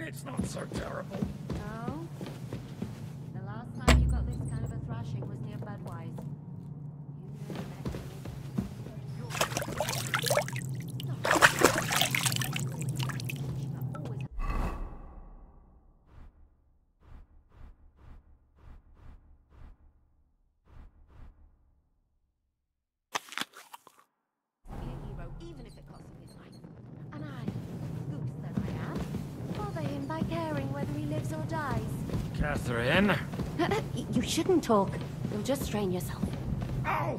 It's not so terrible. No? The last time you got this kind of a thrashing was near Budweiser. You know better. Be a hero, even if it costs him his life. And I, goose that I am, bother him by caring whether he lives or dies. Catherine? You shouldn't talk. You'll just strain yourself. Ow!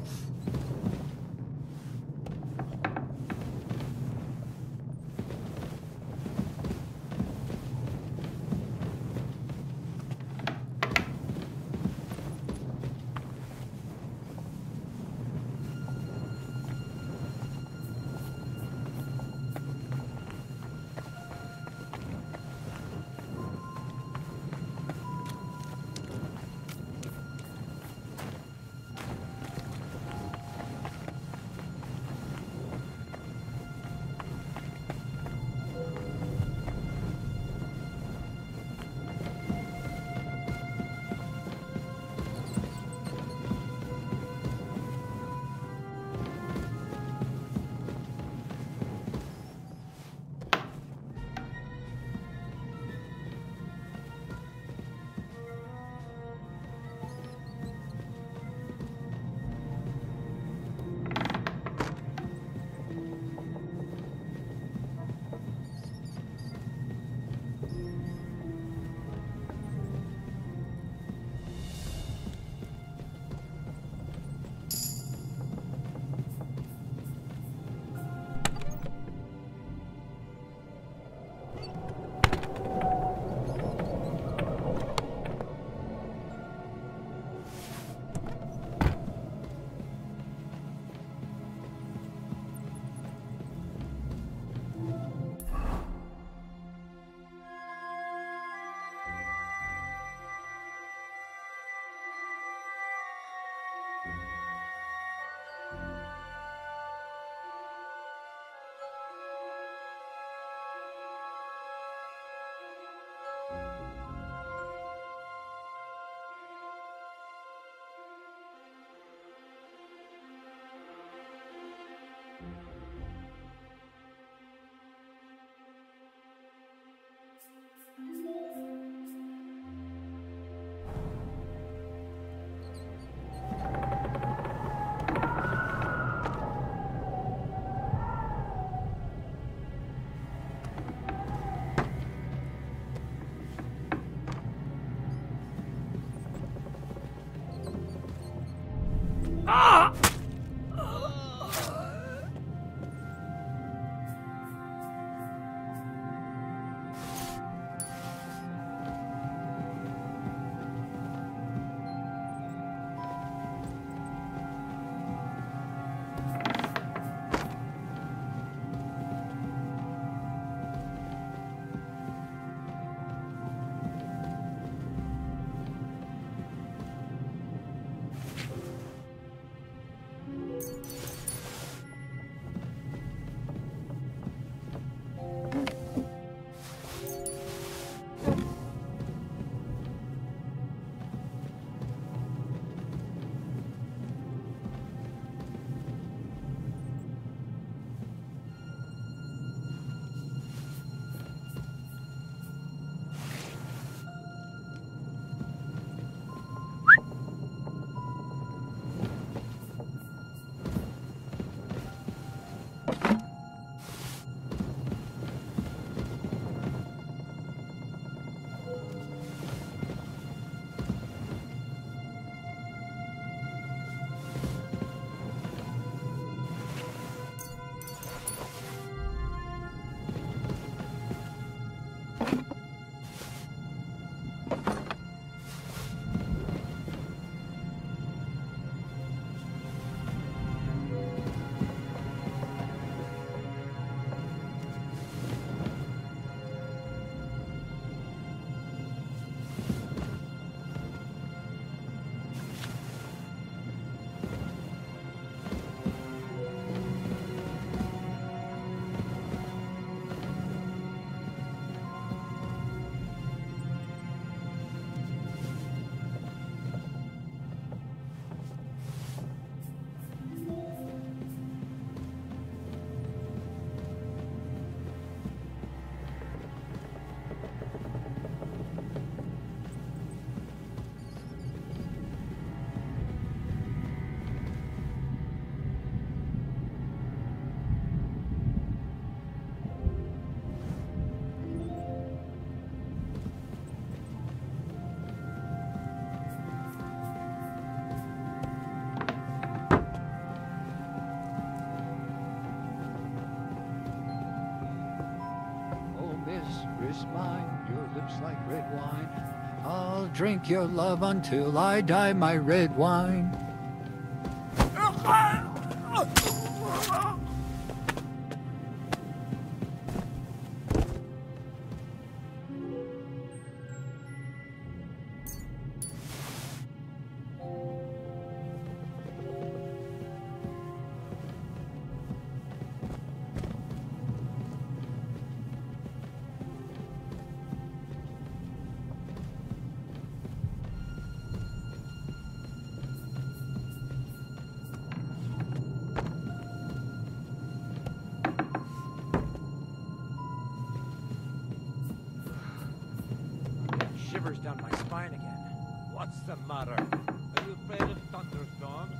wrist mine, your lips like red wine. I'll drink your love until I die, my red wine. Shivers down my spine again. What's the matter? Are you afraid of thunderstorms?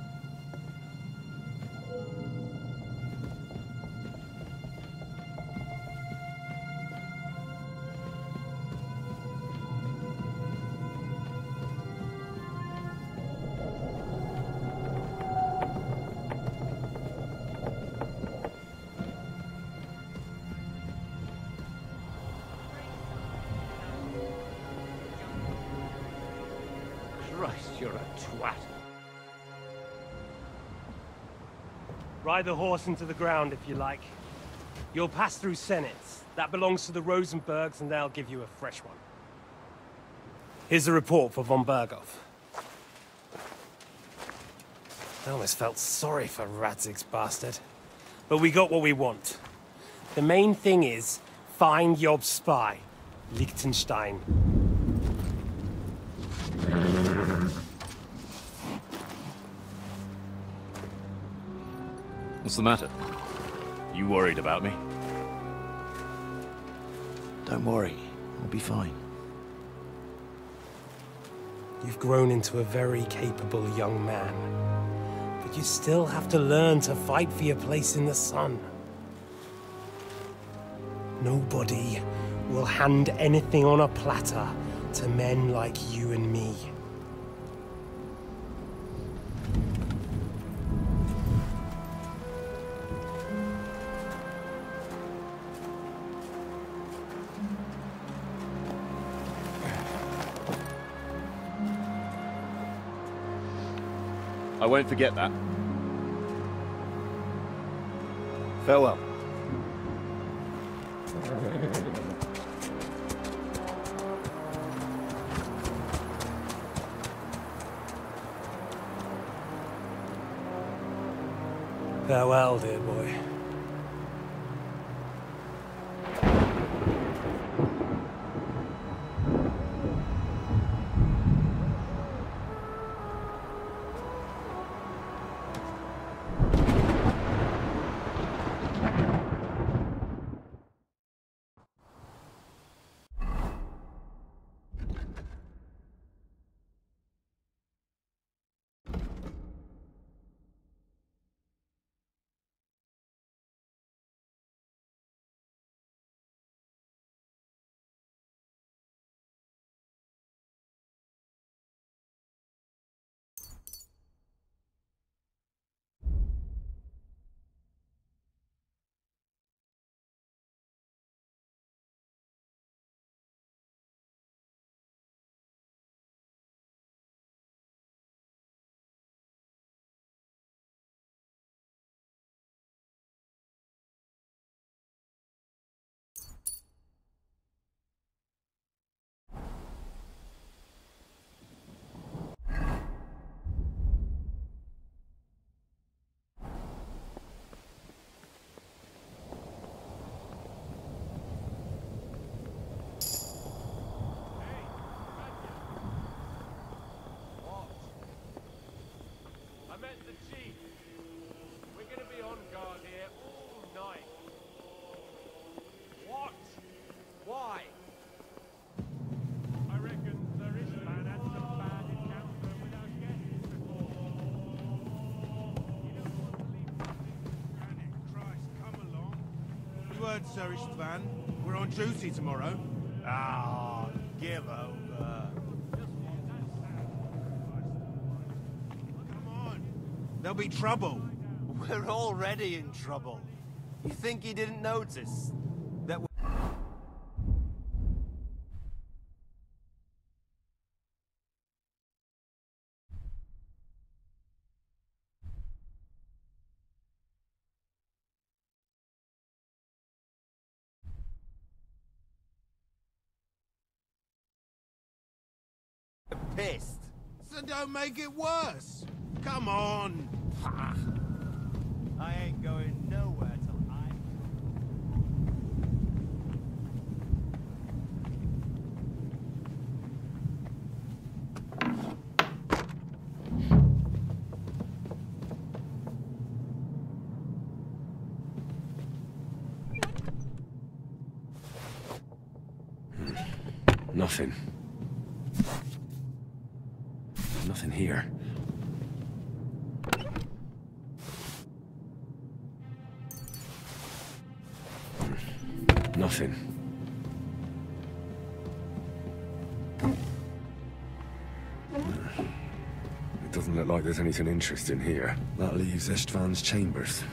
Christ, you're a twat. Ride the horse into the ground if you like. You'll pass through Senates. That belongs to the Rosenbergs, and they'll give you a fresh one. Here's a report for von Berghoff. I almost felt sorry for Radzig's bastard. But we got what we want. The main thing is, find Job's spy, Liechtenstein. What's the matter? You worried about me? Don't worry, I'll be fine. You've grown into a very capable young man. But you still have to learn to fight for your place in the sun. Nobody will hand anything on a platter to men like you and me. I won't forget that. Farewell. Farewell, dear boy. Sir Istvan. We're on duty tomorrow. Ah, give over. Come on. There'll be trouble. We're already in trouble. You think he didn't notice that pissed. So don't make it worse. Come on. I ain't going nowhere till I... Nothing. Nothing here. Nothing. It doesn't look like there's anything interesting here. That leaves Istvan's chambers.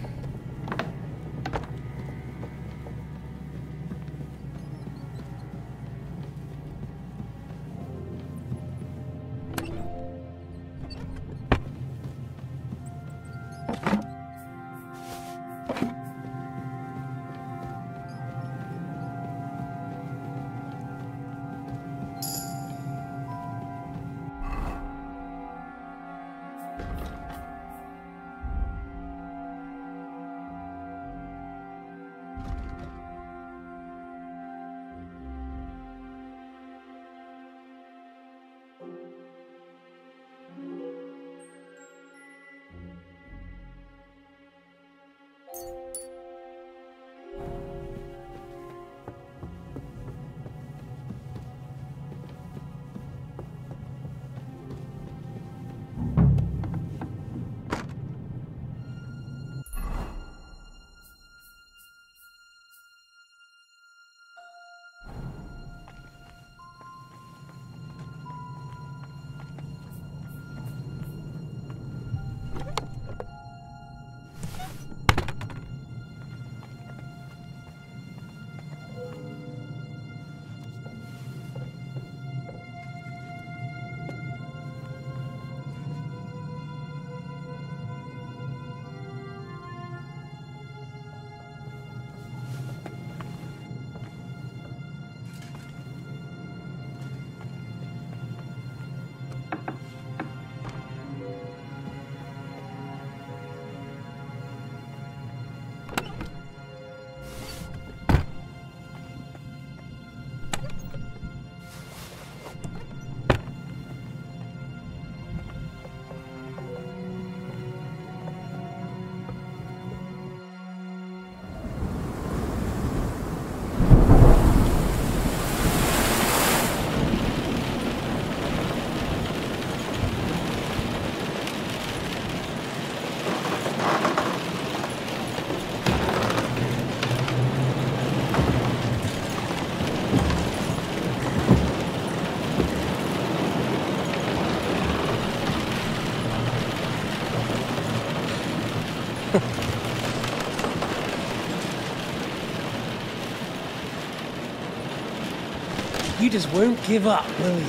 You just won't give up, will you?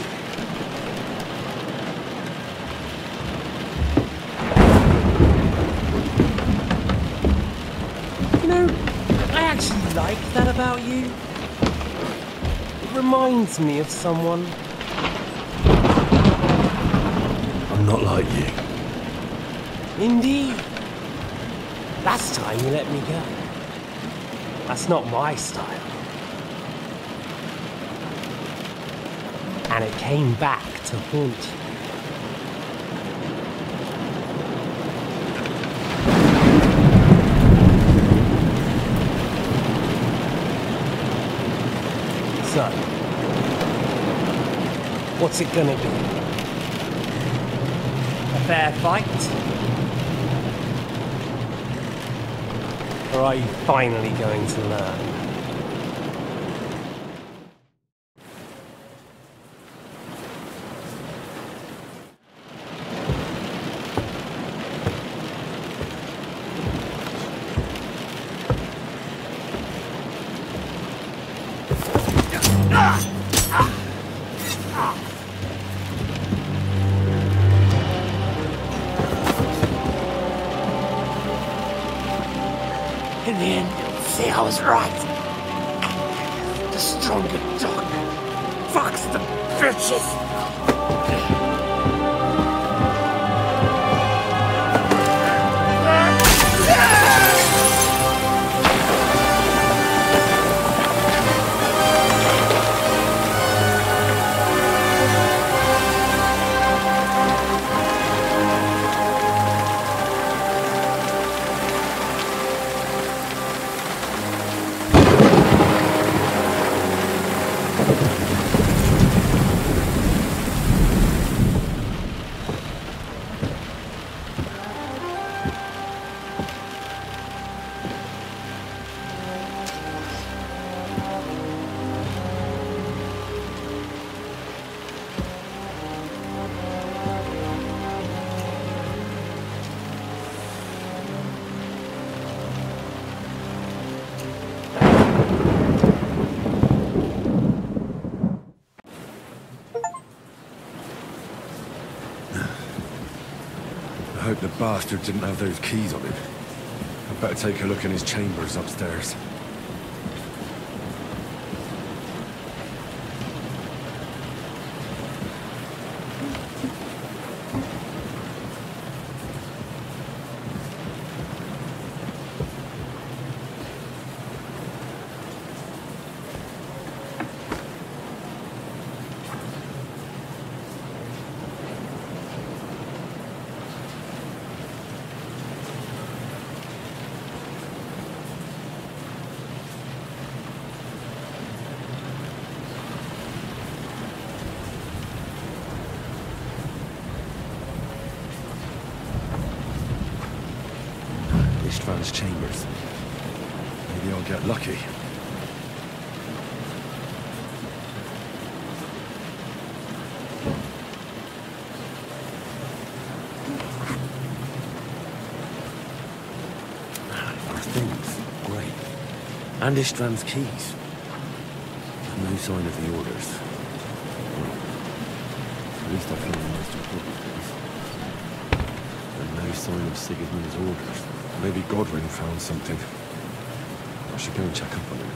You know, I actually like that about you. It reminds me of someone. I'm not like you. Indeed. Last time you let me go. That's not my style. And it came back to haunt you. So, what's it gonna be? A fair fight? Or are you finally going to learn? In the end, you'll see I was right. The stronger dog. Fucks the bitches. hope the bastard didn't have those keys on him. I'd better take a look in his chambers upstairs. Ishtvan's chambers. Maybe I'll get lucky. Our things. Great. And Ishtvan's keys. No sign of the orders. Well, at least I found the most important things. And no sign of Sigismund's orders. Maybe Godwin found something. I should go and check up on him.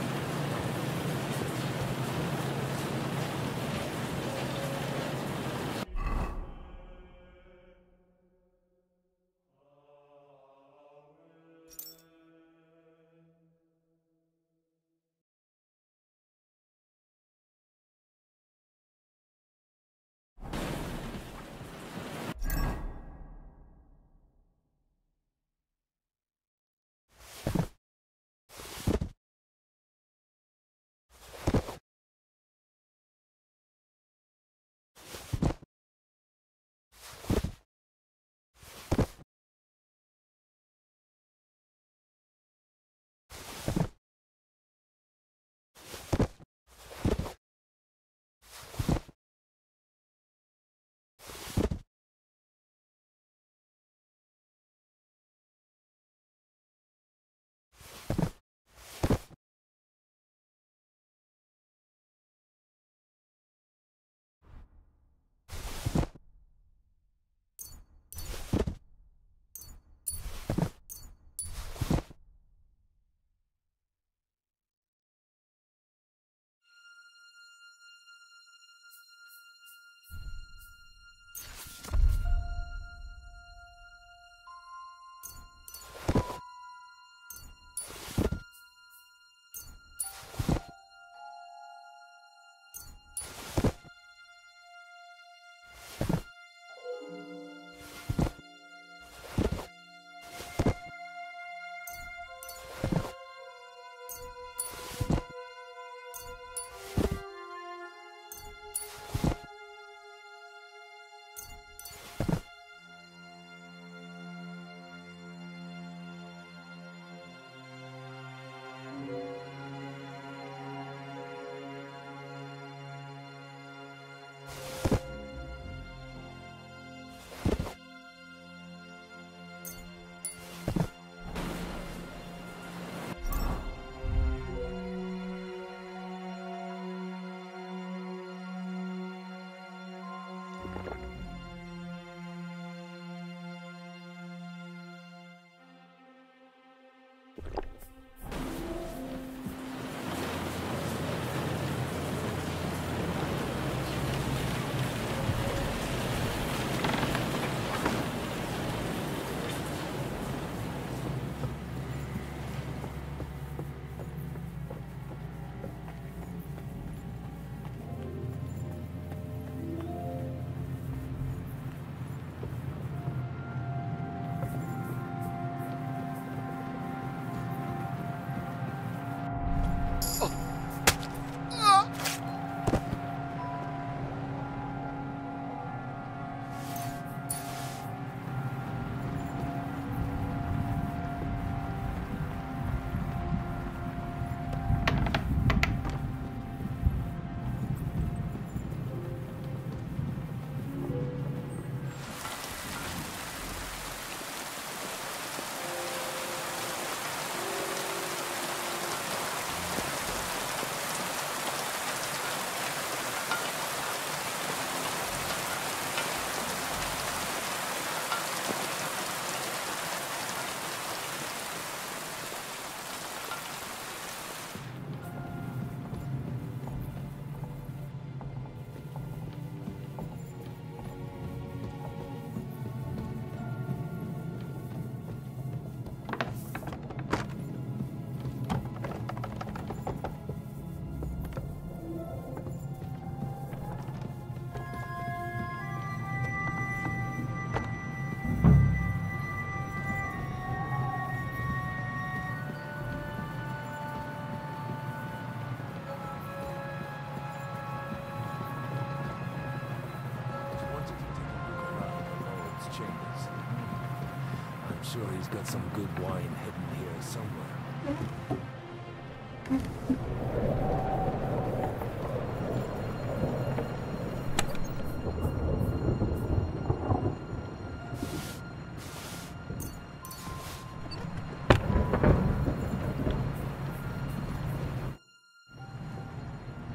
sure he's got some good wine hidden here somewhere.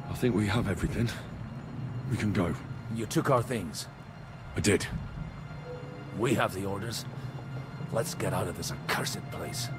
I think we have everything. We can go. You took our things. I did. We have the orders. Let's get out of this accursed place.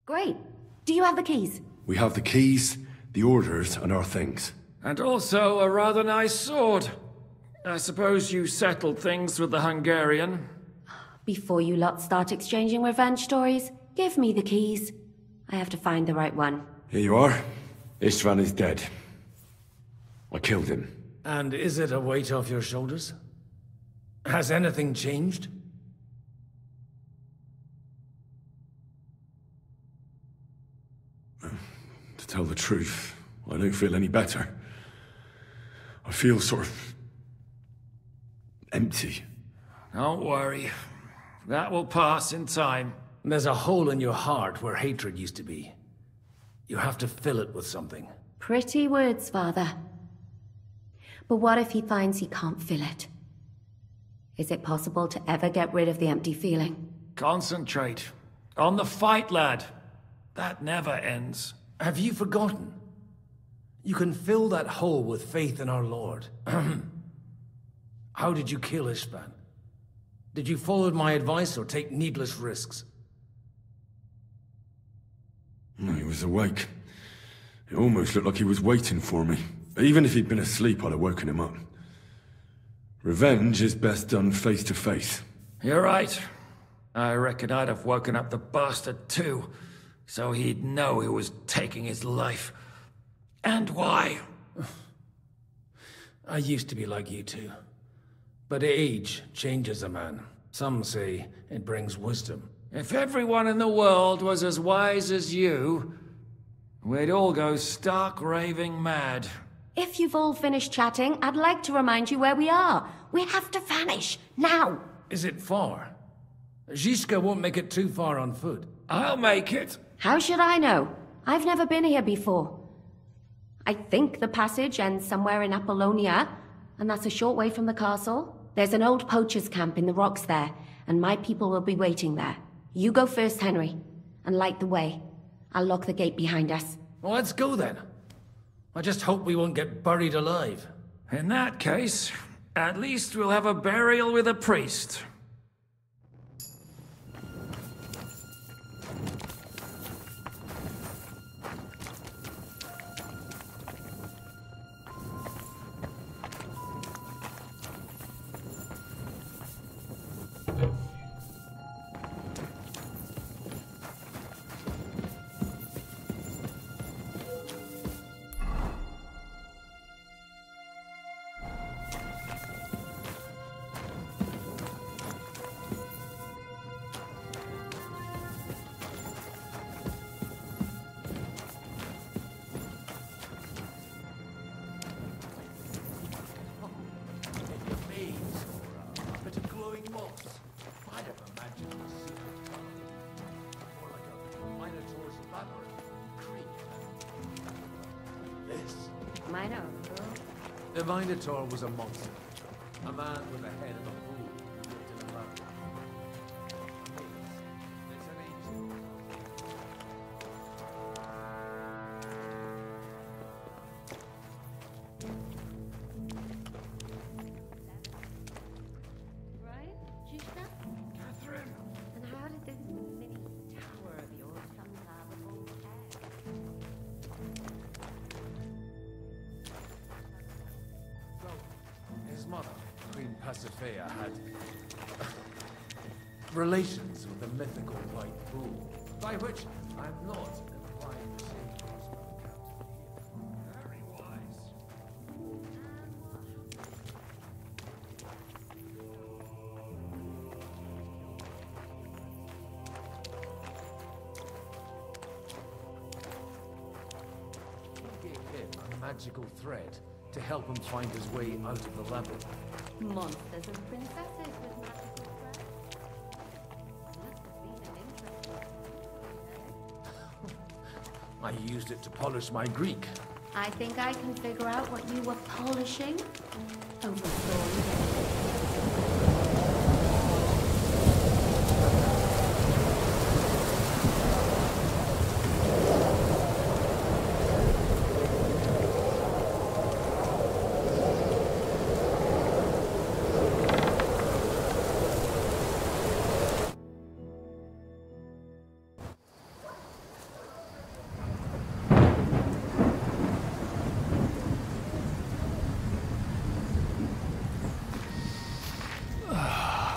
Great. Do you have the keys? We have the keys, the orders, and our things. And also a rather nice sword. I suppose you settled things with the Hungarian? Before you lot start exchanging revenge stories, give me the keys. I have to find the right one. Here you are. Istvan is dead. I killed him. And is it a weight off your shoulders? Has anything changed? To tell the truth, I don't feel any better. I feel sort of empty. Don't worry. That will pass in time. There's a hole in your heart where hatred used to be. You have to fill it with something. Pretty words, Father. But what if he finds he can't fill it? Is it possible to ever get rid of the empty feeling? Concentrate. On the fight, lad. That never ends. Have you forgotten? You can fill that hole with faith in our Lord. How did you kill Istvan? Did you follow my advice or take needless risks? No, he was awake. It almost looked like he was waiting for me. Even if he'd been asleep, I'd have woken him up. Revenge is best done face to face. You're right. I reckon I'd have woken up the bastard too, so he'd know who was taking his life. And why. I used to be like you two. But age changes a man. Some say it brings wisdom. If everyone in the world was as wise as you, we'd all go stark raving mad. If you've all finished chatting, I'd like to remind you where we are. We have to vanish, now! Is it far? Zizka won't make it too far on foot. I'll make it. How should I know? I've never been here before. I think the passage ends somewhere in Apollonia, and that's a short way from the castle. There's an old poacher's camp in the rocks there, and my people will be waiting there. You go first, Henry, and light the way. I'll lock the gate behind us. Well, let's go then. I just hope we won't get buried alive. In that case, at least we'll have a burial with a priest. Moss. Kind of a magical secret tunnel. More like a Minotaur's labyrinth. Creek. This. Minotaur? The Minotaur was a monster. A man with the head of a bull who lived in a labyrinth. There's an ancient... Right? Justa? Catherine! And how did this mini tower of yours come to have a bull head? His mother, Queen Pasiphae, had relations with the mythical white bull, by which I'm not implying the same gospel account here. Very wise. He gave him a magical thread to help him find his way out of the labyrinth. Monsters and princesses with magical thread. Must have been an interesting story. I used it to polish my Greek. I think I can figure out what you were polishing. Overthrown.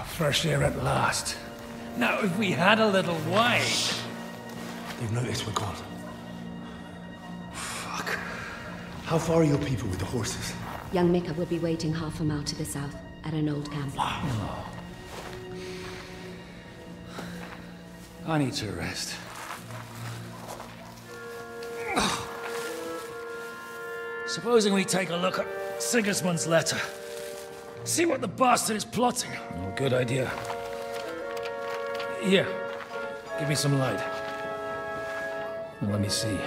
Fresh air at last. Now, if we had a little wine... They've noticed we're gone. Fuck. How far are your people with the horses? Young Mika will be waiting half a mile to the south, at an old camp. I need to rest. Supposing we take a look at Sigismund's letter. See what the bastard is plotting. Oh, good idea. Here, give me some light. Well, let me see.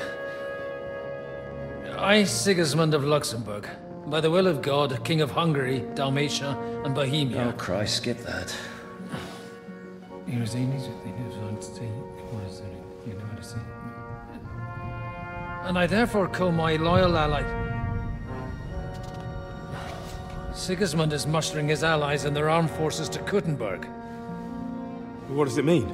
I, Sigismund of Luxembourg, by the will of God, King of Hungary, Dalmatia, and Bohemia. Oh, Christ, skip that. And I therefore call my loyal ally... Sigismund is mustering his allies and their armed forces to Kuttenberg. What does it mean?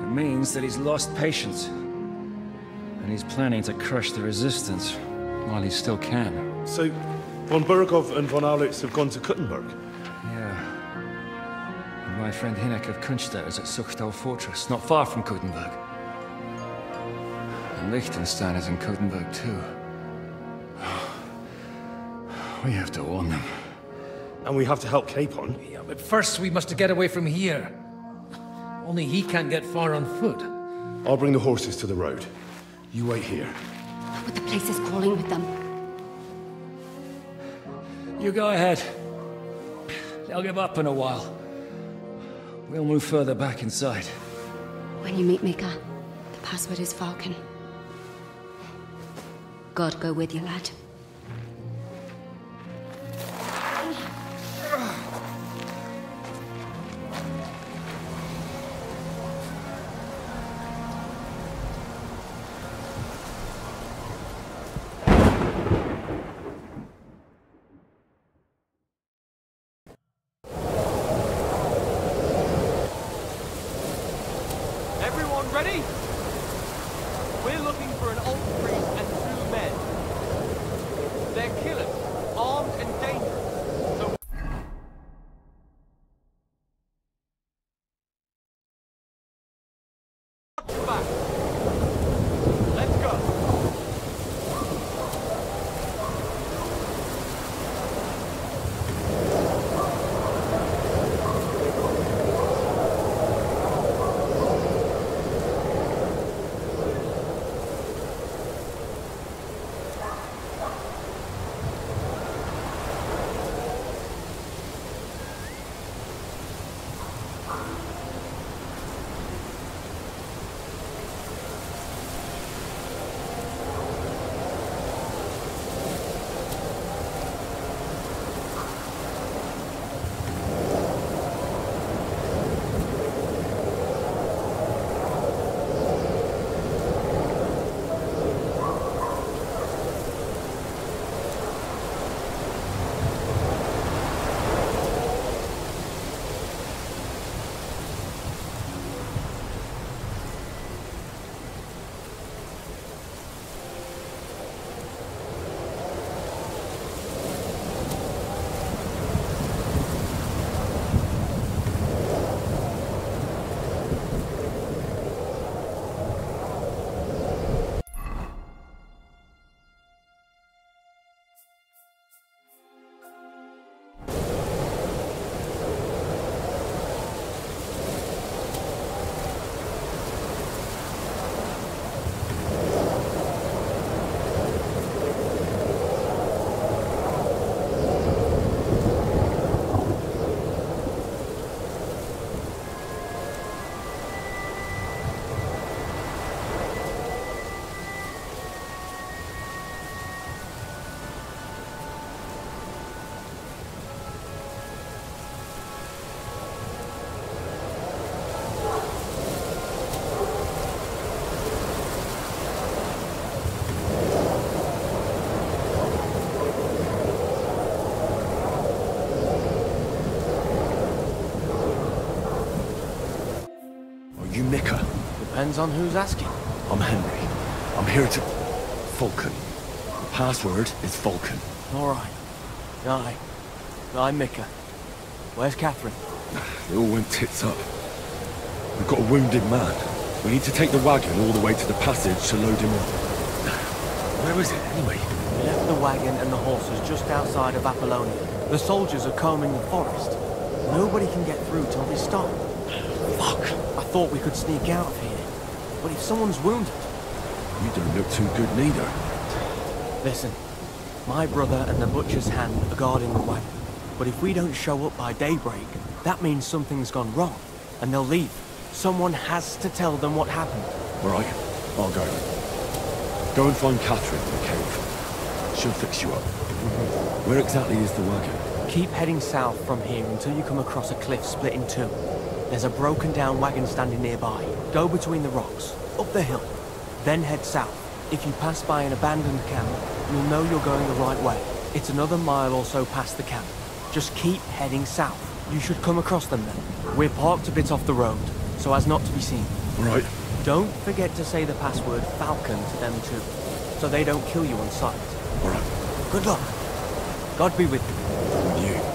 It means that he's lost patience. And he's planning to crush the resistance while he still can. So, von Burgov and von Aulitz have gone to Kuttenberg? Yeah. And my friend Hinek of Kunstedt is at Suchtal Fortress, not far from Kuttenberg. And Liechtenstein is in Kuttenberg too. We have to warn them. And we have to help Capon? Yeah, but first we must get away from here. Only he can't get far on foot. I'll bring the horses to the road. You wait here. But the place is calling with them. You go ahead. They'll give up in a while. We'll move further back inside. When you meet Mika, the password is Falcon. God go with you, lad. Everyone ready? We're looking for an old priest and 2 men. Depends on who's asking. I'm Henry. I'm here to... Falcon. The password is Falcon. Alright. I'm Mika. Where's Catherine? It all went tits up. We've got a wounded man. We need to take the wagon all the way to the passage to load him up. Where is it, anyway? We left the wagon and the horses just outside of Apollonia. The soldiers are combing the forest. Nobody can get through till we stop. Fuck! I thought we could sneak out of here. But if someone's wounded... You don't look too good neither. Listen, my brother and the butcher's hand are guarding the wagon. But if we don't show up by daybreak, that means something's gone wrong. And they'll leave. Someone has to tell them what happened. Alright, I'll go. Go and find Catherine in the cave. She'll fix you up. Where exactly is the wagon? Keep heading south from here until you come across a cliff split in two. There's a broken down wagon standing nearby. Go between the rocks, up the hill, then head south. If you pass by an abandoned camp, you'll know you're going the right way. It's another mile or so past the camp. Just keep heading south. You should come across them then. We're parked a bit off the road, so as not to be seen. Right. Don't forget to say the password Falcon to them too, so they don't kill you on sight. Alright. Good luck. God be with you. With you.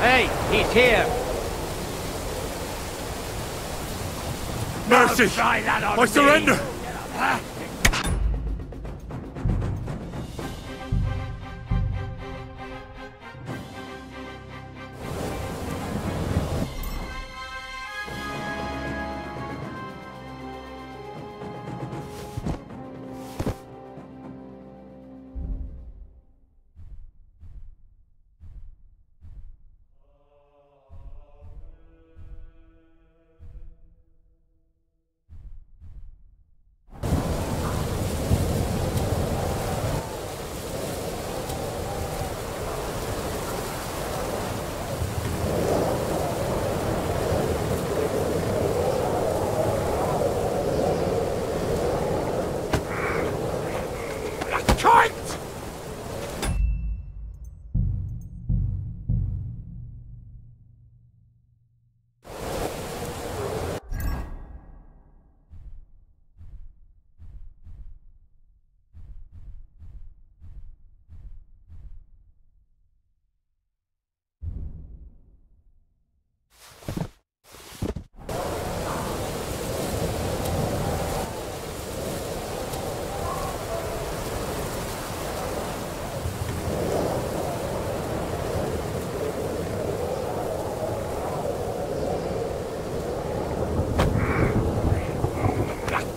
Hey, he's here. Mercy! I surrender!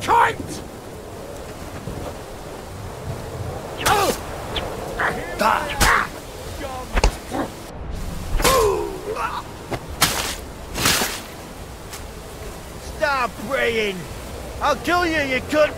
cunt! Stop praying! I'll kill you, you cunt!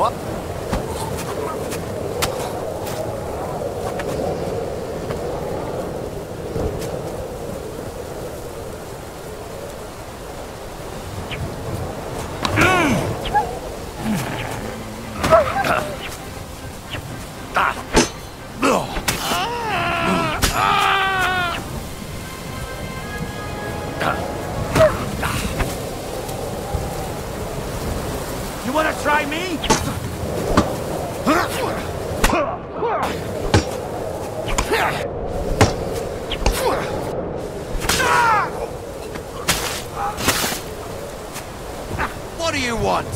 What? You wanna try me? What do you want?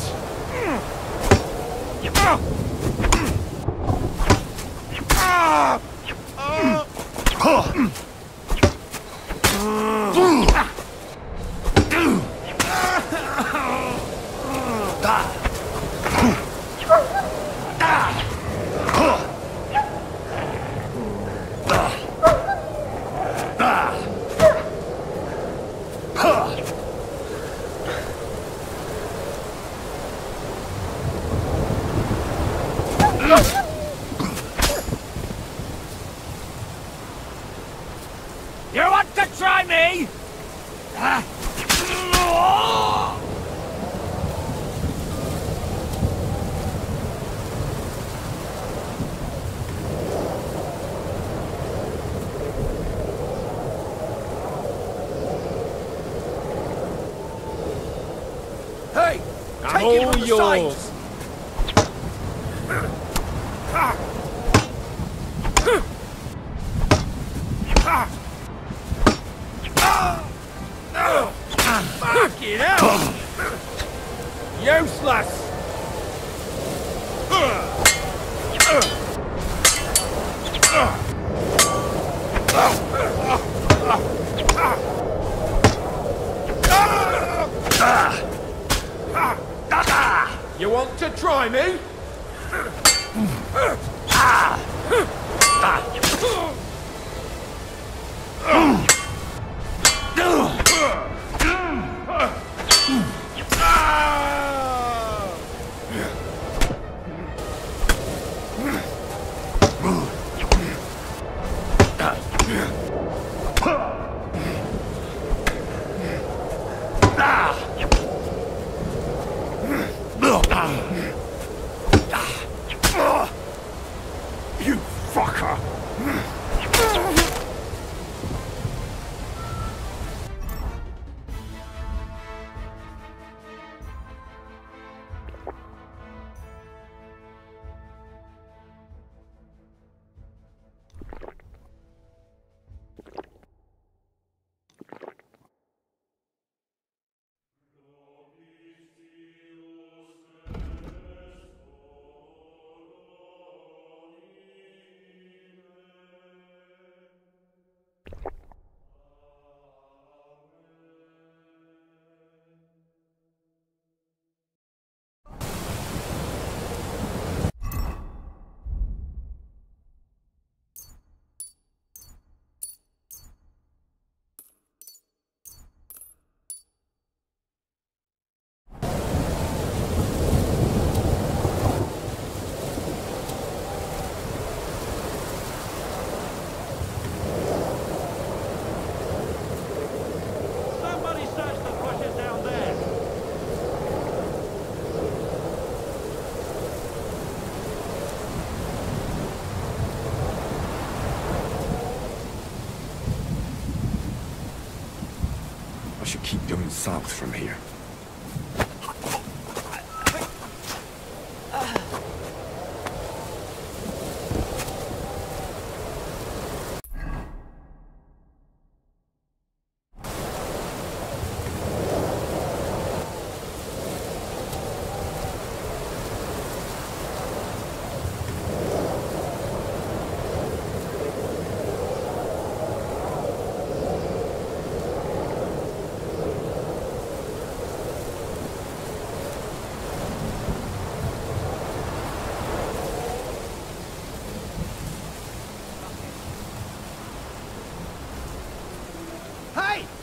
You want to try me? Hey! I'm Take it all from the yours. sides! Fucking hell! Useless! You want to try me? You fucker! should keep going south from here.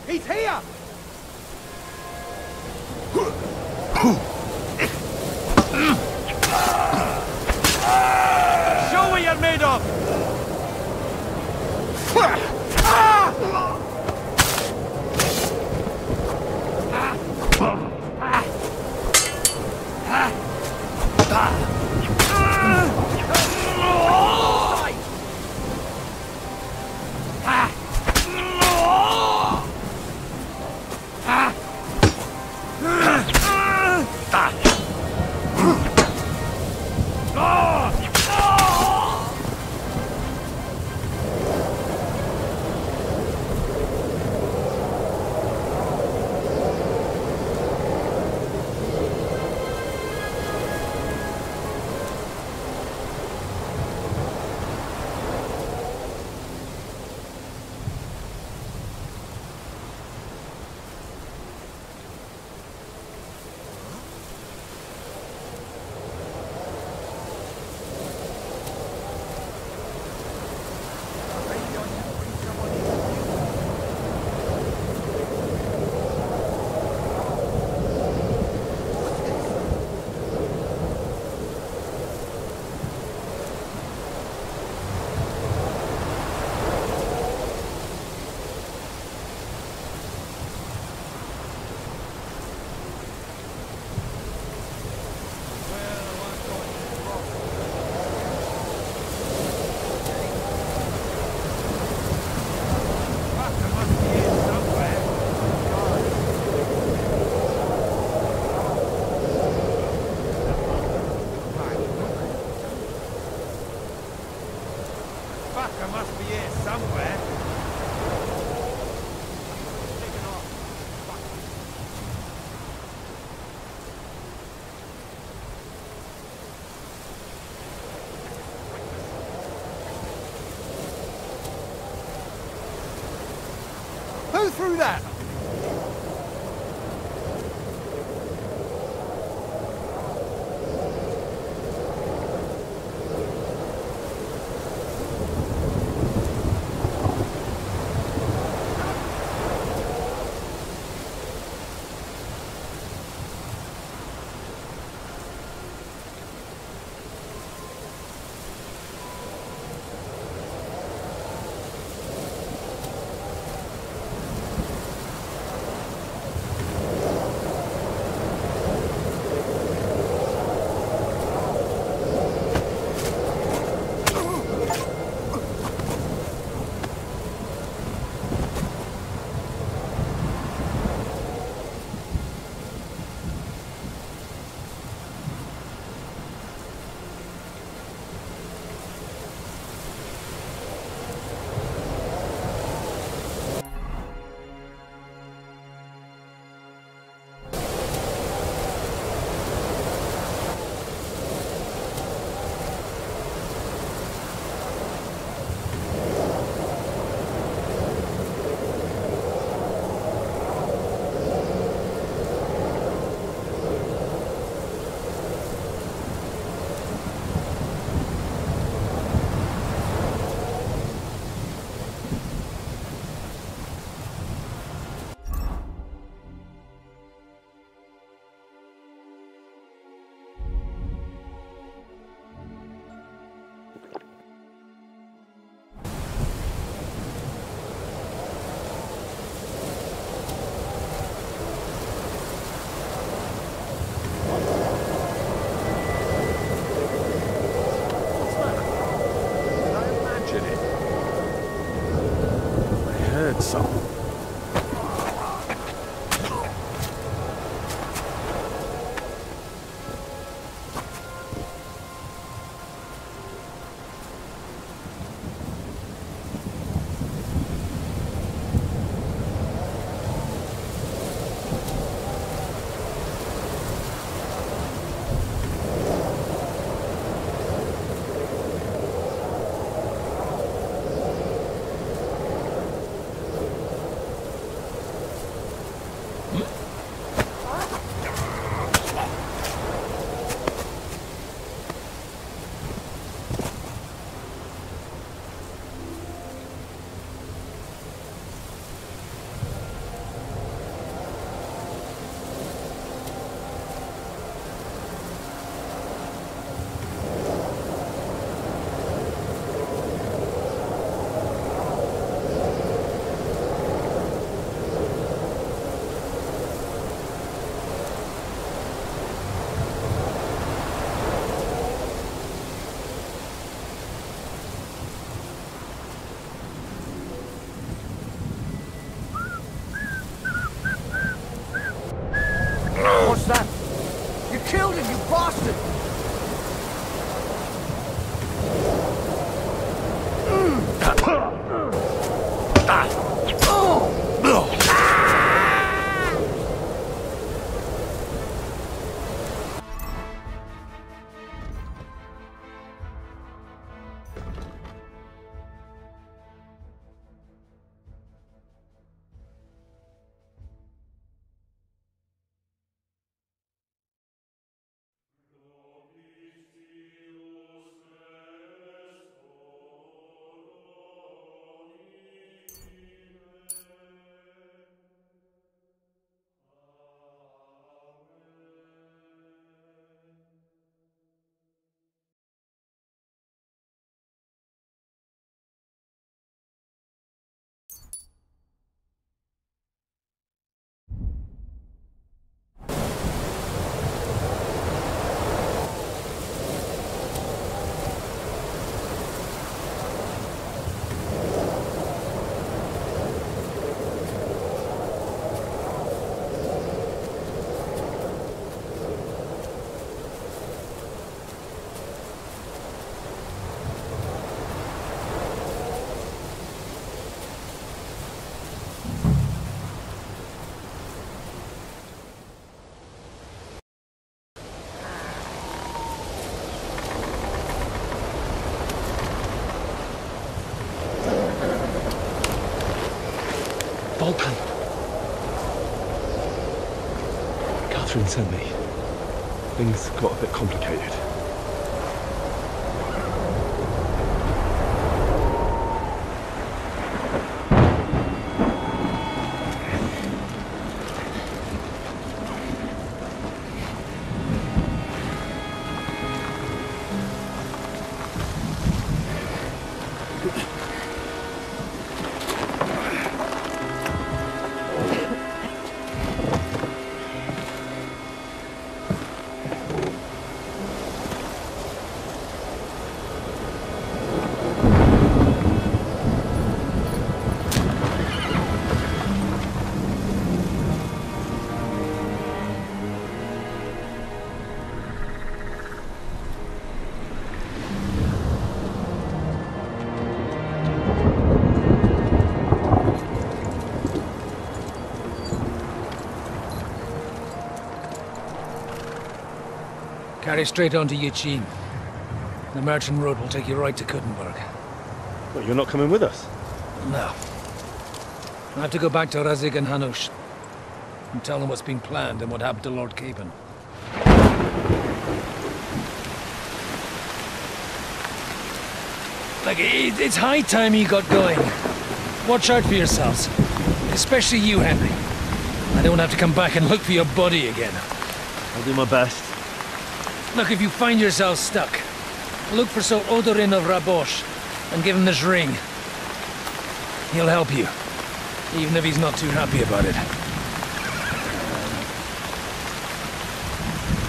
He's here! Show what you're made of! Who threw that? Vulcan. Catherine sent me. Things got a bit complicated. Carry straight on to Yuchin. The merchant road will take you right to Kuttenberg. But you're not coming with us? No. I have to go back to Razik and Hanush and tell them what's been planned and what happened to Lord Capen. Like, it's high time you got going. Watch out for yourselves. Especially you, Henry. I don't have to come back and look for your body again. I'll do my best. Look, if you find yourself stuck, look for Sir Odorin of Rabosh and give him this ring. He'll help you, even if he's not too happy about it.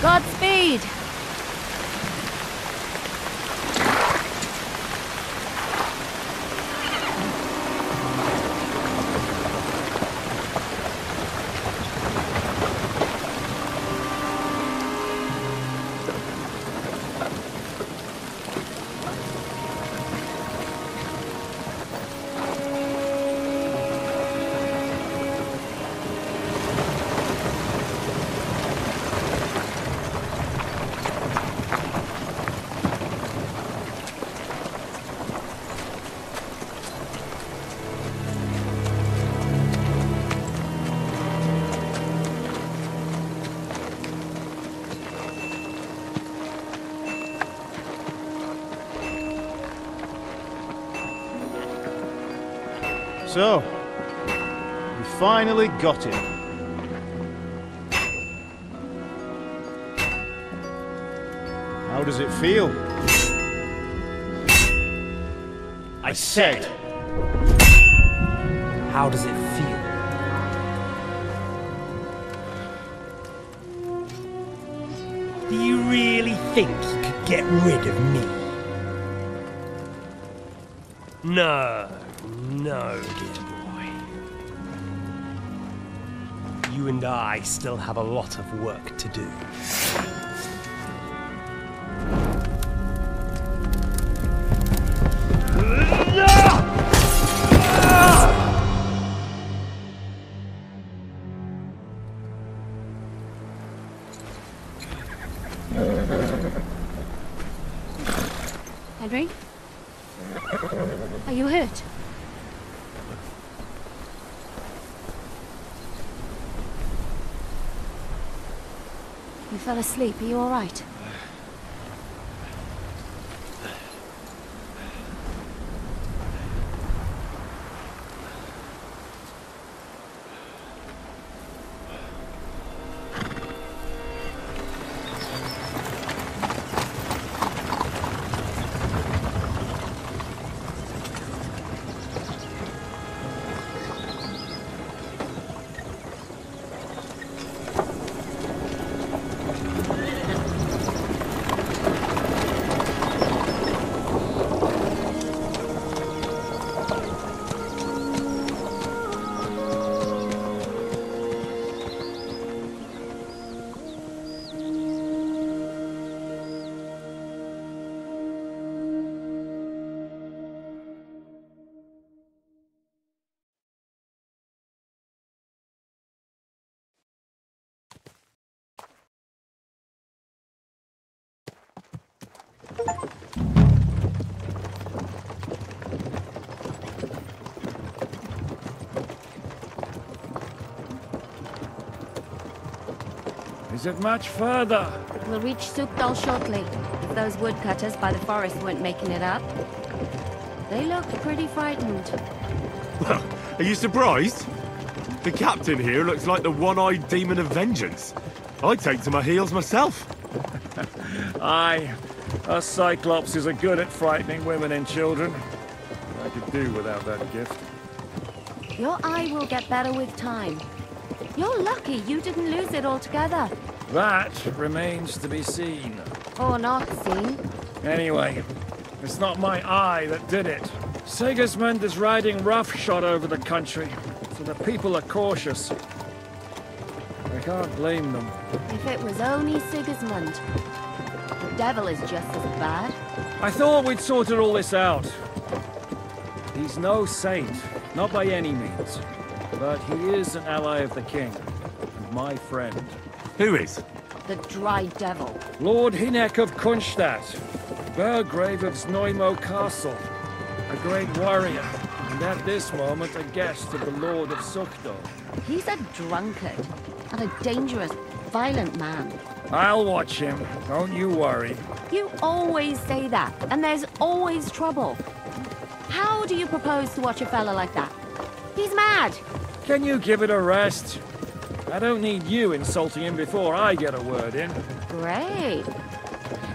Godspeed! So, we finally got him. How does it feel? I said, how does it feel? Do you really think you could get rid of me? No, no, dear boy. You and I still have a lot of work to do. Henry? Are you hurt? You fell asleep. Are you all right? Is it much further? We'll reach Sukdal shortly, if those woodcutters by the forest weren't making it up. They look pretty frightened. Well, are you surprised? The captain here looks like the one-eyed demon of vengeance. I'd take to my heels myself. Aye, us Cyclopses are good at frightening women and children. I could do without that gift. Your eye will get better with time. You're lucky you didn't lose it altogether. That remains to be seen. Or not seen. Anyway, it's not my eye that did it. Sigismund is riding roughshod over the country, so the people are cautious. I can't blame them. If it was only Sigismund. The devil is just as bad. I thought we'd sorted all this out. He's no saint, not by any means. But he is an ally of the king, and my friend. Who is? The Dry Devil. Lord Hinek of Kunstadt, Burgrave of Znojmo Castle, a great warrior, and at this moment a guest of the Lord of Sukdal. He's a drunkard, and a dangerous, violent man. I'll watch him, don't you worry. You always say that, and there's always trouble. How do you propose to watch a fella like that? He's mad! Can you give it a rest? I don't need you insulting him before I get a word in. Great.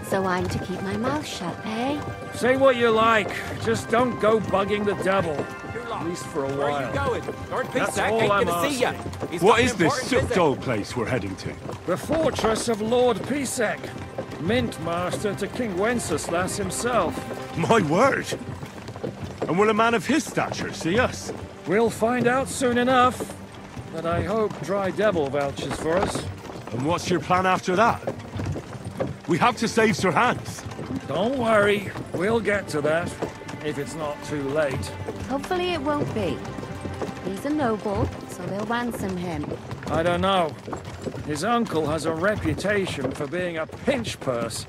So I'm to keep my mouth shut, eh? Say what you like, just don't go bugging the devil. At least for a while. Where are you going? Lord That's Pisak all ain't I'm gonna see ya. asking. What is this Sukdal place we're heading to? The fortress of Lord Pisak, Mint Master to King Wenceslas himself. My word! And will a man of his stature see us? We'll find out soon enough. But I hope Dry Devil vouches for us. And what's your plan after that? We have to save Sir Hans. Don't worry, we'll get to that, if it's not too late. Hopefully it won't be. He's a noble, so they'll ransom him. I don't know. His uncle has a reputation for being a pinch purse.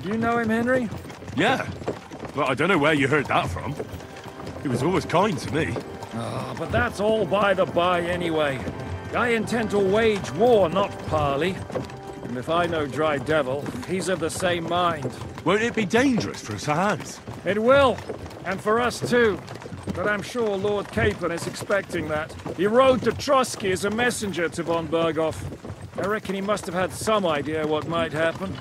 Do you know him, Henry? Yeah. But I don't know where you heard that from. He was always kind to me. Oh, but that's all by the by anyway. I intend to wage war, not parley. And if I know Dry Devil, he's of the same mind. Won't it be dangerous for Sir Hans? It will, and for us too. But I'm sure Lord Capon is expecting that. He rode to Trotsky as a messenger to von Berghoff. I reckon he must have had some idea what might happen.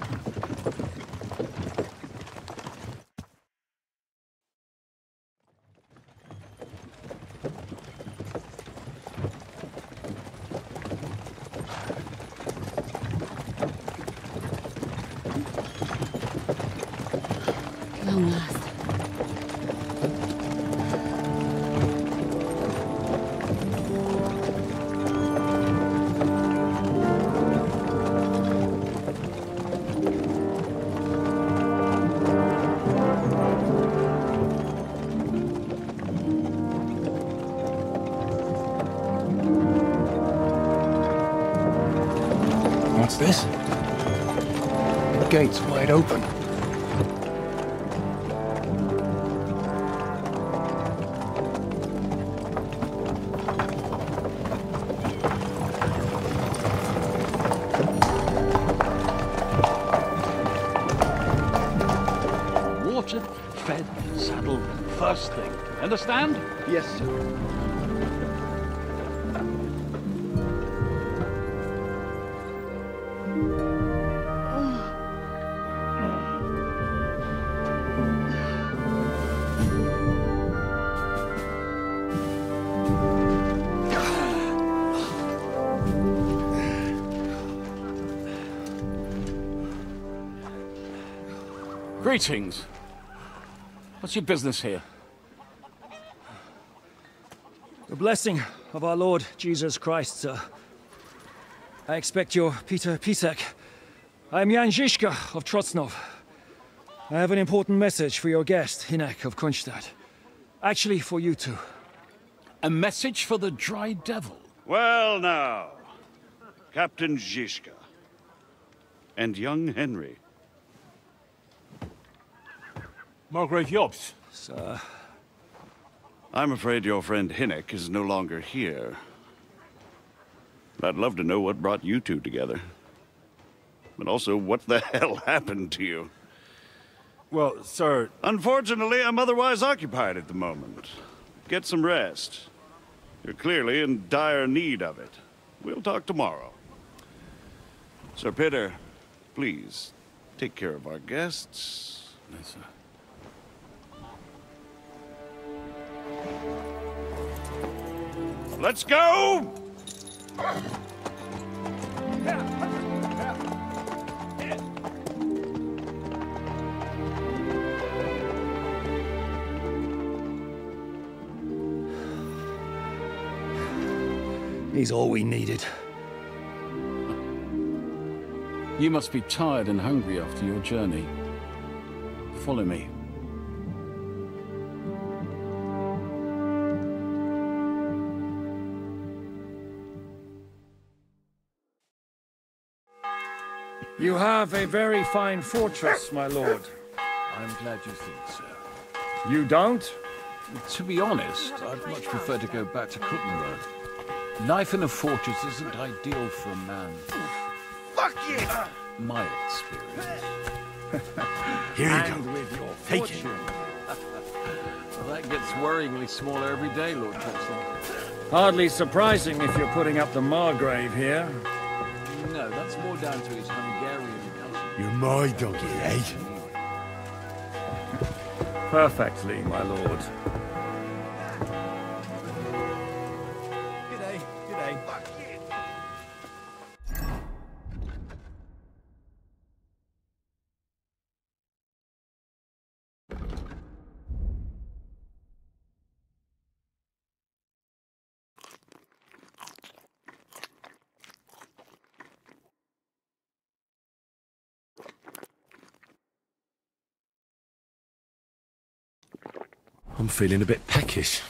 Long last. What's this? The gate's wide open. Watered, fed, saddled, first thing. Understand? Yes, sir. Greetings. What's your business here? The blessing of our Lord Jesus Christ, sir. I expect you're Peter Pisak. I'm Jan Žižka of Trocnov. I have an important message for your guest, Hinek of Kunstadt. Actually, for you two. A message for the Dry Devil? Well now, Captain Žižka. And young Henry. Margrave Jobs. Sir. I'm afraid your friend Hinek is no longer here. I'd love to know what brought you two together. but also what the hell happened to you. Well, sir... Unfortunately, I'm otherwise occupied at the moment. Get some rest. You're clearly in dire need of it. We'll talk tomorrow. Sir Peter, please, take care of our guests. Yes, sir. Let's go! He's all we needed. You must be tired and hungry after your journey. Follow me. You have a very fine fortress, my lord. I'm glad you think so. You don't? To be honest, I'd much prefer to go back to Kuttenberg. Life in a fortress isn't ideal for a man. Fuck you! My experience. Here you And go. with your Take fortune. Well, that gets worryingly smaller every day, Lord Trostov. Hardly surprising if you're putting up the Margrave here. No, that's more down to his Hungarian cousin. You're my doggy, eh? Perfectly, my lord. G'day, g'day. Fuck you! I'm feeling a bit peckish.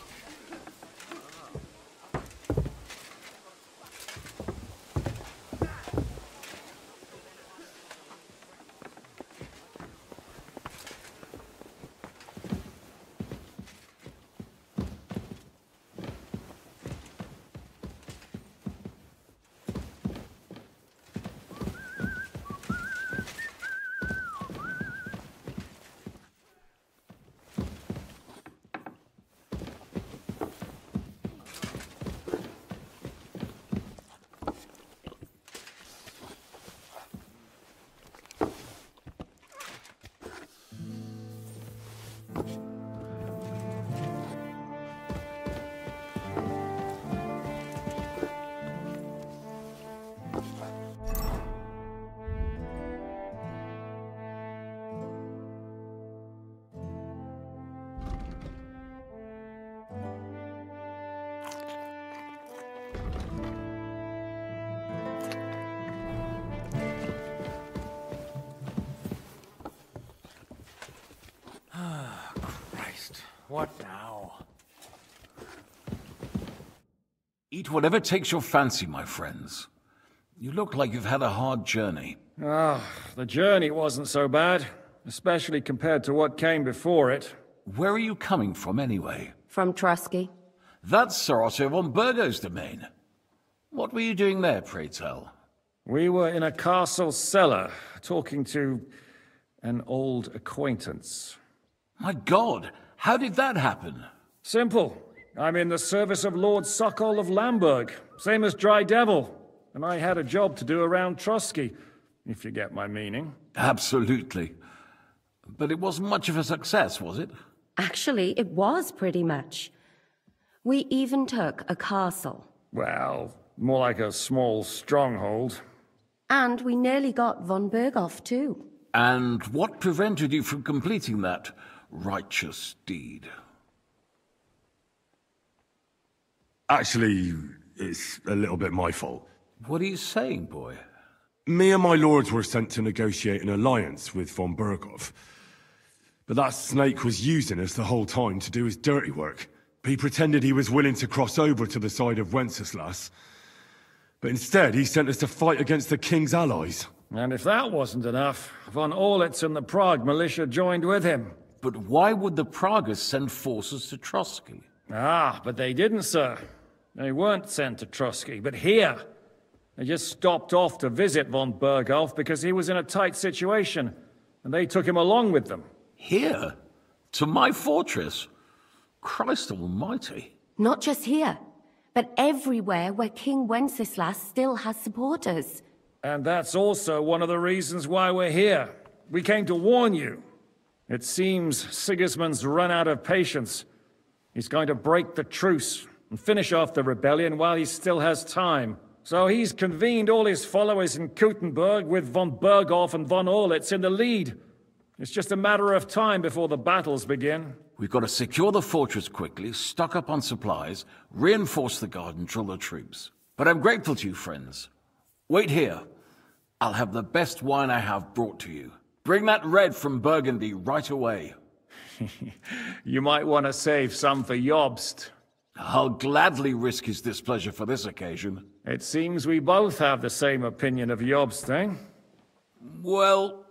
What now? Eat whatever takes your fancy, my friends. You look like you've had a hard journey. The journey wasn't so bad, especially compared to what came before it. Where are you coming from, anyway? From Trusky. That's Sir Otto von Burgo's domain. What were you doing there, pray tell? We were in a castle cellar, talking to an old acquaintance. My God, how did that happen? Simple. I'm in the service of Lord Sokol of Lamberg, same as Dry Devil, and I had a job to do around Trusky, if you get my meaning. Absolutely. But it wasn't much of a success, was it? Actually, it was pretty much. We even took a castle. Well, more like a small stronghold. And we nearly got von Berghoff, too. And what prevented you from completing that righteous deed? Actually, it's a little bit my fault. What are you saying, boy? Me and my lords were sent to negotiate an alliance with von Berghoff. But that snake was using us the whole time to do his dirty work. He pretended he was willing to cross over to the side of Wenceslas. But instead, he sent us to fight against the king's allies. And if that wasn't enough, von Orlitz and the Prague militia joined with him. But why would the Praguers send forces to Trusky? But they didn't, sir. They weren't sent to Trusky, but here. They just stopped off to visit von Berghoff because he was in a tight situation, and they took him along with them. Here? To my fortress? Christ almighty. Not just here, but everywhere where King Wenceslas still has supporters. And that's also one of the reasons why we're here. We came to warn you. It seems Sigismund's run out of patience. He's going to break the truce and finish off the rebellion while he still has time. So he's convened all his followers in Kuttenberg with von Berghoff and von Orlitz in the lead. It's just a matter of time before the battles begin. We've got to secure the fortress quickly, stock up on supplies, reinforce the guard and drill the troops. But I'm grateful to you, friends. Wait here. I'll have the best wine I have brought to you. Bring that red from Burgundy right away. You might want to save some for Jobst. I'll gladly risk his displeasure for this occasion. It seems we both have the same opinion of Jobst, eh? Well,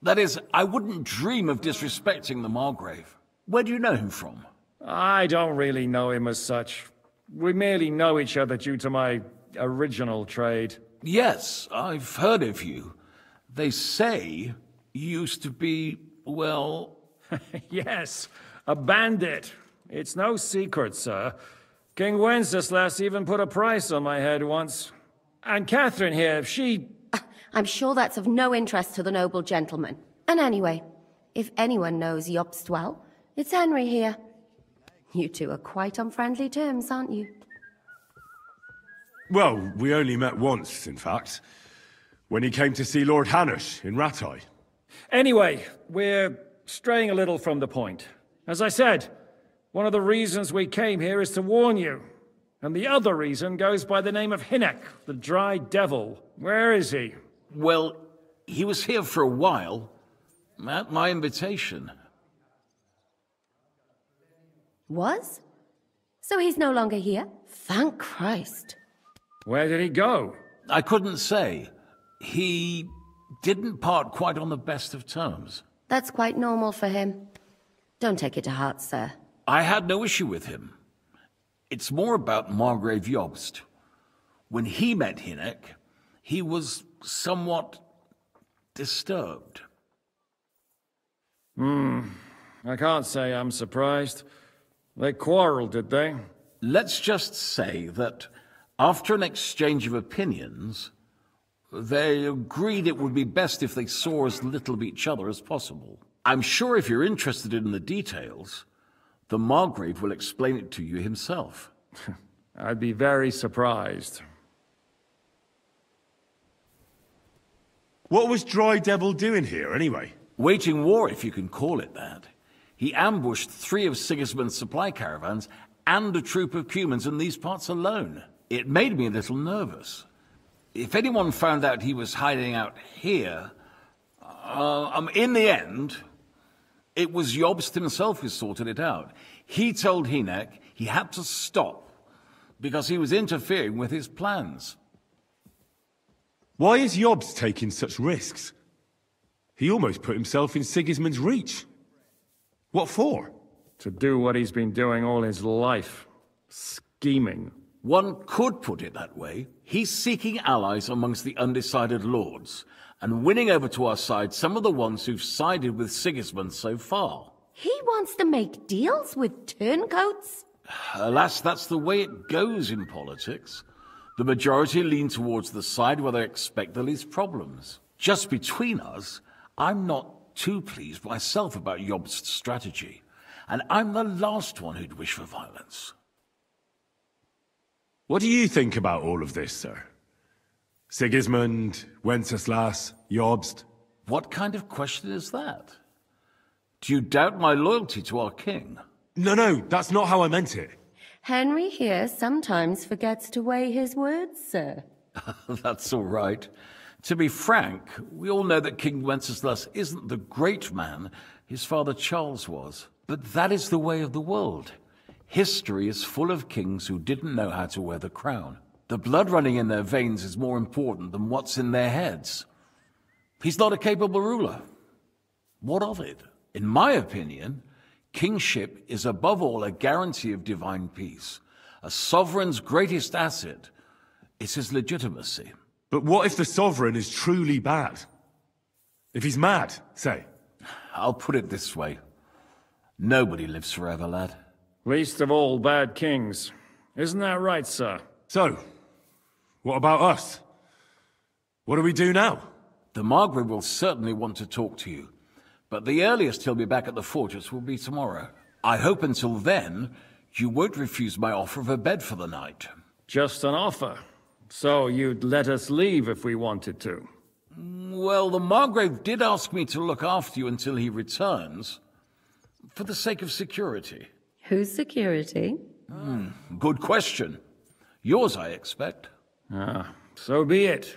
that is, I wouldn't dream of disrespecting the Margrave. Where do you know him from? I don't really know him as such. We merely know each other due to my original trade. Yes, I've heard of you. They say you used to be, well... Yes, a bandit. It's no secret, sir. King Wenceslas even put a price on my head once. And Catherine here, she... I'm sure that's of no interest to the noble gentleman. And anyway, if anyone knows Jobst well, it's Henry here. You two are quite on friendly terms, aren't you? Well, we only met once, in fact. When he came to see Lord Hanush in Rattay. Anyway, we're straying a little from the point. As I said, one of the reasons we came here is to warn you. And the other reason goes by the name of Hynek, the Dry Devil. Where is he? Well, he was here for a while, at my invitation. Was? So he's no longer here? Thank Christ. Where did he go? I couldn't say. He didn't part quite on the best of terms. That's quite normal for him. Don't take it to heart, sir. I had no issue with him. It's more about Margrave Jobst. When he met Hynek, he was somewhat disturbed. I can't say I'm surprised. They quarreled, did they? Let's just say that after an exchange of opinions, they agreed it would be best if they saw as little of each other as possible. I'm sure if you're interested in the details, the Margrave will explain it to you himself. I'd be very surprised. What was Dry Devil doing here, anyway? Waging war, if you can call it that. He ambushed 3 of Sigismund's supply caravans and a troop of Cumans in these parts alone. It made me a little nervous. If anyone found out he was hiding out here, in the end, it was Jobst himself who sorted it out. He told Hynek he had to stop because he was interfering with his plans. Why is Jobst taking such risks? He almost put himself in Sigismund's reach. What for? To do what he's been doing all his life. Scheming. One could put it that way. He's seeking allies amongst the undecided lords, and winning over to our side some of the ones who've sided with Sigismund so far. He wants to make deals with turncoats? Alas, that's the way it goes in politics. The majority lean towards the side where they expect the least problems. Just between us, I'm not too pleased myself about Jobst's strategy, and I'm the last one who'd wish for violence. What do you think about all of this, sir? Sigismund, Wenceslas, Jobst? What kind of question is that? Do you doubt my loyalty to our king? No, that's not how I meant it. Henry here sometimes forgets to weigh his words, sir. That's all right. To be frank, we all know that King Wenceslas isn't the great man his father Charles was. But that is the way of the world. History is full of kings who didn't know how to wear the crown. The blood running in their veins is more important than what's in their heads. He's not a capable ruler. What of it? In my opinion, kingship is above all a guarantee of divine peace. A sovereign's greatest asset It's his legitimacy. But what if the Sovereign is truly bad? If he's mad, say? I'll put it this way. Nobody lives forever, lad. Least of all bad kings. Isn't that right, sir? So, what about us? What do we do now? The Margrave will certainly want to talk to you, but the earliest he'll be back at the fortress will be tomorrow. I hope until then, you won't refuse my offer of a bed for the night. Just an offer? So you'd let us leave if we wanted to? Well, the Margrave did ask me to look after you until he returns, for the sake of security. Whose security? Good question. Yours, I expect. Ah, so be it.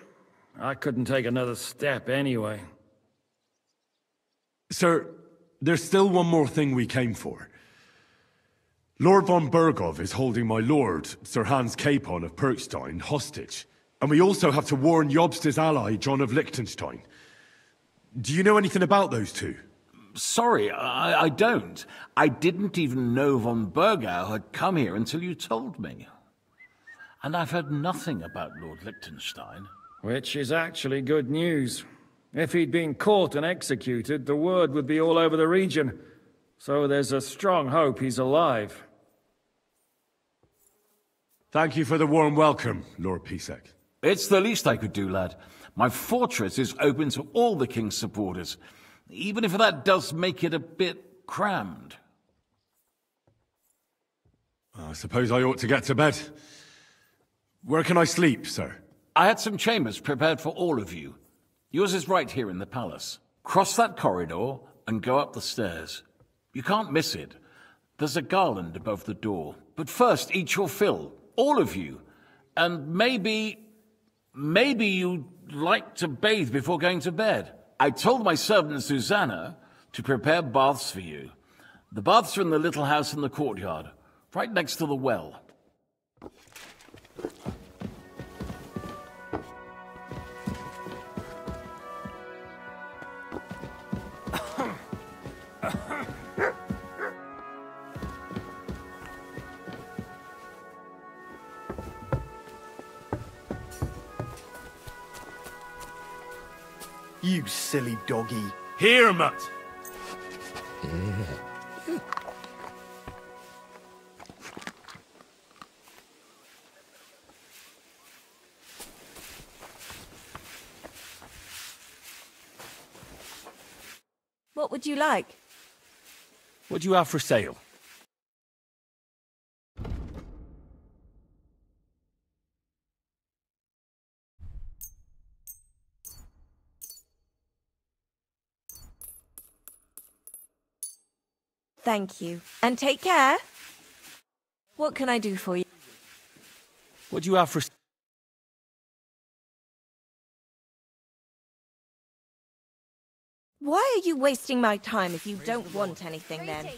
I couldn't take another step anyway. Sir, there's still one more thing we came for. Lord von Bergov is holding my lord, Sir Hans Capon of Perkstein, hostage. And we also have to warn Jobsta's ally, John of Liechtenstein. Do you know anything about those two? Sorry, I don't. I didn't even know von Bergau had come here until you told me. And I've heard nothing about Lord Liechtenstein. Which is actually good news. If he'd been caught and executed, the word would be all over the region. So there's a strong hope he's alive. Thank you for the warm welcome, Lord Pisek. It's the least I could do, lad. My fortress is open to all the king's supporters, even if that does make it a bit crammed. I suppose I ought to get to bed. Where can I sleep, sir? I had some chambers prepared for all of you. Yours is right here in the palace. Cross that corridor and go up the stairs. You can't miss it. There's a garland above the door. But first, eat your fill. All of you. And maybe you'd like to bathe before going to bed. I told my servant Susanna to prepare baths for you. The baths are in the little house in the courtyard, right next to the well. You silly doggy. Here, Mutt! What would you like? What do you have for sale? Thank you. And take care. What can I do for you? What do you have for... Why are you wasting my time if you don't want anything then?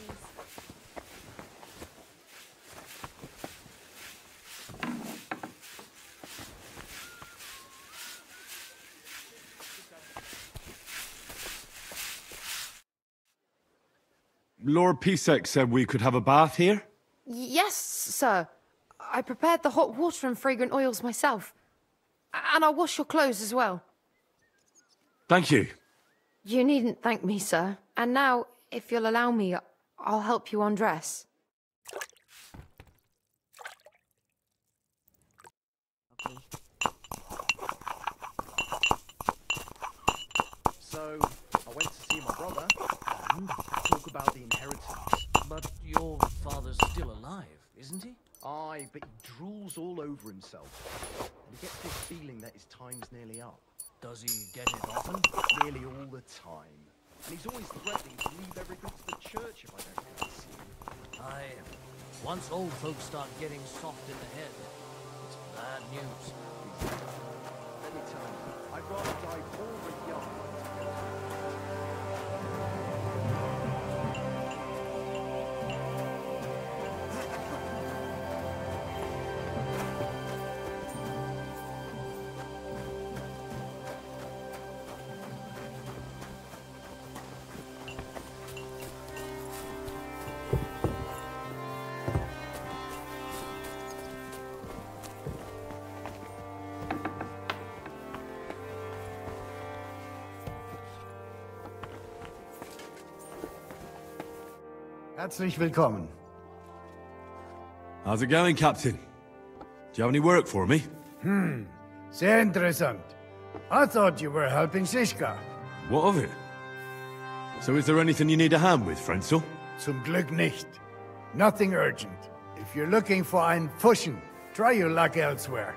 Lord Pisek said we could have a bath here? Yes, sir. I prepared the hot water and fragrant oils myself. And I'll wash your clothes as well. Thank you. You needn't thank me, sir. And now, if you'll allow me, I'll help you undress. So, I went to see my brother and talk about the inheritance. But your father's still alive, isn't he? Aye, but he drools all over himself. And he gets this feeling that his time's nearly up. Does he get it often? Nearly all the time. And he's always threatening to leave everything to the church if I don't go to see him. Aye. Once old folks start getting soft in the head, it's bad news. Let me tell you, I'd rather die poor and young. Herzlich willkommen. How's it going, Captain? Do you have any work for me? Sehr interessant. I thought you were helping Shishka. What of it? So is there anything you need a hand with, Frenzel? Zum Glück nicht. Nothing urgent. If you're looking for einen Fuschen, try your luck elsewhere.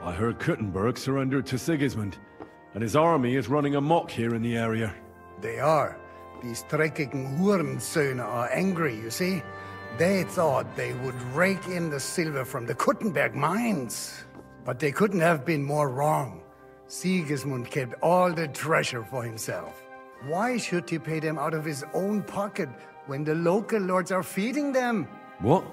I heard Kuttenberg surrendered to Sigismund, and his army is running amok here in the area. They are. These dreckigen Hurensöhne are angry, you see? They thought they would rake in the silver from the Kuttenberg mines. But they couldn't have been more wrong. Sigismund kept all the treasure for himself. Why should he pay them out of his own pocket when the local lords are feeding them? What?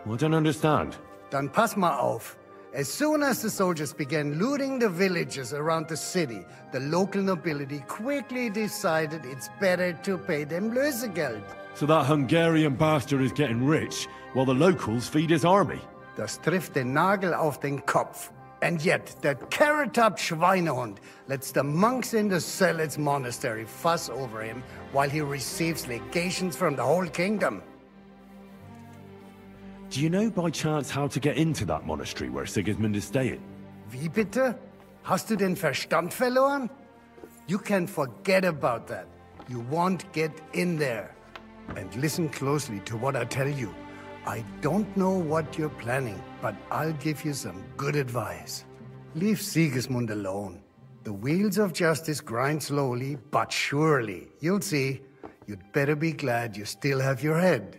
I don't understand. Dann pass mal auf. As soon as the soldiers began looting the villages around the city, the local nobility quickly decided it's better to pay them Lösegeld. So that Hungarian bastard is getting rich, while the locals feed his army? Das trifft den Nagel auf den Kopf. And yet, that carrot-top Schweinehund lets the monks in the Zealots monastery fuss over him while he receives legations from the whole kingdom. Do you know by chance how to get into that monastery where Sigismund is staying? Wie bitte? Hast du den Verstand verloren? You can forget about that. You won't get in there. And listen closely to what I tell you. I don't know what you're planning, but I'll give you some good advice. Leave Sigismund alone. The wheels of justice grind slowly, but surely. You'll see. You'd better be glad you still have your head.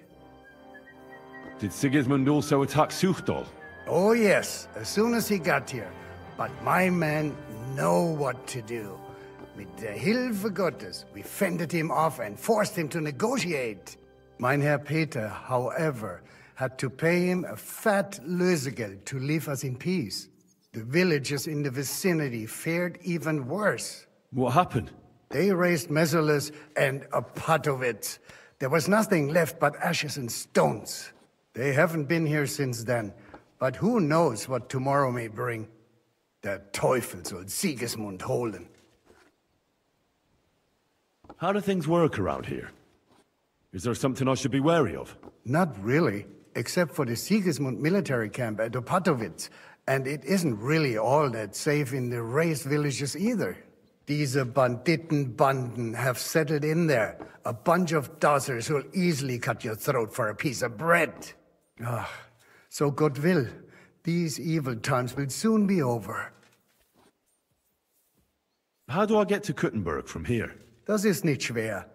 Did Sigismund also attack Suchdol? Oh yes, as soon as he got here. But my men know what to do. Mit der Hilfe Gottes, we fended him off and forced him to negotiate. Mein Herr Peter, however, had to pay him a fat Lösegeld to leave us in peace. The villagers in the vicinity fared even worse. What happened? They raised Mesolis and Opatovitz. There was nothing left but ashes and stones. They haven't been here since then, but who knows what tomorrow may bring. Der Teufel soll Sigismund holen. How do things work around here? Is there something I should be wary of? Not really, except for the Sigismund military camp at Opatovitz. And it isn't really all that safe in the raised villages either. Diese Banditenbanden have settled in there. A bunch of dossers who'll easily cut your throat for a piece of bread. So God will. These evil times will soon be over. How do I get to Kuttenberg from here? Das ist nicht schwer.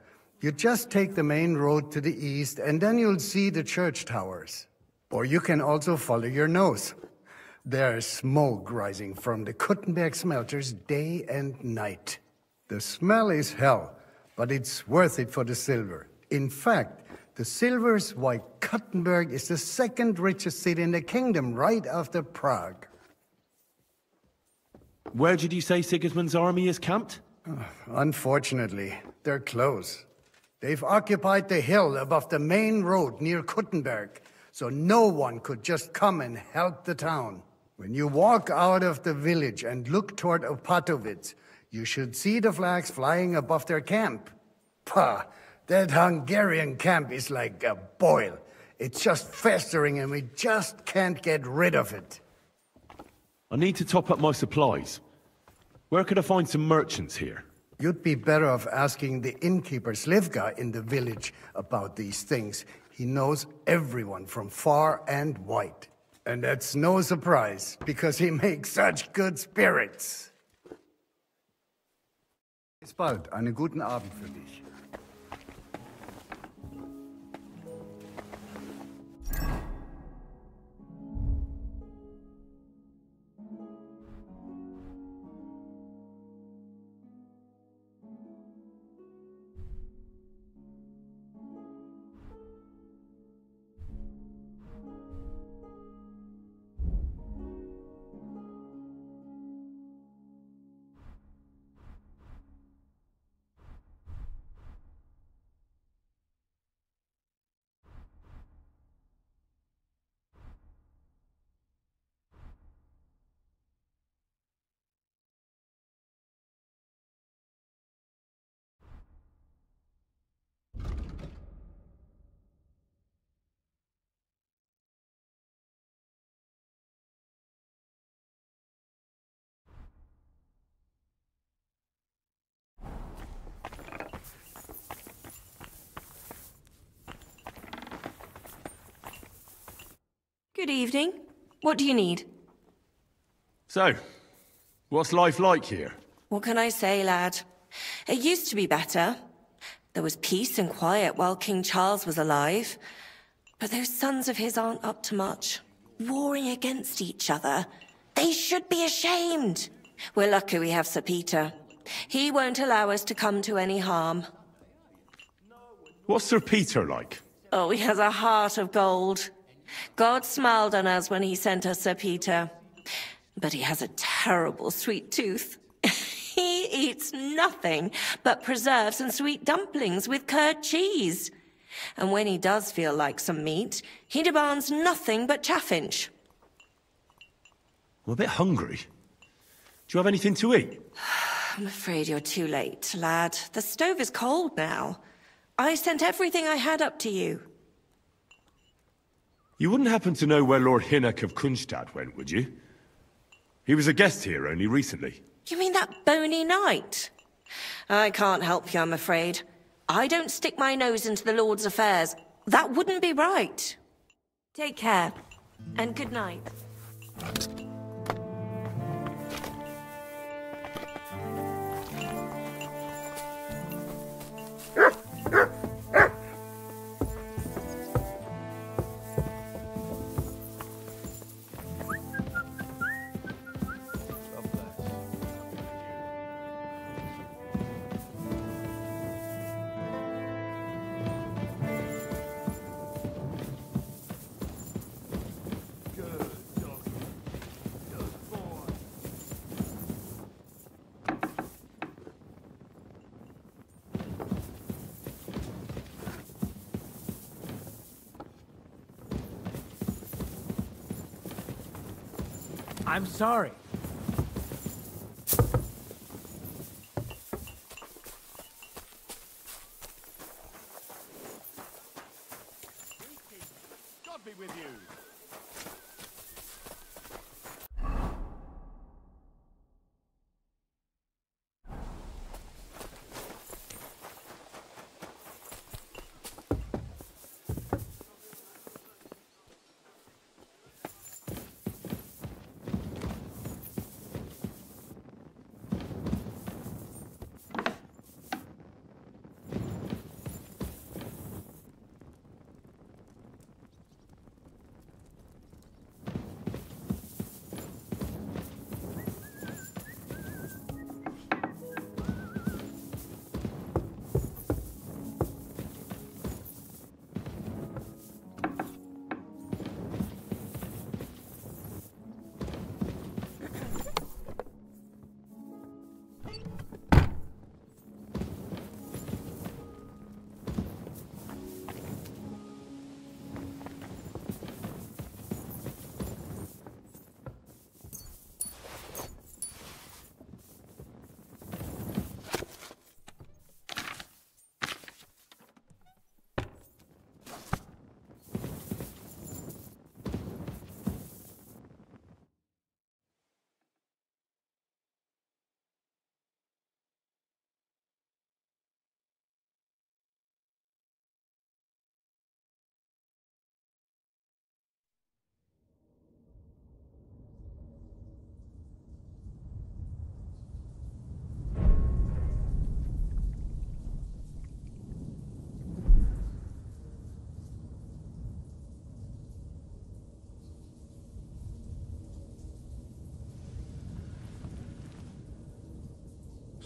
You just take the main road to the east, and then you'll see the church towers. Or you can also follow your nose. There's smoke rising from the Kuttenberg smelters day and night. The smell is hell, but it's worth it for the silver. In fact, the silver's why Kuttenberg is the second richest city in the kingdom, right after Prague. Where did you say Sigismund's army is camped? Unfortunately, they're close. They've occupied the hill above the main road near Kuttenberg, so no one could just come and help the town. When you walk out of the village and look toward Opatovitz, you should see the flags flying above their camp. Pah! That Hungarian camp is like a boil. It's just festering and we just can't get rid of it. I need to top up my supplies. Where could I find some merchants here? You'd be better off asking the innkeeper Slivka in the village about these things. He knows everyone from far and wide. And that's no surprise, because he makes such good spirits. Bis bald. Einen guten Abend für dich. Good evening. What do you need? So, what's life like here? What can I say, lad? It used to be better. There was peace and quiet while King Charles was alive. But those sons of his aren't up to much. Warring against each other. They should be ashamed. We're lucky we have Sir Peter. He won't allow us to come to any harm. What's Sir Peter like? Oh, he has a heart of gold. God smiled on us when he sent us Sir Peter. But he has a terrible sweet tooth. He eats nothing but preserves and sweet dumplings with curd cheese. And when he does feel like some meat, he demands nothing but chaffinch. I'm a bit hungry. Do you have anything to eat? I'm afraid you're too late, lad. The stove is cold now. I sent everything I had up to you. You wouldn't happen to know where Lord Hinnock of Kronstadt went, would you? He was a guest here only recently. You mean that bony knight? I can't help you, I'm afraid. I don't stick my nose into the Lord's affairs. That wouldn't be right. Take care, and good night. I'm sorry. God be with you.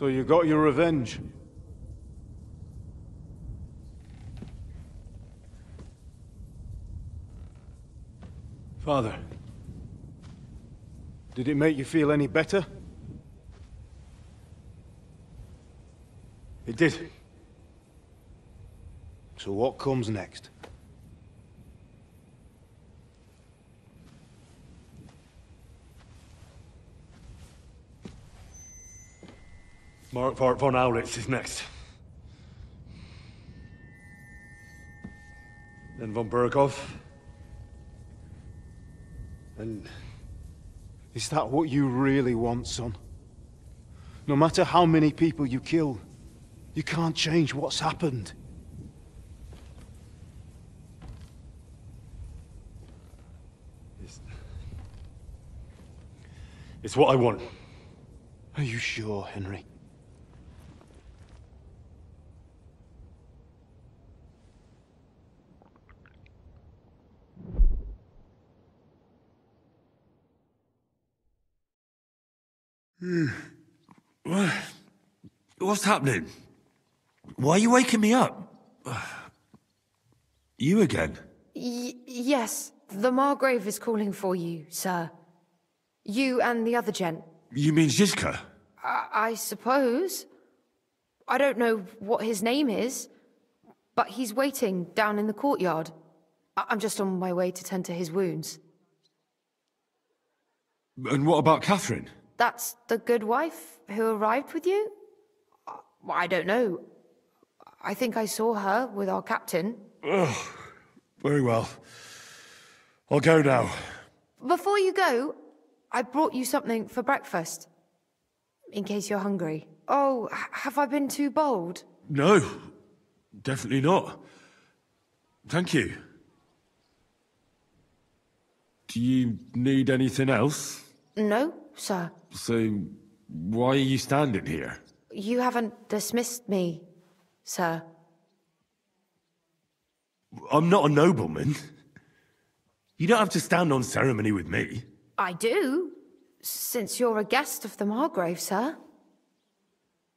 So you got your revenge? Father, did it make you feel any better? It did. So what comes next? Mark von Aulitz is next. Then von Berghoff. And is that what you really want, son? No matter how many people you kill, you can't change what's happened. It's what I want. Are you sure, Henry? What's happening? Why are you waking me up? You again? Yes, the Margrave is calling for you, sir. You and the other gent. You mean Zizka? I suppose. I don't know what his name is, but he's waiting down in the courtyard. I'm just on my way to tend to his wounds. And what about Catherine? That's the good wife who arrived with you? I don't know. I think I saw her with our captain. Oh, very well. I'll go now. Before you go, I brought you something for breakfast. In case you're hungry. Oh, have I been too bold? No, definitely not. Thank you. Do you need anything else? No, sir. So, why are you standing here? You haven't dismissed me, sir. I'm not a nobleman. You don't have to stand on ceremony with me. I do, since you're a guest of the Margrave, sir.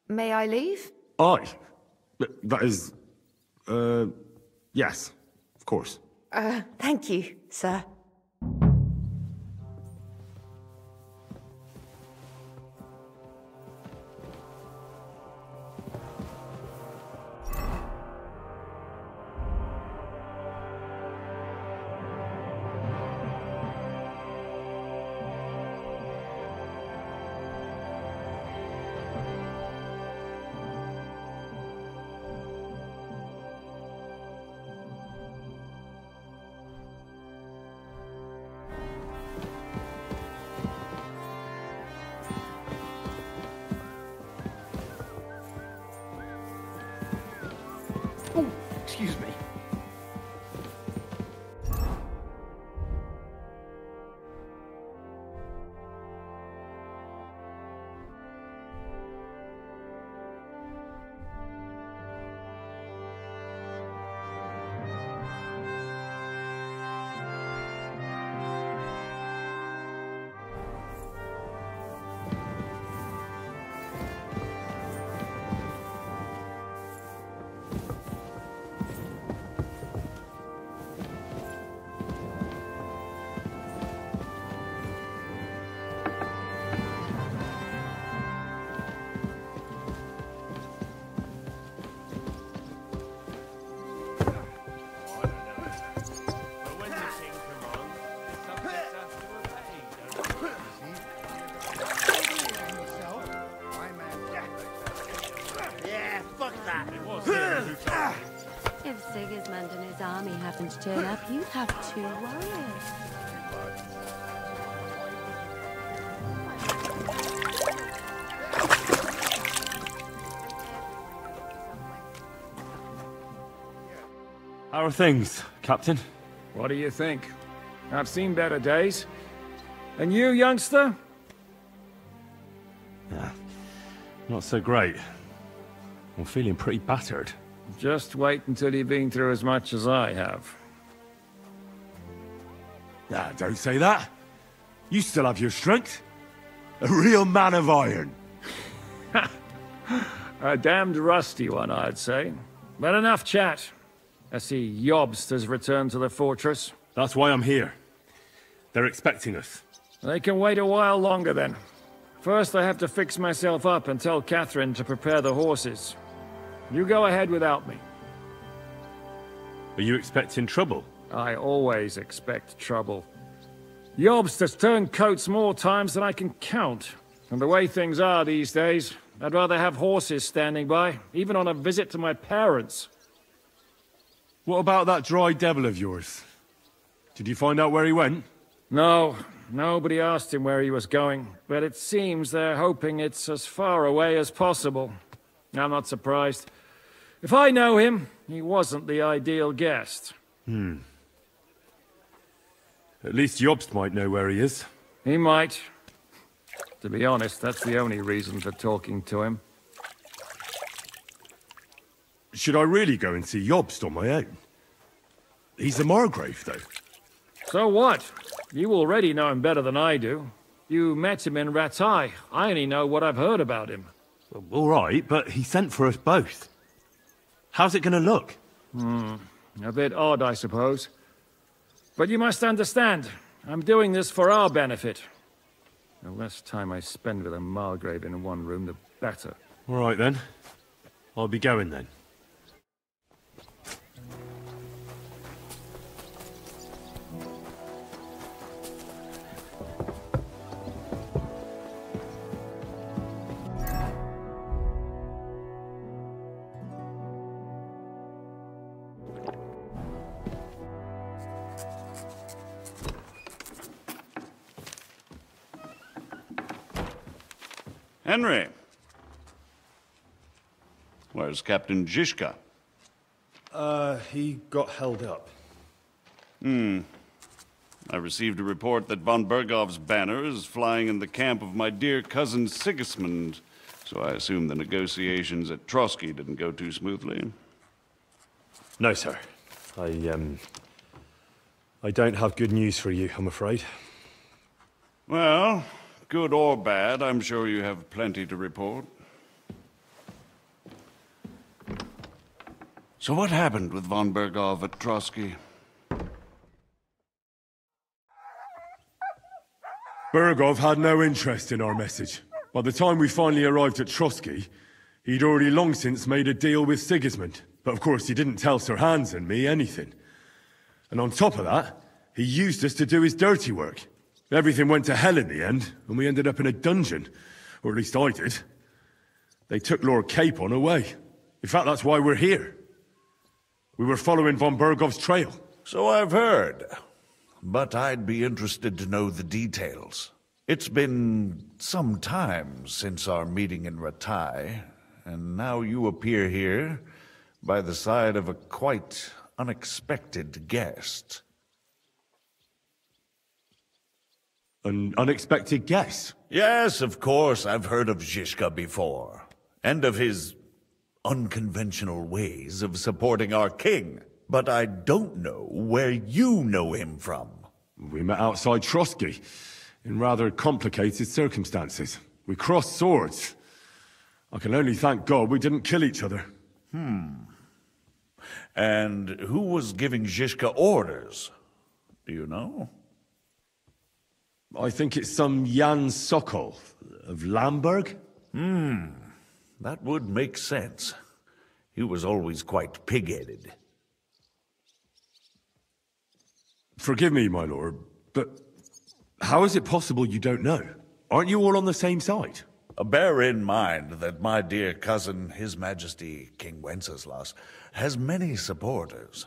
May I leave? Aye. That is... yes, of course. Thank you, sir. Excuse me. If Sigismund and his army happened to turn up, you'd have 2 warriors. How are things, Captain? What do you think? I've seen better days. And you, youngster? Yeah, not so great. I'm feeling pretty battered. Just wait until you've been through as much as I have. Ah, don't say that. You still have your strength. A real man of iron. A damned rusty one, I'd say. But enough chat. I see Jobst has returned to the fortress. That's why I'm here. They're expecting us. They can wait a while longer, then. First, I have to fix myself up and tell Catherine to prepare the horses. You go ahead without me. Are you expecting trouble? I always expect trouble. Jobst has turned coats more times than I can count. And the way things are these days, I'd rather have horses standing by, even on a visit to my parents. What about that dry devil of yours? Did you find out where he went? No, nobody asked him where he was going, but it seems they're hoping it's as far away as possible. I'm not surprised. If I know him, he wasn't the ideal guest. At least Jobst might know where he is. He might. To be honest, that's the only reason for talking to him. Should I really go and see Jobst on my own? He's the Margrave, though. So what? You already know him better than I do. You met him in Rattay. I only know what I've heard about him. Well, all right, but he sent for us both. How's it gonna look? A bit odd, I suppose. But you must understand, I'm doing this for our benefit. The less time I spend with a Margrave in one room, the better. All right, then. I'll be going, then. Henry. Where's Captain Zizka? He got held up. I received a report that von Bergov's banner is flying in the camp of my dear cousin Sigismund, so I assume the negotiations at Trotsky didn't go too smoothly. No, sir. I don't have good news for you, I'm afraid. Well, good or bad, I'm sure you have plenty to report. So what happened with von Bergov at Trotsky? Bergov had no interest in our message. By the time we finally arrived at Trotsky, he'd already long since made a deal with Sigismund. But of course he didn't tell Sir Hans and me anything. And on top of that, he used us to do his dirty work. Everything went to hell in the end, and we ended up in a dungeon. Or at least I did. They took Lord Capon away. In fact, that's why we're here. We were following von Bergov's trail. So I've heard. But I'd be interested to know the details. It's been some time since our meeting in Rattay, and now you appear here by the side of a quite unexpected guest. An unexpected guest? Yes, of course, I've heard of Zizka before, and of his unconventional ways of supporting our king. But I don't know where you know him from. We met outside Trotsky, in rather complicated circumstances. We crossed swords. I can only thank God we didn't kill each other. And who was giving Zizka orders? Do you know? I think it's some Jan Sokol of Lamberg. That would make sense. He was always quite pig-headed. Forgive me, my lord, but how is it possible you don't know? Aren't you all on the same side? Bear in mind that my dear cousin, His Majesty King Wenceslas, has many supporters,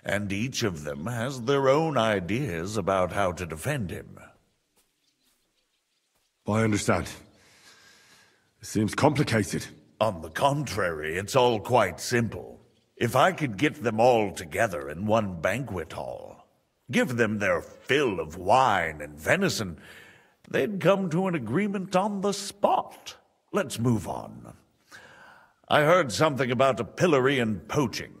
and each of them has their own ideas about how to defend him. I understand. It seems complicated. On the contrary, it's all quite simple. If I could get them all together in one banquet hall, give them their fill of wine and venison, they'd come to an agreement on the spot. Let's move on. I heard something about a pillory and poaching.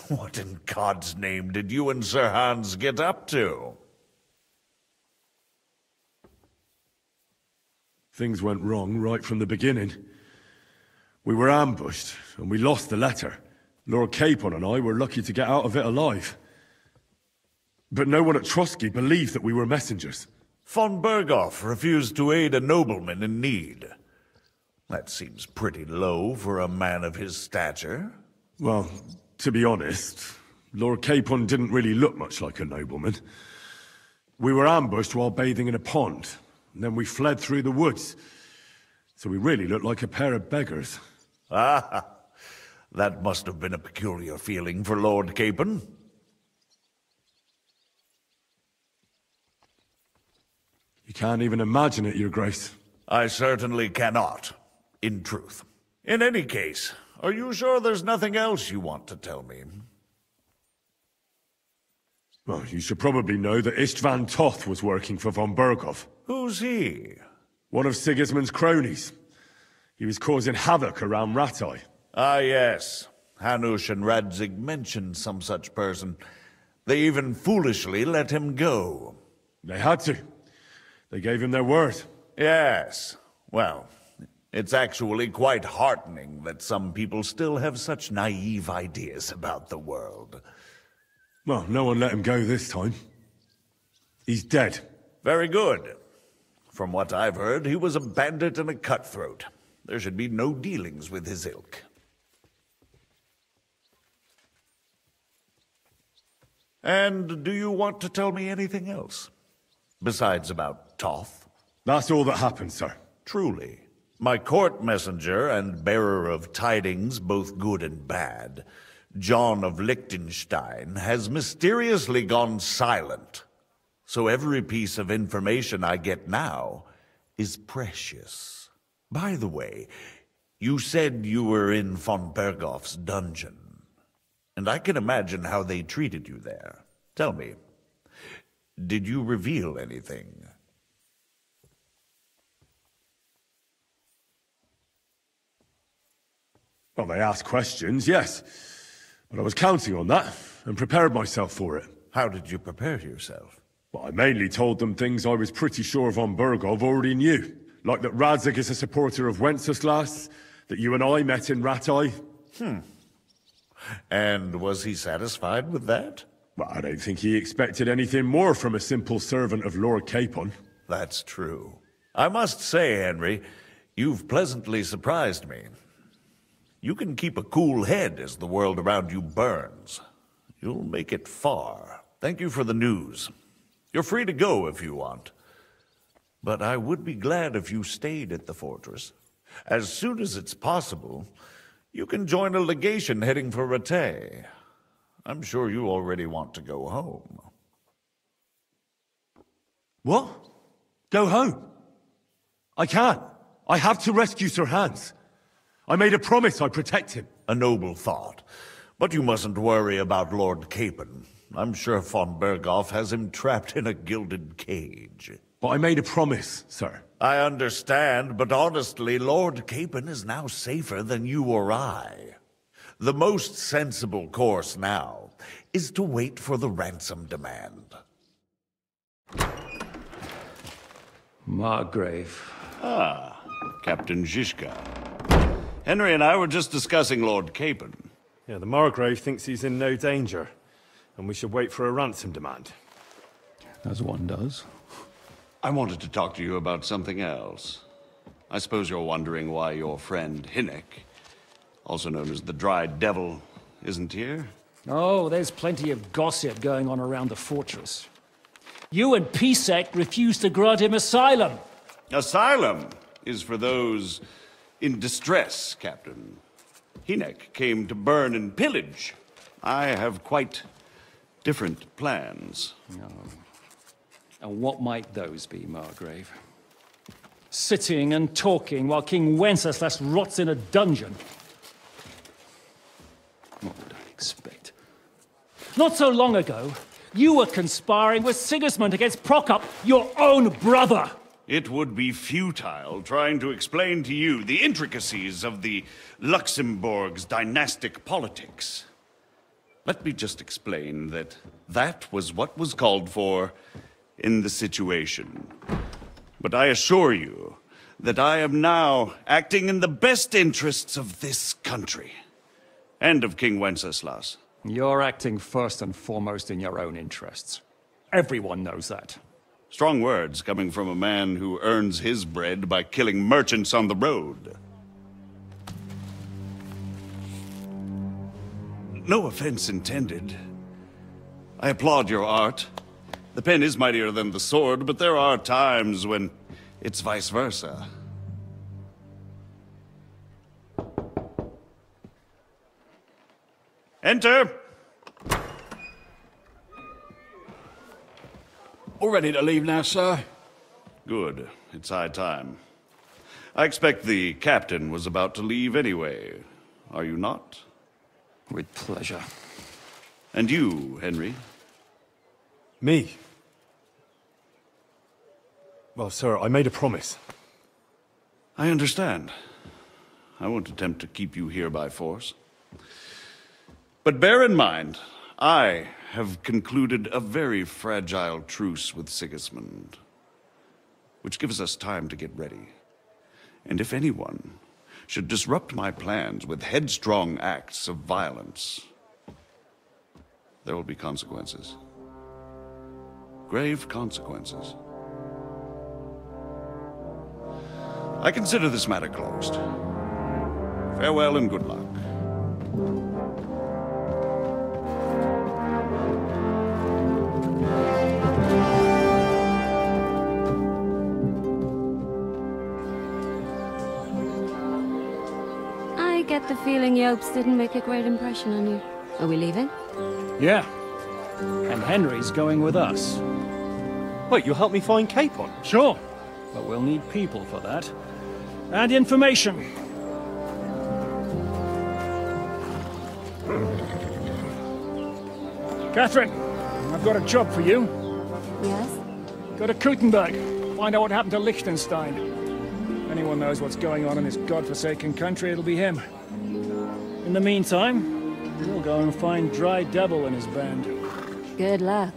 What in God's name did you and Sir Hans get up to? Things went wrong right from the beginning. We were ambushed, and we lost the letter. Lord Capon and I were lucky to get out of it alive. But no one at Trotsky believed that we were messengers. Von Bergov refused to aid a nobleman in need. That seems pretty low for a man of his stature. Well, to be honest, Lord Capon didn't really look much like a nobleman. We were ambushed while bathing in a pond, and then we fled through the woods. So we really looked like a pair of beggars. Ah, that must have been a peculiar feeling for Lord Capon. You can't even imagine it, Your Grace. I certainly cannot, in truth. In any case, are you sure there's nothing else you want to tell me? Well, you should probably know that Istvan Toth was working for von Bergov. Who's he? One of Sigismund's cronies. He was causing havoc around Rattay. Ah, yes. Hanush and Radzig mentioned some such person. They even foolishly let him go. They had to. They gave him their word. Yes. Well, it's actually quite heartening that some people still have such naive ideas about the world. Well, no one let him go this time. He's dead. Very good. From what I've heard, he was a bandit and a cutthroat. There should be no dealings with his ilk. And do you want to tell me anything else? Besides about Toth? That's all that happened, sir. Truly. My court messenger and bearer of tidings, both good and bad, John of Liechtenstein, has mysteriously gone silent. So every piece of information I get now is precious. By the way, you said you were in von Bergoff's dungeon. And I can imagine how they treated you there. Tell me, did you reveal anything? Well, they asked questions, yes. But I was counting on that, and prepared myself for it. How did you prepare yourself? Well, I mainly told them things I was pretty sure von Bergov already knew. Like that Radzig is a supporter of Wenceslas, that you and I met in Rattay. And was he satisfied with that? Well, I don't think he expected anything more from a simple servant of Lord Capon. That's true. I must say, Henry, you've pleasantly surprised me. You can keep a cool head as the world around you burns. You'll make it far. Thank you for the news. You're free to go if you want. But I would be glad if you stayed at the fortress. As soon as it's possible, you can join a legation heading for Rattay. I'm sure you already want to go home. What? Go home? I can't. I have to rescue Sir Hans. I made a promise I'd protect him. A noble thought. But you mustn't worry about Lord Capon. I'm sure von Bergoff has him trapped in a gilded cage. But I made a promise, sir. I understand, but honestly, Lord Capon is now safer than you or I. The most sensible course now is to wait for the ransom demand. Margrave. Ah, Captain Zizka. Henry and I were just discussing Lord Capon. Yeah, the Margrave thinks he's in no danger, and we should wait for a ransom demand. As one does. I wanted to talk to you about something else. I suppose you're wondering why your friend Hinnek, also known as the Dried Devil, isn't here? Oh, there's plenty of gossip going on around the fortress. You and Pisek refused to grant him asylum. Asylum is for those in distress, Captain. Hinnek came to burn and pillage. I have quite different plans. No. And what might those be, Margrave? Sitting and talking while King Wenceslas rots in a dungeon. What would I expect? Not so long ago, you were conspiring with Sigismund against Prokop, your own brother! It would be futile trying to explain to you the intricacies of the Luxembourg's dynastic politics. Let me just explain that that was what was called for in the situation. But I assure you that I am now acting in the best interests of this country and of King Wenceslas. You're acting first and foremost in your own interests. Everyone knows that. Strong words coming from a man who earns his bread by killing merchants on the road. No offense intended. I applaud your art. The pen is mightier than the sword, but there are times when it's vice versa. Enter! All ready to leave now, sir? Good. It's high time. I expect the captain was about to leave anyway. Are you not? With pleasure. And you, Henry? Me? Well, sir, I made a promise. I understand. I won't attempt to keep you here by force. But bear in mind, I have concluded a very fragile truce with Sigismund, which gives us time to get ready. And if anyone should disrupt my plans with headstrong acts of violence, there will be consequences. Grave consequences. I consider this matter closed. Farewell and good luck. I get the feeling Yopes didn't make a great impression on you. Are we leaving? Yeah. And Henry's going with us. Wait, you'll help me find Capon? Sure. But we'll need people for that. And information. Catherine, I've got a job for you. Yes? Go to Kuttenberg. Find out what happened to Liechtenstein. If anyone knows what's going on in this godforsaken country, it'll be him. In the meantime, we'll go and find Dry Devil and his band. Good luck.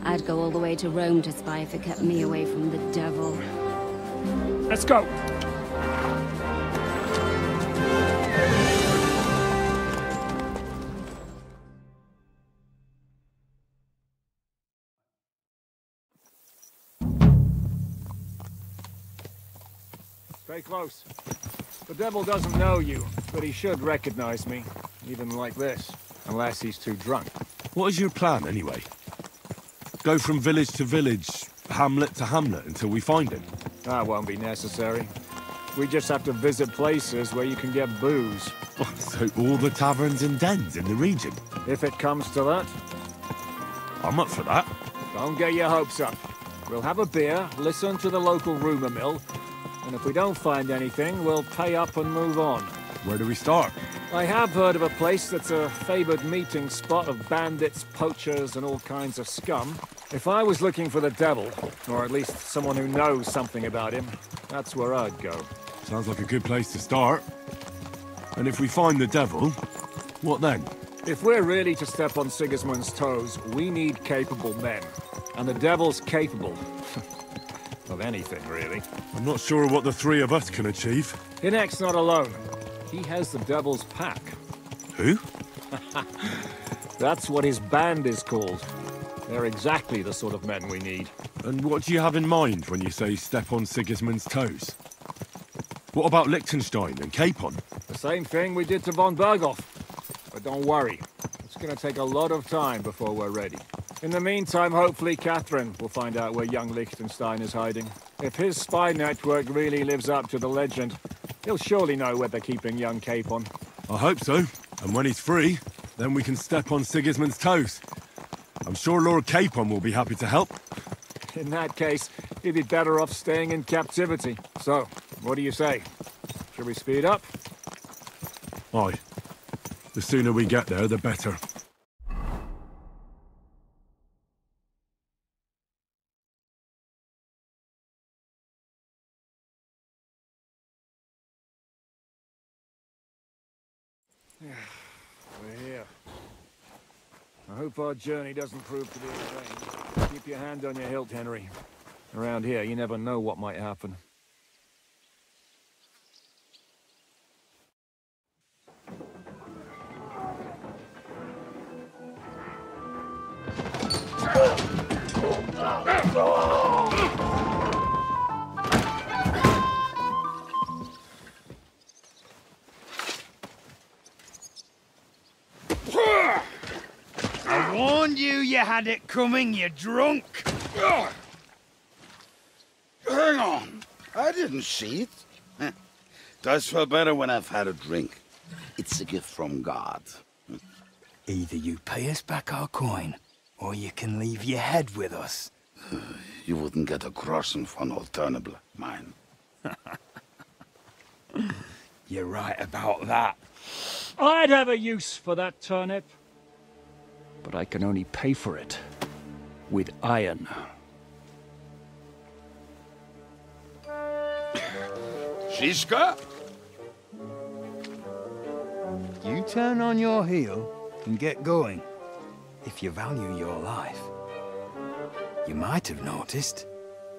I'd go all the way to Rome to spy if it kept me away from the devil. Let's go! Stay close. The devil doesn't know you, but he should recognize me, even like this, unless he's too drunk. What is your plan, anyway? Go from village to village, hamlet to hamlet, until we find him? That won't be necessary. We just have to visit places where you can get booze. Oh, so all the taverns and dens in the region? If it comes to that. I'm up for that. Don't get your hopes up. We'll have a beer, listen to the local rumour mill, and if we don't find anything, we'll pay up and move on. Where do we start? I have heard of a place that's a favoured meeting spot of bandits, poachers, and all kinds of scum. If I was looking for the devil, or at least someone who knows something about him, that's where I'd go. Sounds like a good place to start. And if we find the devil, what then? If we're really to step on Sigismund's toes, we need capable men. And the devil's capable. Of anything, really. I'm not sure what the three of us can achieve. Hinek's not alone. He has the devil's pack. Who? That's what his band is called. They're exactly the sort of men we need. And what do you have in mind when you say step on Sigismund's toes? What about Liechtenstein and Capon? The same thing we did to von Berghoff. But don't worry, it's gonna take a lot of time before we're ready. In the meantime, hopefully Catherine will find out where young Liechtenstein is hiding. If his spy network really lives up to the legend, he'll surely know where they're keeping young Capon. I hope so. And when he's free, then we can step on Sigismund's toes. I'm sure Lord Capon will be happy to help. In that case, he'd be better off staying in captivity. So, what do you say? Should we speed up? Aye. The sooner we get there, the better. We're here. I hope our journey doesn't prove to be in vain. Keep your hand on your hilt, Henry. Around here, you never know what might happen. I warned you you had it coming, you drunk! Hang on. I didn't see it. Does feel better when I've had a drink. It's a gift from God. Either you pay us back our coin, or you can leave your head with us. You wouldn't get a groschen for an alternative, mine. You're right about that. I'd have a use for that turnip. But I can only pay for it with iron. Shishka? You turn on your heel and get going, if you value your life. You might have noticed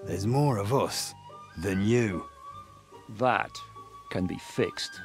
there's more of us than you. That can be fixed.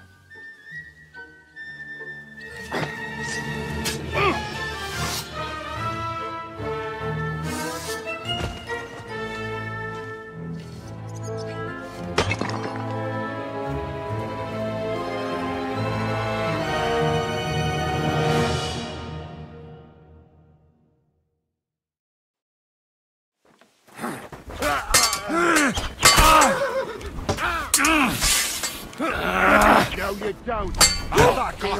No, you don't. Fucking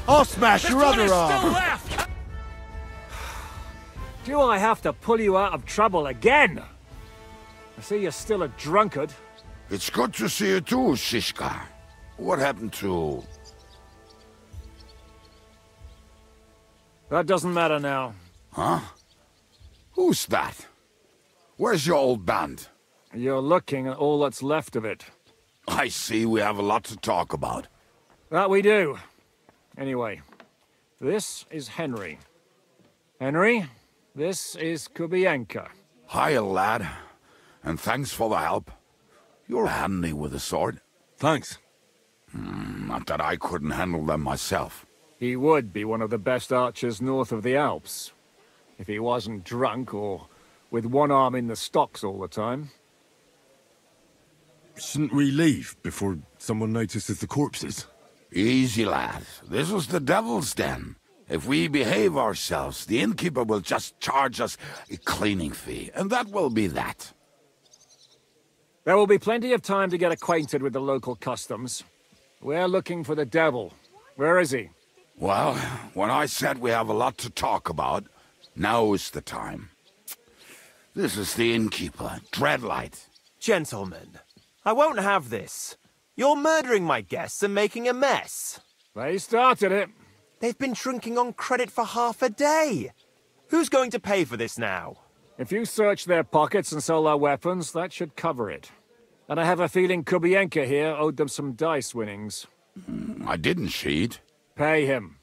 I'll smash your other arm. Do I have to pull you out of trouble again? I see you're still a drunkard. It's good to see you too, Shishka. What happened to... That doesn't matter now. Huh? Who's that? Where's your old band? You're looking at all that's left of it. I see we have a lot to talk about. That we do. Anyway, this is Henry. Henry, this is Kubienka. Hiya, lad. And thanks for the help. You're handy with a sword. Thanks. Not that I couldn't handle them myself. He would be one of the best archers north of the Alps. If he wasn't drunk or with one arm in the stocks all the time. Shouldn't we leave before someone notices the corpses? Easy, lad. This was the devil's den. If we behave ourselves, the innkeeper will just charge us a cleaning fee, and that will be that. There will be plenty of time to get acquainted with the local customs. We're looking for the devil. Where is he? Well, when I said we have a lot to talk about, now is the time. This is the innkeeper, Dreadlight. Gentlemen, I won't have this. You're murdering my guests and making a mess. They started it. They've been drinking on credit for half a day. Who's going to pay for this now? If you search their pockets and sell their weapons, that should cover it. And I have a feeling Kubienka here owed them some dice winnings. I didn't cheat. Pay him.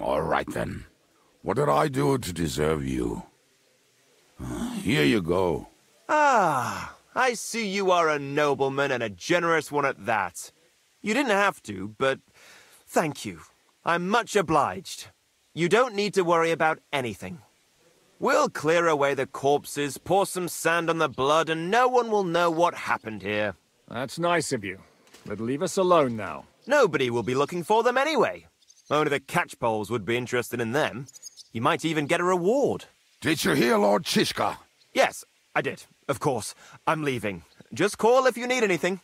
All right, then. What did I do to deserve you? Here you go. Ah, I see you are a nobleman and a generous one at that. You didn't have to, but thank you. I'm much obliged. You don't need to worry about anything. We'll clear away the corpses, pour some sand on the blood, and no one will know what happened here. That's nice of you. But leave us alone now. Nobody will be looking for them anyway. Only the catchpoles would be interested in them. You might even get a reward. Did you hear, Lord Shishka? Yes, I did. Of course. I'm leaving. Just call if you need anything.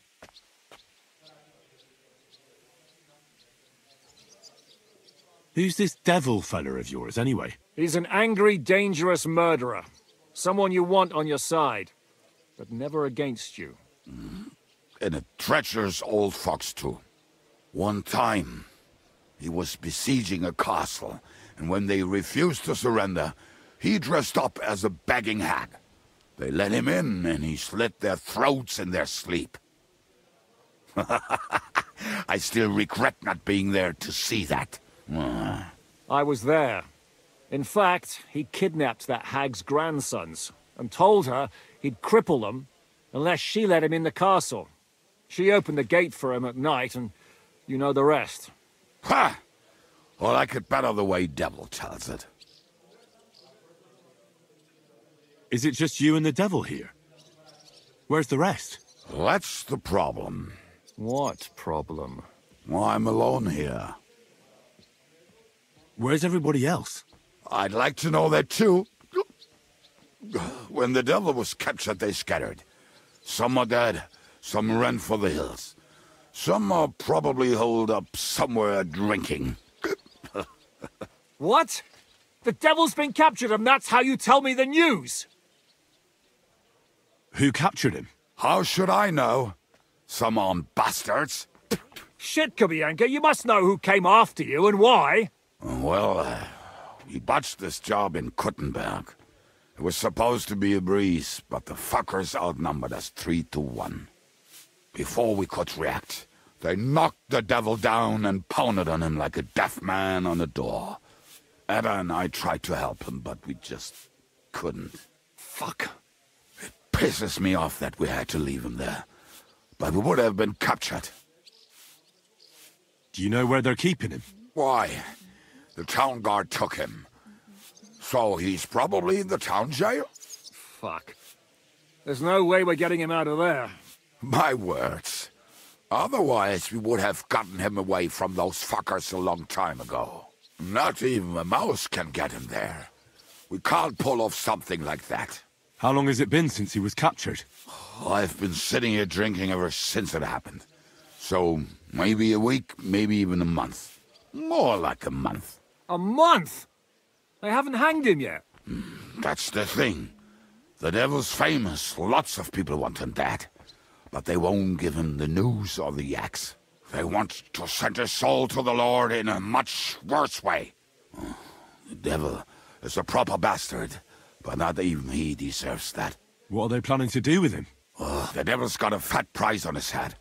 Who's this devil fella of yours, anyway? He's an angry, dangerous murderer. Someone you want on your side, but never against you. And a treacherous old fox, too. One time, he was besieging a castle, and when they refused to surrender, he dressed up as a begging hag. They let him in, and he slit their throats in their sleep. I still regret not being there to see that. I was there. In fact, he kidnapped that hag's grandsons, and told her he'd cripple them unless she let him in the castle. She opened the gate for him at night, and you know the rest. Ha! Well, I could better the way Devil tells it. Is it just you and the devil here? Where's the rest? That's the problem. What problem? Well, I'm alone here. Where's everybody else? I'd like to know that too. When the devil was captured, they scattered. Some are dead, some ran for the hills. Some are probably holed up somewhere drinking. What? The devil's been captured and that's how you tell me the news? Who captured him? How should I know? Some armed bastards. Shit, Kubianka, you must know who came after you and why. Well, we botched this job in Kuttenberg. It was supposed to be a breeze, but the fuckers outnumbered us 3-1. Before we could react, they knocked the devil down and pounded on him like a deaf man on a door. Ada and I tried to help him, but we just couldn't. Fuck. It pisses me off that we had to leave him there. But we would have been captured. Do you know where they're keeping him? Why? The town guard took him. So he's probably in the town jail? Fuck. There's no way we're getting him out of there. My words. Otherwise, we would have gotten him away from those fuckers a long time ago. Not even a mouse can get him there. We can't pull off something like that. How long has it been since he was captured? I've been sitting here drinking ever since it happened. So, maybe a week, maybe even a month. More like a month. A month? They haven't hanged him yet. That's the thing. The devil's famous. Lots of people want him dead. But they won't give him the news or the axe. They want to send his soul to the Lord in a much worse way. The devil is a proper bastard, but not even he deserves that. What are they planning to do with him? The devil's got a fat price on his head.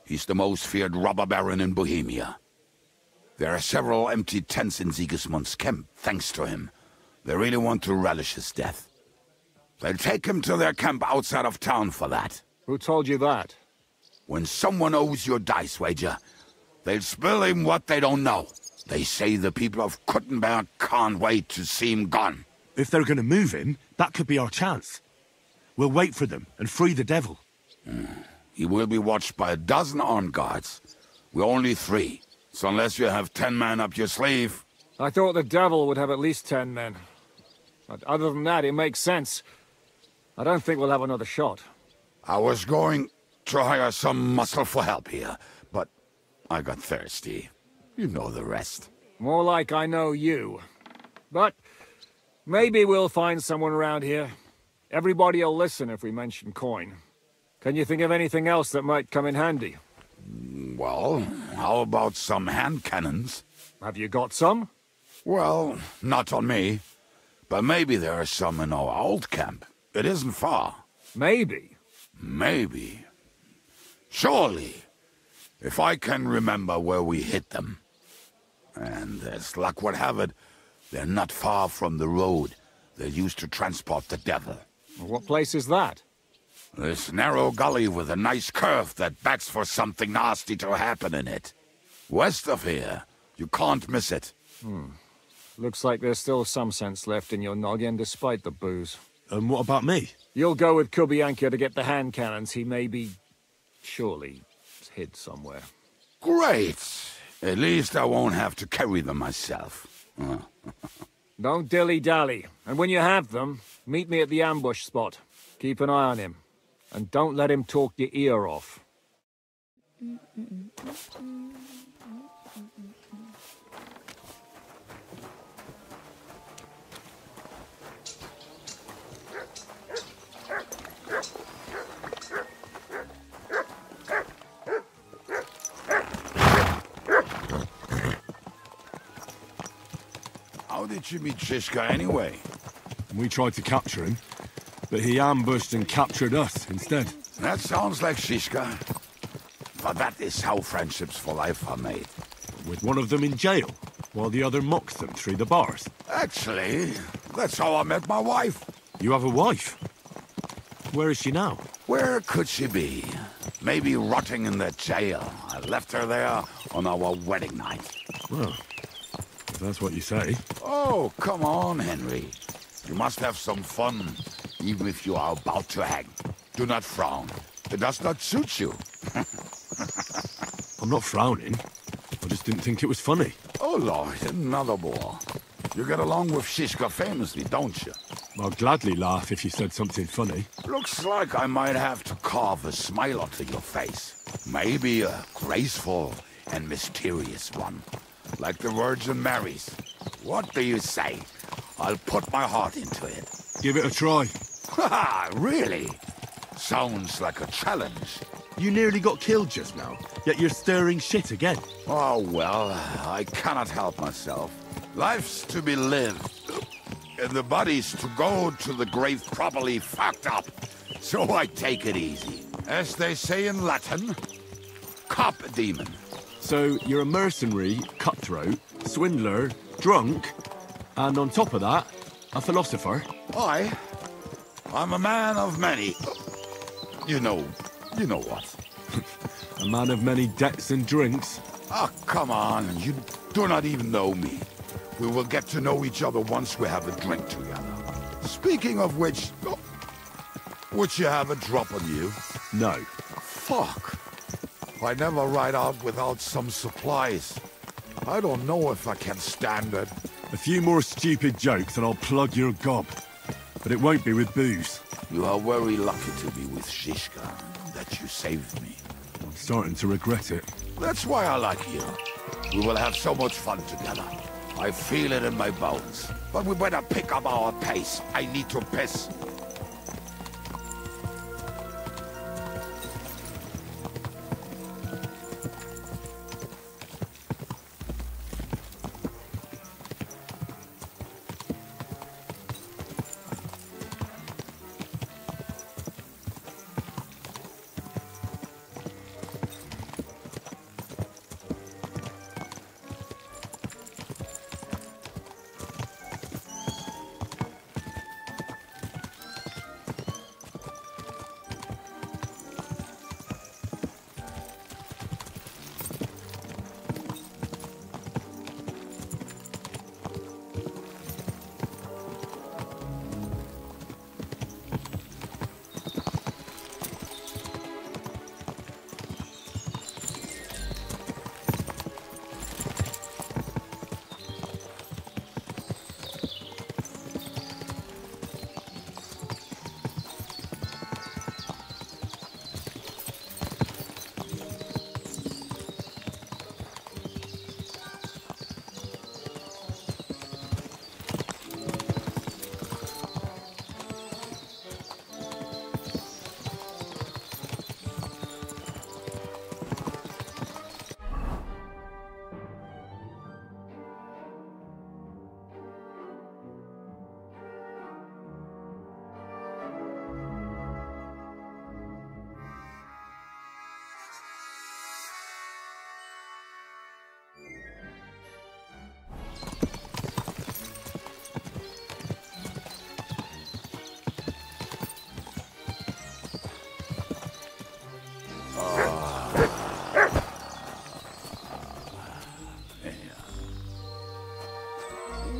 He's the most feared robber baron in Bohemia. There are several empty tents in Sigismund's camp, thanks to him. They really want to relish his death. They'll take him to their camp outside of town for that. Who told you that? When someone owes you a dice wager, they'll spill him what they don't know. They say the people of Kuttenberg can't wait to see him gone. If they're going to move him, that could be our chance. We'll wait for them and free the devil. He will be watched by a dozen armed guards. We're only 3. So unless you have 10 men up your sleeve... I thought the devil would have at least 10 men. But other than that, it makes sense. I don't think we'll have another shot. I was going to hire some muscle for help here, but I got thirsty. You know the rest. More like I know you. But maybe we'll find someone around here. Everybody'll listen if we mention coin. Can you think of anything else that might come in handy? Well, how about some hand cannons? Have you got some? Well, not on me. But maybe there are some in our old camp. It isn't far. Maybe? Maybe. Surely. If I can remember where we hid them. And as luck would have it, they're not far from the road they used to transport the devil. What place is that? This narrow gully with a nice curve that backs for something nasty to happen in it. West of here. You can't miss it. Looks like there's still some sense left in your noggin despite the booze. And what about me? You'll go with Kubianka to get the hand cannons. He may be... surely hid somewhere. Great! At least I won't have to carry them myself. Don't dilly-dally. And when you have them, meet me at the ambush spot. Keep an eye on him. And don't let him talk your ear off. How did you meet Shishka anyway? We tried to capture him, but he ambushed and captured us instead. That sounds like Shishka. But that is how friendships for life are made. With one of them in jail, while the other mocks them through the bars. Actually, that's how I met my wife. You have a wife? Where is she now? Where could she be? Maybe rotting in the jail. I left her there on our wedding night. Well, if that's what you say. Oh, come on, Henry. You must have some fun, even if you are about to hang. Do not frown. It does not suit you. I'm not frowning. I just didn't think it was funny. Oh, Lord, another bore. You get along with Shishka famously, don't you? I'll gladly laugh if you said something funny. Looks like I might have to carve a smile onto your face. Maybe a graceful and mysterious one. Like the Virgin Mary's. What do you say? I'll put my heart into it. Give it a try. Ha! Really? Sounds like a challenge. You nearly got killed just now, yet you're stirring shit again. Oh, well, I cannot help myself. Life's to be lived, and the body's to go to the grave properly fucked up. So I take it easy. As they say in Latin, cop demon. So you're a mercenary, cutthroat, swindler, drunk, and on top of that, a philosopher? I'm a man of many... You know what. A man of many debts and drinks? Oh, come on, you do not even know me. We will get to know each other once we have a drink together. Speaking of which, would you have a drop on you? No. Fuck. I never ride out without some supplies. I don't know if I can stand it. A few more stupid jokes and I'll plug your gob. But it won't be with booze. You are very lucky to be with Shishka, that you saved me. I'm starting to regret it. That's why I like you. We will have so much fun together. I feel it in my bones. But we better pick up our pace. I need to piss.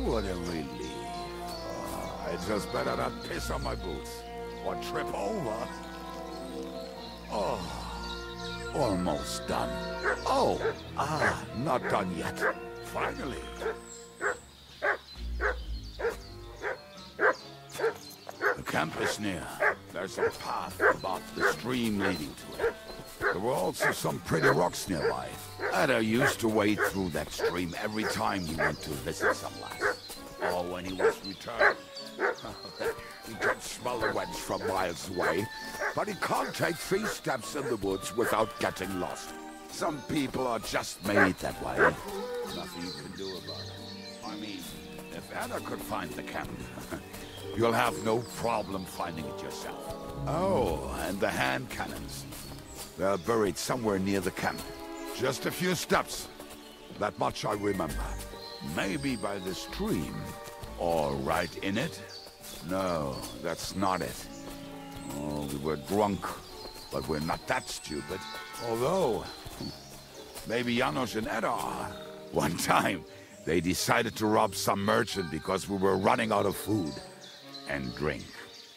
What a relief. I just better not piss on my boots or trip over. Oh, almost done. Oh, not done yet. Finally. The camp is near. There's a path above the stream leading to it. There were also some pretty rocks nearby. Ada used to wade through that stream every time he went to visit some lass. Or when he was returned. He can smell the wench from miles away, but he can't take 3 steps in the woods without getting lost. Some people are just made that way. Nothing you can do about it. I mean, if Ada could find the camp, you'll have no problem finding it yourself. Oh, and the hand cannons. They're buried somewhere near the camp. Just a few steps. That much I remember. Maybe by the stream. Or right in it? No, that's not it. Oh, we were drunk. But we're not that stupid. Although, maybe Janos and Edda are. One time, they decided to rob some merchant because we were running out of food and drink.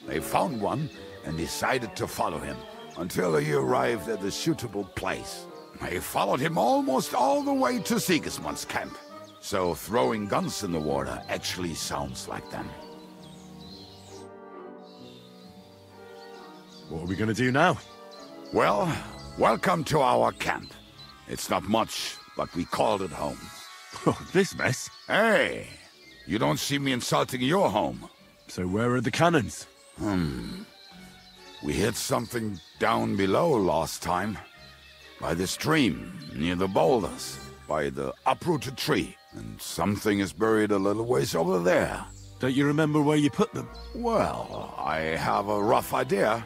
They found one and decided to follow him until he arrived at a suitable place. They followed him almost all the way to Sigismund's camp. So throwing guns in the water actually sounds like them. What are we gonna do now? Well, welcome to our camp. It's not much, but we called it home. Oh, this mess? Hey, you don't see me insulting your home. So where are the cannons? We hit something down below last time. By the stream, near the boulders, by the uprooted tree. And something is buried a little ways over there. Don't you remember where you put them? Well, I have a rough idea.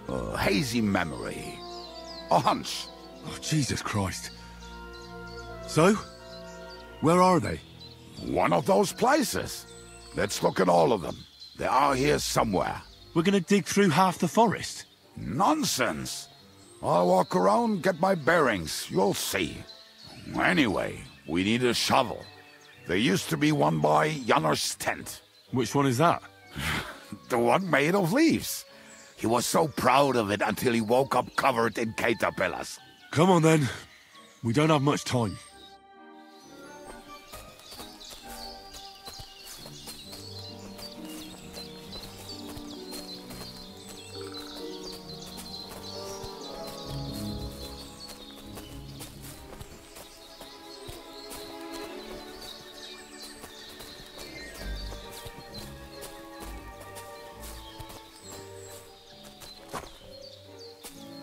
A hazy memory. A hunch. Oh, Jesus Christ. So? Where are they? One of those places. Let's look at all of them. They are here somewhere. We're gonna dig through half the forest? Nonsense. I'll walk around, get my bearings. You'll see. Anyway, we need a shovel. There used to be one by Janner's tent. Which one is that? The one made of leaves. He was so proud of it until he woke up covered in caterpillars. Come on then. We don't have much time.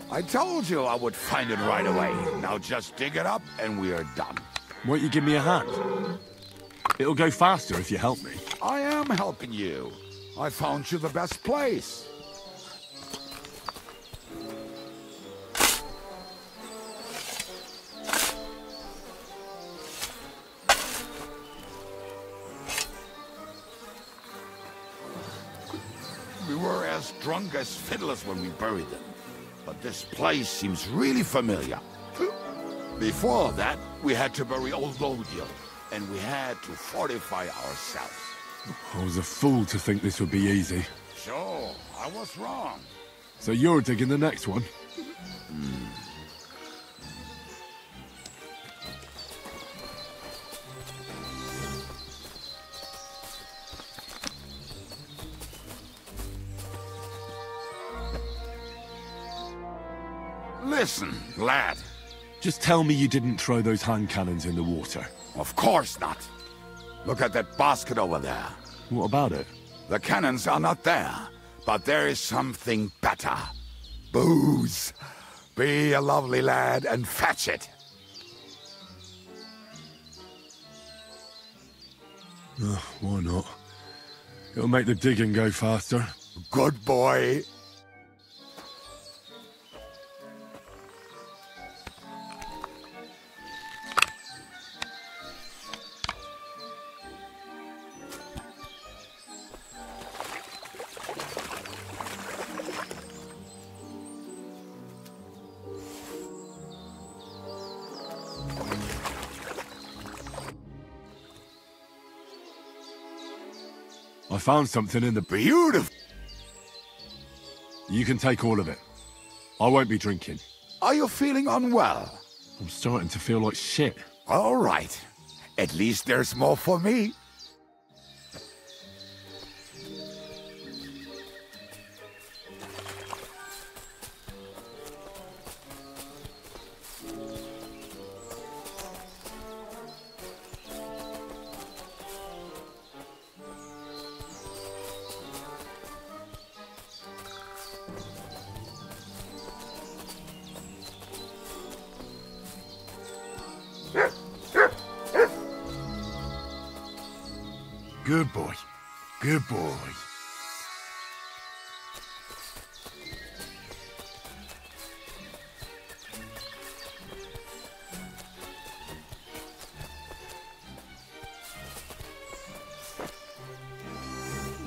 I told you I would find it right away. Now just dig it up and we are done. Won't you give me a hand? It'll go faster if you help me. I am helping you. I found you the best place. We were as drunk as fiddlers when we buried them. But this place seems really familiar. Before that, we had to bury old Lodiel, and we had to fortify ourselves. I was a fool to think this would be easy. Sure, I was wrong. So you're digging the next one? Listen, lad. Just tell me you didn't throw those hand cannons in the water. Of course not. Look at that basket over there. What about it? The cannons are not there, but there is something better. Booze. Be a lovely lad and fetch it. Why not? It'll make the digging go faster. Good boy. I found something in the... Beautiful! You can take all of it. I won't be drinking. Are you feeling unwell? I'm starting to feel like shit. All right. At least there's more for me. Good boy. Good boy.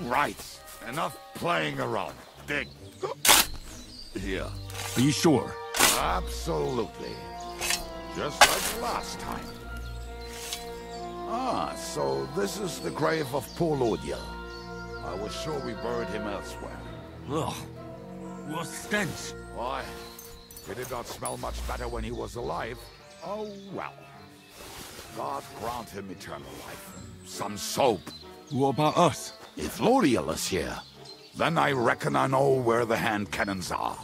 Right. Enough playing around. Dig. Here. Are you sure? Absolutely. Just like last time. Ah, so this is the grave of poor Lodiel. I was sure we buried him elsewhere. Ugh. What stench. Why? He did not smell much better when he was alive. Oh, well. God grant him eternal life. Some soap. What about us? If Lodiel is here, then I reckon I know where the hand cannons are.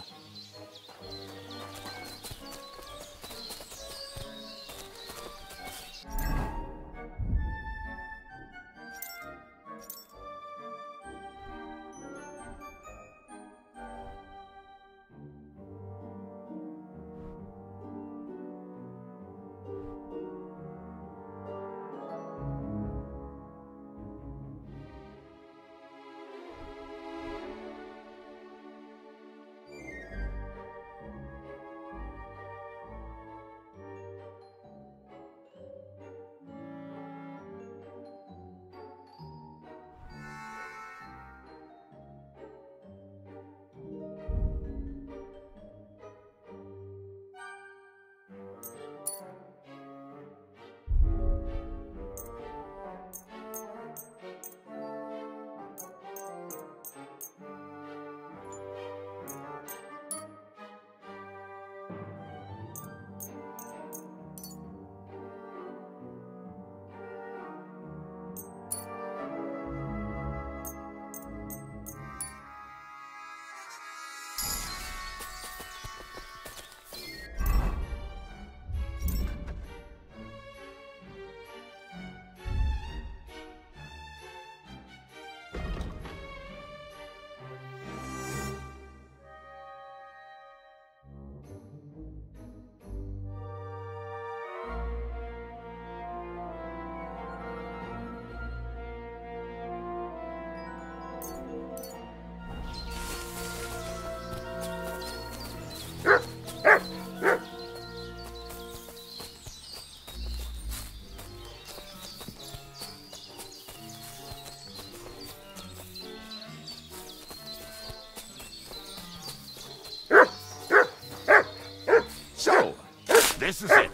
This is it.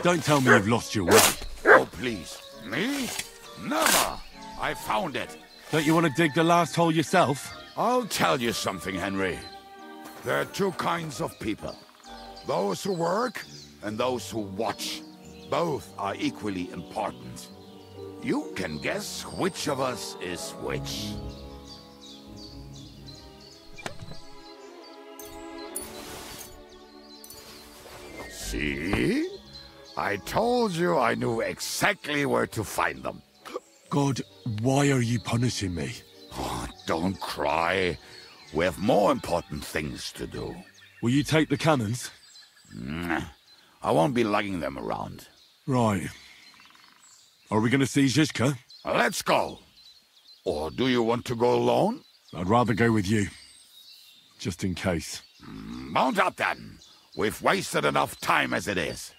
Don't tell me you've lost your way. Oh, please. Me? Never. I found it. Don't you want to dig the last hole yourself? I'll tell you something, Henry. There are two kinds of people. Those who work and those who watch. Both are equally important. You can guess which of us is which. See? I told you I knew exactly where to find them. God, why are you punishing me? Oh, don't cry. We have more important things to do. Will you take the cannons? I won't be lugging them around. Right. Are we going to see Zizka? Let's go. Or do you want to go alone? I'd rather go with you. Just in case. Mount up then. We've wasted enough time as it is.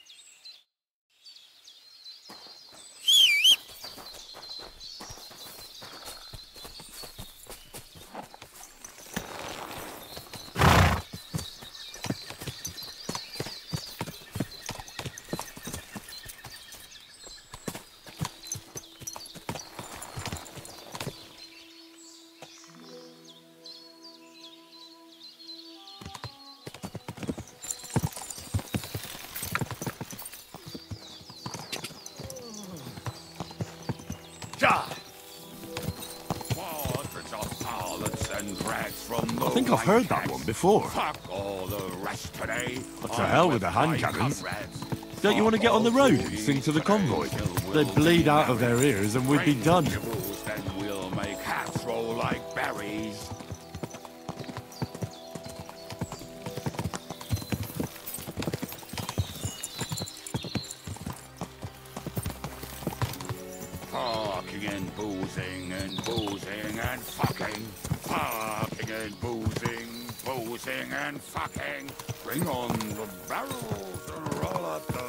I think I've heard that one before. Fuck all the rest today. What to hell with the hand cannons? Don't you want to get on the road and sing to the convoy? They'd bleed out of their ears and we'd be done. Then we'll make hats roll like berries. Fucking and boozing and boozing and fucking. Fucking and boozing, boozing and fucking. Bring on the barrels and roll out the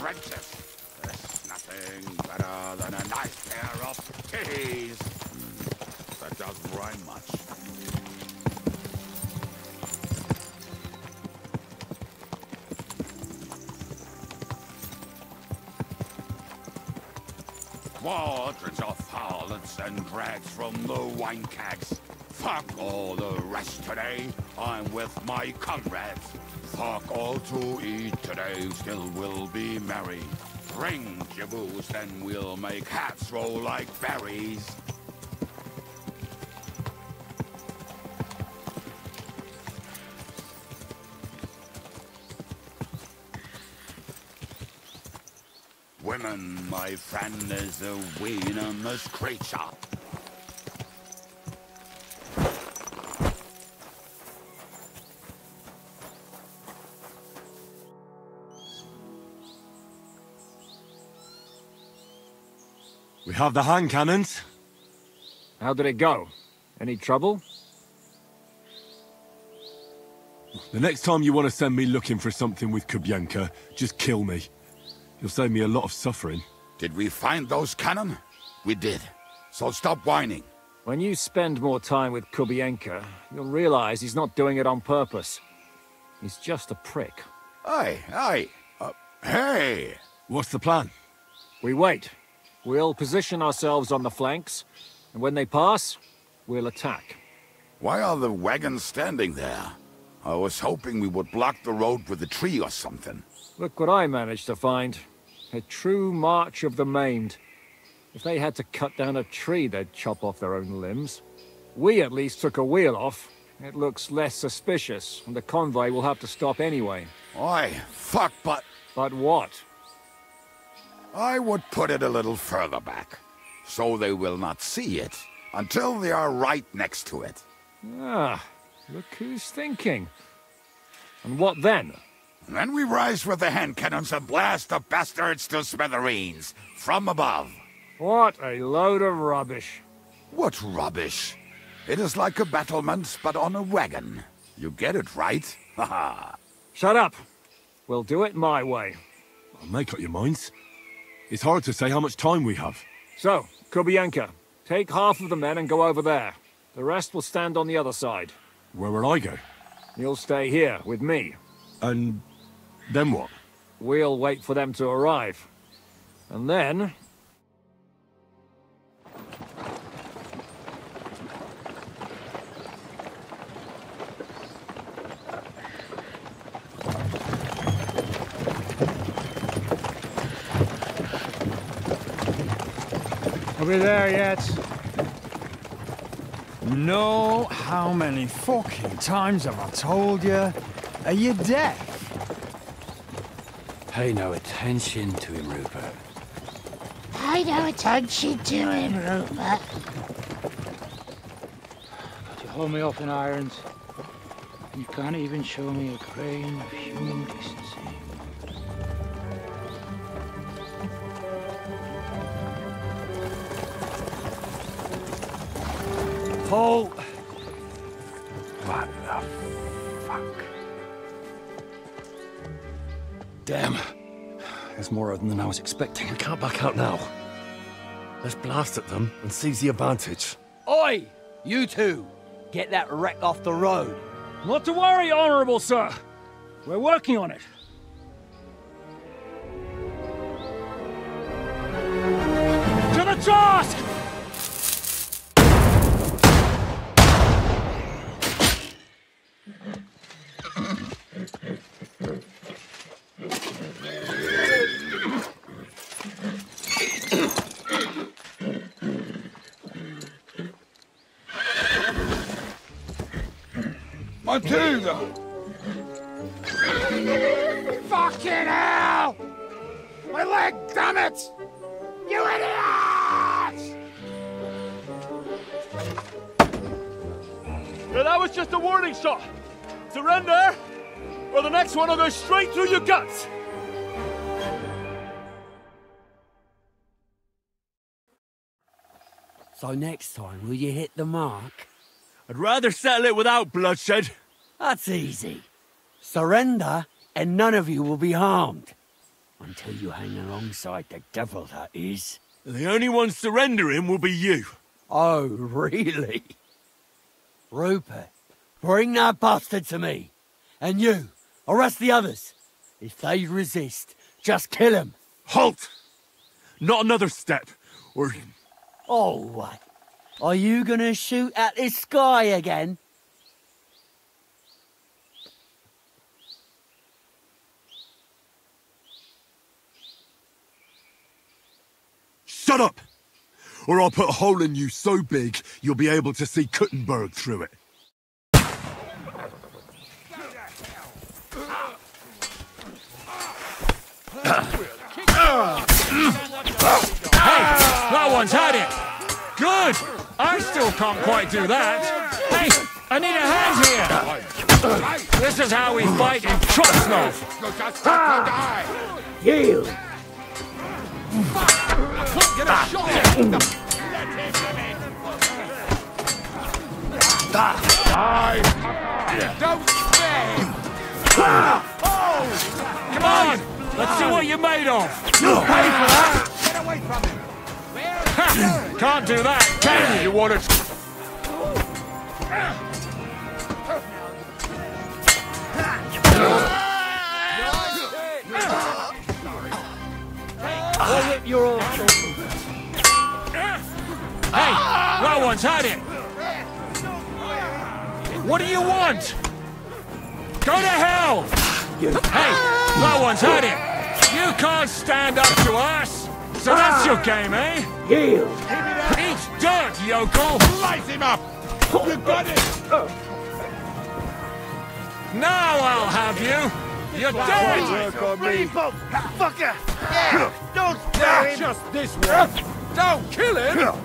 wrenches. There's nothing better than a nice pair of titties. That doesn't rhyme much. Quadrants of harlots and drags from the wine kegs. Fuck all the rest today, I'm with my comrades. Fuck all to eat today, still we'll be merry. Bring your booze, then we'll make hats roll like berries. Women, my friend, is a venomous creature. We have the hand cannons. How did it go? Any trouble? The next time you want to send me looking for something with Kubienka, just kill me. You'll save me a lot of suffering. Did we find those cannon? We did. So stop whining. When you spend more time with Kubienka, you'll realize he's not doing it on purpose. He's just a prick. Hey! What's the plan? We wait. We'll position ourselves on the flanks, and when they pass, we'll attack. Why are the wagons standing there? I was hoping we would block the road with a tree or something. Look what I managed to find. A true march of the maimed. If they had to cut down a tree, they'd chop off their own limbs. We at least took a wheel off. It looks less suspicious, and the convoy will have to stop anyway. Oi, fuck, but... But what? I would put it a little further back, so they will not see it until they are right next to it. Ah, look who's thinking. And what then? Then we rise with the hand cannons and blast the bastards to smithereens, from above. What a load of rubbish. What rubbish? It is like a battlement, but on a wagon. You get it, right? Haha. Shut up. We'll do it my way. Make up your minds. It's hard to say how much time we have. So, Kubienka, take half of the men and go over there. The rest will stand on the other side. Where will I go? You'll stay here, with me. And then what? we'll wait for them to arrive. And then... Are we there yet? No, how many fucking times have I told you? Are you deaf? Pay no attention to him, Rupert. Pay no attention to him, Rupert. But you hold me up in irons. You can't even show me a grain of human decency. Paul! What the fuck? Damn. There's more of them than I was expecting. We can't back out now. Let's blast at them and seize the advantage. Oi! You two! Get that wreck off the road. Not to worry, Honourable Sir. We're working on it. To the task! Matilda! Fucking hell! My leg, damn it! You idiots! Yeah, that was just a warning shot. Surrender, or the next one will go straight through your guts. So next time, will you hit the mark? I'd rather settle it without bloodshed. That's easy. Surrender, and none of you will be harmed. Until you hang alongside the devil, that is. The only one surrendering will be you. Oh, really? Rupert, bring that bastard to me. And you, arrest the others. If they resist, just kill them. Halt! Not another step, or... Oh, what? Are you gonna shoot at the sky again? Shut up! Or I'll put a hole in you so big, you'll be able to see Kuttenberg through it. Hey! That one's had it! Good! I still can't quite do that. Hey! I need a hand here! This is how we fight in Trostnov! Yield! Get a shot at him! Don't spare! Come on! Let's see what you're made of! You'll pay for that! Get away from him! Can't do that, can you? You want it? I'll whip your own. Hey, that one's had it. What do you want? Go to hell! Hey, that one's had it. You can't stand up to us. So that's your game, eh? Yield! Eat dirt, yokel! Slice him up! You got it! Now I'll have you! You're dead! Revolt! Fucker! Yeah! Don't spare him! Just this one! Don't kill him!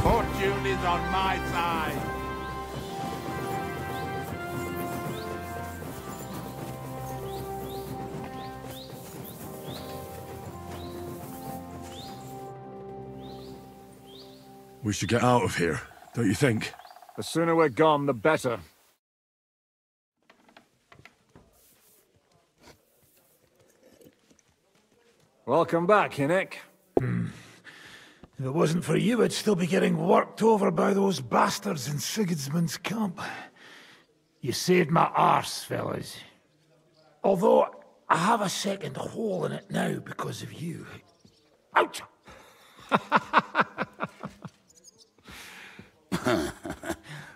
Fortune is on my side! We should get out of here, don't you think? The sooner we're gone, the better. Welcome back, Hinnick. If it wasn't for you, I'd still be getting worked over by those bastards in Sigismund's camp. You saved my arse, fellas. Although I have a second hole in it now because of you. Ouch!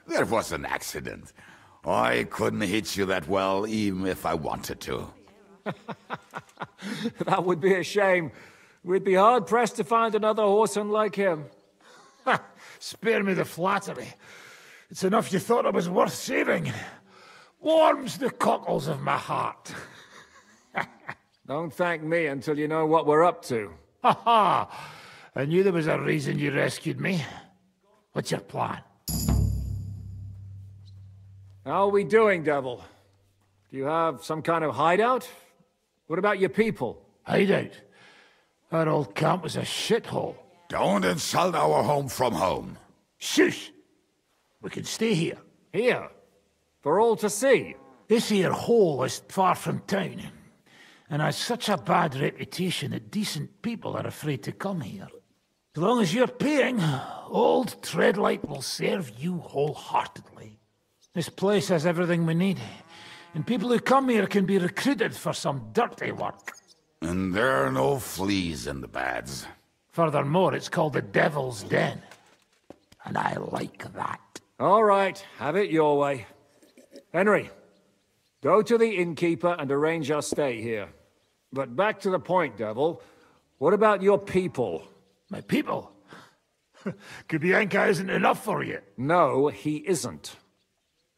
There was an accident. I couldn't hit you that well, even if I wanted to. That would be a shame. We'd be hard-pressed to find another horseman like him. Spare me the flattery. It's enough you thought I was worth saving. Warms the cockles of my heart. Don't thank me until you know what we're up to. Ha ha! I knew there was a reason you rescued me. What's your plan? How are we doing, Devil? Do you have some kind of hideout? What about your people? Hideout? Our old camp was a shithole. Don't insult our home from home. Shush! We can stay here. Here? For all to see? This here hole is far from town, and has such a bad reputation that decent people are afraid to come here. As long as you're paying, old Treadlight will serve you wholeheartedly. This place has everything we need, and people who come here can be recruited for some dirty work. And there are no fleas in the beds. Furthermore, it's called the Devil's Den, and I like that. All right, have it your way. Henry, go to the innkeeper and arrange our stay here. But back to the point, Devil. What about your people? My people? Kubienka isn't enough for you. No, he isn't.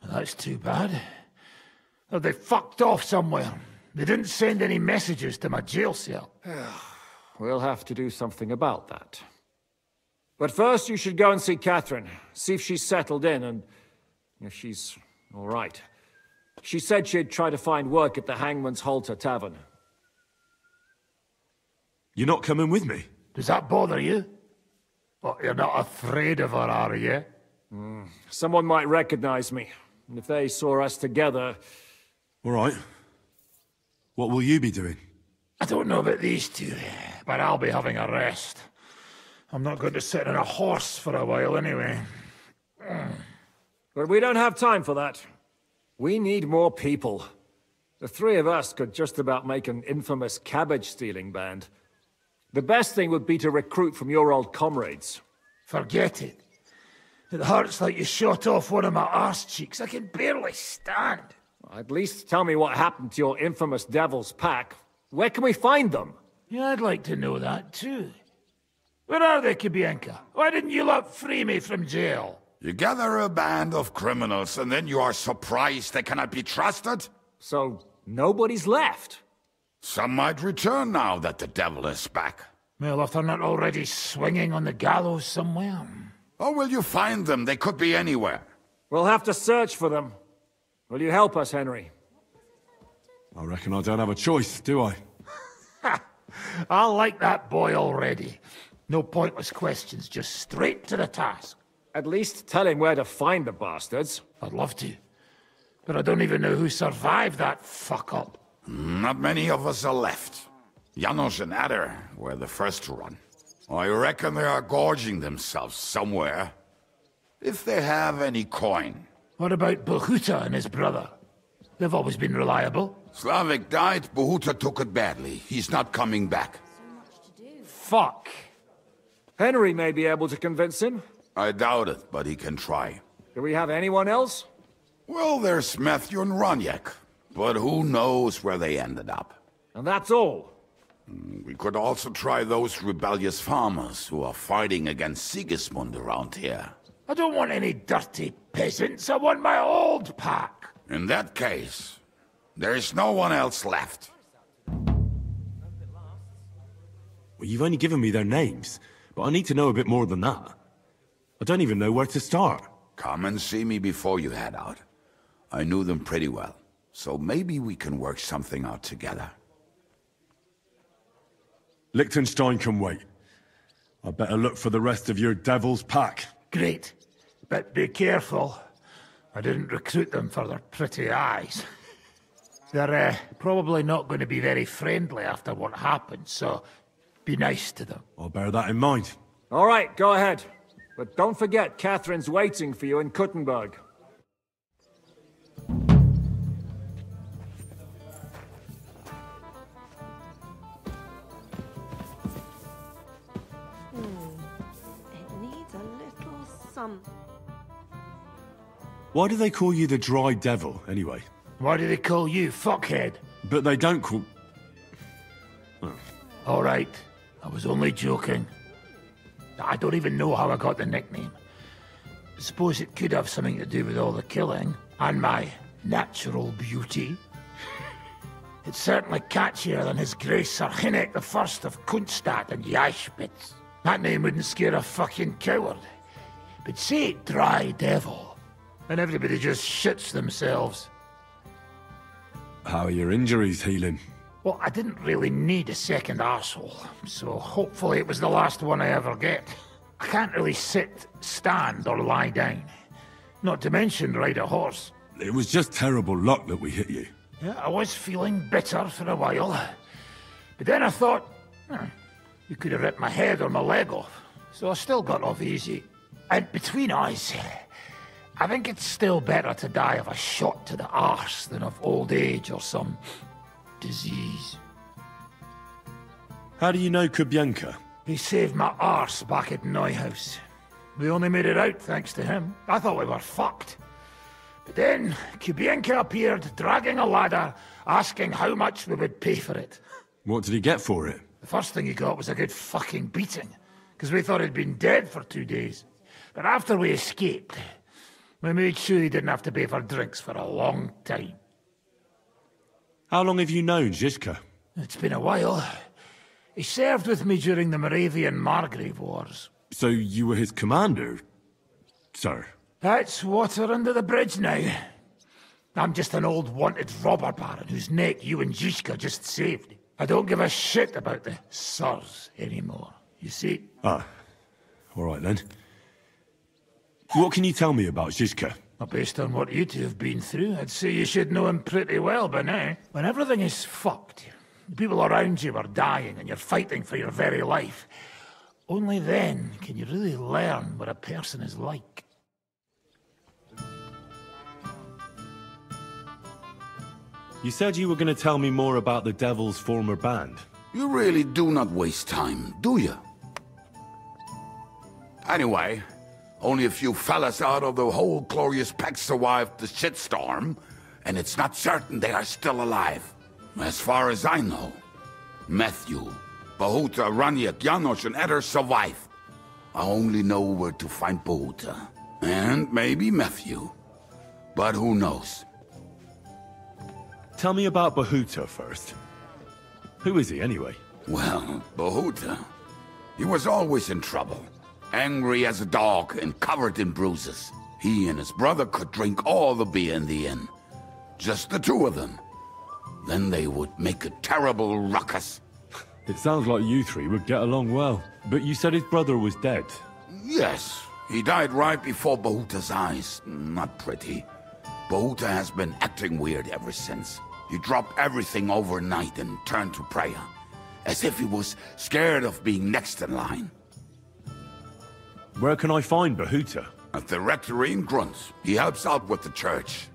That's too bad. Oh, they fucked off somewhere. They didn't send any messages to my jail cell. We'll have to do something about that. But first you should go and see Catherine. See if she's settled in and if she's all right. She said she'd try to find work at the Hangman's Halter Tavern. You're not coming with me? Does that bother you? Well, you're not afraid of her, are you? Someone might recognize me. And if they saw us together... All right. What will you be doing? I don't know about these two, but I'll be having a rest. I'm not going to sit on a horse for a while anyway. But we don't have time for that. We need more people. The three of us could just about make an infamous cabbage-stealing band. The best thing would be to recruit from your old comrades. Forget it. It hurts like you shot off one of my arse cheeks. I can barely stand. At least tell me what happened to your infamous Devil's Pack. Where can we find them? Yeah, I'd like to know that too. Where are they, Kubienka? Why didn't you lot free me from jail? You gather a band of criminals and then you are surprised they cannot be trusted? So, nobody's left? Some might return now that the devil is back. Well, if they're not already swinging on the gallows somewhere. Or will you find them? They could be anywhere. We'll have to search for them. Will you help us, Henry? I reckon I don't have a choice, do I? I like that boy already. No pointless questions, just straight to the task. At least tell him where to find the bastards. I'd love to. But I don't even know who survived that fuck-up. Not many of us are left. Janos and Adder were the first to run. I reckon they are gorging themselves somewhere. If they have any coin. What about Bohuta and his brother? They've always been reliable. Slavik died, Bohuta took it badly. He's not coming back. Fuck. Henry may be able to convince him. I doubt it, but he can try. Do we have anyone else? Well, there's Matthew and Roniak. But who knows where they ended up. And that's all. We could also try those rebellious farmers who are fighting against Sigismund around here. I don't want any dirty peasants. I want my old pack. In that case, there is no one else left. Well, you've only given me their names, but I need to know a bit more than that. I don't even know where to start. Come and see me before you head out. I knew them pretty well, so maybe we can work something out together. Liechtenstein can wait. I better look for the rest of your Devil's Pack. Great. But be careful. I didn't recruit them for their pretty eyes. They're probably not going to be very friendly after what happened, so be nice to them. I'll bear that in mind. All right, go ahead. But don't forget, Catherine's waiting for you in Kuttenberg. come. Why do they call you the Dry Devil, anyway? Why do they call you fuckhead? But they don't call... Oh. All right, I was only joking. I don't even know how I got the nickname. I suppose it could have something to do with all the killing, and my natural beauty. It's certainly catchier than His Grace Sir Hinnek the First of Kunststadt and Yashpitz. That name wouldn't scare a fucking coward. But say Dry Devil, and everybody just shits themselves. How are your injuries healing? Well, I didn't really need a second arsehole, so hopefully it was the last one I ever get. I can't really sit, stand, or lie down. Not to mention ride a horse. It was just terrible luck that we hit you. Yeah, I was feeling bitter for a while. But then I thought, you could have ripped my head or my leg off. So I still got off easy. And between us, I think it's still better to die of a shot to the arse than of old age or some disease. How do you know Kubienka? He saved my arse back at Neuhaus. We only made it out thanks to him. I thought we were fucked. But then Kubienka appeared, dragging a ladder, asking how much we would pay for it. What did he get for it? The first thing he got was a good fucking beating, because we thought he'd been dead for 2 days. But after we escaped, we made sure he didn't have to pay for drinks for a long time. How long have you known Zizka? It's been a while. He served with me during the Moravian-Margrave Wars. So you were his commander, sir? That's water under the bridge now. I'm just an old wanted robber baron whose neck you and Zizka just saved. I don't give a shit about the sirs anymore, you see? Ah, all right then. What can you tell me about Zizka? Well, based on what you two have been through, I'd say you should know him pretty well by now. When everything is fucked, the people around you are dying and you're fighting for your very life, only then can you really learn what a person is like. You said you were going to tell me more about the Devil's former band. You really do not waste time, do you? Anyway, only a few fellas out of the whole glorious pack survived the shitstorm, and it's not certain they are still alive. As far as I know, Matthew, Bahuta, Raniak, Janosch, and Eder survive. I only know where to find Bahuta, and maybe Matthew. But who knows? Tell me about Bahuta first. Who is he, anyway? Well, Bahuta, he was always in trouble. Angry as a dog and covered in bruises. He and his brother could drink all the beer in the inn. Just the two of them. Then they would make a terrible ruckus. It sounds like you three would get along well. But you said his brother was dead. Yes, he died right before Bahuta's eyes. Not pretty. Bahuta has been acting weird ever since. He dropped everything overnight and turned to prayer. As if he was scared of being next in line. Where can I find Bahuta? At the rectory in Grunt. He helps out with the church.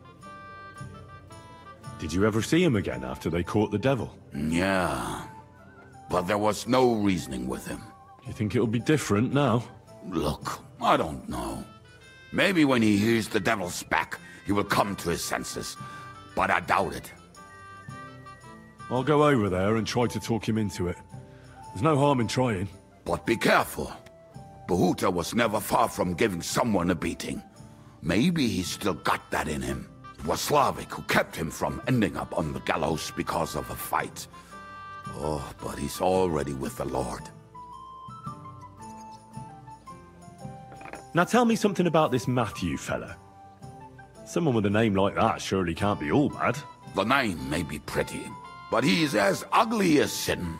Did you ever see him again after they caught the devil? Yeah. But there was no reasoning with him. You think it'll be different now? Look, I don't know. Maybe when he hears the devil's back, he will come to his senses. But I doubt it. I'll go over there and try to talk him into it. There's no harm in trying. But be careful. Bahuta was never far from giving someone a beating. Maybe he's still got that in him. It was Slavik who kept him from ending up on the gallows because of a fight. Oh, but he's already with the Lord. Now tell me something about this Matthew fella. Someone with a name like that surely can't be all bad. The name may be pretty, but he's as ugly as sin.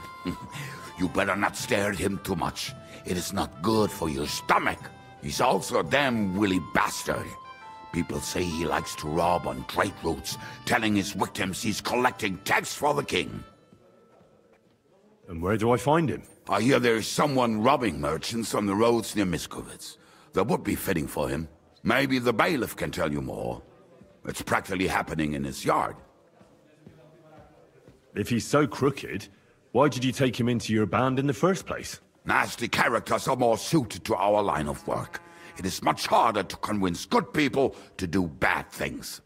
You better not stare at him too much. It is not good for your stomach. He's also a damn willy bastard. People say he likes to rob on trade routes, telling his victims he's collecting tax for the king. And where do I find him? I hear there's someone robbing merchants on the roads near Miskovitz. That would be fitting for him. Maybe the bailiff can tell you more. It's practically happening in his yard. If he's so crooked, why did you take him into your band in the first place? Nasty characters are more suited to our line of work. it is much harder to convince good people to do bad things.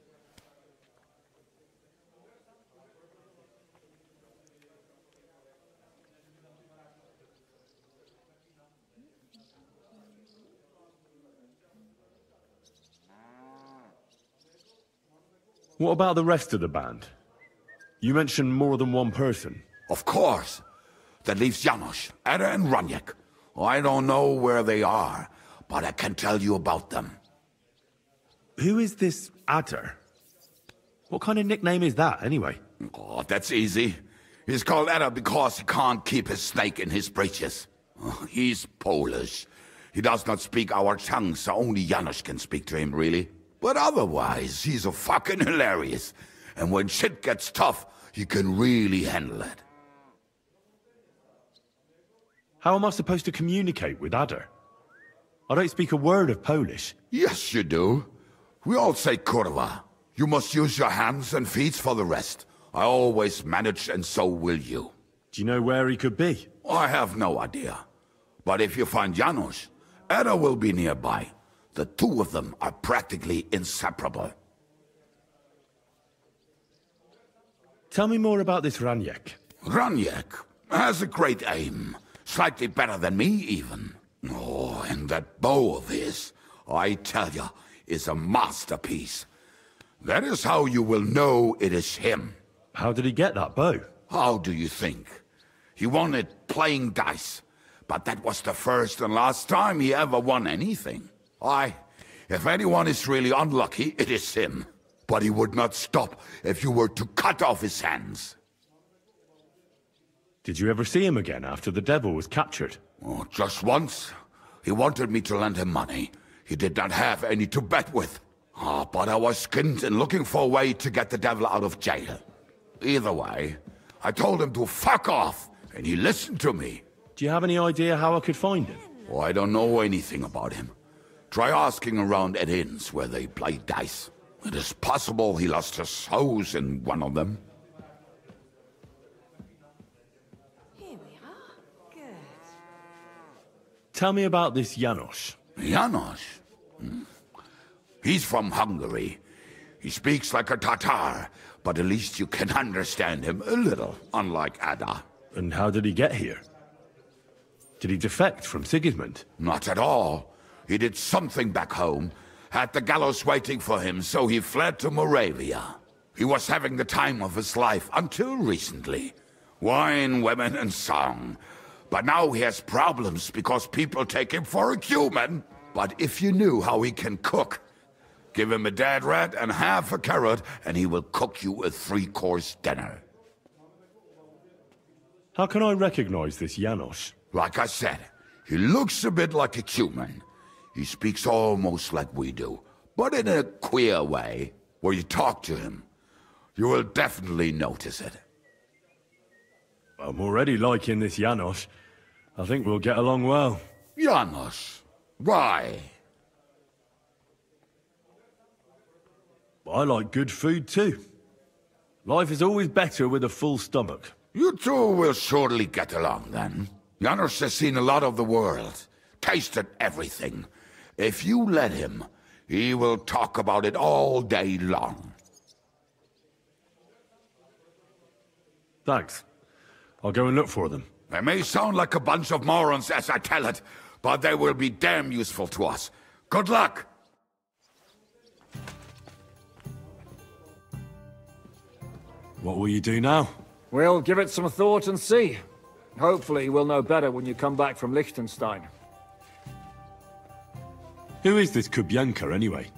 What about the rest of the band? You mentioned more than one person. Of course. That leaves Janos, Ada and Raniek. I don't know where they are, but I can tell you about them. Who is this Ada? What kind of nickname is that, anyway? Oh, that's easy. He's called Ada because he can't keep his snake in his breeches. He's Polish. He does not speak our tongue, so only Janos can speak to him, really. But otherwise, he's a fucking hilarious. And when shit gets tough, he can really handle it. How am I supposed to communicate with Ada? I don't speak a word of Polish. Yes, you do. We all say kurwa. You must use your hands and feet for the rest. I always manage, and so will you. Do you know where he could be? I have no idea. But if you find Janos, Ada will be nearby. The two of them are practically inseparable. Tell me more about this Raniek. Raniek has a great aim. Slightly better than me, even. Oh, and that bow of his, I tell ya, is a masterpiece. That is how you will know it is him. How did he get that bow? How do you think? He won it playing dice. But that was the first and last time he ever won anything. If anyone is really unlucky, it is him. But he would not stop if you were to cut off his hands. Did you ever see him again after the devil was captured? Oh, just once. He wanted me to lend him money. He did not have any to bet with. But I was skinned and looking for a way to get the devil out of jail. Either way, I told him to fuck off, and he listened to me. Do you have any idea how I could find him? Oh, I don't know anything about him. Try asking around at inns where they play dice. It is possible he lost his hose in one of them. Tell me about this Janos. Janos? He's from Hungary. He speaks like a Tatar, but at least you can understand him a little, unlike Ada. And how did he get here? Did he defect from Sigismund? Not at all. He did something back home, had the gallows waiting for him, so he fled to Moravia. He was having the time of his life until recently. Wine, women, and song. But now he has problems because people take him for a human. But if you knew how he can cook, give him a dead rat and half a carrot, and he will cook you a 3-course dinner. How can I recognize this Janos? Like I said, he looks a bit like a human. He speaks almost like we do, but in a queer way. Where you talk to him, you will definitely notice it. I'm already liking this Janos. I think we'll get along well. Janos? Why? I like good food too. Life is always better with a full stomach. You two will surely get along then. Janos has seen a lot of the world, tasted everything. If you let him, he will talk about it all day long. Thanks. I'll go and look for them. They may sound like a bunch of morons as I tell it, but they will be damn useful to us. Good luck! What will you do now? We'll give it some thought and see. Hopefully we'll know better when you come back from Liechtenstein. Who is this Kubyanka, anyway?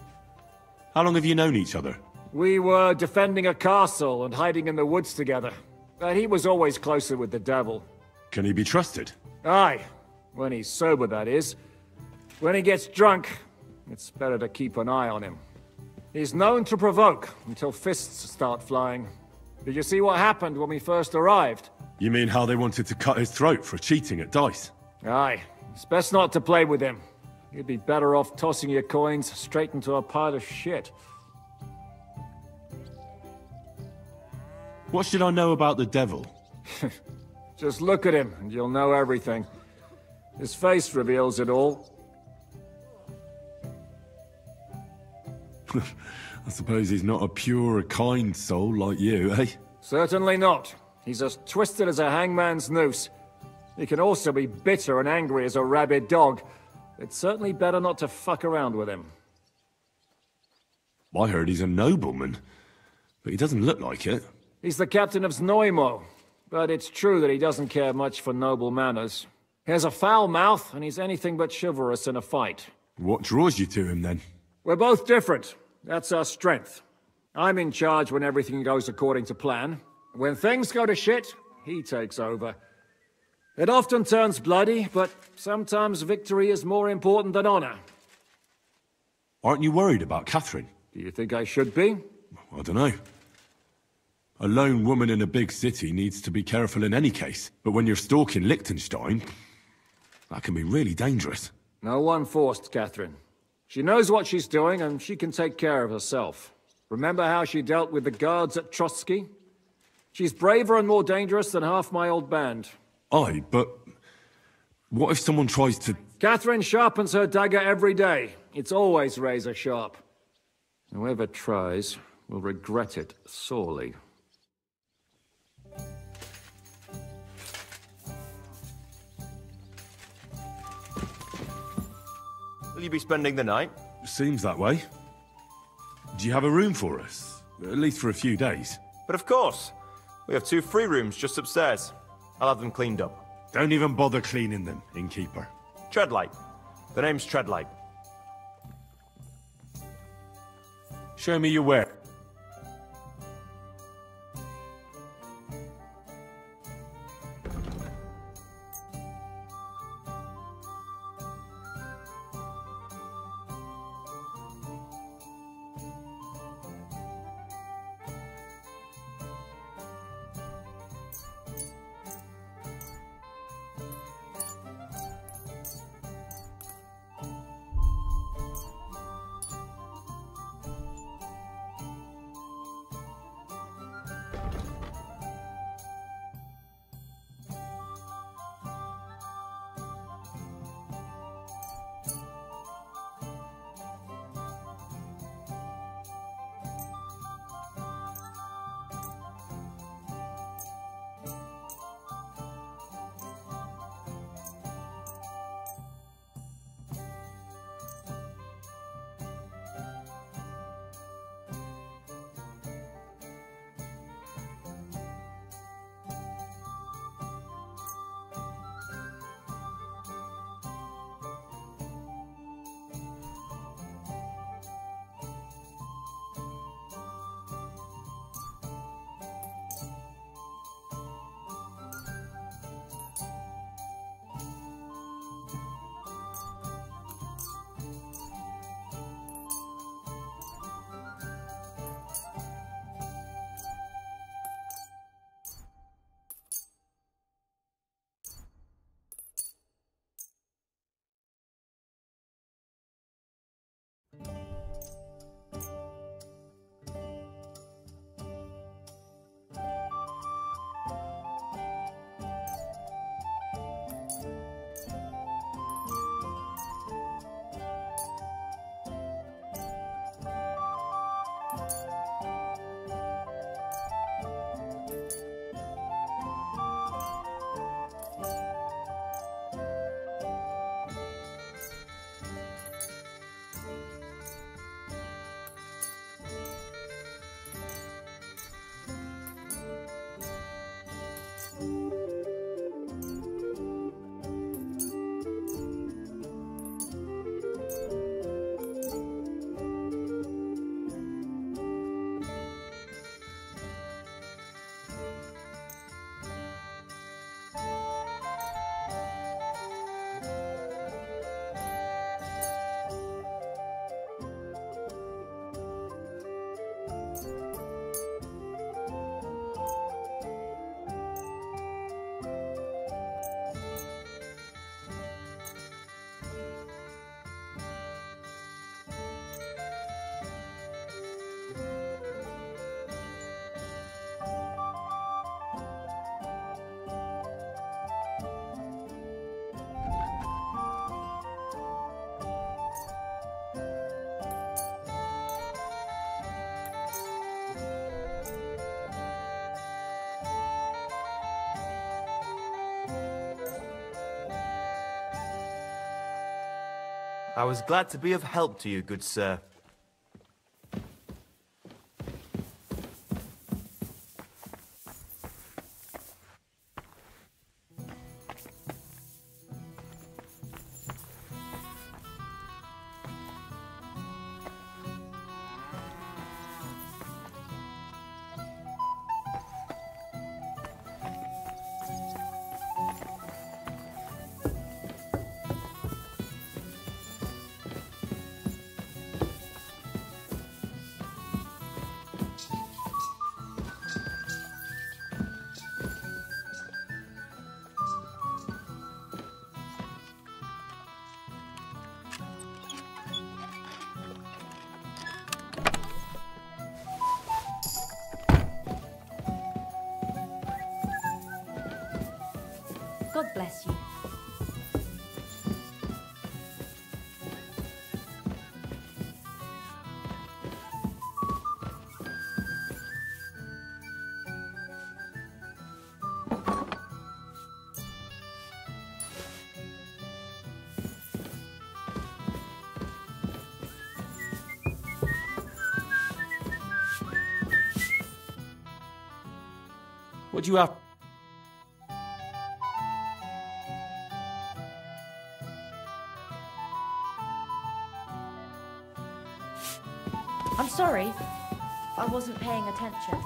How long have you known each other? We were defending a castle and hiding in the woods together. But he was always closer with the devil. Can he be trusted? Aye. When he's sober, that is. When he gets drunk, it's better to keep an eye on him. He's known to provoke until fists start flying. Did you see what happened when we first arrived? You mean how they wanted to cut his throat for cheating at dice? Aye. It's best not to play with him. You'd be better off tossing your coins straight into a pile of shit. What should I know about the devil? Just look at him and you'll know everything. His face reveals it all. I suppose he's not a pure, kind soul like you, eh? Certainly not. He's as twisted as a hangman's noose. He can also be bitter and angry as a rabid dog. It's certainly better not to fuck around with him. I heard he's a nobleman, but he doesn't look like it. He's the captain of Znojmo, but it's true that he doesn't care much for noble manners. He has a foul mouth, and he's anything but chivalrous in a fight. What draws you to him, then? We're both different. That's our strength. I'm in charge when everything goes according to plan. When things go to shit, he takes over. It often turns bloody, but sometimes victory is more important than honor. Aren't you worried about Catherine? Do you think I should be? I don't know. A lone woman in a big city needs to be careful in any case. But when you're stalking Liechtenstein, that can be really dangerous. No one forced Catherine. She knows what she's doing, and she can take care of herself. Remember how she dealt with the guards at Trotsky? She's braver and more dangerous than half my old band. Aye, but what if someone tries to... Catherine sharpens her dagger every day. It's always razor sharp. Whoever tries will regret it sorely. Will you be spending the night? Seems that way. Do you have a room for us? At least for a few days. But of course. We have 2 free rooms just upstairs. I'll have them cleaned up. Don't even bother cleaning them, innkeeper. Treadlight. The name's Treadlight. Show me your work. I was glad to be of help to you, good sir. God bless you. What do you have? I'm sorry. I wasn't paying attention.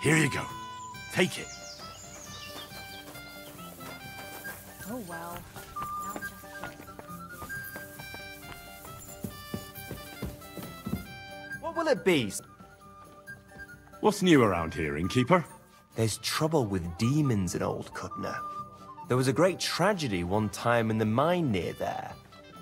Here you go. Take it. Oh well. Now just What will it be? What's new around here, innkeeper? There's trouble with demons in Old Cudna. There was a great tragedy one time in the mine near there.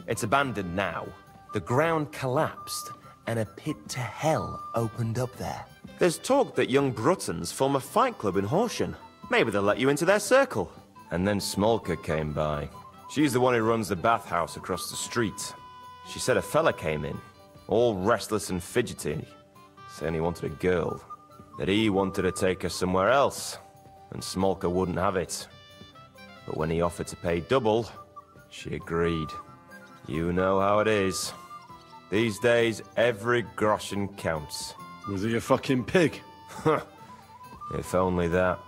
It's abandoned now. The ground collapsed, and a pit to hell opened up there. There's talk that young Bruttons form a fight club in Horsham. Maybe they'll let you into their circle. And then Smolka came by. She's the one who runs the bathhouse across the street. She said a fella came in, all restless and fidgety, saying he wanted a girl. That he wanted to take her somewhere else, and Smolka wouldn't have it. But when he offered to pay double, she agreed. You know how it is. These days, every groschen counts. Was he a fucking pig? If only that.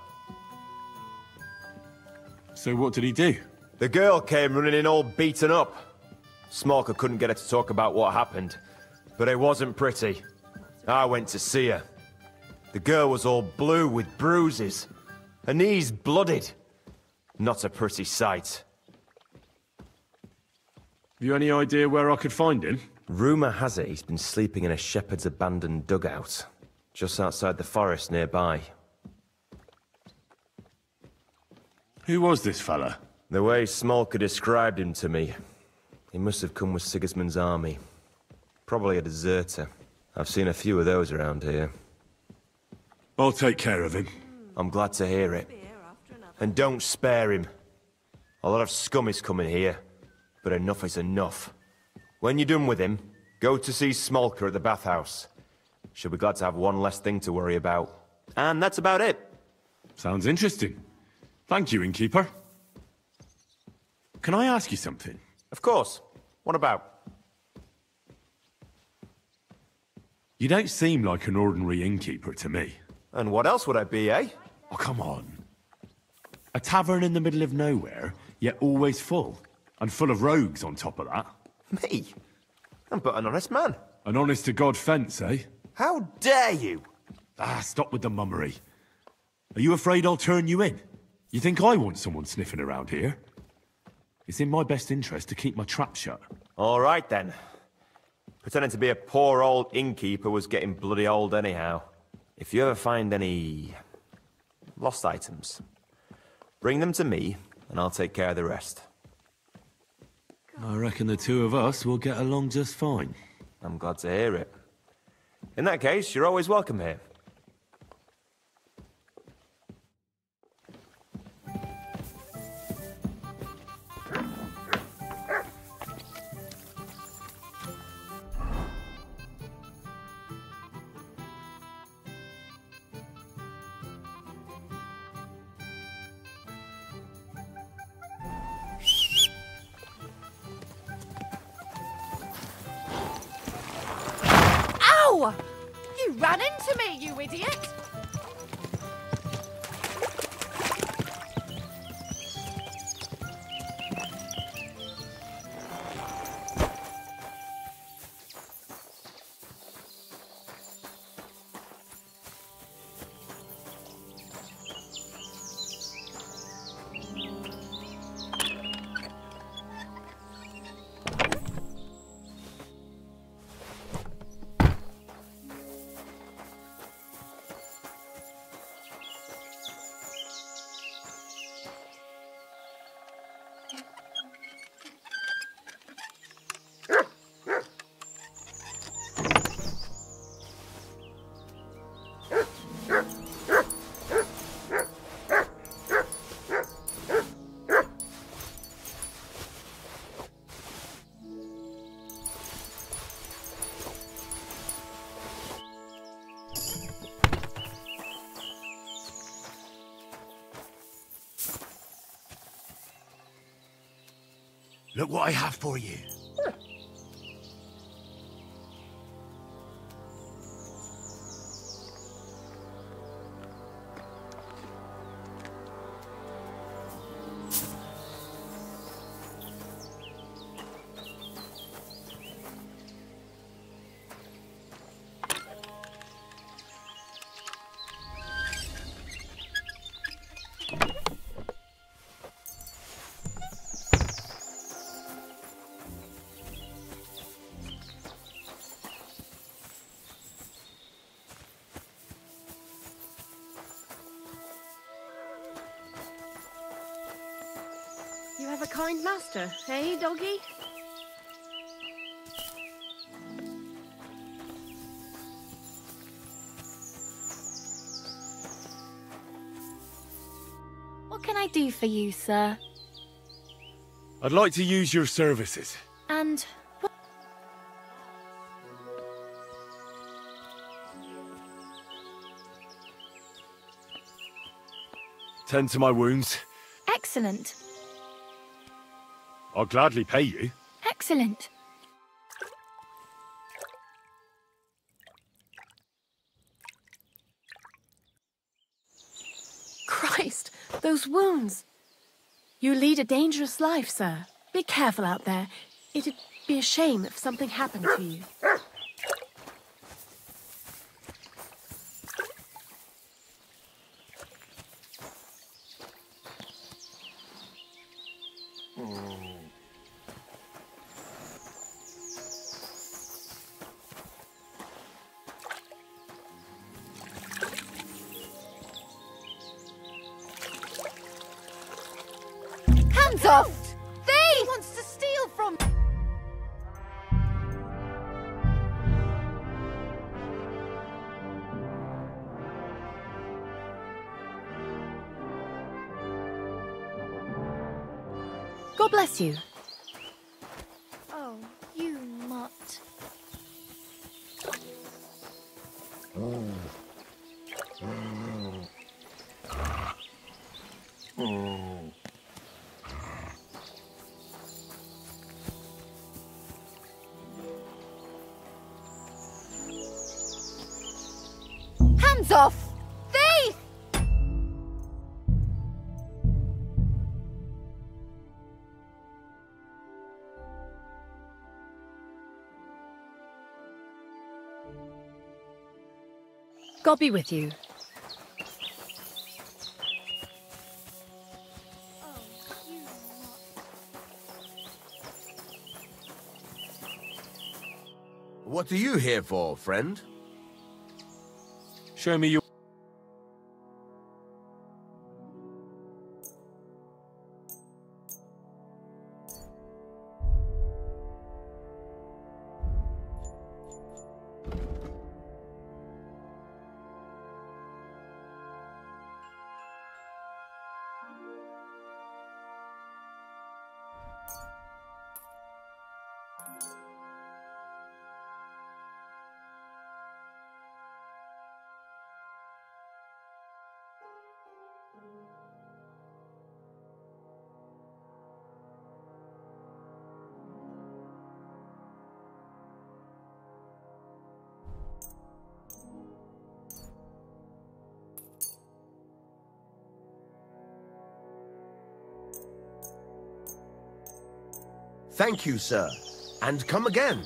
So what did he do? The girl came running in all beaten up. Smolka couldn't get her to talk about what happened, but it wasn't pretty. I went to see her. The girl was all blue with bruises, her knees blooded. Not a pretty sight. Have you any idea where I could find him? Rumour has it he's been sleeping in a shepherd's abandoned dugout, just outside the forest nearby. Who was this fella? The way Smolka described him to me, he must have come with Sigismund's army. Probably a deserter. I've seen a few of those around here. I'll take care of him. I'm glad to hear it. And don't spare him. A lot of scum is coming here, but enough is enough. When you're done with him, go to see Smolka at the bathhouse. She'll be glad to have one less thing to worry about. And that's about it. Sounds interesting. Thank you, innkeeper. Can I ask you something? Of course. What about? You don't seem like an ordinary innkeeper to me. And what else would I be, eh? Oh, come on. A tavern in the middle of nowhere, yet always full. And full of rogues on top of that. Me? I'm but an honest man. An honest-to-God fence, eh? How dare you? Ah, stop with the mummery. Are you afraid I'll turn you in? You think I want someone sniffing around here? It's in my best interest to keep my trap shut. All right, then. Pretending to be a poor old innkeeper was getting bloody old anyhow. If you ever find any lost items, bring them to me, and I'll take care of the rest. I reckon the two of us will get along just fine. I'm glad to hear it. In that case, you're always welcome here. Ow! You ran into me, you idiot! Look what I have for you. You have a kind master, eh, doggy? What can I do for you, sir? I'd like to use your services. And what? Tend to my wounds. Excellent. I'll gladly pay you. Excellent. Christ, those wounds! You lead a dangerous life, sir. Be careful out there. It'd be a shame if something happened to you. Hands off! Thief! He wants to steal from... God bless you. Oh, you mutt. Hands off! Thief! God be with you. What are you here for, friend? Show me your... Thank you, sir. And come again.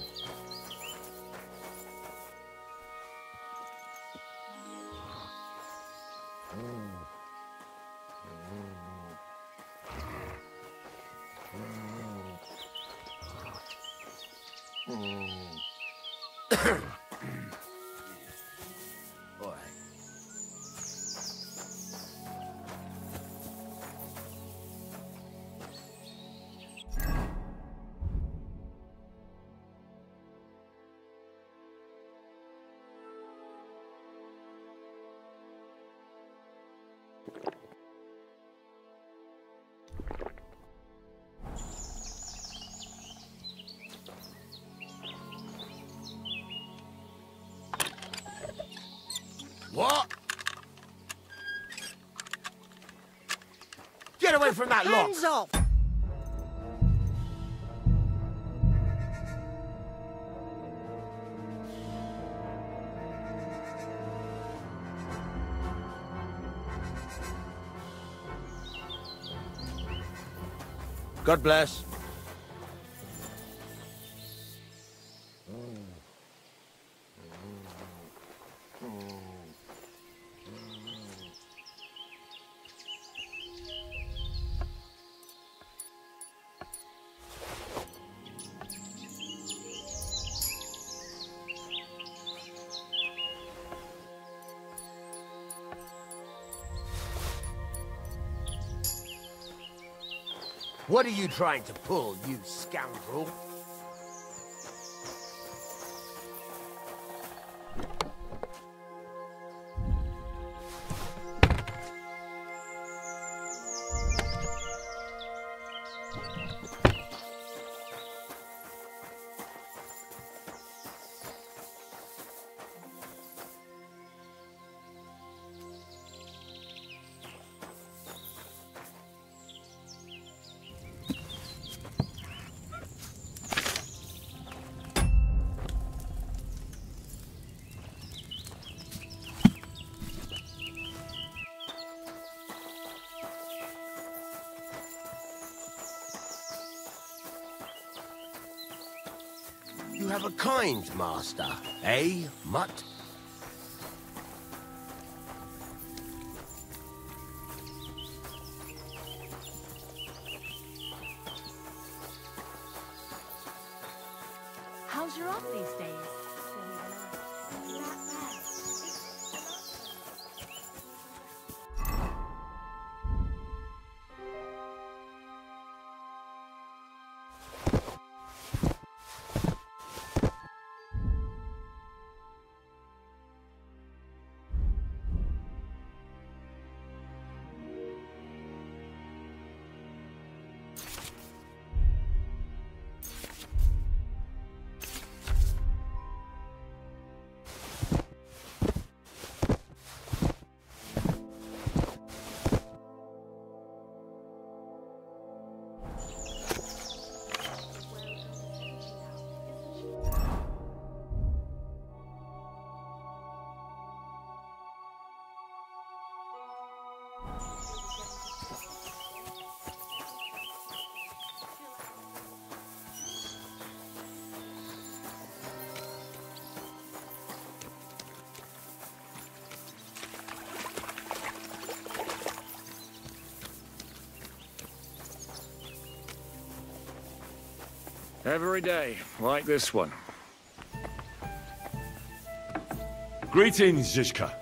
What? Get away from that lot! Hands off! God bless. What are you trying to pull, you scoundrel? You have a kind master, eh, mutt? How's your aunt these days? Every day, like this one. Greetings, Zizka.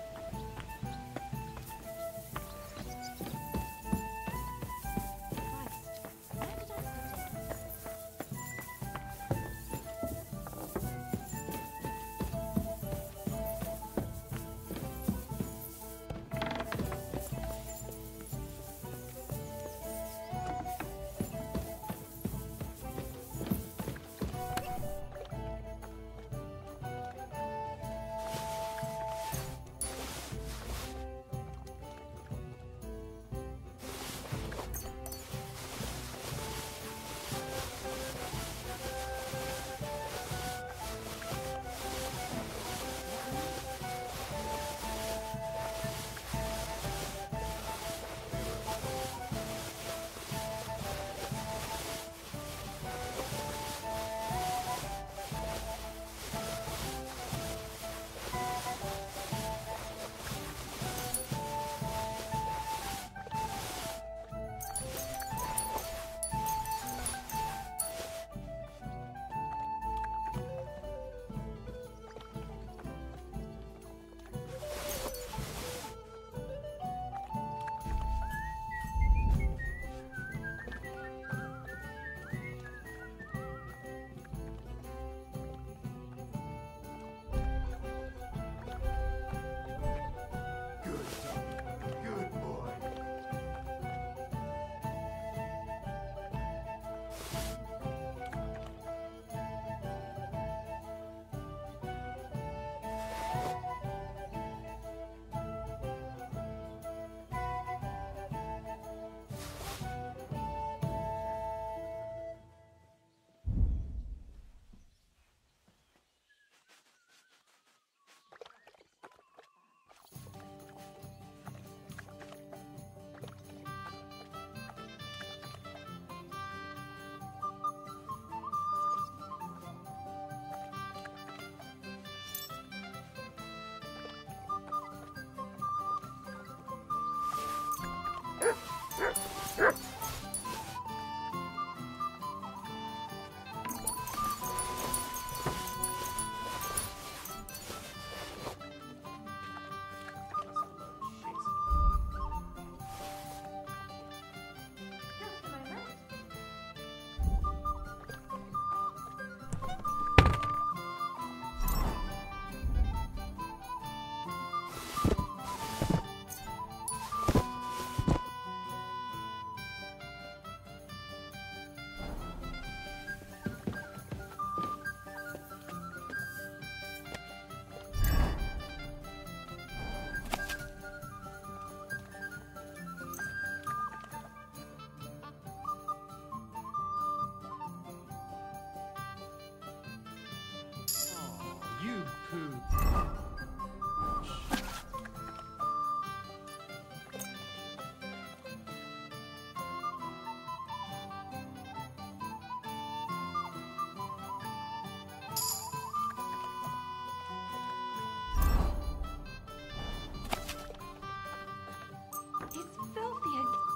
You poo. It's filthy again.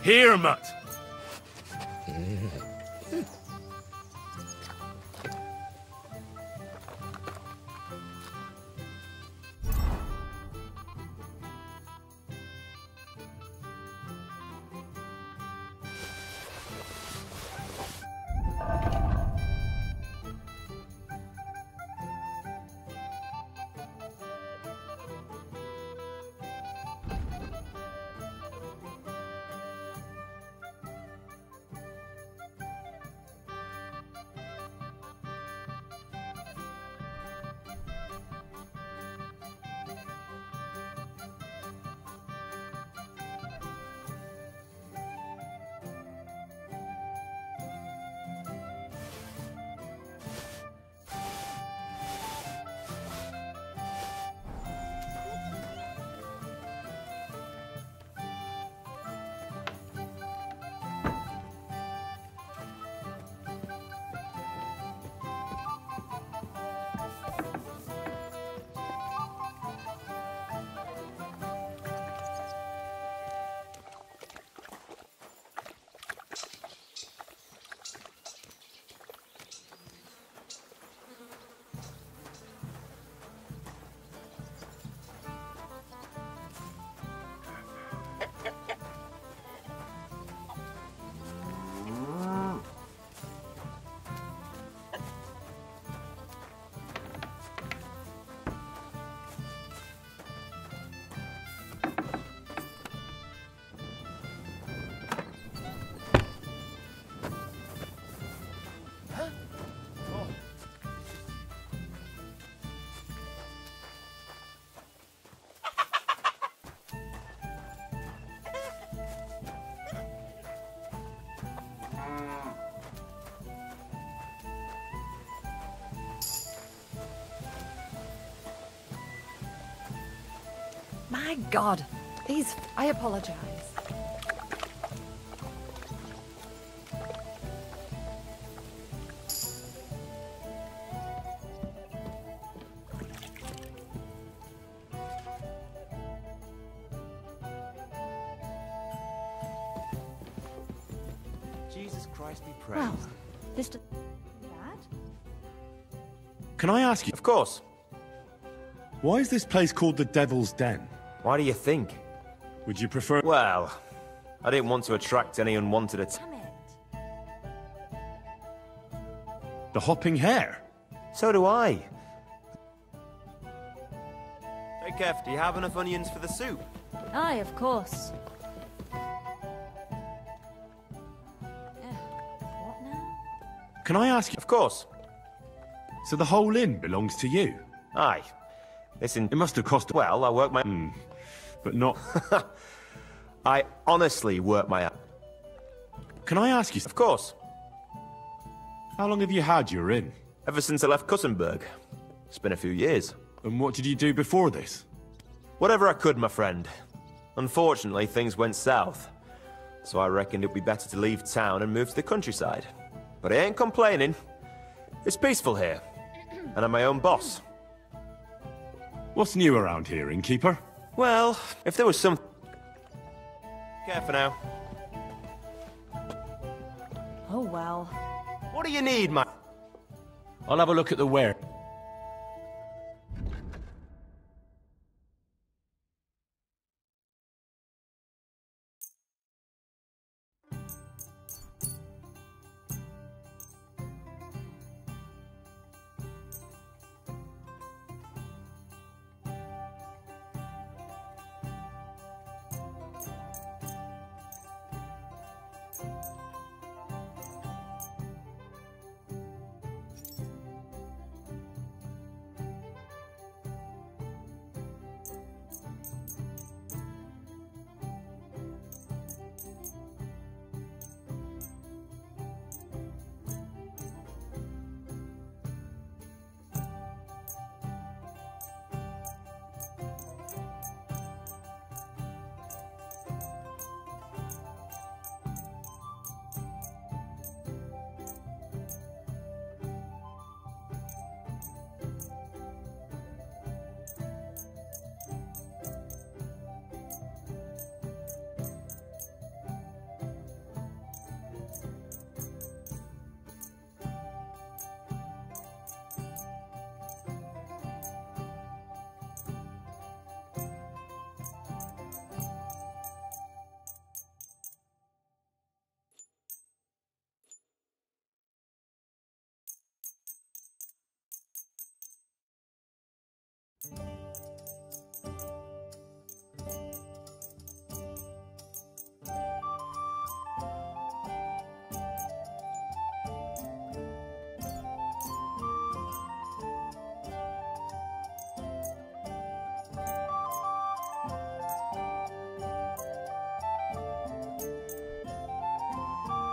Here, Mutt. My God. I apologize. Jesus Christ be praised. Well, this... That? Can I ask you? Of course. Why is this place called the Devil's Den? Why do you think? Would you prefer... Well, I didn't want to attract any unwanted attention. The hopping hare? So do I. Hey, Kev, do you have enough onions for the soup? Aye, of course. What now? Can I ask you? Of course. So the whole inn belongs to you? Aye. Listen... It must have cost... Well, I work my... But not... I honestly work my... Can I ask you... Of course. How long have you had your inn? Ever since I left Cussenberg. It's been a few years. And what did you do before this? Whatever I could, my friend. Unfortunately, things went south. So I reckoned it'd be better to leave town and move to the countryside. But I ain't complaining. It's peaceful here. And I'm my own boss. What's new around here, innkeeper? Well, if there was some... Careful now. Oh, well. What do you need, my... I'll have a look at the ware.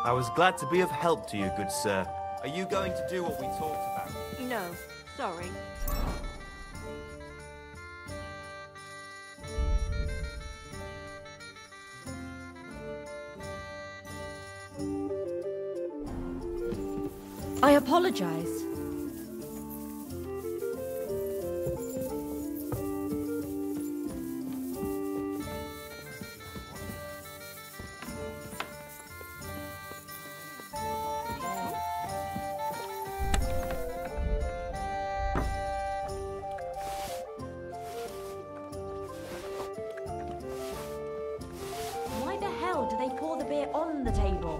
I was glad to be of help to you, good sir. Are you going to do what we talked about? No, sorry. I apologize. Why the hell do they pour the beer on the table?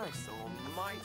Christ almighty.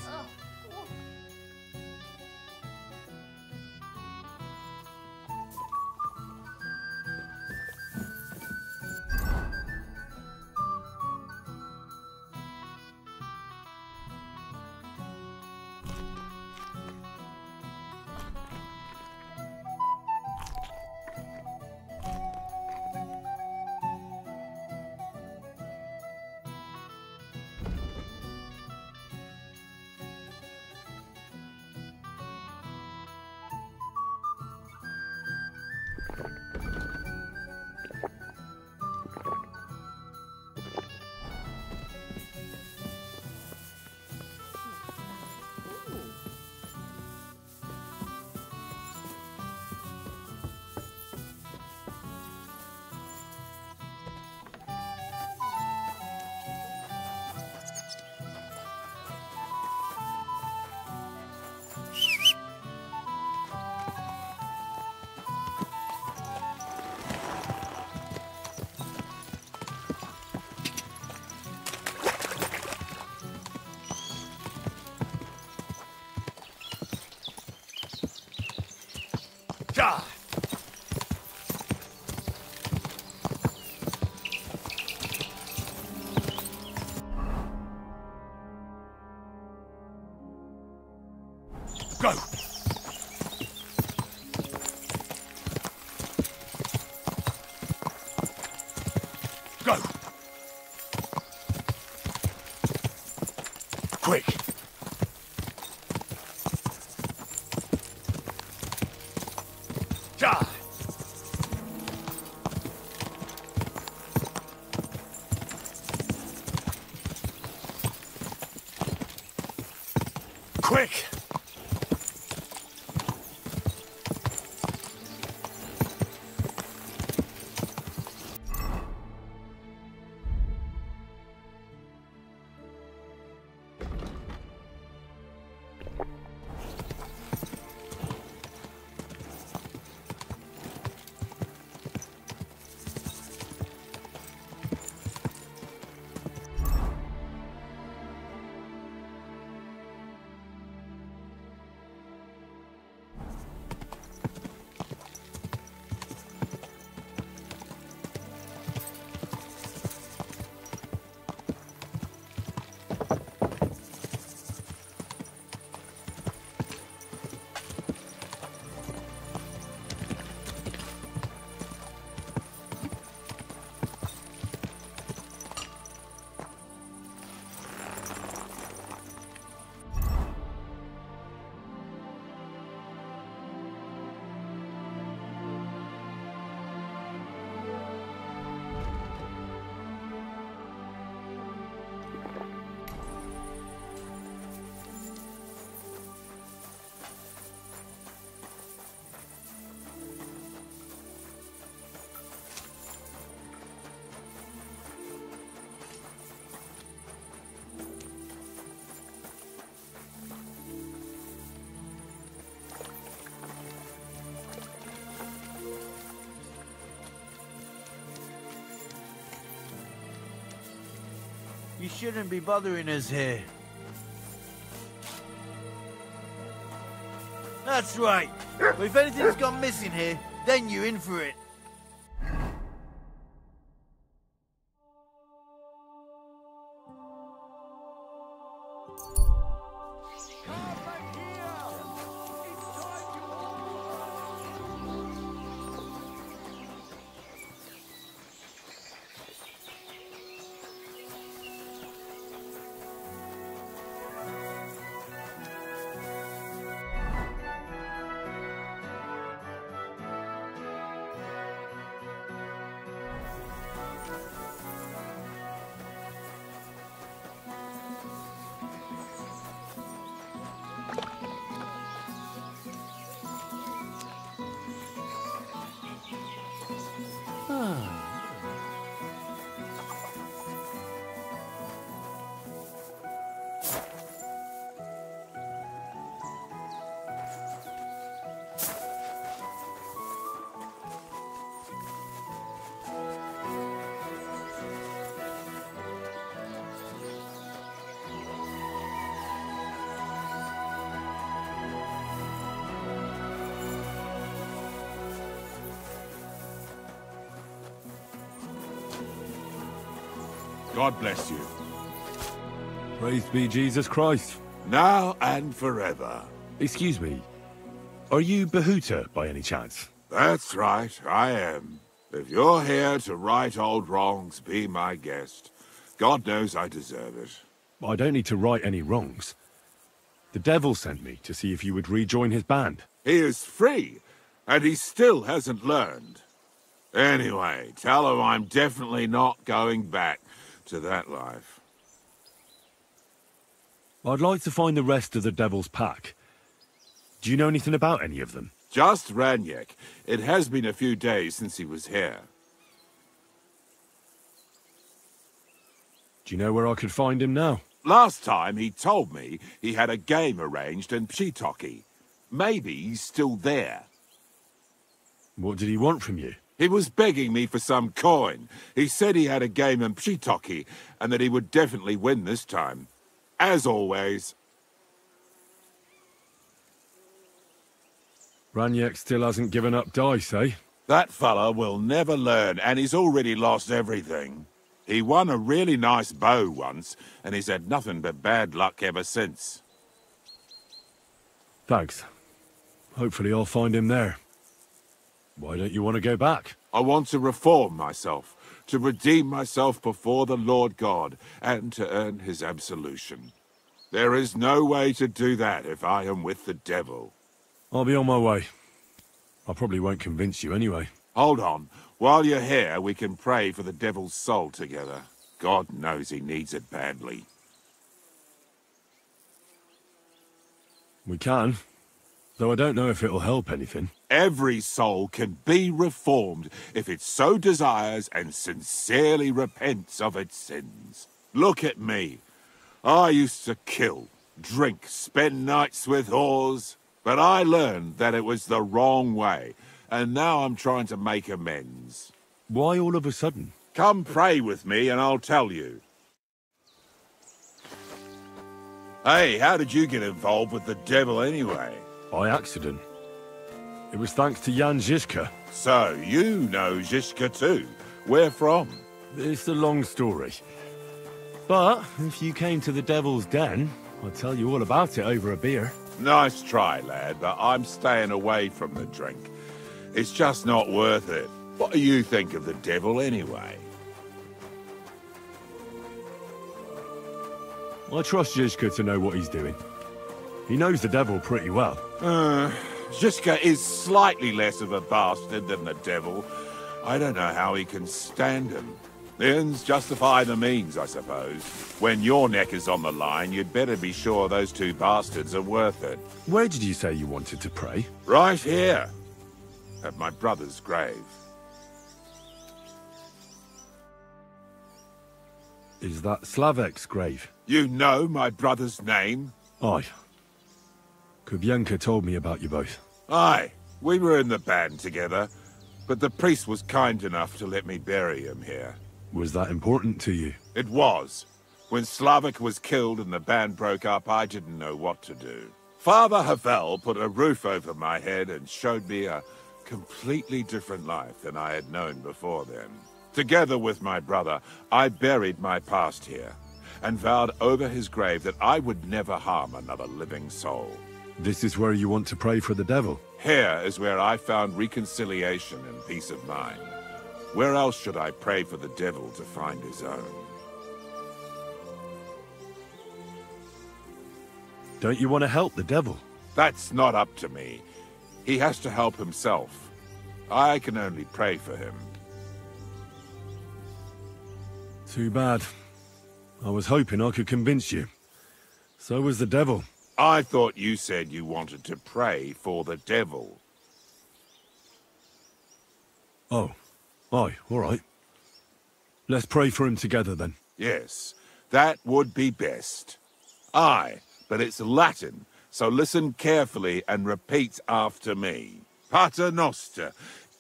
God! Go! Go! Quick! Die! Quick! You shouldn't be bothering us here. That's right. But if anything's gone missing here, then you're in for it. God bless you. Praise be Jesus Christ. Now and forever. Excuse me. Are you Bahuta by any chance? That's right, I am. If you're here to right old wrongs, be my guest. God knows I deserve it. I don't need to right any wrongs. The devil sent me to see if you would rejoin his band. He is free, and he still hasn't learned. Anyway, tell him I'm definitely not going back to that life. I'd like to find the rest of the devil's pack. Do you know anything about any of them? Just Raniek. It has been a few days since he was here. Do you know where I could find him now? Last time he told me he had a game arranged in Pshitoki. Maybe he's still there. What did he want from you? He was begging me for some coin. He said he had a game in Pshitoki, and that he would definitely win this time. As always. Raniek still hasn't given up dice, eh? That fella will never learn, and he's already lost everything. He won a really nice bow once, and he's had nothing but bad luck ever since. Thanks. Hopefully I'll find him there. Why don't you want to go back? I want to reform myself, to redeem myself before the Lord God, and to earn his absolution. There is no way to do that if I am with the devil. I'll be on my way. I probably won't convince you anyway. Hold on. While you're here, we can pray for the devil's soul together. God knows he needs it badly. We can. Though I don't know if it'll help anything. Every soul can be reformed if it so desires and sincerely repents of its sins. Look at me. I used to kill, drink, spend nights with whores, but I learned that it was the wrong way, and now I'm trying to make amends. Why all of a sudden? Come pray with me and I'll tell you. Hey, how did you get involved with the devil anyway? By accident. It was thanks to Jan Žižka. So, you know Žižka too. Where from? It's a long story. But, if you came to the Devil's Den, I'll tell you all about it over a beer. Nice try, lad, but I'm staying away from the drink. It's just not worth it. What do you think of the devil anyway? I trust Žižka to know what he's doing. He knows the devil pretty well. Žižka is slightly less of a bastard than the devil. I don't know how he can stand him. The ends justify the means, I suppose. When your neck is on the line, you'd better be sure those two bastards are worth it. Where did you say you wanted to pray? Right here. At my brother's grave. Is that Slavek's grave? You know my brother's name? Aye. Kubienka told me about you both. Aye. We were in the band together, but the priest was kind enough to let me bury him here. Was that important to you? It was. When Slavik was killed and the band broke up, I didn't know what to do. Father Havel put a roof over my head and showed me a completely different life than I had known before then. Together with my brother, I buried my past here, and vowed over his grave that I would never harm another living soul. This is where you want to pray for the devil? Here is where I found reconciliation and peace of mind. Where else should I pray for the devil to find his own? Don't you want to help the devil? That's not up to me. He has to help himself. I can only pray for him. Too bad. I was hoping I could convince you. So was the devil. I thought you said you wanted to pray for the devil. Oh. Aye, all right. Let's pray for him together, then. Yes, that would be best. Aye, but it's Latin, so listen carefully and repeat after me. Pater Noster,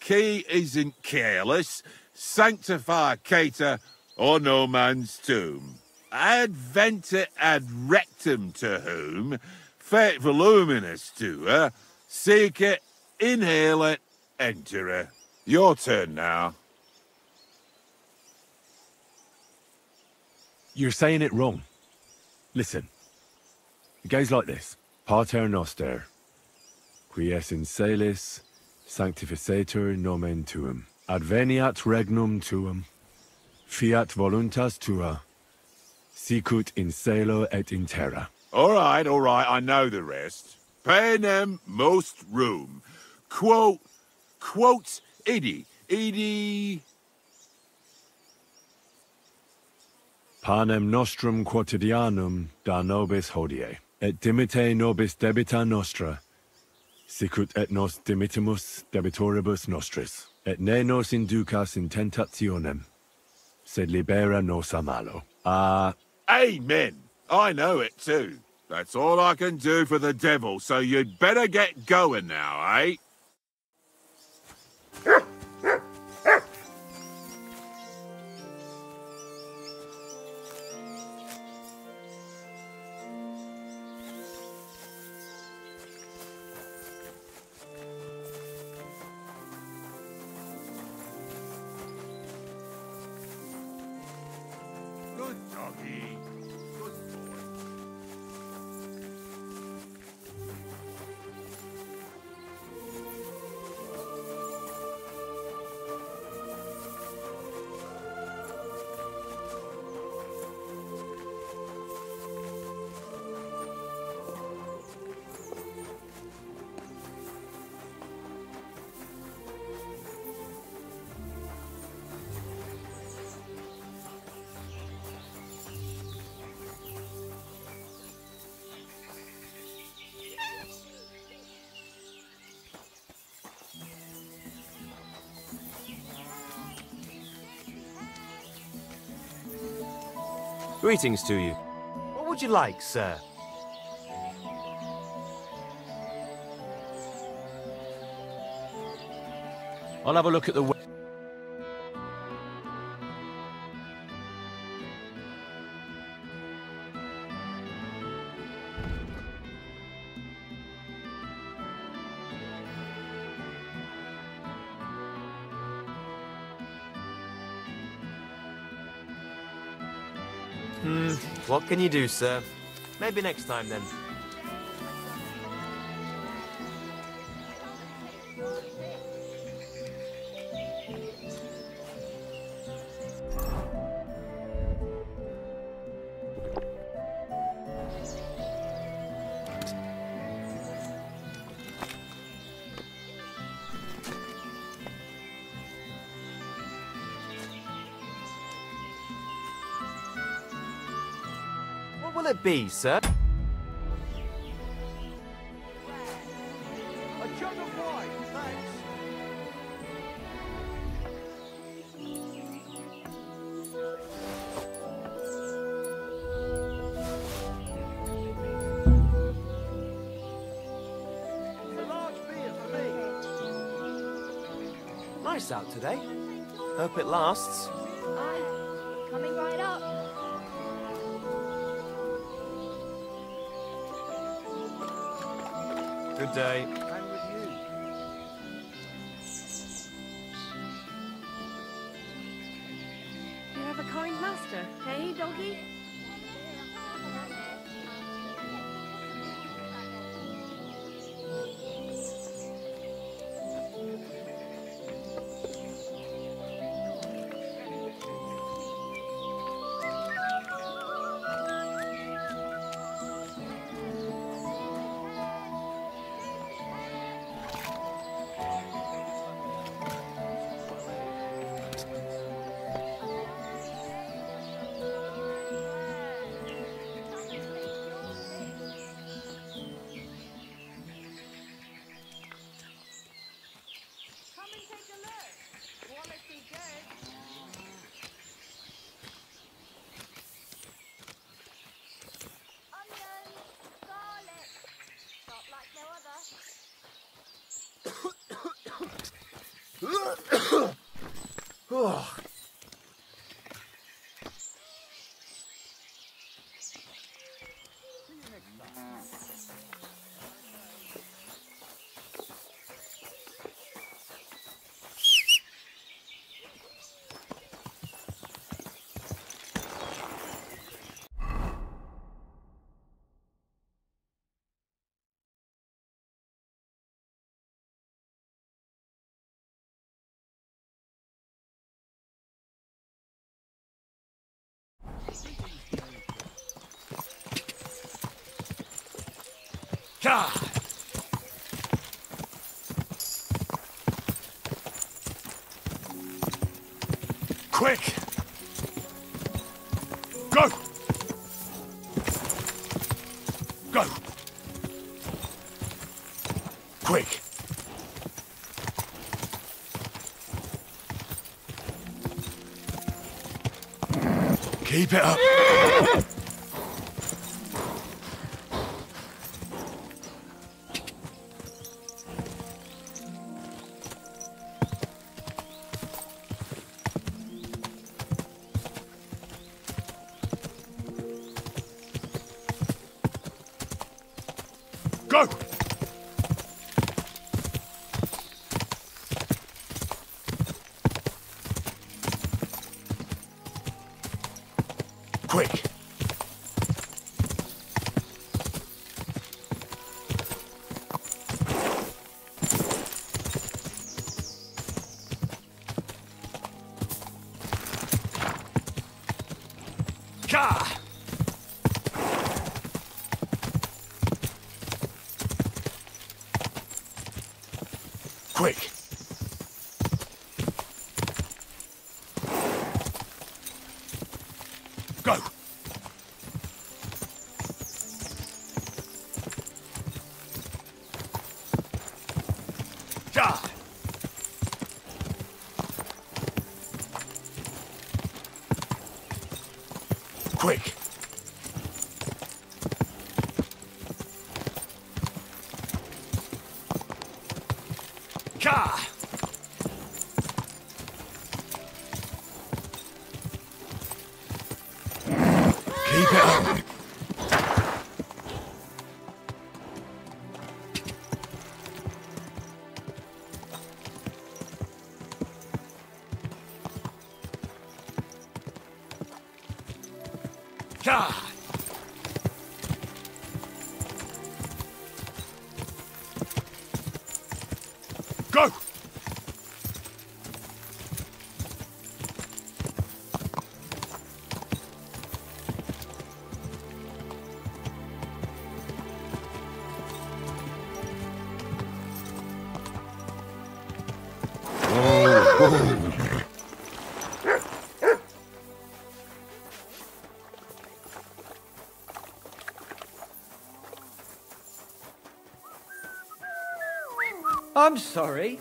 qui isn't careless, sanctify cater, or no man's tomb. Adventure ad rectum to whom, fet voluminous to her, seek it, inhale it, enter her. Your turn now. You're saying it wrong. Listen. It goes like this. Pater Noster, qui es in celis, sanctificetur nomen tuum. Adveniat regnum tuum. Fiat voluntas tua. Sicut in cielo et in terra. All right, I know the rest. Panem most room. Quote, idi. Panem nostrum quotidianum da nobis hodie, et dimite nobis debita nostra, sicut et nos dimitimus debitoribus nostris, et ne nos inducas in tentationem, sed libera nos a malo. Amen. I know it too. That's all I can do for the devil, so you'd better get going now, eh? Good doggy. Good boy. Greetings to you. What would you like, sir? I'll have a look at the... What can you do, sir? Maybe next time, then. What will it be, sir? A jug of wine, thanks. A large beer for me. Nice out today. Hope it lasts. Coming right up. Good day. And with you. You have a kind master, hey, doggy? God! Quick! Go! Go! Quick! Keep it up! Go! Quick! Ka! Quick! Go! Ja! Quick! Ka! Keep it up. Ka! Go! I'm sorry.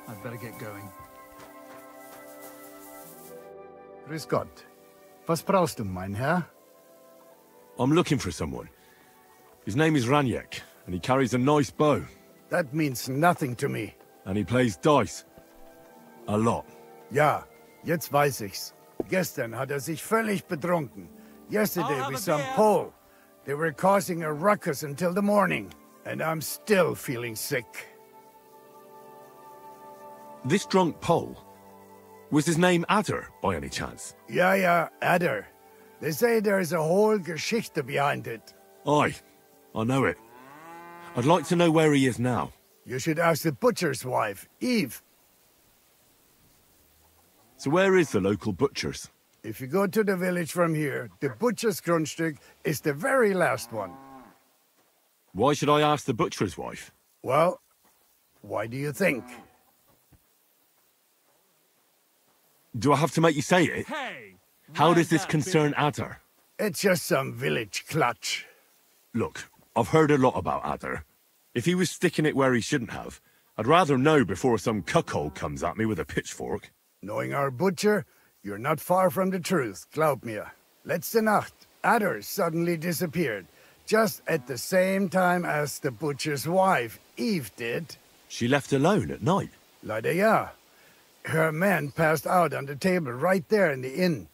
I'd better get going. Grüß Gott. Was brauchst du, mein Herr? I'm looking for someone. His name is Raniek, and he carries a nice bow. That means nothing to me. And he plays dice. A lot. Ja, jetzt weiß ich's. Gestern hat er sich völlig betrunken. Yesterday with some Pole. They were causing a ruckus until the morning, and I'm still feeling sick. This drunk Pole? Was his name Adder, by any chance? Yeah, Adder. They say there's a whole Geschichte behind it. Aye, I know it. I'd like to know where he is now. You should ask the butcher's wife, Eve. So where is the local butcher's? If you go to the village from here, the butcher's Grundstück is the very last one. Why should I ask the butcher's wife? Well, why do you think? Do I have to make you say it? Hey! How does this concern Adder? It's just some village clutch. Look, I've heard a lot about Adder. If he was sticking it where he shouldn't have, I'd rather know before some cuckold comes at me with a pitchfork. Knowing our butcher, you're not far from the truth, glaub mir. Letzte Nacht, Adder suddenly disappeared, just at the same time as the butcher's wife, Eve, did. She left alone at night? Leider ja. Her man passed out on the table right there in the inn.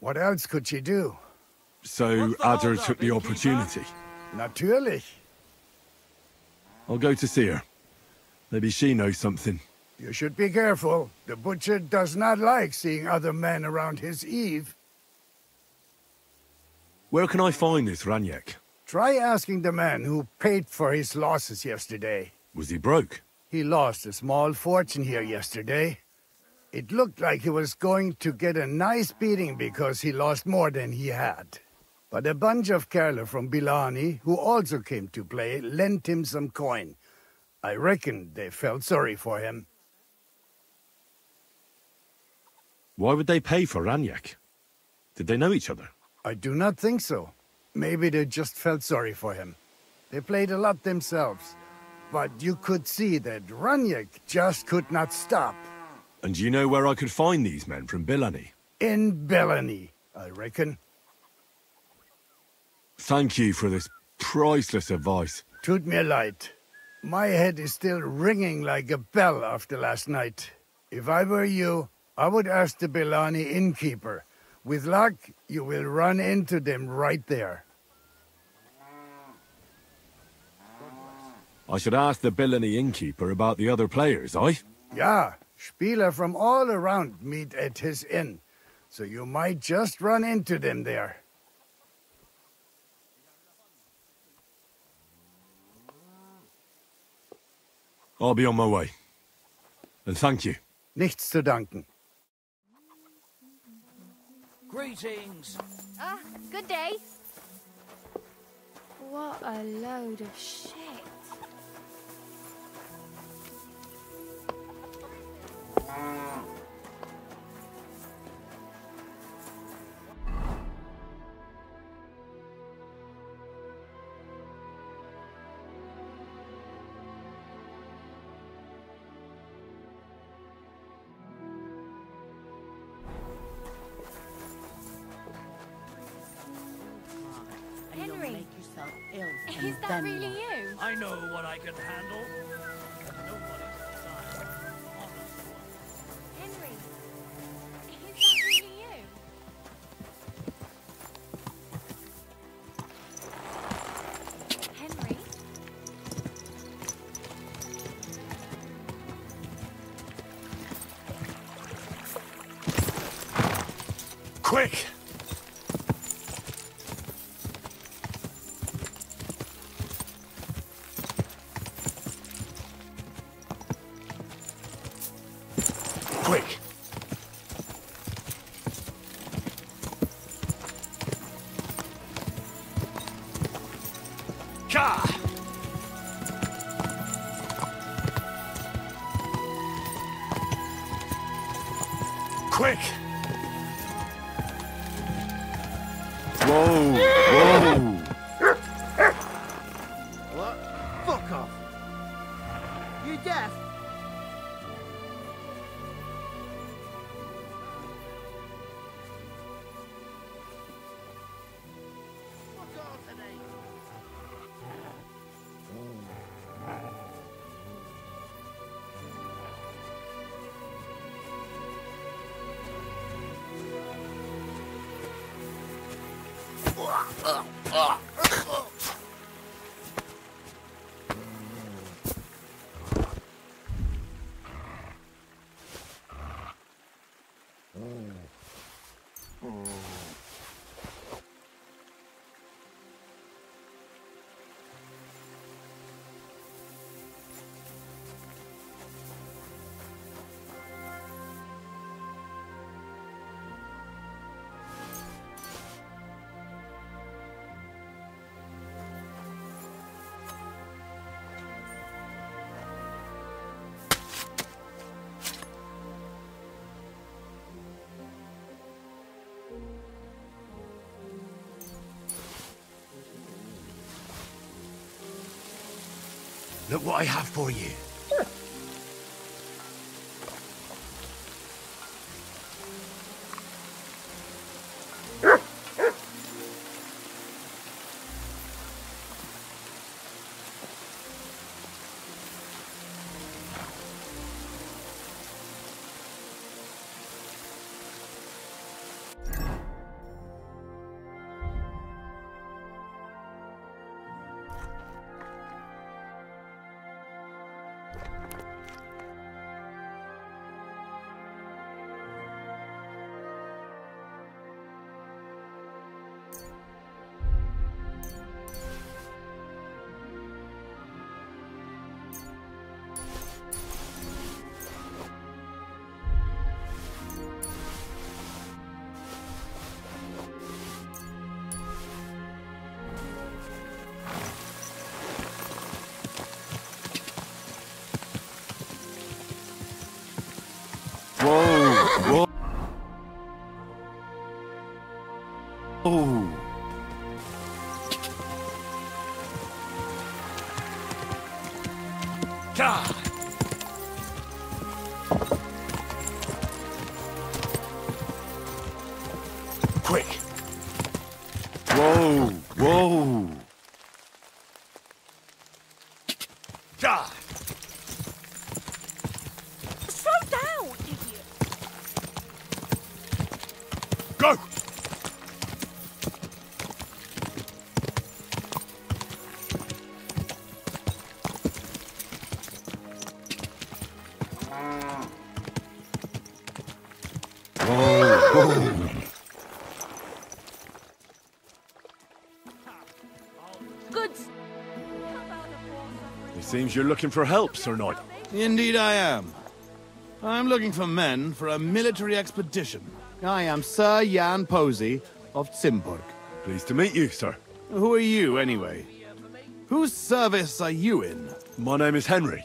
What else could she do? So Adder took the opportunity? Natürlich. I'll go to see her. Maybe she knows something. You should be careful. The butcher does not like seeing other men around his Eve. Where can I find this Raniek? Try asking the man who paid for his losses yesterday. Was he broke? He lost a small fortune here yesterday. It looked like he was going to get a nice beating because he lost more than he had. But a bunch of Kerler from Bilani, who also came to play, lent him some coin. I reckon they felt sorry for him. Why would they pay for Raniek? Did they know each other? I do not think so. Maybe they just felt sorry for him. They played a lot themselves. But you could see that Raniek just could not stop. And do you know where I could find these men from Bilani? In Bilani, I reckon. Thank you for this priceless advice. Tut mir leid. My head is still ringing like a bell after last night. If I were you, I would ask the Bilani innkeeper. With luck, you will run into them right there. I should ask the Bilani innkeeper about the other players, aye? Yeah, Spieler from all around meet at his inn, so you might just run into them there. I'll be on my way. And thank you. Nichts zu danken. Greetings. Good day. What a load of shit. Henry, is that really you? I know what I can handle. Nobody's time. Henry, is that really you? Henry? Quick! Quick! Ka! Quick! Whoa! Whoa! What? Fuck off! You deaf? Look what I have for you. Whoa! Oh! God! Quick! Whoa! Whoa! God! Slow down, idiot! Go! Good. It seems you're looking for help, Sir Knight. Indeed I am. I'm looking for men for a military expedition. I am Sir Jan Posey of Zimburg. Pleased to meet you, sir. Who are you, anyway? Whose service are you in? My name is Henry.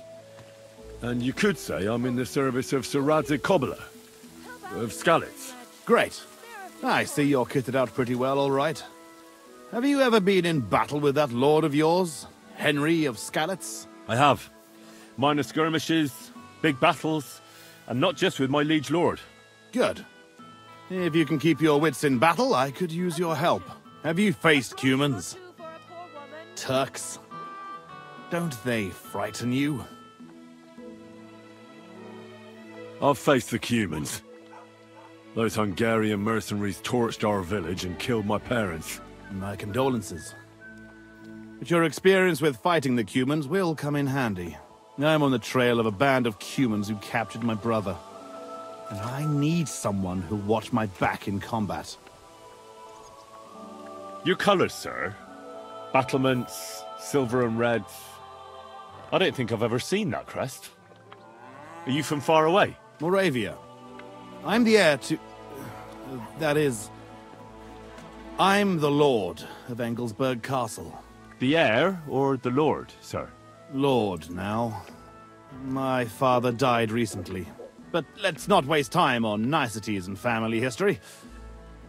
And you could say I'm in the service of Sir Radzig Kobyla, of Skalitz. Great. I see you're kitted out pretty well, all right. Have you ever been in battle with that lord of yours, Henry of Skalitz? I have. Minor skirmishes, big battles, and not just with my liege lord. Good. If you can keep your wits in battle, I could use your help. Have you faced humans? Turks? Don't they frighten you? I've faced the Cumans. Those Hungarian mercenaries torched our village and killed my parents. My condolences. But your experience with fighting the Cumans will come in handy. I'm on the trail of a band of Cumans who captured my brother. And I need someone who'll watch my back in combat. Your colours, sir? Battlements, silver and red. I don't think I've ever seen that crest. Are you from far away? Moravia. I'm the heir to... that is... I'm the Lord of Engelsberg Castle. The heir or the Lord, sir? Lord, now. My father died recently. But let's not waste time on niceties and family history.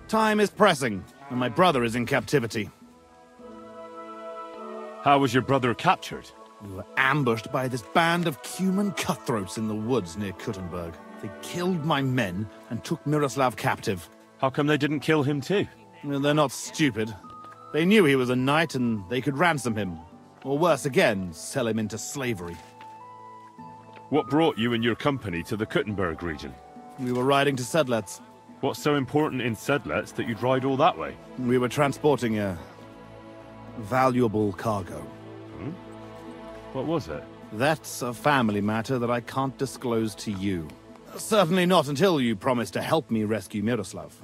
Time is pressing, and my brother is in captivity. How was your brother captured? We were ambushed by this band of Cuman cutthroats in the woods near Kuttenberg. They killed my men and took Miroslav captive. How come they didn't kill him too? Well, they're not stupid. They knew he was a knight and they could ransom him. Or worse again, sell him into slavery. What brought you and your company to the Kuttenberg region? We were riding to Sedlets. What's so important in Sedlets that you'd ride all that way? We were transporting a valuable cargo. Hmm? What was it? That's a family matter that I can't disclose to you. Certainly not until you promise to help me rescue Miroslav.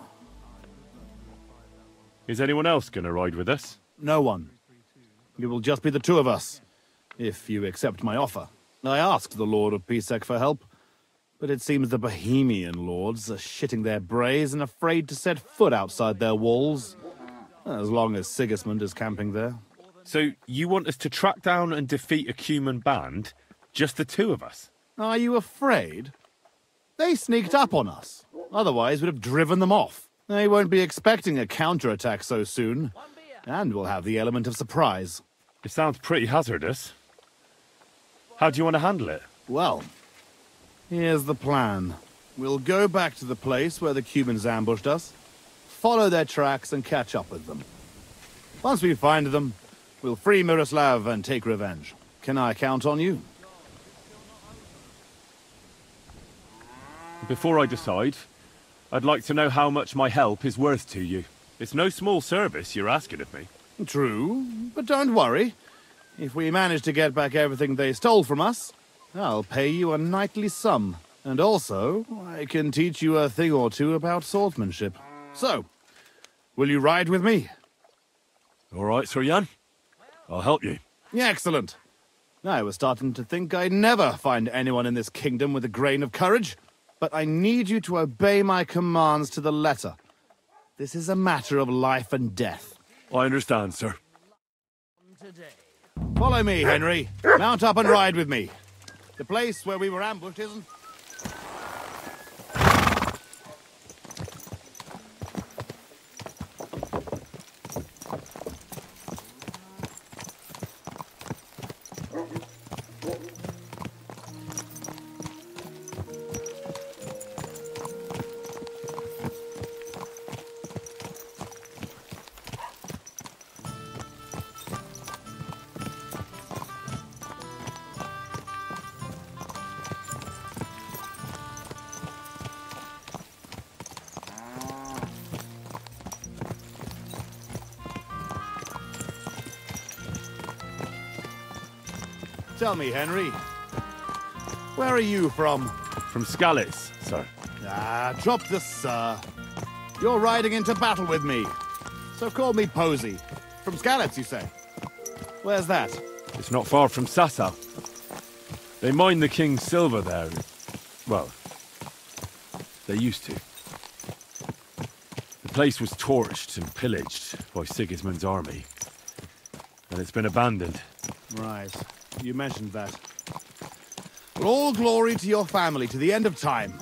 Is anyone else gonna ride with us? No one. It will just be the two of us, if you accept my offer. I asked the Lord of Pisek for help, but it seems the Bohemian lords are shitting their brays and afraid to set foot outside their walls, as long as Sigismund is camping there. So you want us to track down and defeat a Cuman band? Just the two of us? Are you afraid? They sneaked up on us. Otherwise, we'd have driven them off. They won't be expecting a counterattack so soon, and we'll have the element of surprise. It sounds pretty hazardous. How do you want to handle it? Well, here's the plan. We'll go back to the place where the Cumans ambushed us, follow their tracks and catch up with them. Once we find them, we'll free Miroslav and take revenge. Can I count on you? Before I decide, I'd like to know how much my help is worth to you. It's no small service you're asking of me. True, but don't worry. If we manage to get back everything they stole from us, I'll pay you a knightly sum. And also, I can teach you a thing or two about swordsmanship. So, will you ride with me? All right, Sir Jan. I'll help you. Yeah, excellent. I was starting to think I'd never find anyone in this kingdom with a grain of courage, but I need you to obey my commands to the letter. This is a matter of life and death. I understand, sir. Follow me, Henry. Mount up and ride with me. The place where we were ambushed isn't... Tell me, Henry, where are you from? From Skalitz, sir. Ah, drop the sir. You're riding into battle with me. So call me Posey. From Skalitz, you say? Where's that? It's not far from Sassa. They mine the king's silver there. Well, they used to. The place was torched and pillaged by Sigismund's army. And it's been abandoned. Right. You mentioned that. Well, all glory to your family to the end of time.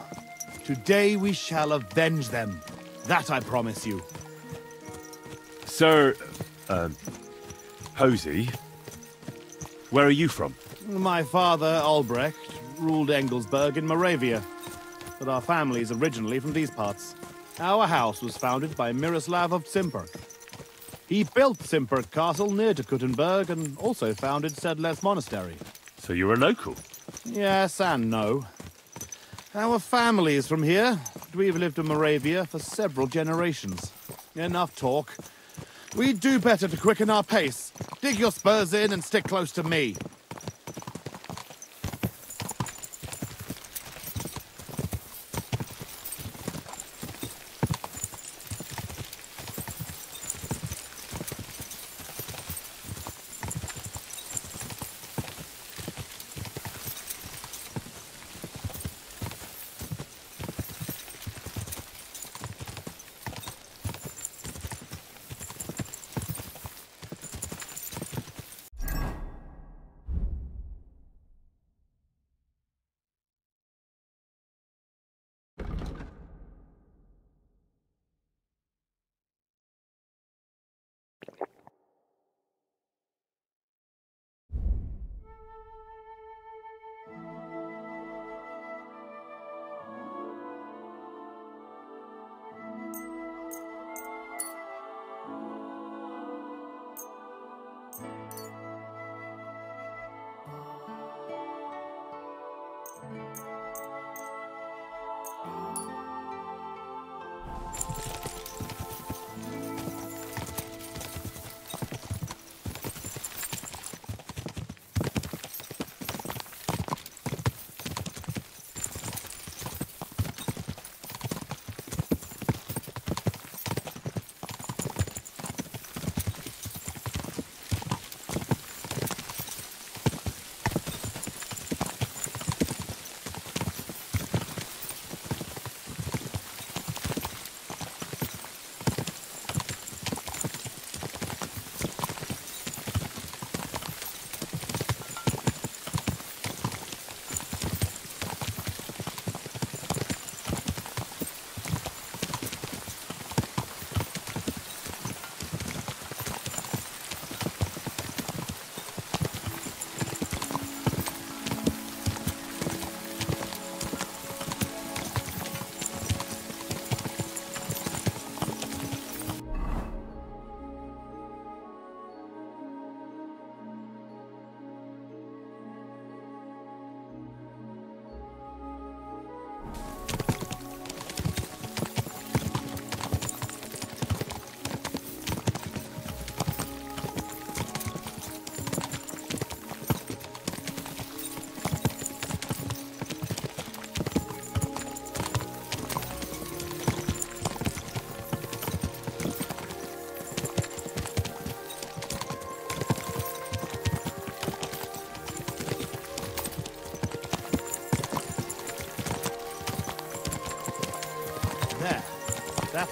Today we shall avenge them. That I promise you. Sir, Posey, where are you from? My father, Albrecht, ruled Engelsberg in Moravia. But our family is originally from these parts. Our house was founded by Miroslav of Simperk. He built Simperk Castle near to Kuttenberg and also founded Sedles Monastery. So you're a local? Yes and no. Our family is from here, but we've lived in Moravia for several generations. Enough talk. We'd do better to quicken our pace. Dig your spurs in and stick close to me.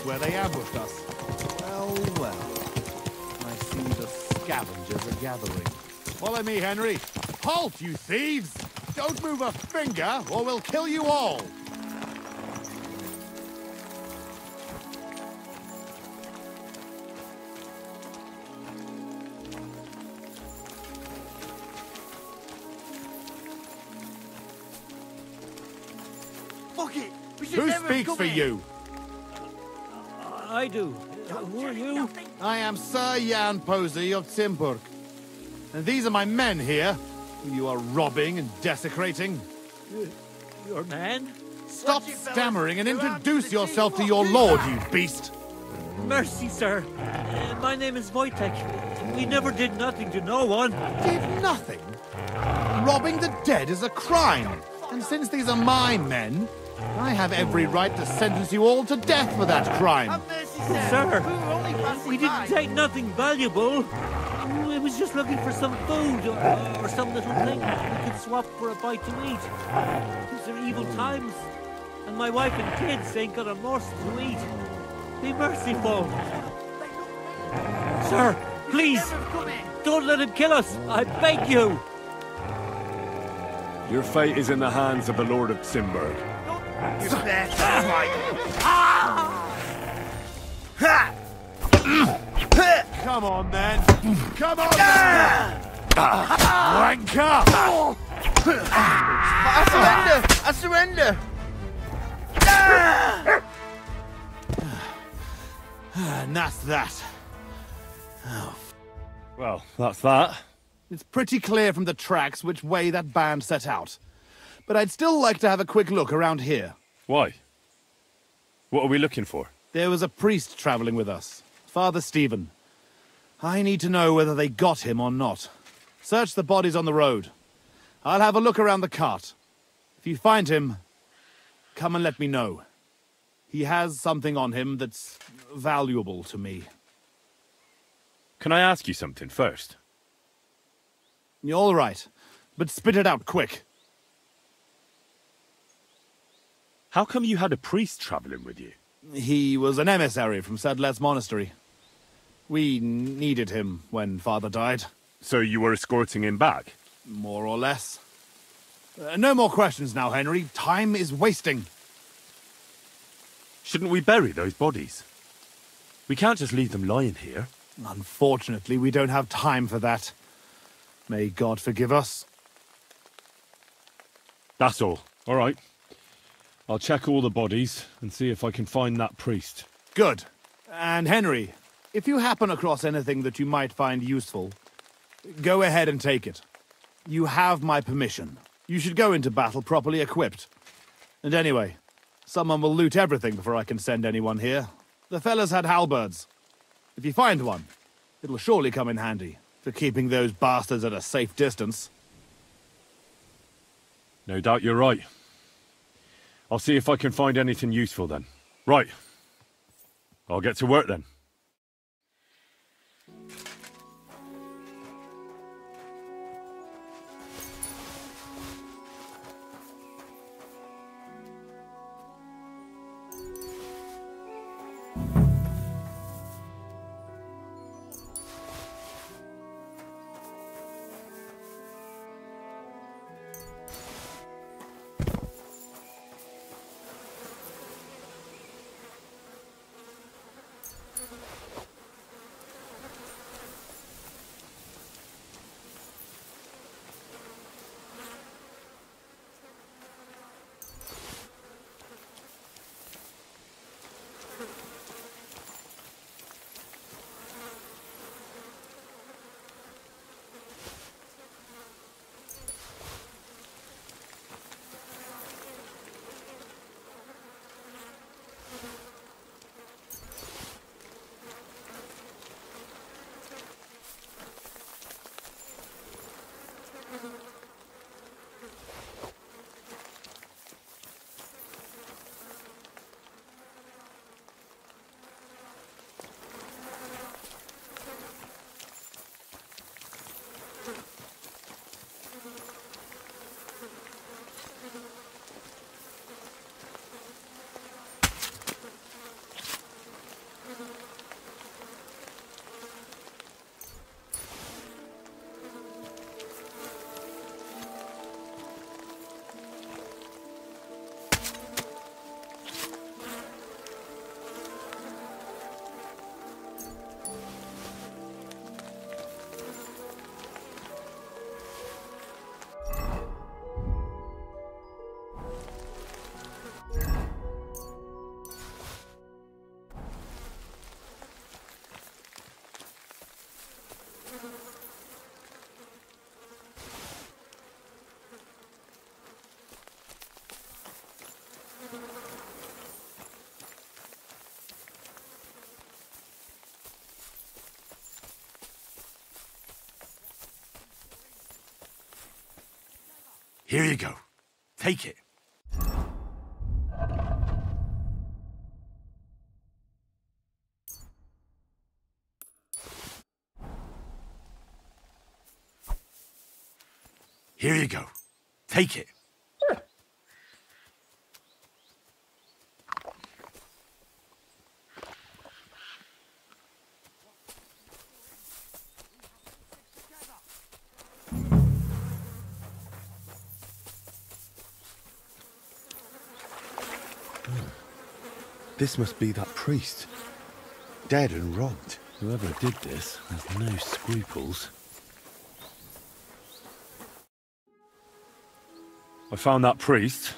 where they ambushed us. Well, well. I see the scavengers are gathering. Follow me, Henry. Halt, you thieves! Don't move a finger, or we'll kill you all! Fuck it! We should Who never speaks come for in. you? I do. Who are you? I am Sir Jan Posey of Timburg. And these are my men here, who you are robbing and desecrating. Your man? Stop stammering and introduce yourself to your lord, you beast! Mercy, sir. My name is Wojtek. We never did nothing to no one. Did nothing? Robbing the dead is a crime. And since these are my men, I have every right to sentence you all to death for that crime. Sir, we didn't take nothing valuable. We was just looking for some food or some little thing we could swap for a bite to eat. These are evil times, and my wife and kids ain't got a morsel to eat. Be merciful. Sir, please, don't let him kill us. I beg you. Your fate is in the hands of the Lord of Simberg. Come on, then. Come on, then. Wanker! I surrender! And that's that. Oh. Well, that's that. It's pretty clear from the tracks which way that band set out. But I'd still like to have a quick look around here. Why? What are we looking for? There was a priest traveling with us, Father Stephen. I need to know whether they got him or not. Search the bodies on the road. I'll have a look around the cart. If you find him, come and let me know. He has something on him that's valuable to me. Can I ask you something first? You're all right, but spit it out quick. How come you had a priest traveling with you? He was an emissary from Sadlet's monastery. We needed him when Father died. So you were escorting him back? More or less. No more questions now, Henry. Time is wasting. Shouldn't we bury those bodies? We can't just leave them lying here. Unfortunately, we don't have time for that. May God forgive us. That's all. All right. I'll check all the bodies and see if I can find that priest. Good. And Henry, if you happen across anything that you might find useful, go ahead and take it. You have my permission. You should go into battle properly equipped. And anyway, someone will loot everything before I can send anyone here. The fellas had halberds. If you find one, it'll surely come in handy for keeping those bastards at a safe distance. No doubt you're right. I'll see if I can find anything useful then. Right. I'll get to work then. Here you go. Take it. Here you go. Take it. This must be that priest. Dead and robbed. Whoever did this has no scruples. I found that priest.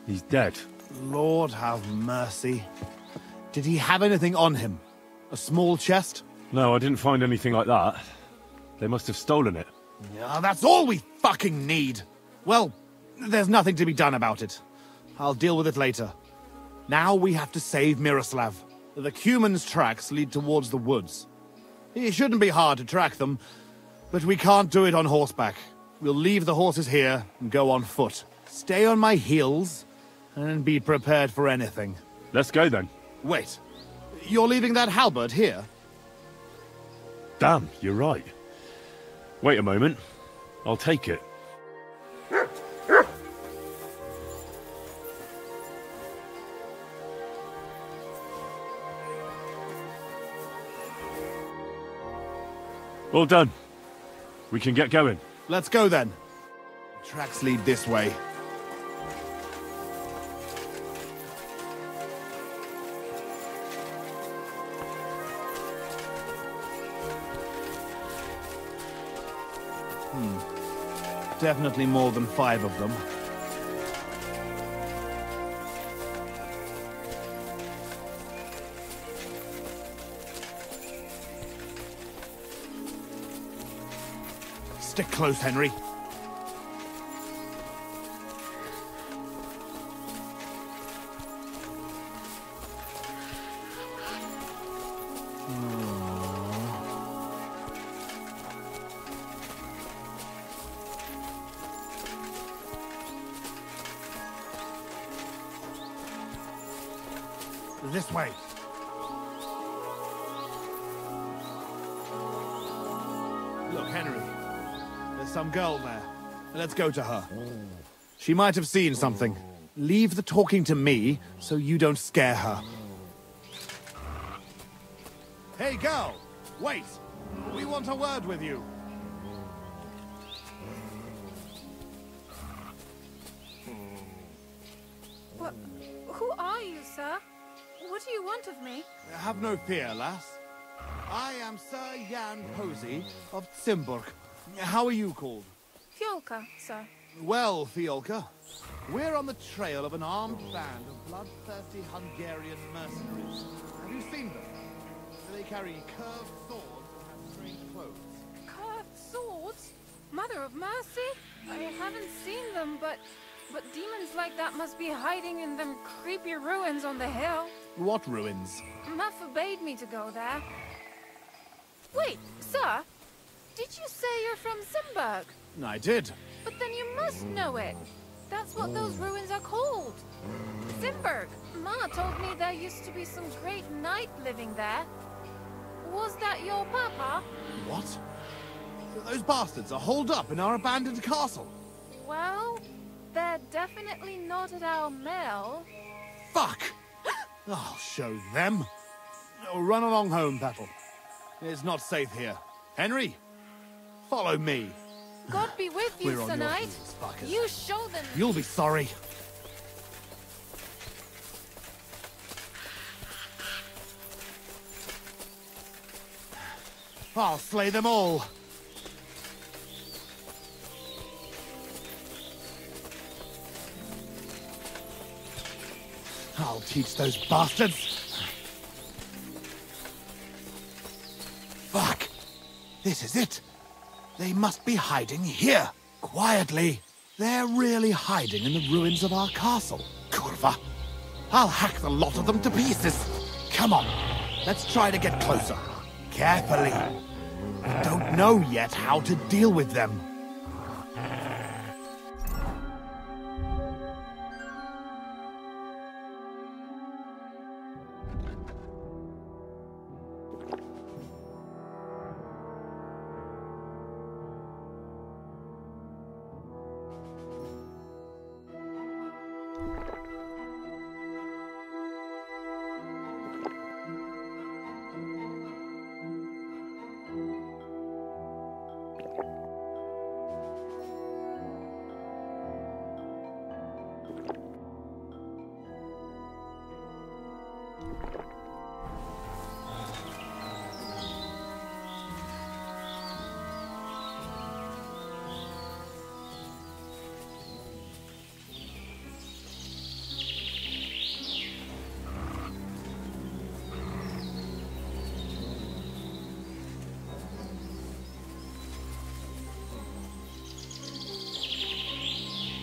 He's dead. Lord have mercy. Did he have anything on him? A small chest? No, I didn't find anything like that. They must have stolen it. Yeah, that's all we fucking need. Well, there's nothing to be done about it. I'll deal with it later. Now we have to save Miroslav. The Cuman's tracks lead towards the woods. It shouldn't be hard to track them, but we can't do it on horseback. We'll leave the horses here and go on foot. Stay on my heels and be prepared for anything. Let's go then. Wait, you're leaving that halberd here? Damn, you're right. Wait a moment. I'll take it. All done. We can get going. Let's go then. Tracks lead this way. Definitely more than 5 of them. Stick close, Henry. This way. Look, Henry. There's some girl there. Let's go to her. She might have seen something. Leave the talking to me so you don't scare her. Hey, girl! Wait! We want a word with you. What? Who are you, sir? What do you want of me? Have no fear, lass. I am Sir Jan Posey of Zimburg. How are you called? Fiolka, sir. Well, Fiolka, we're on the trail of an armed band of bloodthirsty Hungarian mercenaries. Have you seen them? They carry curved swords and have strange clothes. Curved swords? Mother of mercy? I haven't seen them, but demons like that must be hiding in them creepy ruins on the hill. What ruins? Ma forbade me to go there. Wait, sir? Did you say you're from Zimburg? I did. But then you must know it. That's what those ruins are called. Zimburg. Ma told me there used to be some great knight living there. Was that your papa? What? Those bastards are holed up in our abandoned castle. Well, they're definitely not at our mill. Fuck! I'll show them. Oh, run along home, Petal. It's not safe here. Henry, follow me. God be with you, We're on Sir your Knight. heels, fuckers. You show them. You'll be sorry. I'll slay them all. I'll teach those bastards. Fuck. This is it. They must be hiding here, quietly. They're really hiding in the ruins of our castle. Kurva. I'll hack the lot of them to pieces. Come on, let's try to get closer. Carefully. We don't know yet how to deal with them.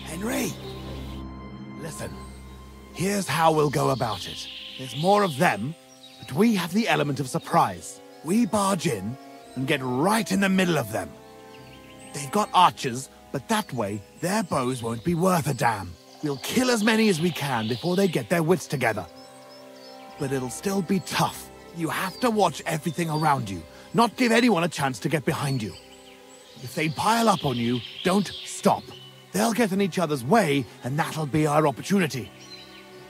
Henry! Listen, here's how we'll go about it. There's more of them, but we have the element of surprise. We barge in and get right in the middle of them. They've got archers, but that way their bows won't be worth a damn. We'll kill as many as we can before they get their wits together. But it'll still be tough. You have to watch everything around you, not give anyone a chance to get behind you. If they pile up on you, don't stop. They'll get in each other's way, and that'll be our opportunity.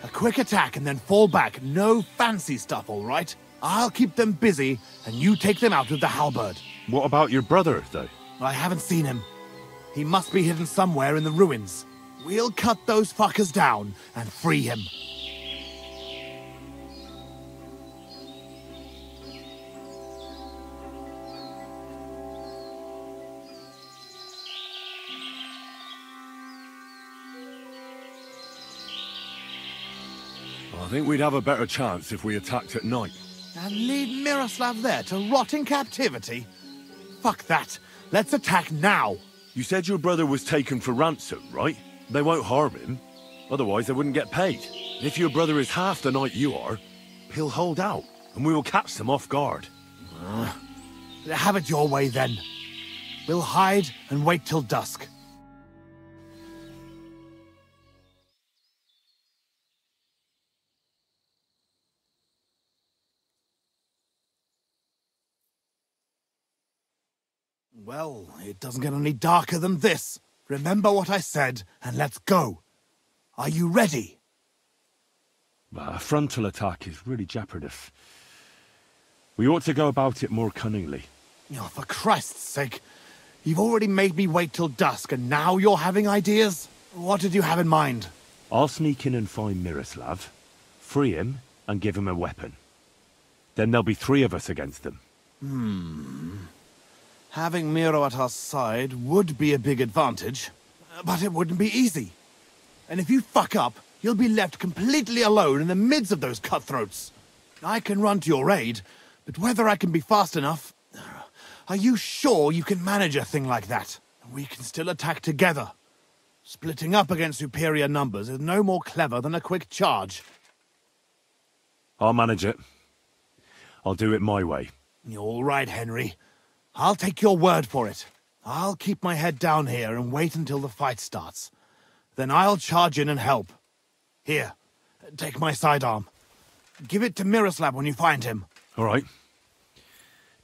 A quick attack and then fall back. No fancy stuff, all right? I'll keep them busy, and you take them out with the halberd. What about your brother, though? I haven't seen him. He must be hidden somewhere in the ruins. We'll cut those fuckers down and free him. I think we'd have a better chance if we attacked at night. And leave Miroslav there to rot in captivity? Fuck that. Let's attack now. You said your brother was taken for ransom, right? They won't harm him. Otherwise, they wouldn't get paid. If your brother is half the knight you are, he'll hold out, and we will catch them off guard. Have it your way, then. We'll hide and wait till dusk. Well, it doesn't get any darker than this. Remember what I said, and let's go. Are you ready? A frontal attack is really jeopardous. We ought to go about it more cunningly. Oh, for Christ's sake. You've already made me wait till dusk, and now you're having ideas? What did you have in mind? I'll sneak in and find Miroslav, free him, and give him a weapon. Then there'll be 3 of us against them. Having Miro at our side would be a big advantage, but it wouldn't be easy. And if you fuck up, you'll be left completely alone in the midst of those cutthroats. I can run to your aid, but whether I can be fast enough... Are you sure you can manage a thing like that? We can still attack together. Splitting up against superior numbers is no more clever than a quick charge. I'll manage it. I'll do it my way. All right, Henry. I'll take your word for it. I'll keep my head down here and wait until the fight starts. Then I'll charge in and help. Here, take my sidearm. Give it to Miroslav when you find him. All right.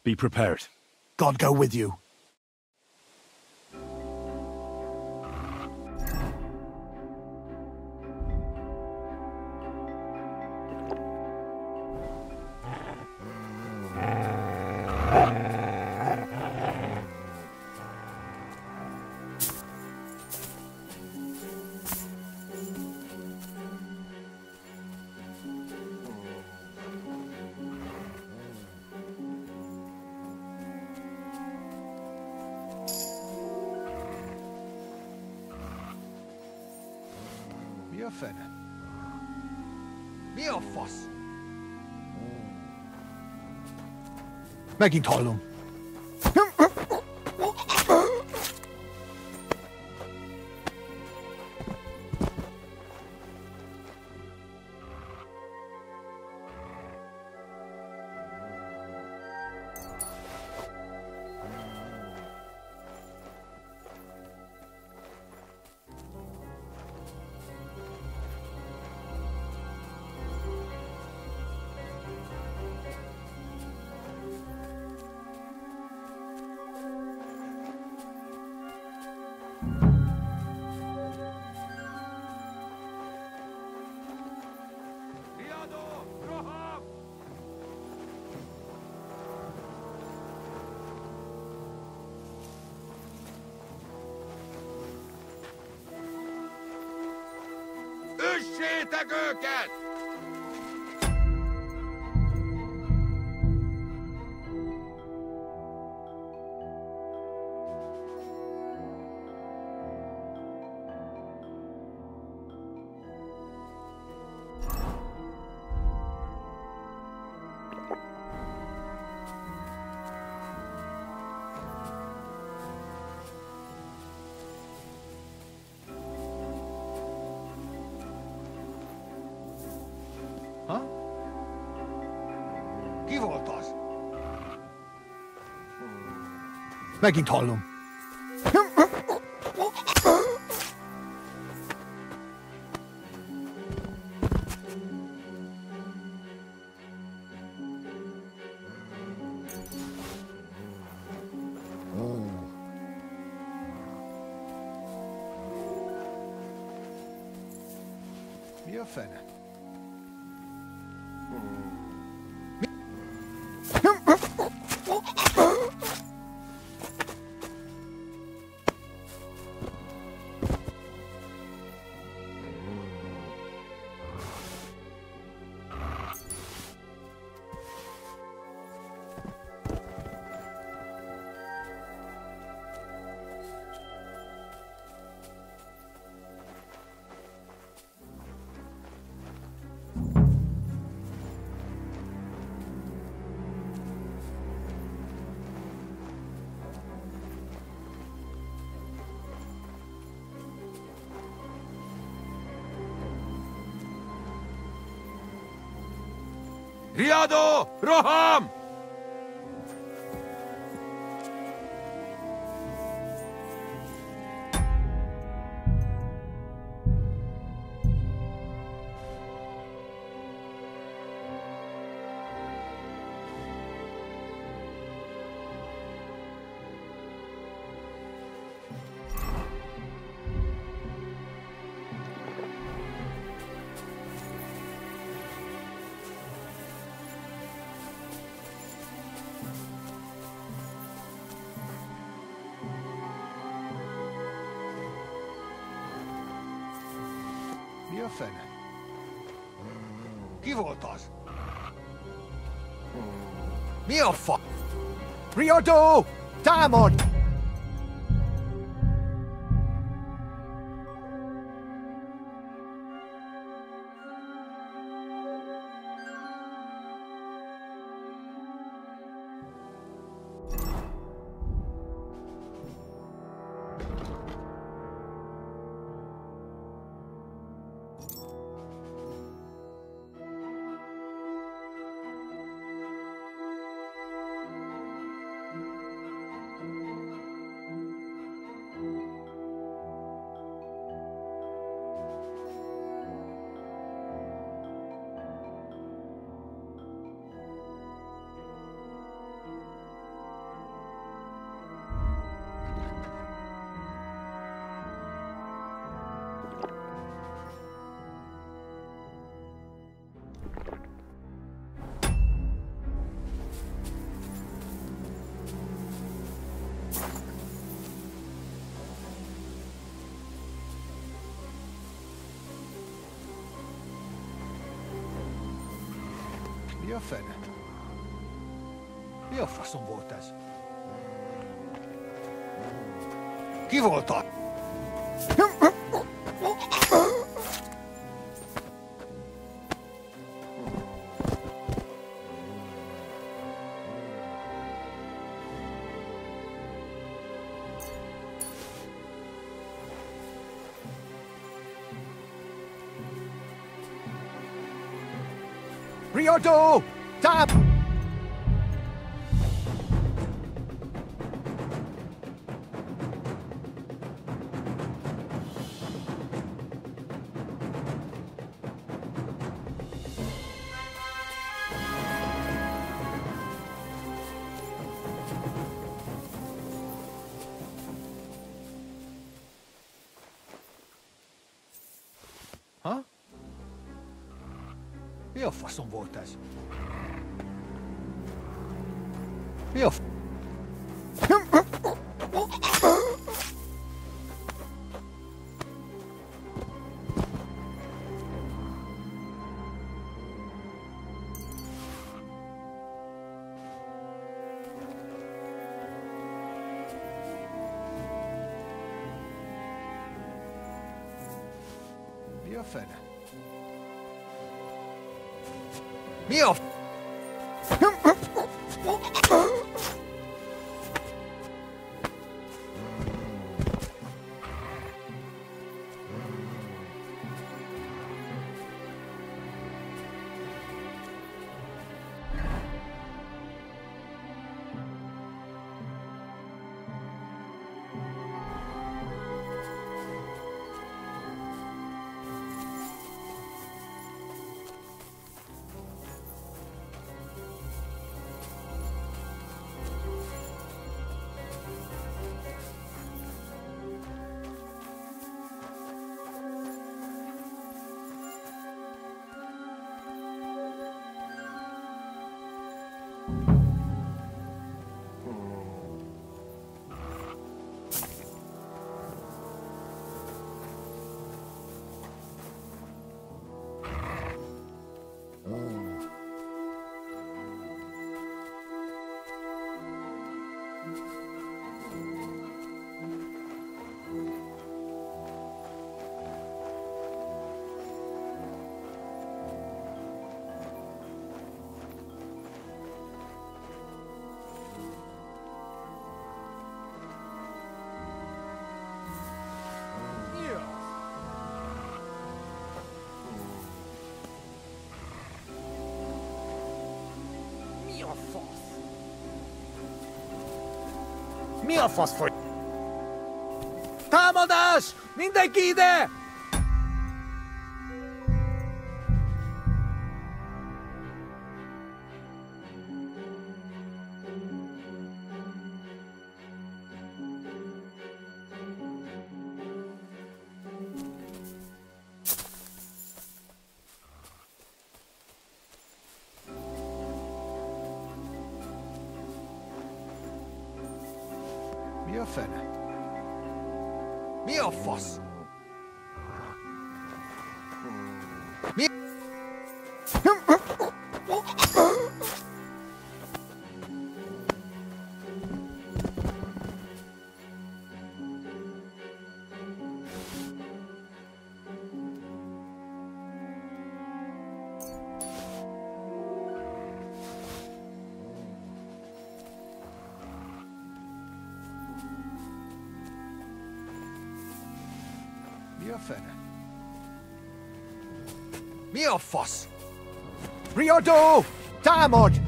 Be prepared. God go with you. Making Toilum. Üssétek őket! Ki volt az? Megint hallom. Mi a fene? Riadó! Roham! Mi a fene? Ki volt az? Mi a fa? Riadó! Támad! Mi a fene? Mi a faszom volt ez? Ki volt az? Riodo! Damn! Ha? Mi a faszom volt ez? Mi a f... Mi a fene? Mi a f... Mi a fasz foly... Támadás! Mindenki ide! Mi a fene? Mi a fasz? Mi... Mi a fene? Mi a fasz? Riodo! Támadj!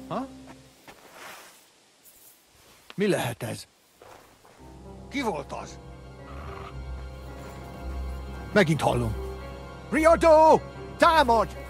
Ha? Mi lehet ez? Ki volt az? Megint hallom. Riodo! Támadj!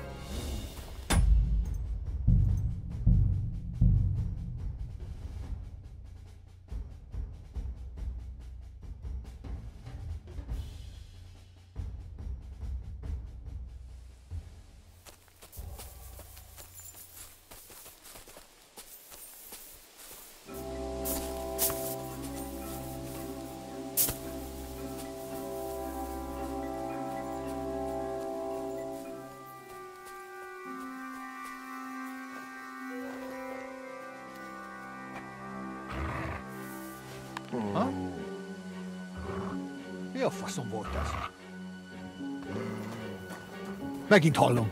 Ha? a fason volt ez? Megint hallom.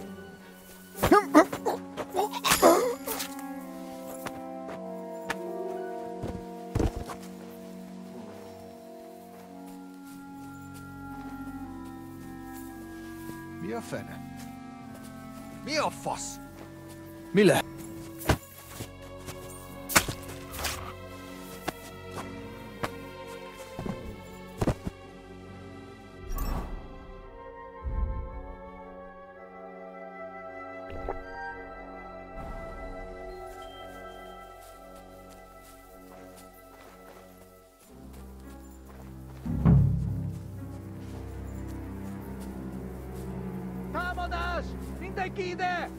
Mi a fene? Mi a fasz? Mi le? Támadás! Mindenki ide!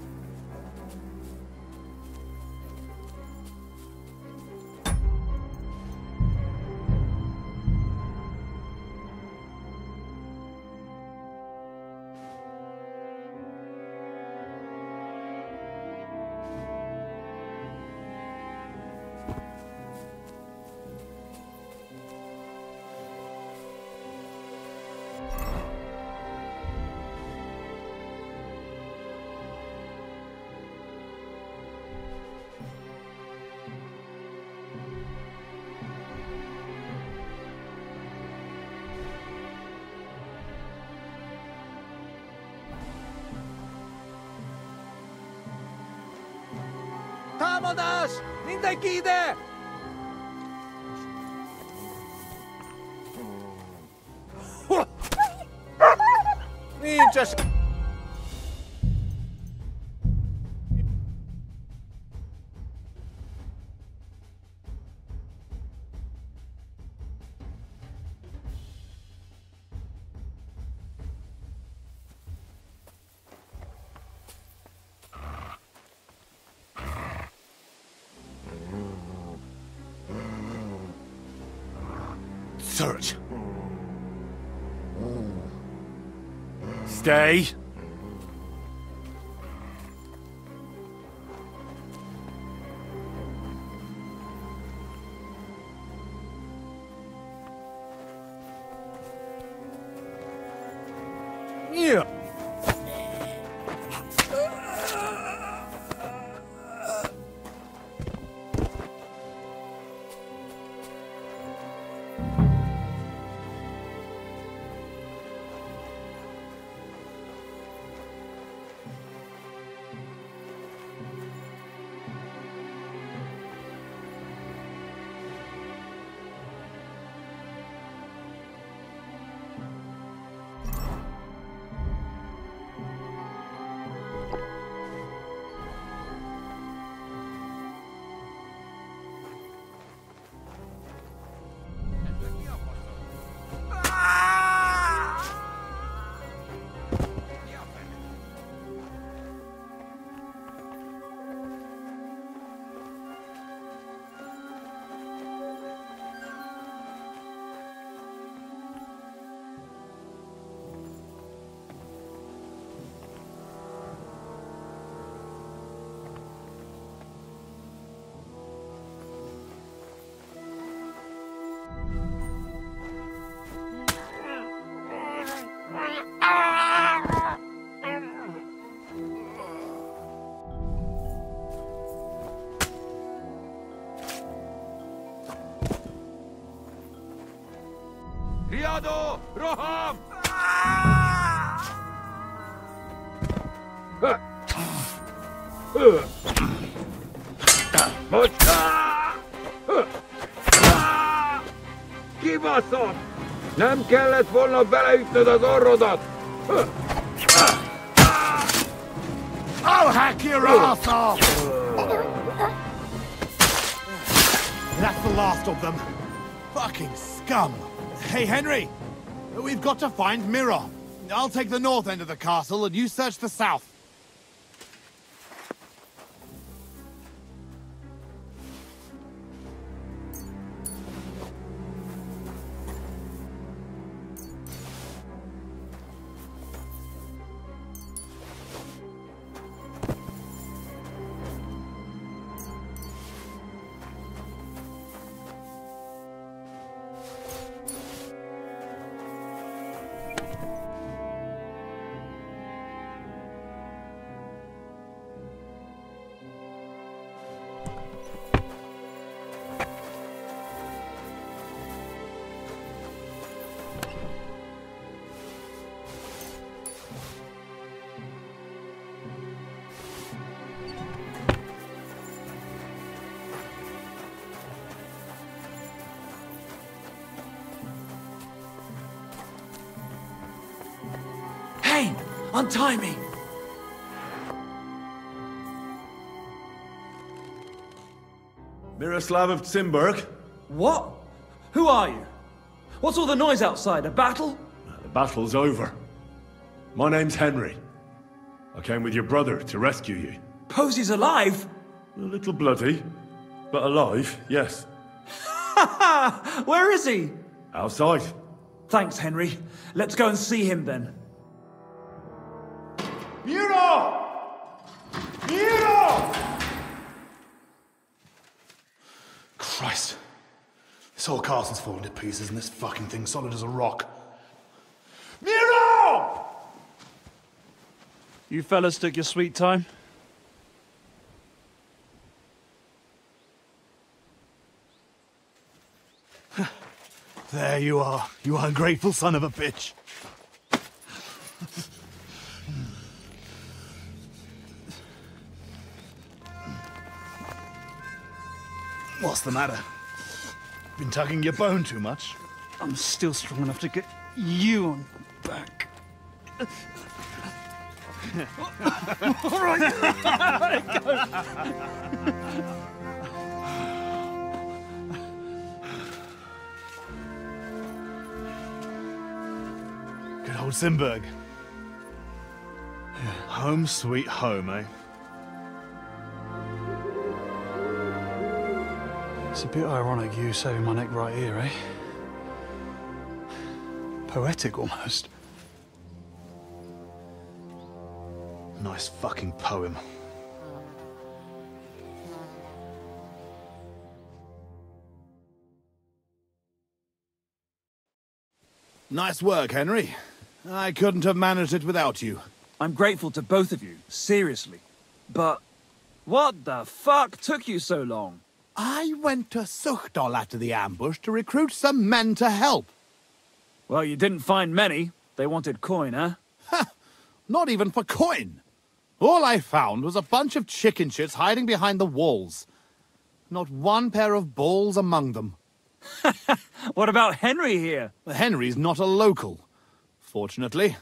Támadás! Mindenki ide! Nincs es... Search. Stay. Yeah. Riado! Roham! Kibaszott! Nem kellett volna beleütnöd az orrodat! I'll hack your ass off! That's the last of them. Fucking scum. Hey, Henry! We've got to find Mirror. I'll take the north end of the castle and you search the south. Hey, untie me! Miroslav of Timberg? What? Who are you? What's all the noise outside? A battle? The battle's over. My name's Henry. I came with your brother to rescue you. Posey's alive? A little bloody, but alive, yes. Where is he? Outside. Thanks, Henry. Let's go and see him then. Miro! Miro! Christ. This whole castle's falling to pieces and this fucking thing's solid as a rock. Miro! You fellas took your sweet time? There you are, you ungrateful son of a bitch. What's the matter? Been tugging your bone too much? I'm still strong enough to get you on back. All right. Good old Simberg. Home sweet home, eh? It's a bit ironic you saving my neck right here, eh? Poetic, almost. Nice fucking poem. Nice work, Henry. I couldn't have managed it without you. I'm grateful to both of you, seriously. But what the fuck took you so long? I went to Suchdol after the ambush to recruit some men to help. Well, you didn't find many. They wanted coin, huh? Not even for coin. All I found was a bunch of chicken shits hiding behind the walls. Not one pair of balls among them. What about Henry here? Henry's not a local, fortunately.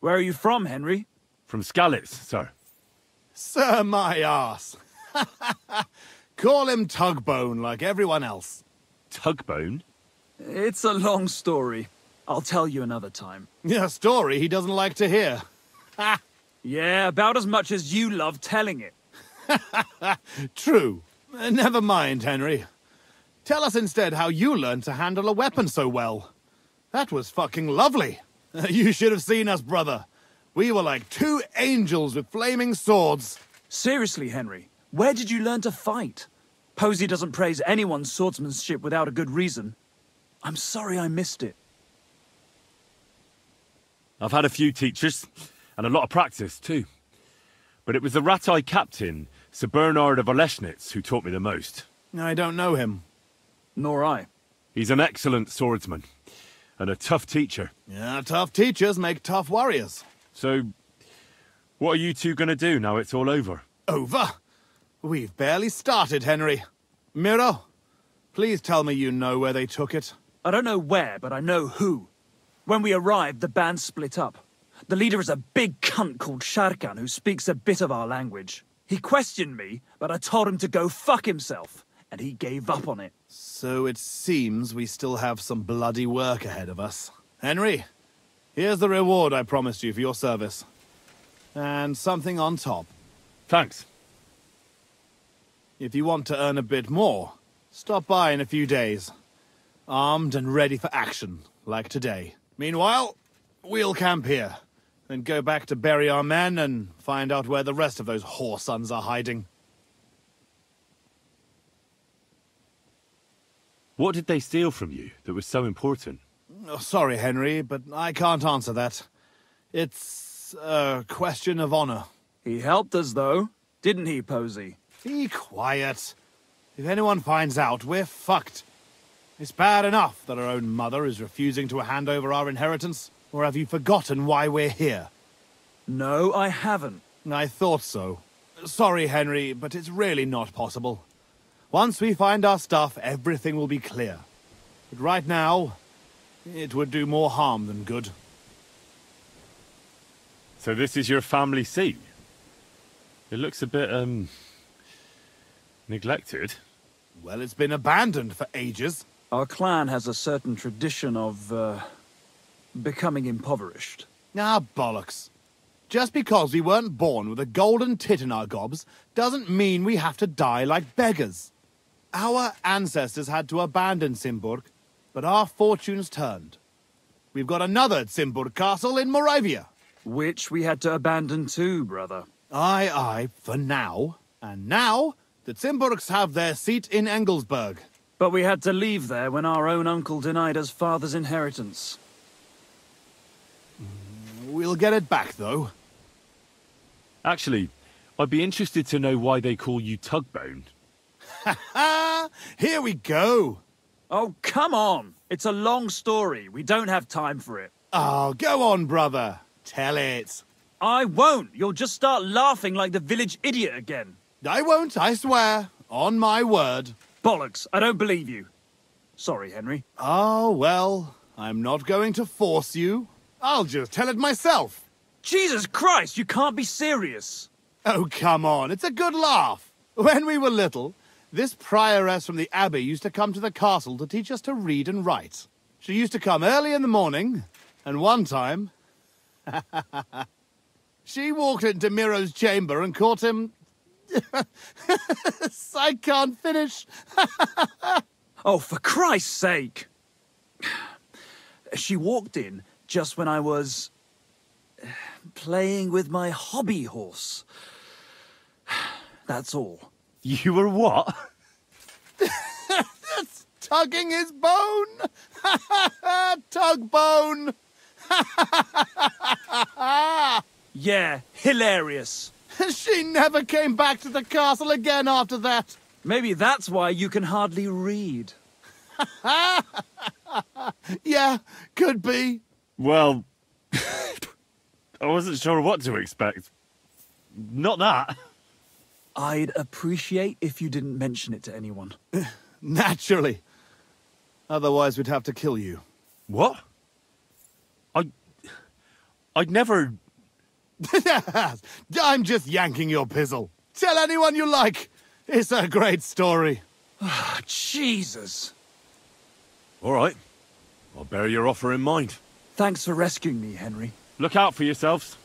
Where are you from, Henry? From Skalitz, sir. Sir, my arse. Call him Tugbone like everyone else. Tugbone? It's a long story. I'll tell you another time. A story he doesn't like to hear. Yeah, about as much as you love telling it. True. Never mind, Henry. Tell us instead how you learned to handle a weapon so well. That was fucking lovely. You should have seen us, brother. We were like two angels with flaming swords. Seriously, Henry, where did you learn to fight? Posey doesn't praise anyone's swordsmanship without a good reason. I'm sorry I missed it. I've had a few teachers, and a lot of practice, too. But it was the Ratai captain, Sir Bernard of Oleschnitz, who taught me the most. I don't know him. Nor I. He's an excellent swordsman, and a tough teacher. Yeah, tough teachers make tough warriors. So, what are you two gonna do now it's all over? Over? We've barely started, Henry. Miro, please tell me you know where they took it. I don't know where, but I know who. When we arrived, the band split up. The leader is a big cunt called Sharkan who speaks a bit of our language. He questioned me, but I told him to go fuck himself, and he gave up on it. So it seems we still have some bloody work ahead of us. Henry, here's the reward I promised you for your service. And something on top. Thanks. If you want to earn a bit more, stop by in a few days. Armed and ready for action, like today. Meanwhile, we'll camp here, then go back to bury our men and find out where the rest of those whore sons are hiding. What did they steal from you that was so important? Oh, sorry, Henry, but I can't answer that. It's a question of honor. He helped us, though, didn't he, Posey? Be quiet. If anyone finds out, we're fucked. It's bad enough that our own mother is refusing to hand over our inheritance. Or have you forgotten why we're here? No, I haven't. I thought so. Sorry, Henry, but it's really not possible. Once we find our stuff, everything will be clear. But right now, it would do more harm than good. So this is your family seat? It looks a bit, neglected. Well, it's been abandoned for ages. Our clan has a certain tradition of, becoming impoverished. Ah, bollocks. Just because we weren't born with a golden tit in our gobs doesn't mean we have to die like beggars. Our ancestors had to abandon Simburg, but our fortunes turned. We've got another Simburg castle in Moravia. Which we had to abandon too, brother. Aye, for now. And now, the Simburgs have their seat in Engelsberg. But we had to leave there when our own uncle denied us father's inheritance. We'll get it back, though. Actually, I'd be interested to know why they call you Tugbone. Ha! Here we go! Oh, come on! It's a long story. We don't have time for it. Oh, go on, brother. Tell it. I won't. You'll just start laughing like the village idiot again. I won't, I swear. On my word. Bollocks. I don't believe you. Sorry, Henry. Oh, well, I'm not going to force you. I'll just tell it myself. Jesus Christ, you can't be serious. Oh, come on. It's a good laugh. When we were little, this prioress from the abbey used to come to the castle to teach us to read and write. She used to come early in the morning, and one time... she walked into Miro's chamber and caught him... I can't finish. Oh, for Christ's sake! She walked in just when I was... playing with my hobby horse. That's all. You were what? That's tugging his bone! Tug bone! Yeah, hilarious. She never came back to the castle again after that. Maybe that's why you can hardly read. Yeah, could be. Well, I wasn't sure what to expect. Not that. I'd appreciate if you didn't mention it to anyone. Naturally. Otherwise, we'd have to kill you. What? I'd never... I'm just yanking your pizzle. Tell anyone you like. It's a great story. Jesus. All right. I'll bear your offer in mind. Thanks for rescuing me, Henry. Look out for yourselves.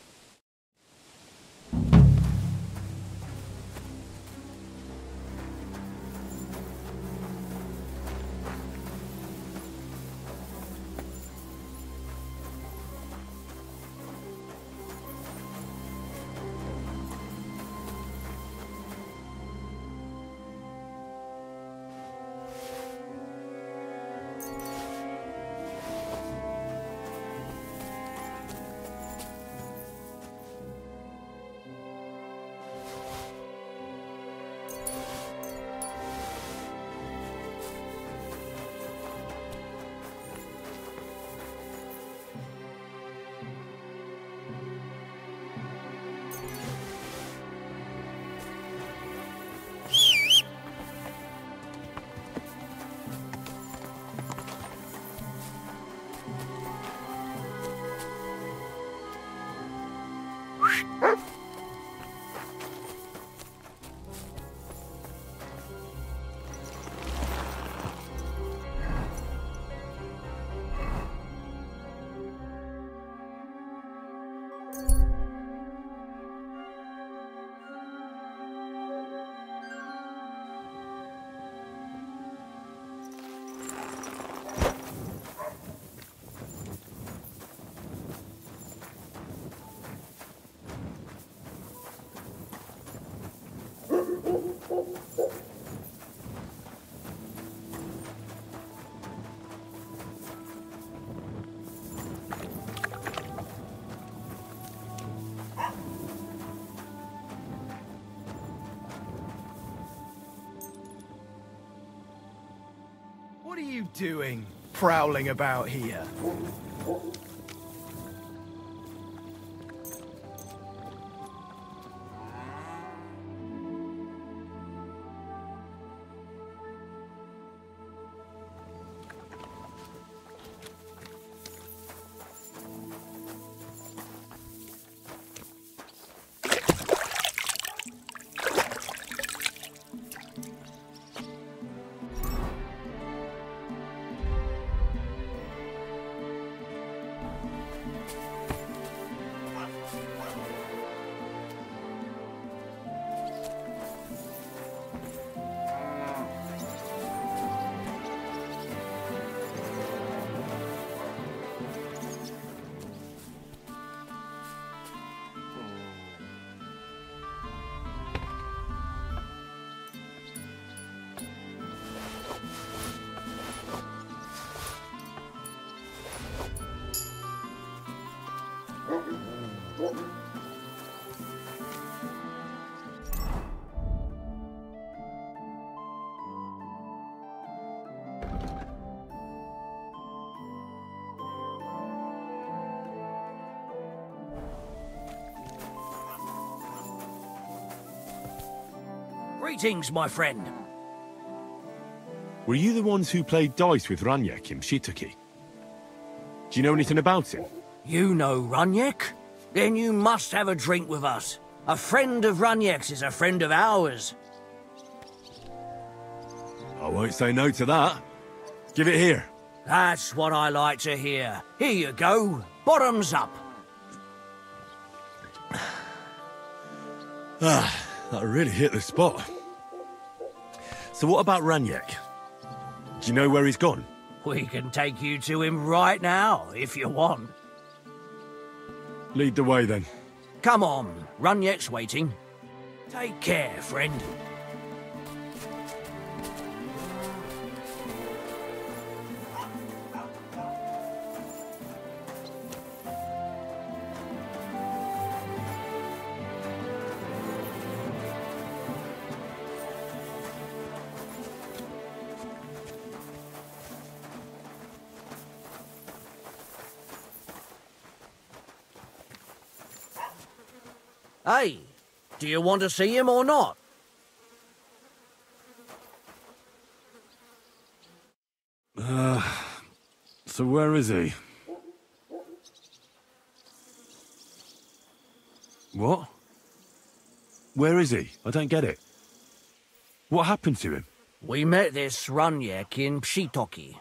What are you doing, prowling about here? Greetings, my friend. Were you the ones who played dice with Raniek in Pshituki? Do you know anything about him? You know Raniek? Then you must have a drink with us. A friend of Raniek's is a friend of ours. I won't say no to that. Give it here. That's what I like to hear. Here you go. Bottoms up. Ah, that really hit the spot. So what about Raniek? Do you know where he's gone? We can take you to him right now, if you want. Lead the way, then. Come on, Raniek's waiting. Take care, friend. Hey, do you want to see him or not? So where is he? What? Where is he? I don't get it. What happened to him? We met this Raniek in Pshituki.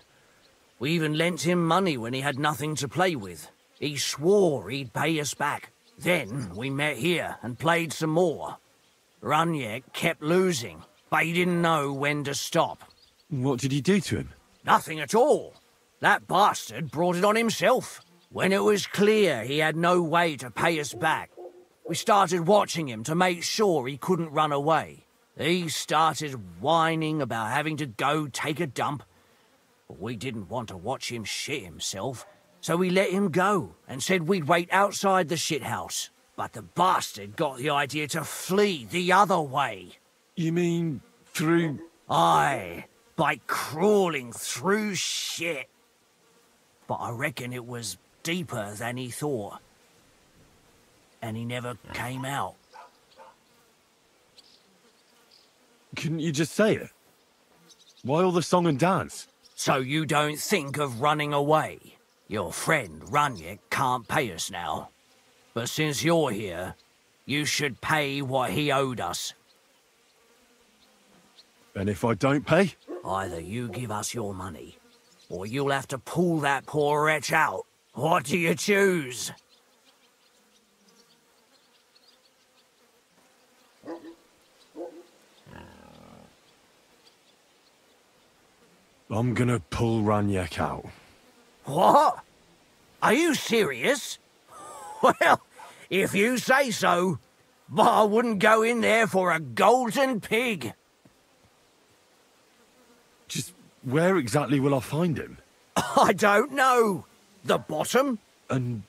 We even lent him money when he had nothing to play with. He swore he'd pay us back. Then we met here and played some more. Raniek kept losing, but he didn't know when to stop. What did he do to him? Nothing at all. That bastard brought it on himself. When it was clear he had no way to pay us back, we started watching him to make sure he couldn't run away. He started whining about having to go take a dump. But we didn't want to watch him shit himself, so we let him go and said we'd wait outside the shithouse. But the bastard got the idea to flee the other way. You mean through... Aye, by crawling through shit. But I reckon it was deeper than he thought. And he never came out. Couldn't you just say it? Why all the song and dance? So you don't think of running away? Your friend Raniek can't pay us now. But since you're here, you should pay what he owed us. And if I don't pay? Either you give us your money, or you'll have to pull that poor wretch out. What do you choose? I'm gonna pull Raniek out. What? Are you serious? Well, if you say so, but I wouldn't go in there for a golden pig. Just where exactly will I find him? I don't know. The bottom? And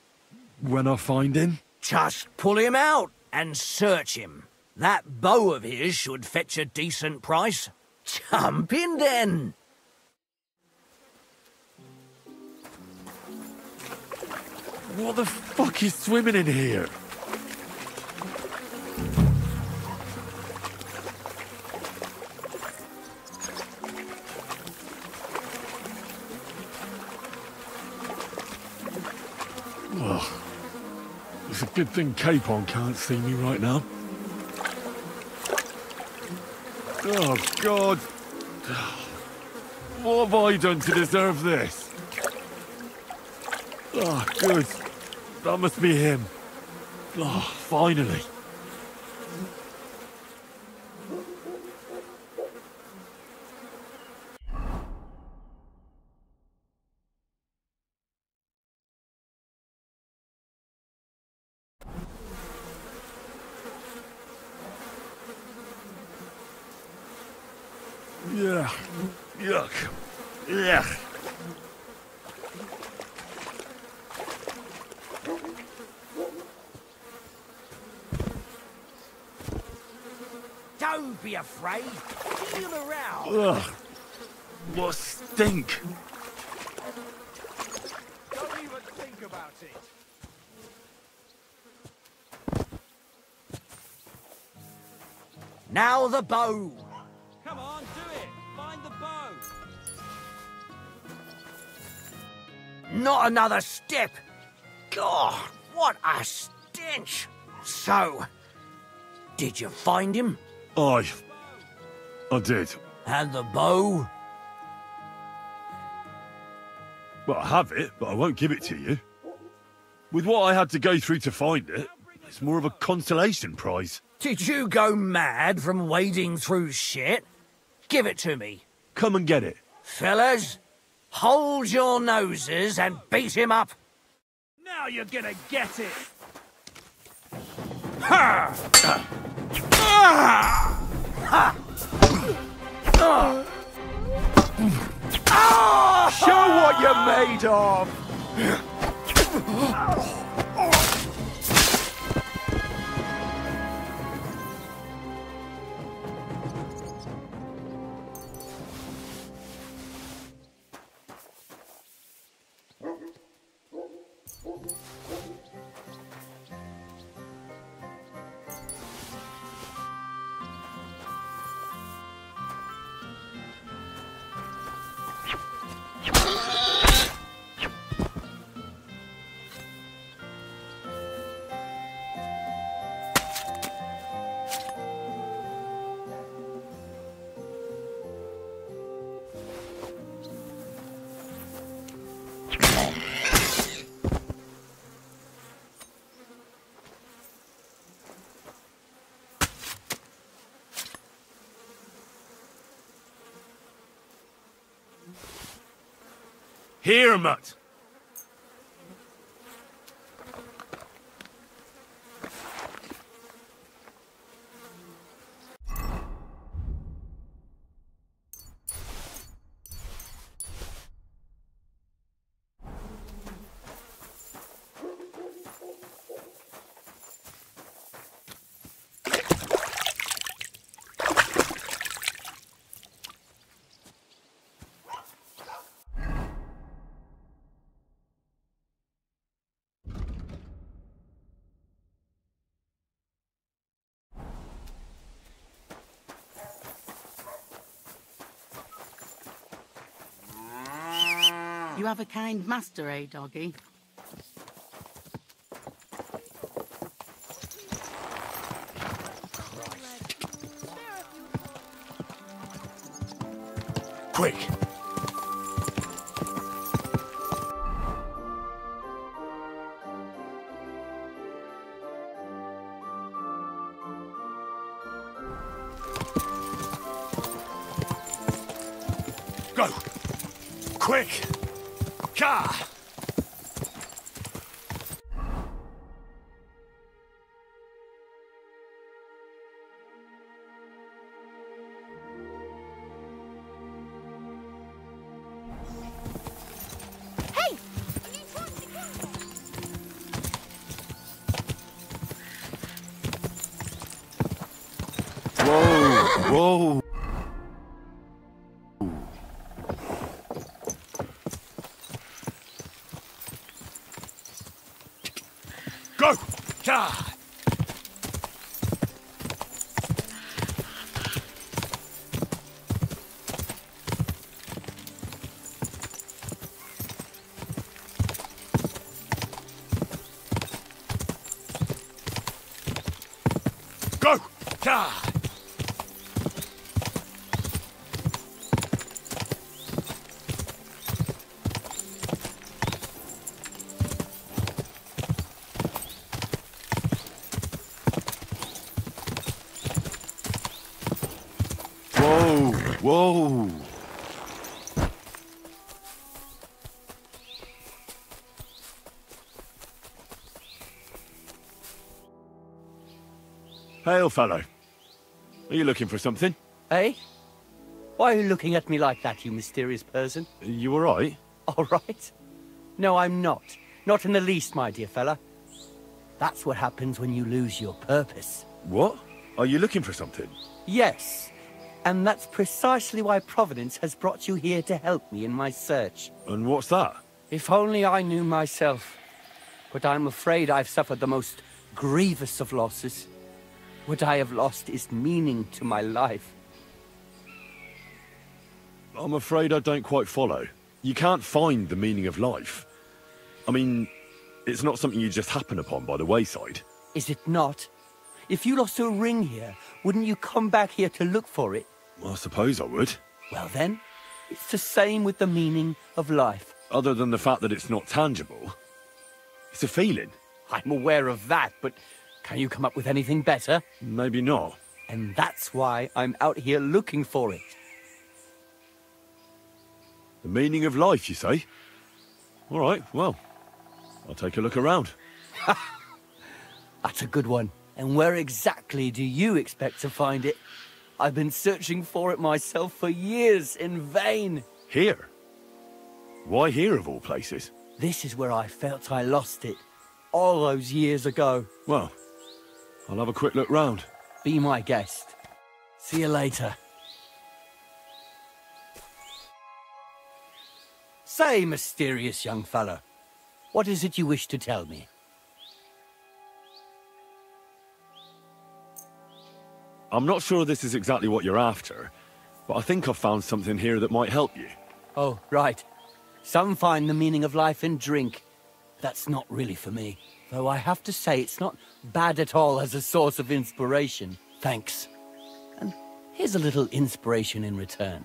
when I find him? Just pull him out and search him. That bow of his should fetch a decent price. Jump in then. What the fuck is swimming in here? Well, it's a good thing Capon can't see me right now. Oh, God. What have I done to deserve this? Oh, good. That must be him. Oh, finally. Yeah. Yuck. Yuck. Don't be afraid. Feel around. Ugh. What stink. Don't even think about it. Now the bow. Come on, do it. Find the bow. Not another step. God, what a stench. So, did you find him? I did. And the bow? Well, I have it, but I won't give it to you. With what I had to go through to find it, it's more of a consolation prize. Did you go mad from wading through shit? Give it to me. Come and get it. Fellas, hold your noses and beat him up. Now you're gonna get it. Ha! Ha! Show what you're made of! Here, Mutt. You have a kind master, eh, doggy? Quick! Go! Quick! Ka! Whoa! Go! Ka! Go! Ka! Whoa! Hail, fellow. Are you looking for something? Eh? Why are you looking at me like that, you mysterious person? You alright? All right? No, I'm not. Not in the least, my dear fella. That's what happens when you lose your purpose. What? Are you looking for something? Yes. And that's precisely why Providence has brought you here to help me in my search. And what's that? If only I knew myself. But I'm afraid I've suffered the most grievous of losses. What I have lost is meaning to my life. I'm afraid I don't quite follow. You can't find the meaning of life. I mean, it's not something you just happen upon by the wayside. Is it not? If you lost a ring here, wouldn't you come back here to look for it? Well, I suppose I would. Well then, it's the same with the meaning of life. Other than the fact that it's not tangible. It's a feeling. I'm aware of that, but can you come up with anything better? Maybe not. And that's why I'm out here looking for it. The meaning of life, you say? All right, well, I'll take a look around. That's a good one. And where exactly do you expect to find it? I've been searching for it myself for years in vain. Here? Why here of all places? This is where I felt I lost it, all those years ago. Well, I'll have a quick look round. Be my guest. See you later. Say, mysterious young fellow, what is it you wish to tell me? I'm not sure this is exactly what you're after, but I think I've found something here that might help you. Oh, right. Some find the meaning of life in drink. That's not really for me. Though I have to say it's not bad at all as a source of inspiration. Thanks. And here's a little inspiration in return.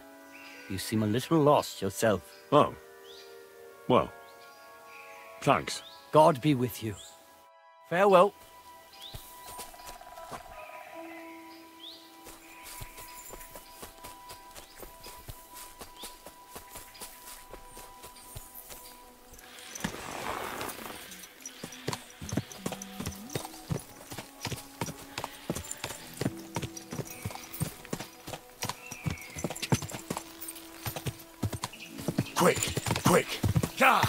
You seem a little lost yourself. Oh. Well, thanks. God be with you. Farewell. Quick, quick. Yeah.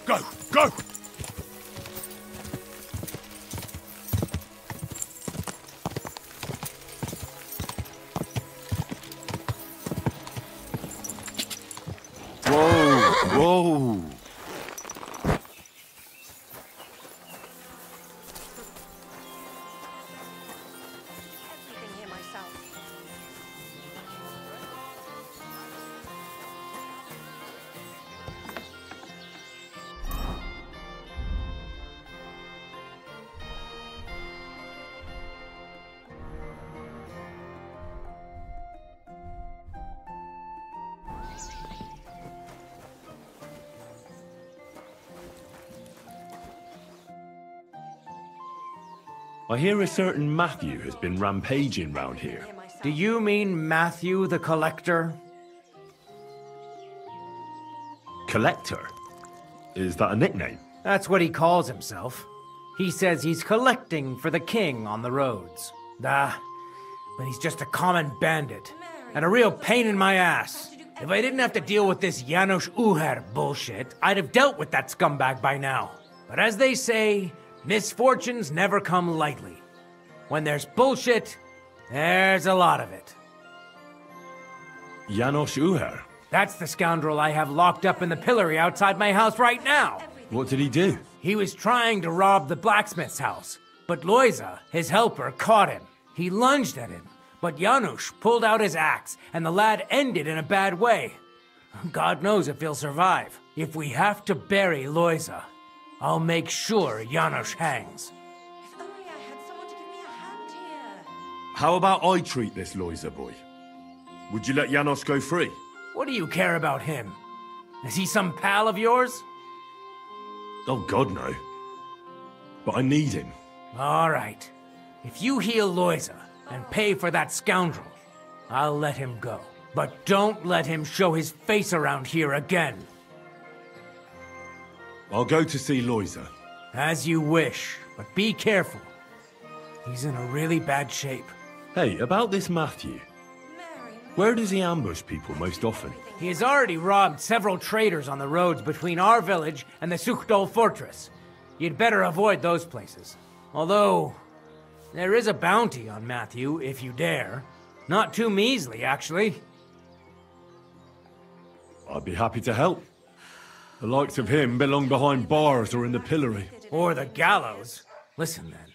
Go, go! Whoa! Everything here myself. I hear a certain Matthew has been rampaging round here. Do you mean Matthew the Collector? Collector? Is that a nickname? That's what he calls himself. He says he's collecting for the king on the roads. But he's just a common bandit. And a real pain in my ass. If I didn't have to deal with this Janos Uher bullshit, I'd have dealt with that scumbag by now. But as they say, misfortunes never come lightly. When there's bullshit, there's a lot of it. Janos Uher? That's the scoundrel I have locked up in the pillory outside my house right now. What did he do? He was trying to rob the blacksmith's house, but Loiza, his helper, caught him. He lunged at him, but Janusz pulled out his axe, and the lad ended in a bad way. God knows if he'll survive. If we have to bury Loiza, I'll make sure Janusz hangs. If only I had someone to give me a hand here. How about I treat this Loiza boy? Would you let Janos go free? What do you care about him? Is he some pal of yours? Oh, God, no. But I need him. All right. If you heal Loiza and pay for that scoundrel, I'll let him go. But don't let him show his face around here again. I'll go to see Loiza. As you wish, but be careful. He's in a really bad shape. Hey, about this Matthew. Mary, Where does he ambush people most often? He has already robbed several traders on the roads between our village and the Sukhdol fortress. You'd better avoid those places. Although, there is a bounty on Matthew, if you dare. Not too measly, actually. I'd be happy to help. The likes of him belong behind bars or in the pillory. Or the gallows. Listen then.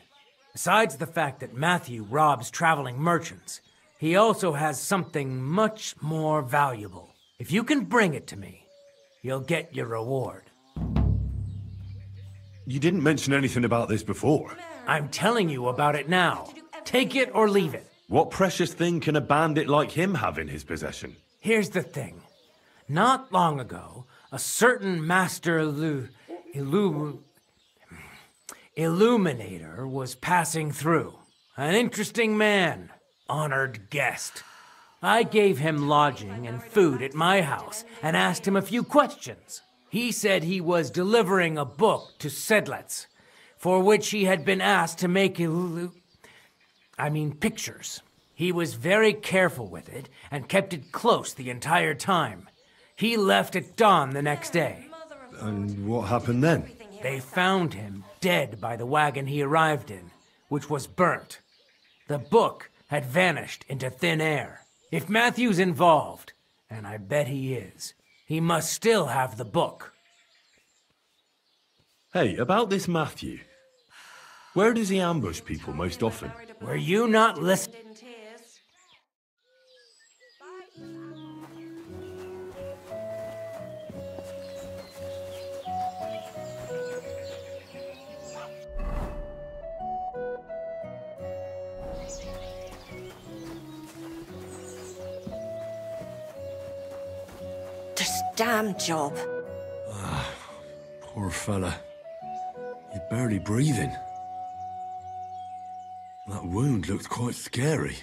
Besides the fact that Matthew robs traveling merchants, he also has something much more valuable. If you can bring it to me, you'll get your reward. You didn't mention anything about this before. I'm telling you about it now. Take it or leave it. What precious thing can a bandit like him have in his possession? Here's the thing. Not long ago, a certain master illuminator was passing through. An interesting man, honored guest. I gave him lodging and food at my house and asked him a few questions. He said he was delivering a book to Sedlets, for which he had been asked to make pictures. He was very careful with it and kept it close the entire time. He left at dawn the next day. And what happened then? They found him dead by the wagon he arrived in, which was burnt. The book had vanished into thin air. If Matthew's involved, and I bet he is, he must still have the book. Hey, about this Matthew. Where does he ambush people most often? Were you not listening? This damn job. Poor fella. He's barely breathing. That wound looked quite scary.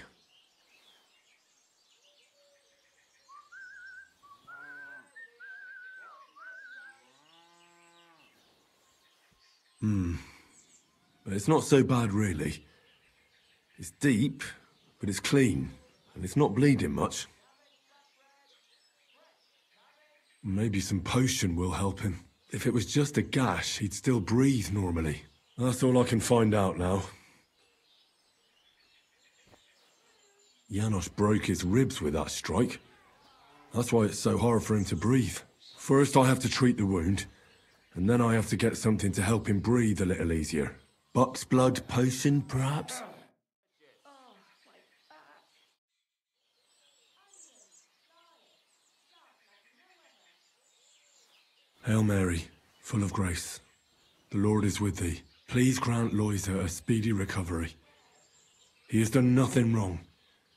But it's not so bad, really. It's deep, but it's clean, and it's not bleeding much. Maybe some potion will help him. If it was just a gash, he'd still breathe normally. That's all I can find out now. Janos broke his ribs with that strike. That's why it's so hard for him to breathe. First I have to treat the wound, and then I have to get something to help him breathe a little easier. Buck's blood potion, perhaps? Hail Mary, full of grace. The Lord is with thee. Please grant Loisa a speedy recovery. He has done nothing wrong.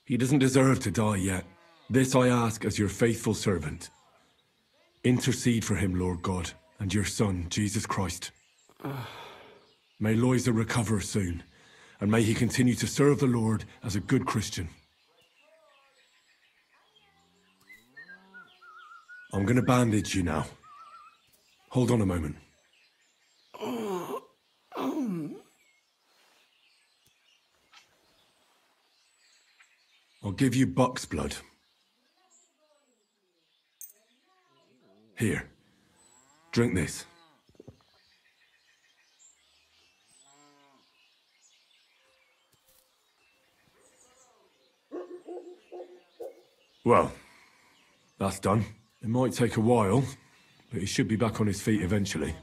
He doesn't deserve to die yet. This I ask as your faithful servant. Intercede for him, Lord God, and your Son, Jesus Christ. May Loisa recover soon, and may he continue to serve the Lord as a good Christian. I'm gonna bandage you now. Hold on a moment. I'll give you Buck's blood. Here. Drink this. Well, that's done. It might take a while, but he should be back on his feet eventually.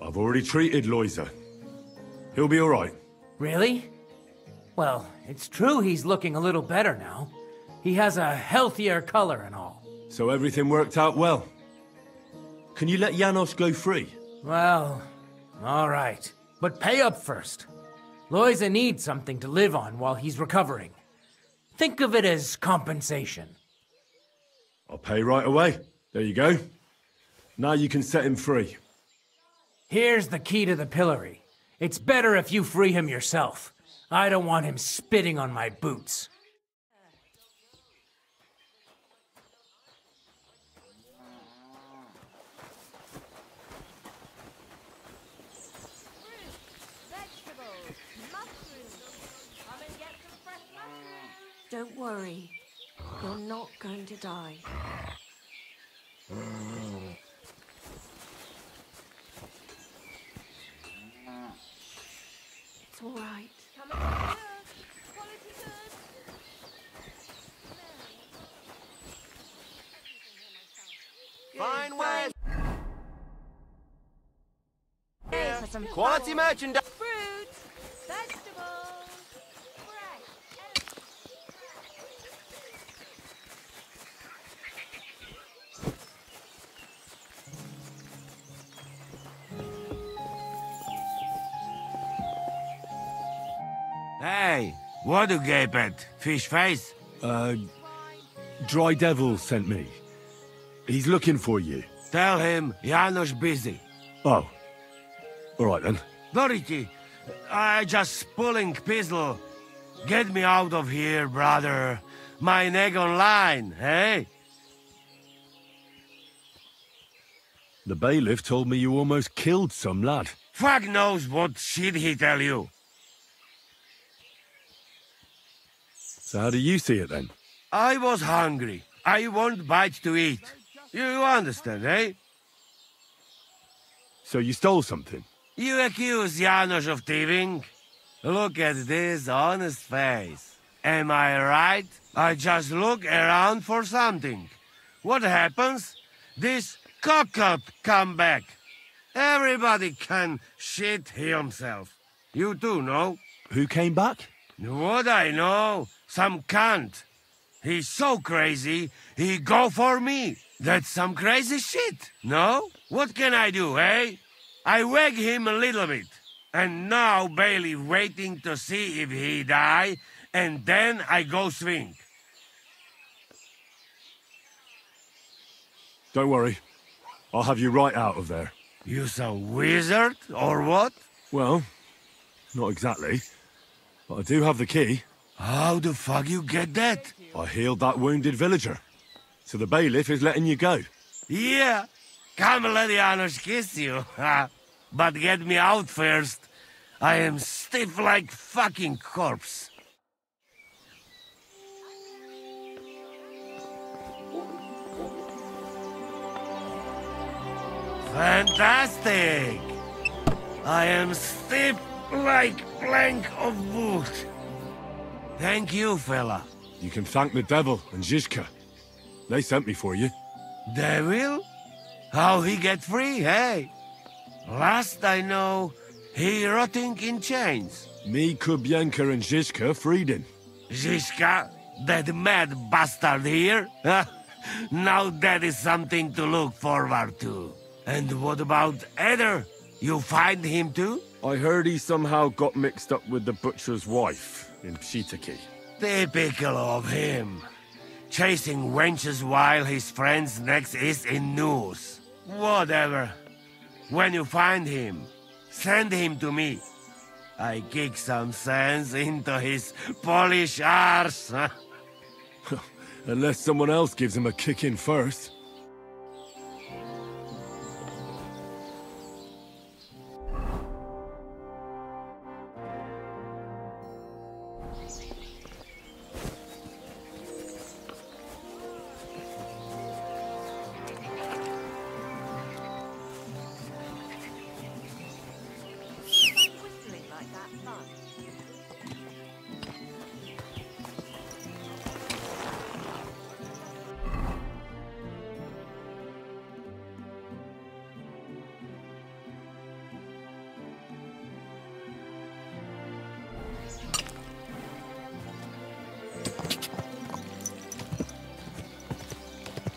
I've already treated Loisa. He'll be all right. Really? Well, it's true he's looking a little better now. He has a healthier color and all. So everything worked out well. Can you let Janos go free? Well, all right. But pay up first. Loisa needs something to live on while he's recovering. Think of it as compensation. I'll pay right away. There you go. Now you can set him free. Here's the key to the pillory. It's better if you free him yourself. I don't want him spitting on my boots. Don't worry. You're not going to die. It's all right. Fine wares. Quality merchandise. Fruits, vegetables, fresh. Hey, what do you gape at? Fish face? Dry Devil sent me. He's looking for you. Tell him Janos busy. Oh. All right, then. Dorothy, I just pulling pistol. Get me out of here, brother. My neck on line, hey? The bailiff told me you almost killed some lad. Fuck knows what shit he tell you. So how do you see it, then? I was hungry. I want bite to eat. You understand, eh? So you stole something? You accuse Janos of thieving? Look at this honest face. Am I right? I just look around for something. What happens? This cock-up come back. Everybody can shit himself. You too, no? Who came back? What I know? Some cunt. He's so crazy, he go for me. That's some crazy shit, no? What can I do, eh? I wag him a little bit. And now Bailey waiting to see if he die, and then I go swing. Don't worry. I'll have you right out of there. You some wizard, or what? Well, not exactly. But I do have the key. How the fuck you get that? I healed that wounded villager. So the bailiff is letting you go. Yeah. Come let Janos kiss you. But get me out first. I am stiff like fucking corpse. Fantastic! I am stiff like plank of wood. Thank you, fella. You can thank the devil and Zizka. They sent me for you. Devil? How he get free, hey? Last I know, he rotting in chains. Me, Kubyanka, and Zizka freed him. Zizka? That mad bastard here? Now that is something to look forward to. And what about Eder? You find him too? I heard he somehow got mixed up with the butcher's wife in Pshitaki. Typical of him. Chasing wenches while his friend's neck is in noose. Whatever. When you find him, send him to me. I kick some sense into his Polish arse. Unless someone else gives him a kick in first.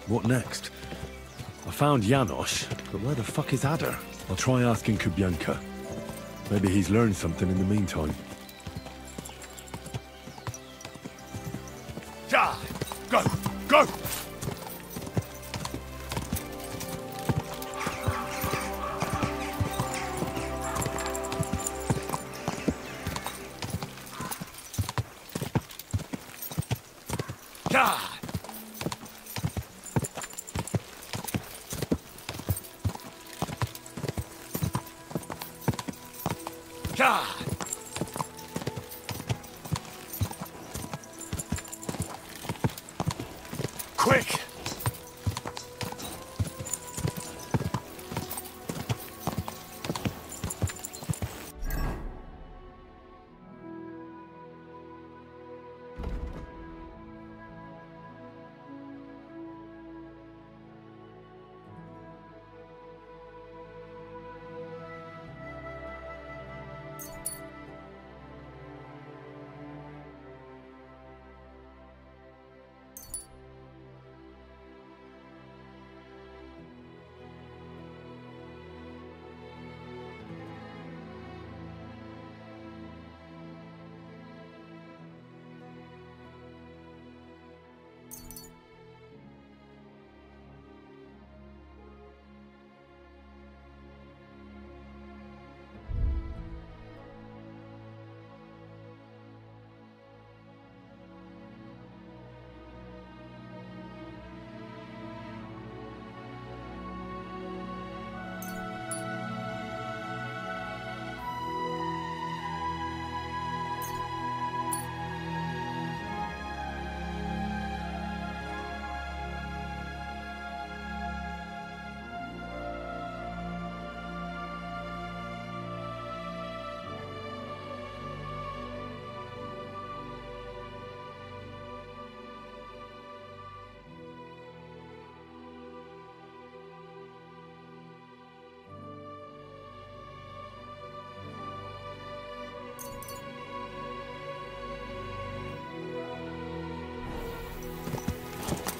What next? I found Janos, but where the fuck is Eder? I'll try asking Kubyanka. Maybe he's learned something in the meantime. Ja! Go! Go! Ja! quick!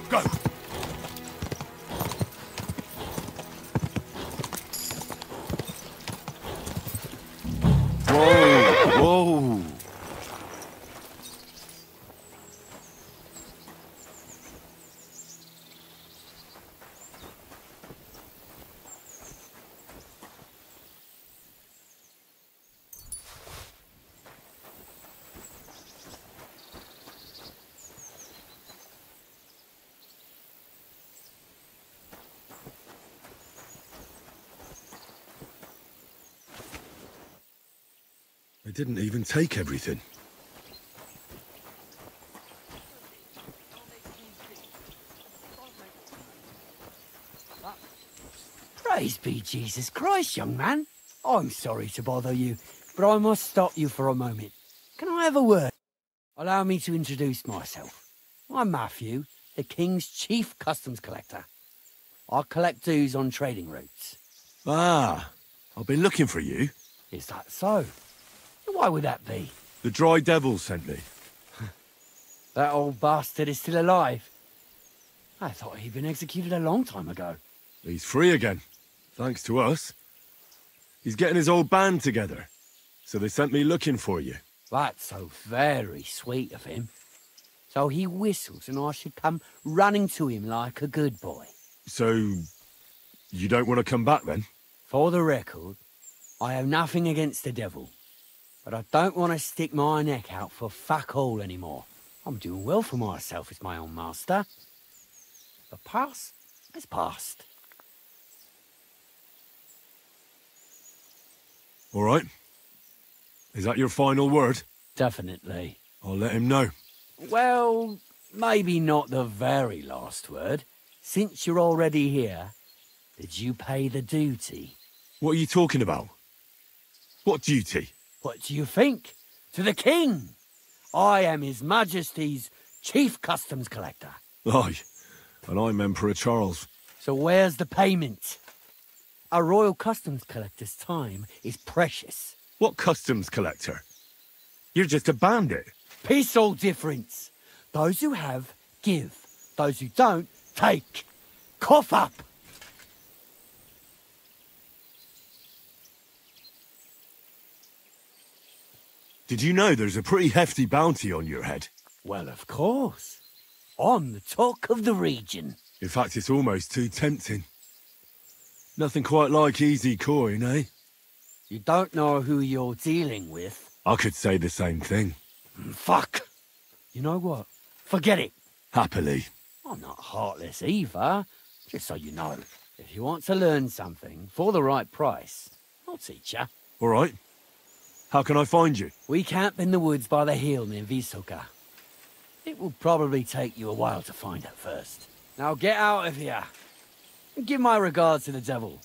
Go! Whoa! Whoa! They didn't even take everything. Praise be Jesus Christ, young man. I'm sorry to bother you, but I must stop you for a moment. Can I have a word? Allow me to introduce myself. I'm Matthew, the King's chief customs collector. I collect dues on trading routes. Ah, I've been looking for you. Is that so? Why would that be? The Dry Devil sent me. That old bastard is still alive. I thought he'd been executed a long time ago. He's free again, thanks to us. He's getting his old band together, so they sent me looking for you. That's so very sweet of him. So he whistles and I should come running to him like a good boy. So, you don't want to come back then? For the record, I have nothing against the devil. But I don't want to stick my neck out for fuck all anymore. I'm doing well for myself as my own master. The past is past. All right. Is that your final word? Definitely. I'll let him know. Well, maybe not the very last word. Since you're already here, did you pay the duty? What are you talking about? What duty? What do you think? To the king! I am His Majesty's chief customs collector. Aye, and I'm Emperor Charles. So where's the payment? A royal customs collector's time is precious. What customs collector? You're just a bandit. Peace all difference. Those who have, give. Those who don't, take. Cough up! Did you know there's a pretty hefty bounty on your head? Well, of course. I'm the talk of the region. In fact, it's almost too tempting. Nothing quite like easy coin, eh? You don't know who you're dealing with. I could say the same thing. Fuck! You know what? Forget it. Happily. I'm not heartless either, just so you know. If you want to learn something for the right price, I'll teach you. All right. How can I find you? We camp in the woods by the hill near Visoka. It will probably take you a while to find it first. Now get out of here. And give my regards to the devil.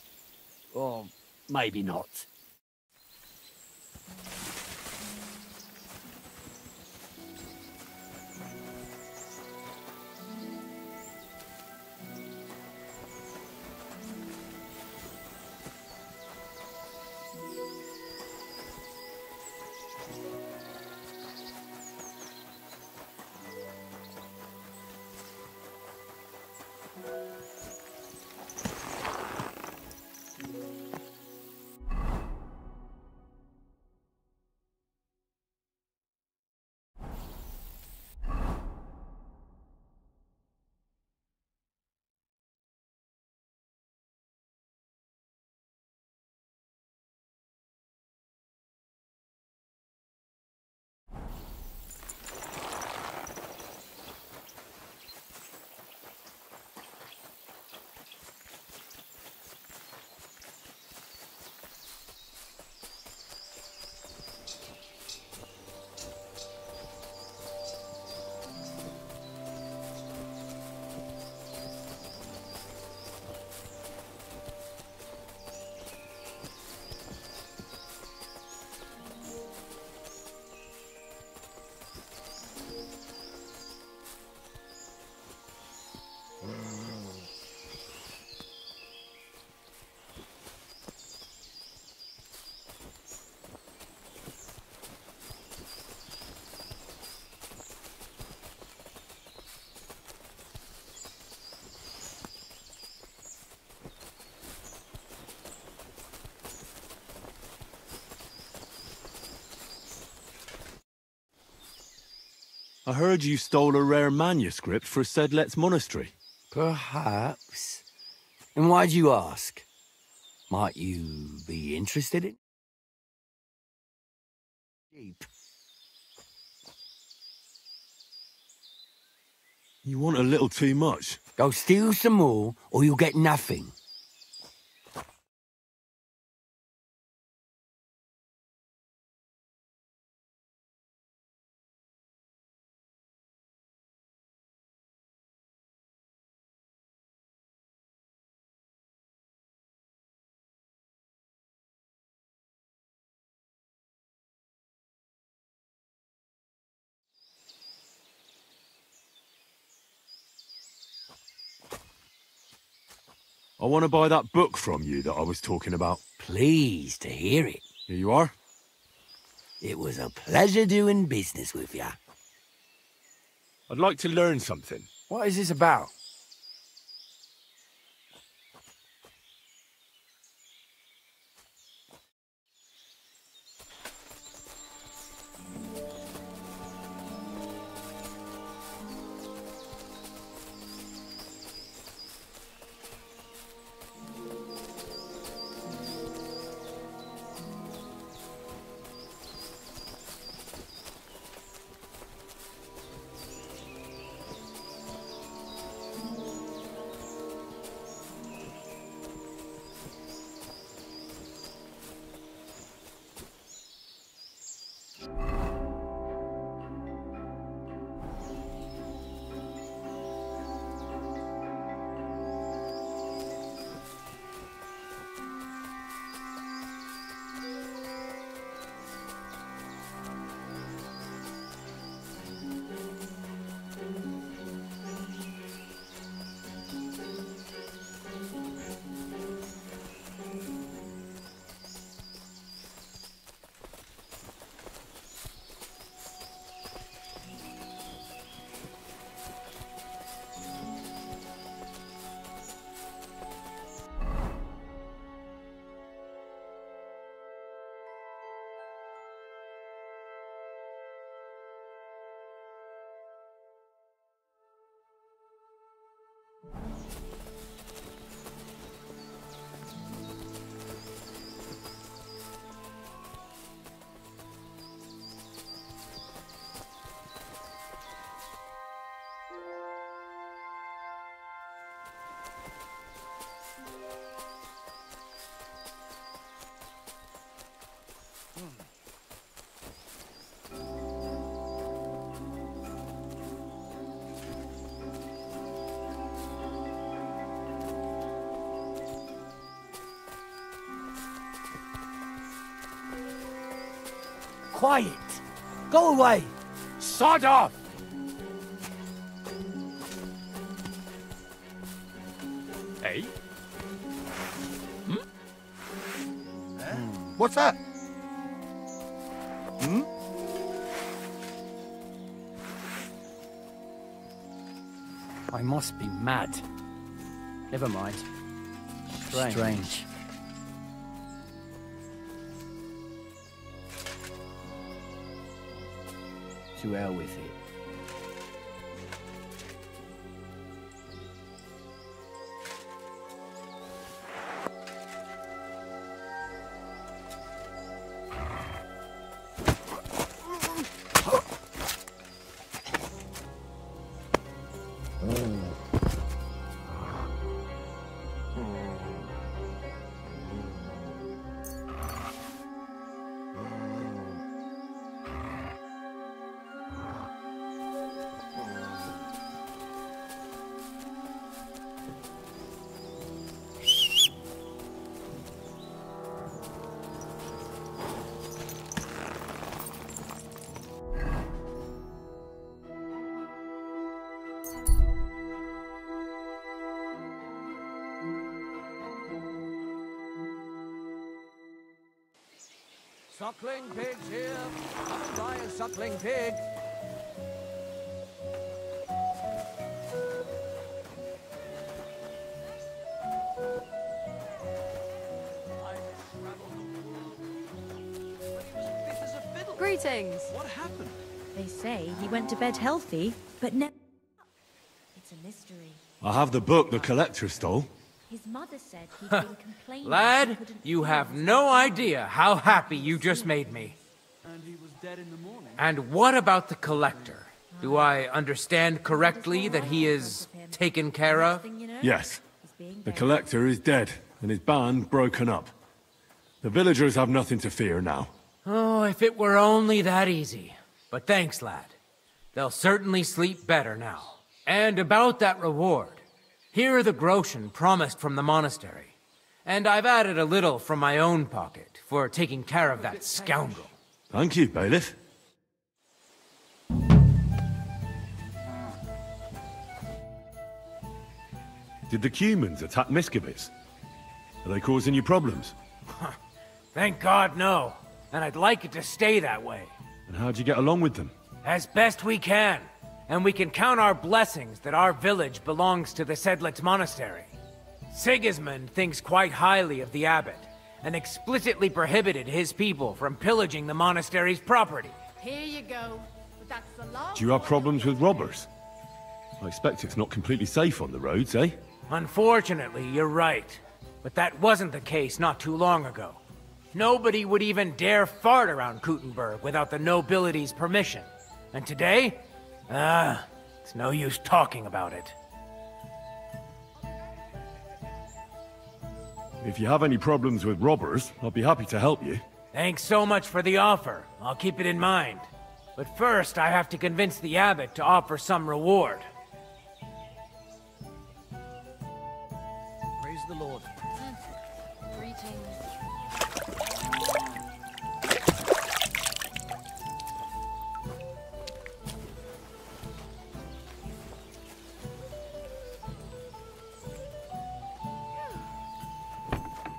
Or maybe not. I heard you stole a rare manuscript for Sedlet's monastery. Perhaps. And why'd you ask? Might you be interested in? Deep. You want a little too much. Go steal some more, or you'll get nothing. I want to buy that book from you that I was talking about. Pleased to hear it. Here you are. It was a pleasure doing business with you. I'd like to learn something. What is this about? quiet. Go away. Sod off! Hey? What's that? I must be mad. Never mind. Strange. To hell with it. Suckling pigs here. Buy a suckling pig. Greetings. What happened? They say he went to bed healthy, but never. It's a mystery. I have the book the collector stole. His mother said he'd been complaining. Lad, you have no idea how happy you just made me. And he was dead in the morning. And what about the collector? Do I understand correctly that he is taken care of? Yes. The collector is dead, and his band broken up. The villagers have nothing to fear now. Oh, if it were only that easy. But thanks, lad. They'll certainly sleep better now. And about that reward. Here are the groschen promised from the monastery. And I've added a little from my own pocket for taking care of that scoundrel. Thank you, bailiff. Did the Cumans attack Miscavige? Are they causing you problems? Thank God, no. And I'd like it to stay that way. And how'd you get along with them? As best we can. And we can count our blessings that our village belongs to the Sedlitz Monastery. Sigismund thinks quite highly of the abbot, and explicitly prohibited his people from pillaging the monastery's property. Here you go. But that's the last. Do you have problems with robbers? I expect it's not completely safe on the roads, eh? Unfortunately, you're right. But that wasn't the case not too long ago. Nobody would even dare fart around Kuttenberg without the nobility's permission. And today? It's no use talking about it. If you have any problems with robbers, I'll be happy to help you. Thanks so much for the offer. I'll keep it in mind. But first, I have to convince the abbot to offer some reward. Praise the Lord. Greetings.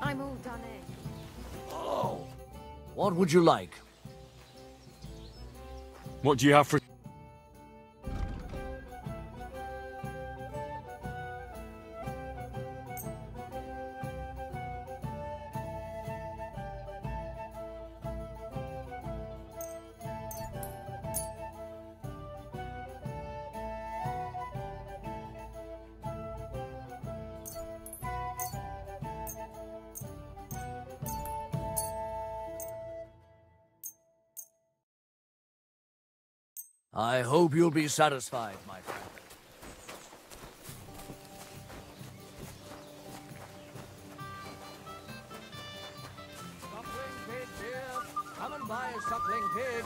I'm all done in. Oh. What would you like? What do you have for... I hope you'll be satisfied, my friend. Suckling pig here. Come and buy a suckling pig.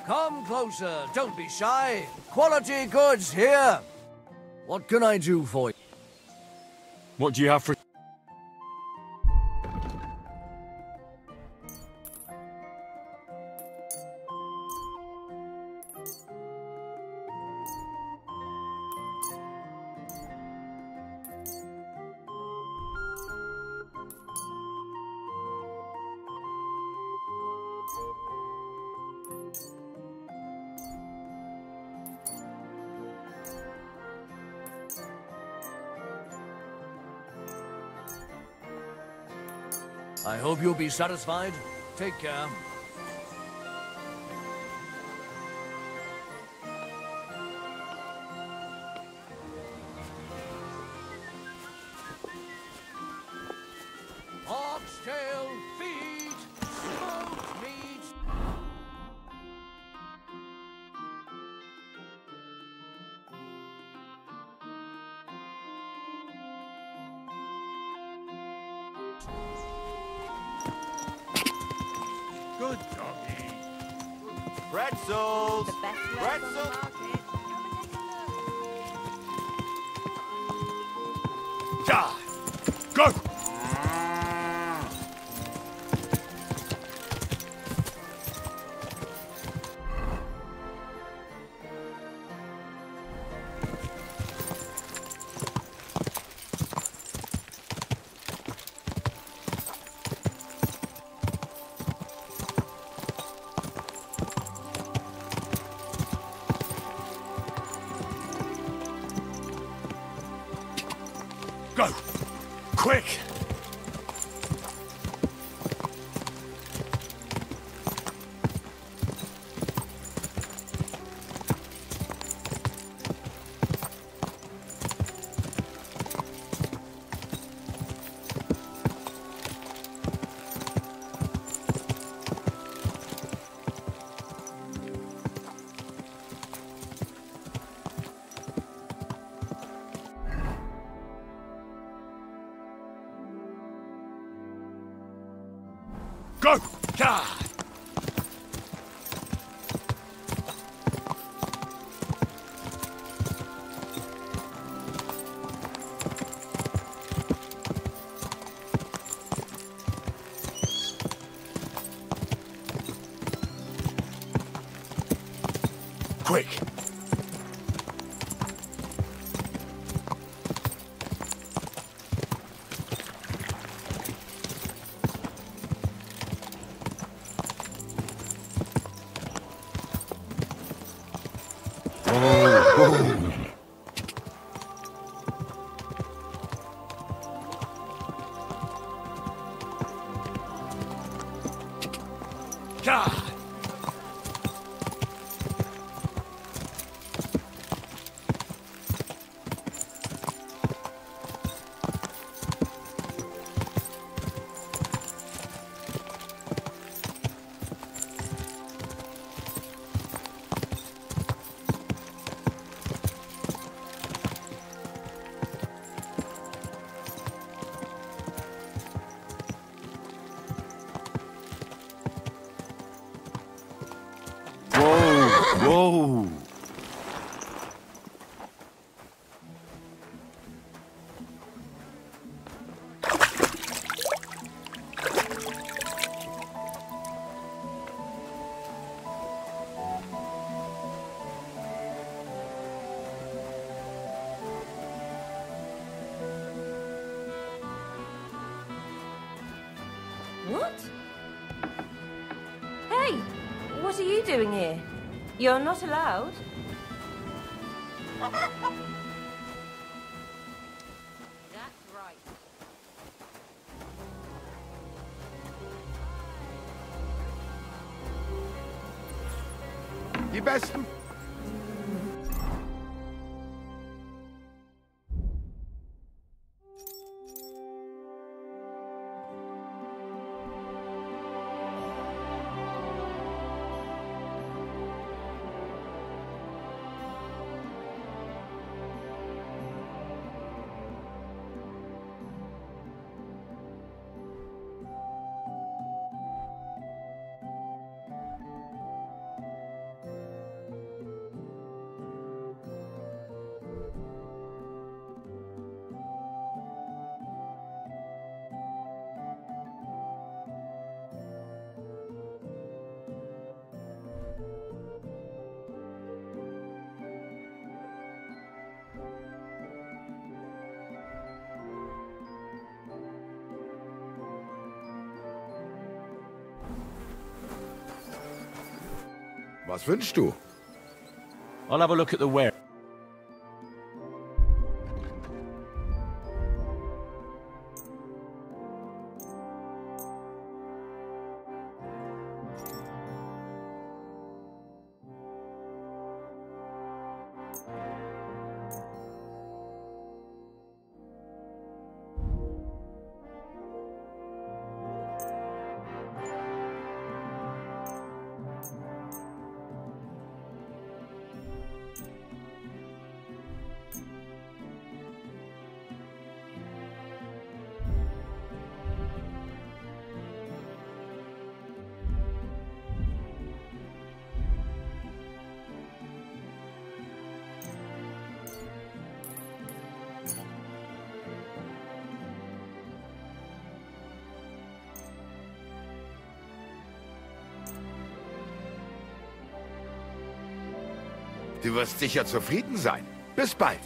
Come closer, don't be shy. Quality goods here. What can I do for you? What do you have for... I hope you'll be satisfied. Take care. Oxtail, feet, smoked meat. Good doggy. Pretzels! The best wares on the Pretzels! market. Yeah. Go! Go! Quick! Go! Yeah! Quick! God! Whoa! What? Hey, what are you doing here? You're not allowed. That's right. You best... Was wünschst du? I'll have a look at the ware. Du wirst sicher zufrieden sein. Bis bald.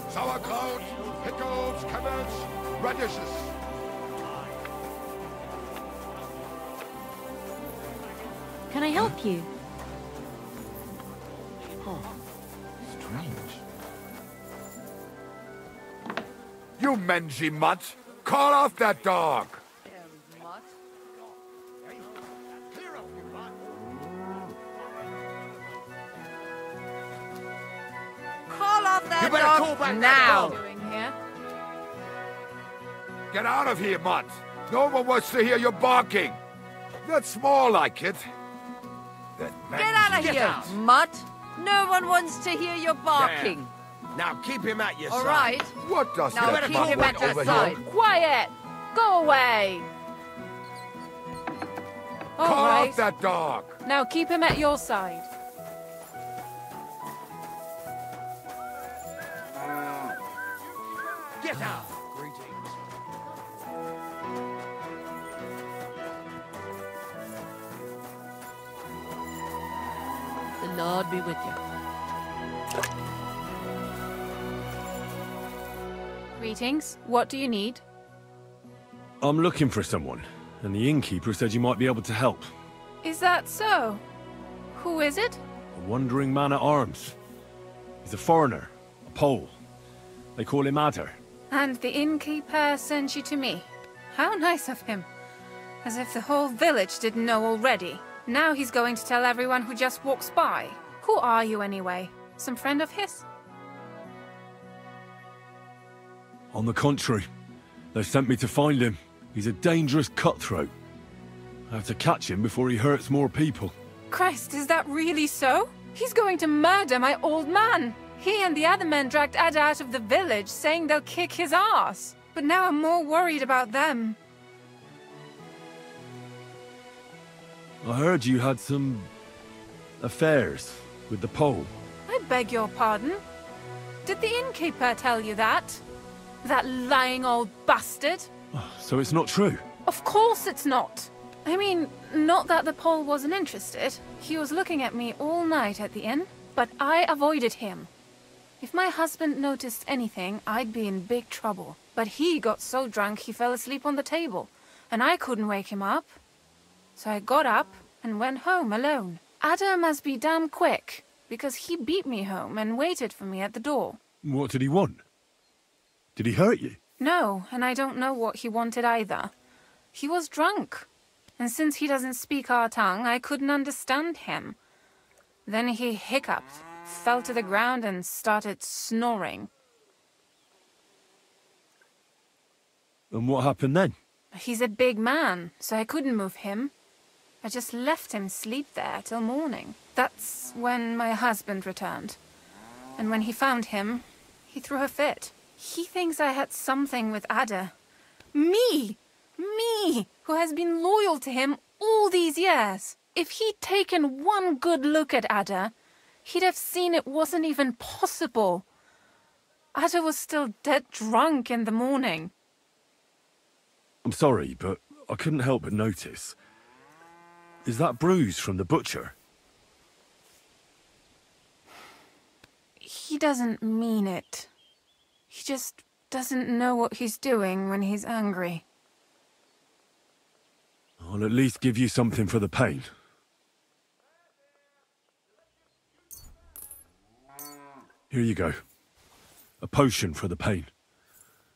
Sauerkraut, pickles, cabbage, radishes. Can I help you? Oh, strange. You mangy mutt! Call off that dog! Call off that You better dog call back now. that dog. Get out of here, mutt! No one wants to hear you barking! That's more like it. That Get out of mangy- here, mutt. No one wants to hear your barking. Now keep him at your All side. right. What does Now that keep mutt him want at your over side. here? Quiet! Go away! All Call right. off that dog! Now keep him at your side. Get out. The Lord be with you. Greetings. What do you need? I'm looking for someone, and the innkeeper said you might be able to help. Is that so? Who is it? A wandering man at arms. He's a foreigner, a Pole. They call him Adder. And the innkeeper sent you to me. How nice of him. As if the whole village didn't know already. Now he's going to tell everyone who just walks by. Who are you anyway? Some friend of his? On the contrary, they sent me to find him. He's a dangerous cutthroat. I have to catch him before he hurts more people. Christ, is that really so? He's going to murder my old man. He and the other men dragged Ada out of the village, saying they'll kick his ass. But now I'm more worried about them. I heard you had some affairs with the Pole. I beg your pardon? Did the innkeeper tell you that? That lying old bastard? So it's not true? Of course it's not. I mean, not that the Pole wasn't interested. He was looking at me all night at the inn, but I avoided him. If my husband noticed anything, I'd be in big trouble. But he got so drunk he fell asleep on the table, and I couldn't wake him up. So I got up and went home alone. Ada must be damn quick, because he beat me home and waited for me at the door. What did he want? Did he hurt you? No, and I don't know what he wanted either. He was drunk, and since he doesn't speak our tongue, I couldn't understand him. Then he hiccuped, fell to the ground and started snoring. And what happened then? He's a big man, so I couldn't move him. I just left him sleep there till morning. That's when my husband returned. And when he found him, he threw a fit. He thinks I had something with Ada. Me! Me! Who has been loyal to him all these years. If he'd taken one good look at Ada, he'd have seen it wasn't even possible. Ada was still dead drunk in the morning. I'm sorry, but I couldn't help but notice. Is that bruise from the butcher? He doesn't mean it. He just doesn't know what he's doing when he's angry. I'll at least give you something for the pain. Here you go. A potion for the pain.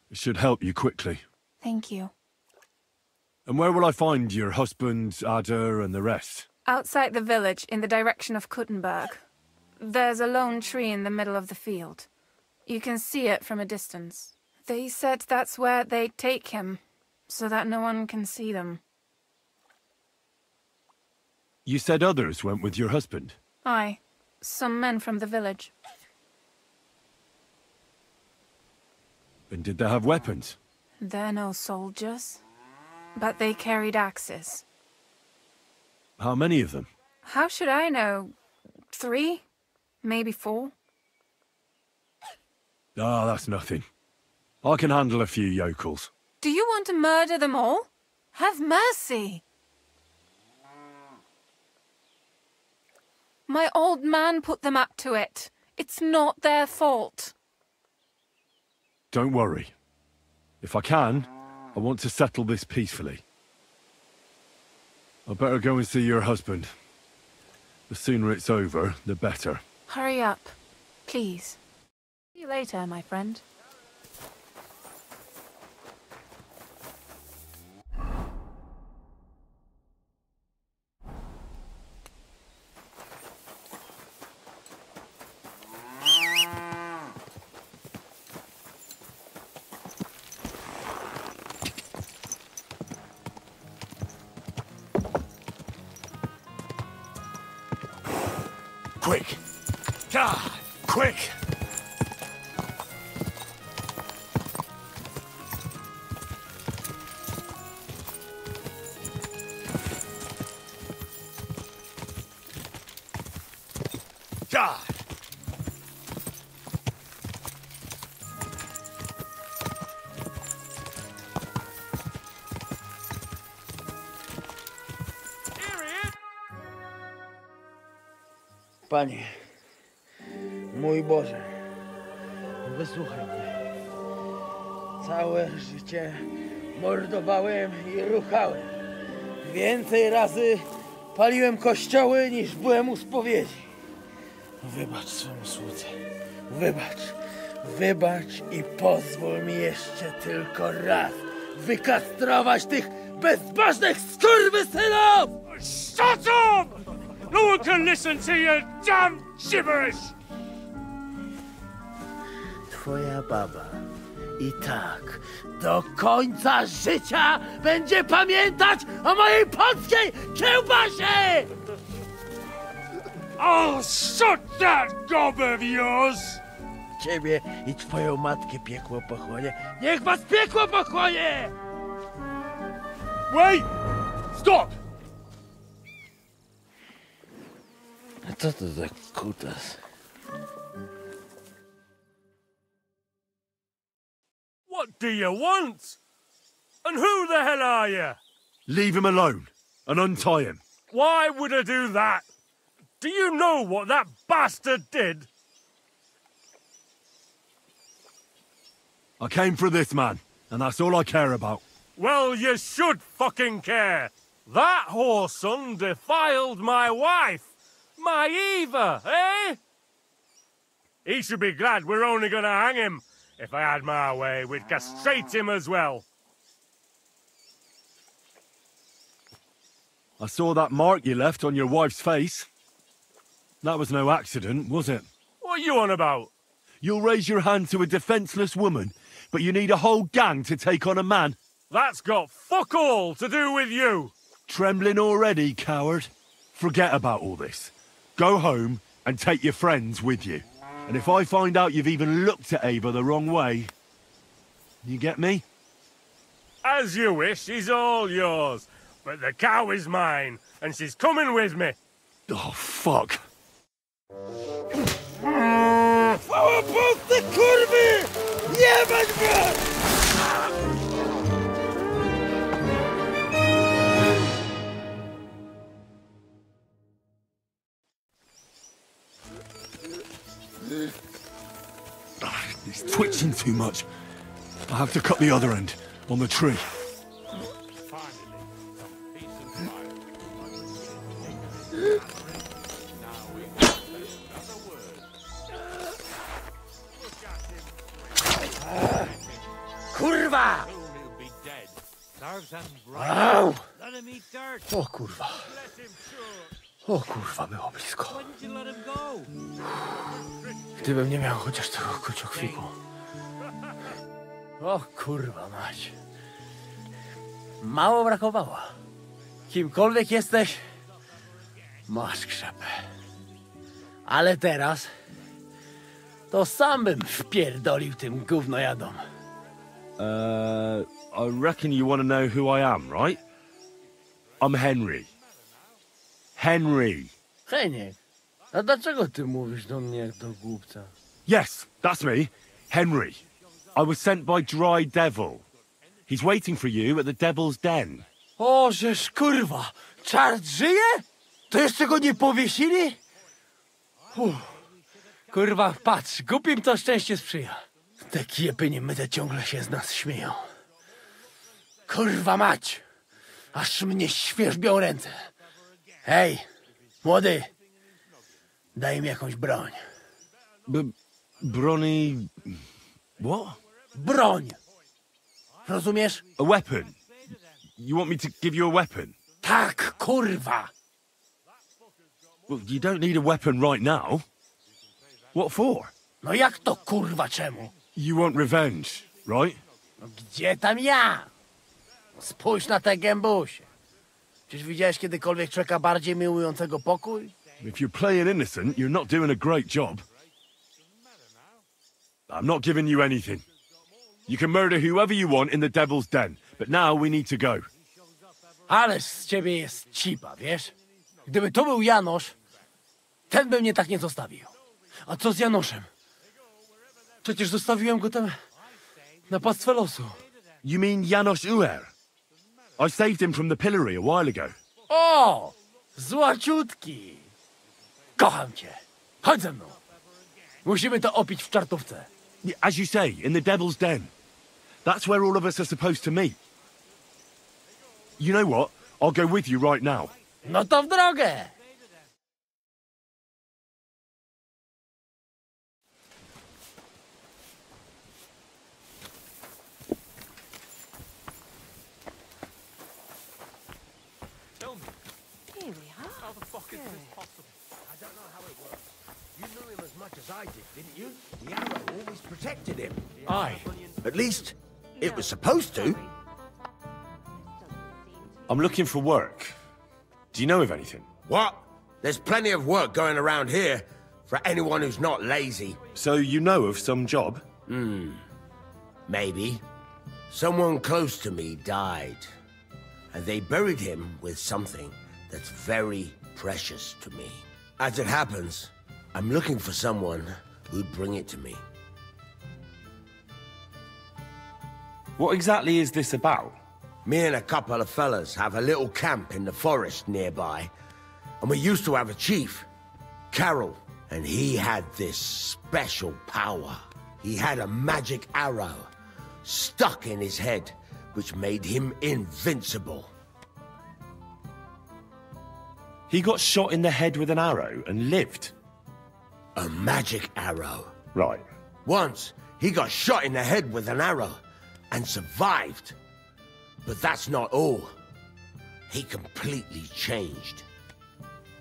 It should help you quickly. Thank you. And where will I find your husband, Ada, and the rest? Outside the village, in the direction of Kuttenberg. There's a lone tree in the middle of the field. You can see it from a distance. They said that's where they'd take him, so that no one can see them. You said others went with your husband? Aye. Some men from the village. And did they have weapons? They're no soldiers. But they carried axes. How many of them? How should I know? 3? Maybe 4? Ah, that's nothing. I can handle a few yokels. Do you want to murder them all? Have mercy! My old man put them up to it. It's not their fault. Don't worry. If I can, I want to settle this peacefully. I better go and see your husband. The sooner it's over, the better. Hurry up, please. See you later, my friend. Quick! God, quick! God! Panie, mój Boże, wysłuchaj mnie. Całe życie mordowałem i ruchałem. Więcej razy paliłem kościoły, niż byłem u spowiedzi. Wybacz swemu słudze. Wybacz i pozwól mi jeszcze tylko raz wykastrować tych bezbożnych skurwysynów! Shut up! No one can listen to your damn gibberish! Twoja baba i tak do końca życia będzie pamiętać o mojej polskiej kiełbasie! I'll shut that gob of yours! Ciebie i twoją matkę piekło pochłonie. Niech was piekło pochłonie! Wait! Stop! A co to za kutas? What do you want? And who the hell are you? Leave him alone and untie him. Why would I do that? Do you know what that bastard did? I came for this man, and that's all I care about. Well, you should fucking care. That whoreson defiled my wife. My Eva, eh? He should be glad we're only gonna hang him. If I had my way, we'd castrate him as well. I saw that mark you left on your wife's face. That was no accident, was it? What are you on about? You'll raise your hand to a defenseless woman, but you need a whole gang to take on a man. That's got fuck all to do with you. Trembling already, coward? Forget about all this. Go home and take your friends with you. And if I find out you've even looked at Ava the wrong way... You get me? As you wish, she's all yours. But the cow is mine, and she's coming with me. Oh, fuck. Chwała Polsce, kurwy! Jebać was! He's twitching too much. I have to cut the other end, on the tree. Kurwa! Au! O kurwa. O kurwa, było blisko. Gdybym nie miał chociaż tego kociokwiku. O kurwa mać. Mało brakowało. Kimkolwiek jesteś, masz krzepę. Ale teraz to sam bym wpierdolił tym gównojadom. I reckon you want to know who I am, right? I'm Henry. Henry. Heniek, a dlaczego ty mówisz do mnie jak do głupca? Yes, that's me. Henry. I was sent by Dry Devil. He's waiting for you at the Devil's Den. O, żeż kurwa, czart żyje? To jeszcze go nie powiesili? Kurwa, patrz, głupim to szczęście sprzyja. Te kiepy niemyte ciągle się z nas śmieją. Kurwa mać, aż mnie świerzbią ręce. Hej, młody, daj mi jakąś broń. Brony... What? Broń! Rozumiesz? A weapon? You want me to give you a weapon? Tak, kurwa! Well, you don't need a weapon right now. What for? No jak to kurwa czemu? You want revenge, right? No gdzie tam ja? Spójrz na te gębusie. Czyż widziałeś kiedykolwiek człowieka bardziej miłującego pokój? If you're playing innocent, you're not doing a great job. I'm not giving you anything. You can murder whoever you want in the Devil's Den, but now we need to go. Ależ z ciebie jest cipa, wiesz? Gdyby to był Janosz, ten by mnie tak nie zostawił. A co z Janoszem? Przecież zostawiłem go tam na pastwę losu. You mean Janos Uer? I saved him from the pillory a while ago. O! Złaciutki! Kocham cię. Chodź ze mną. Musimy to opić w czartówce. As you say, in the Devil's Den. That's where all of us are supposed to meet. You know what? I'll go with you right now. No to w drogę! Here we are. How the fuck is this possible? I don't know how it works. You knew him as much as I did, didn't you? The arrow always protected him. Aye. At least, it was supposed to. I'm looking for work. Do you know of anything? What? There's plenty of work going around here for anyone who's not lazy. So you know of some job? Maybe. Someone close to me died. And they buried him with something that's very precious to me. As it happens, I'm looking for someone who'd bring it to me. What exactly is this about? Me and a couple of fellas have a little camp in the forest nearby. And we used to have a chief, Carol, and he had this special power. He had a magic arrow stuck in his head, which made him invincible. He got shot in the head with an arrow and lived? A magic arrow. Right. Once, he got shot in the head with an arrow and survived. But that's not all. He completely changed.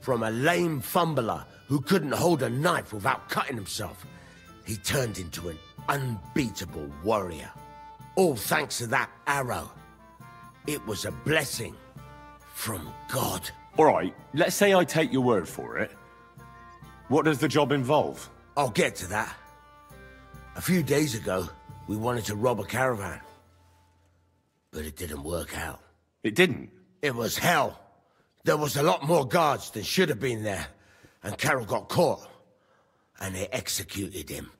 From a lame fumbler who couldn't hold a knife without cutting himself, he turned into an unbeatable warrior. All thanks to that arrow. It was a blessing from God. All right, let's say I take your word for it. What does the job involve? I'll get to that. A few days ago, we wanted to rob a caravan. But it didn't work out. It didn't? It was hell. There was a lot more guards than should have been there. And Carol got caught. And they executed him.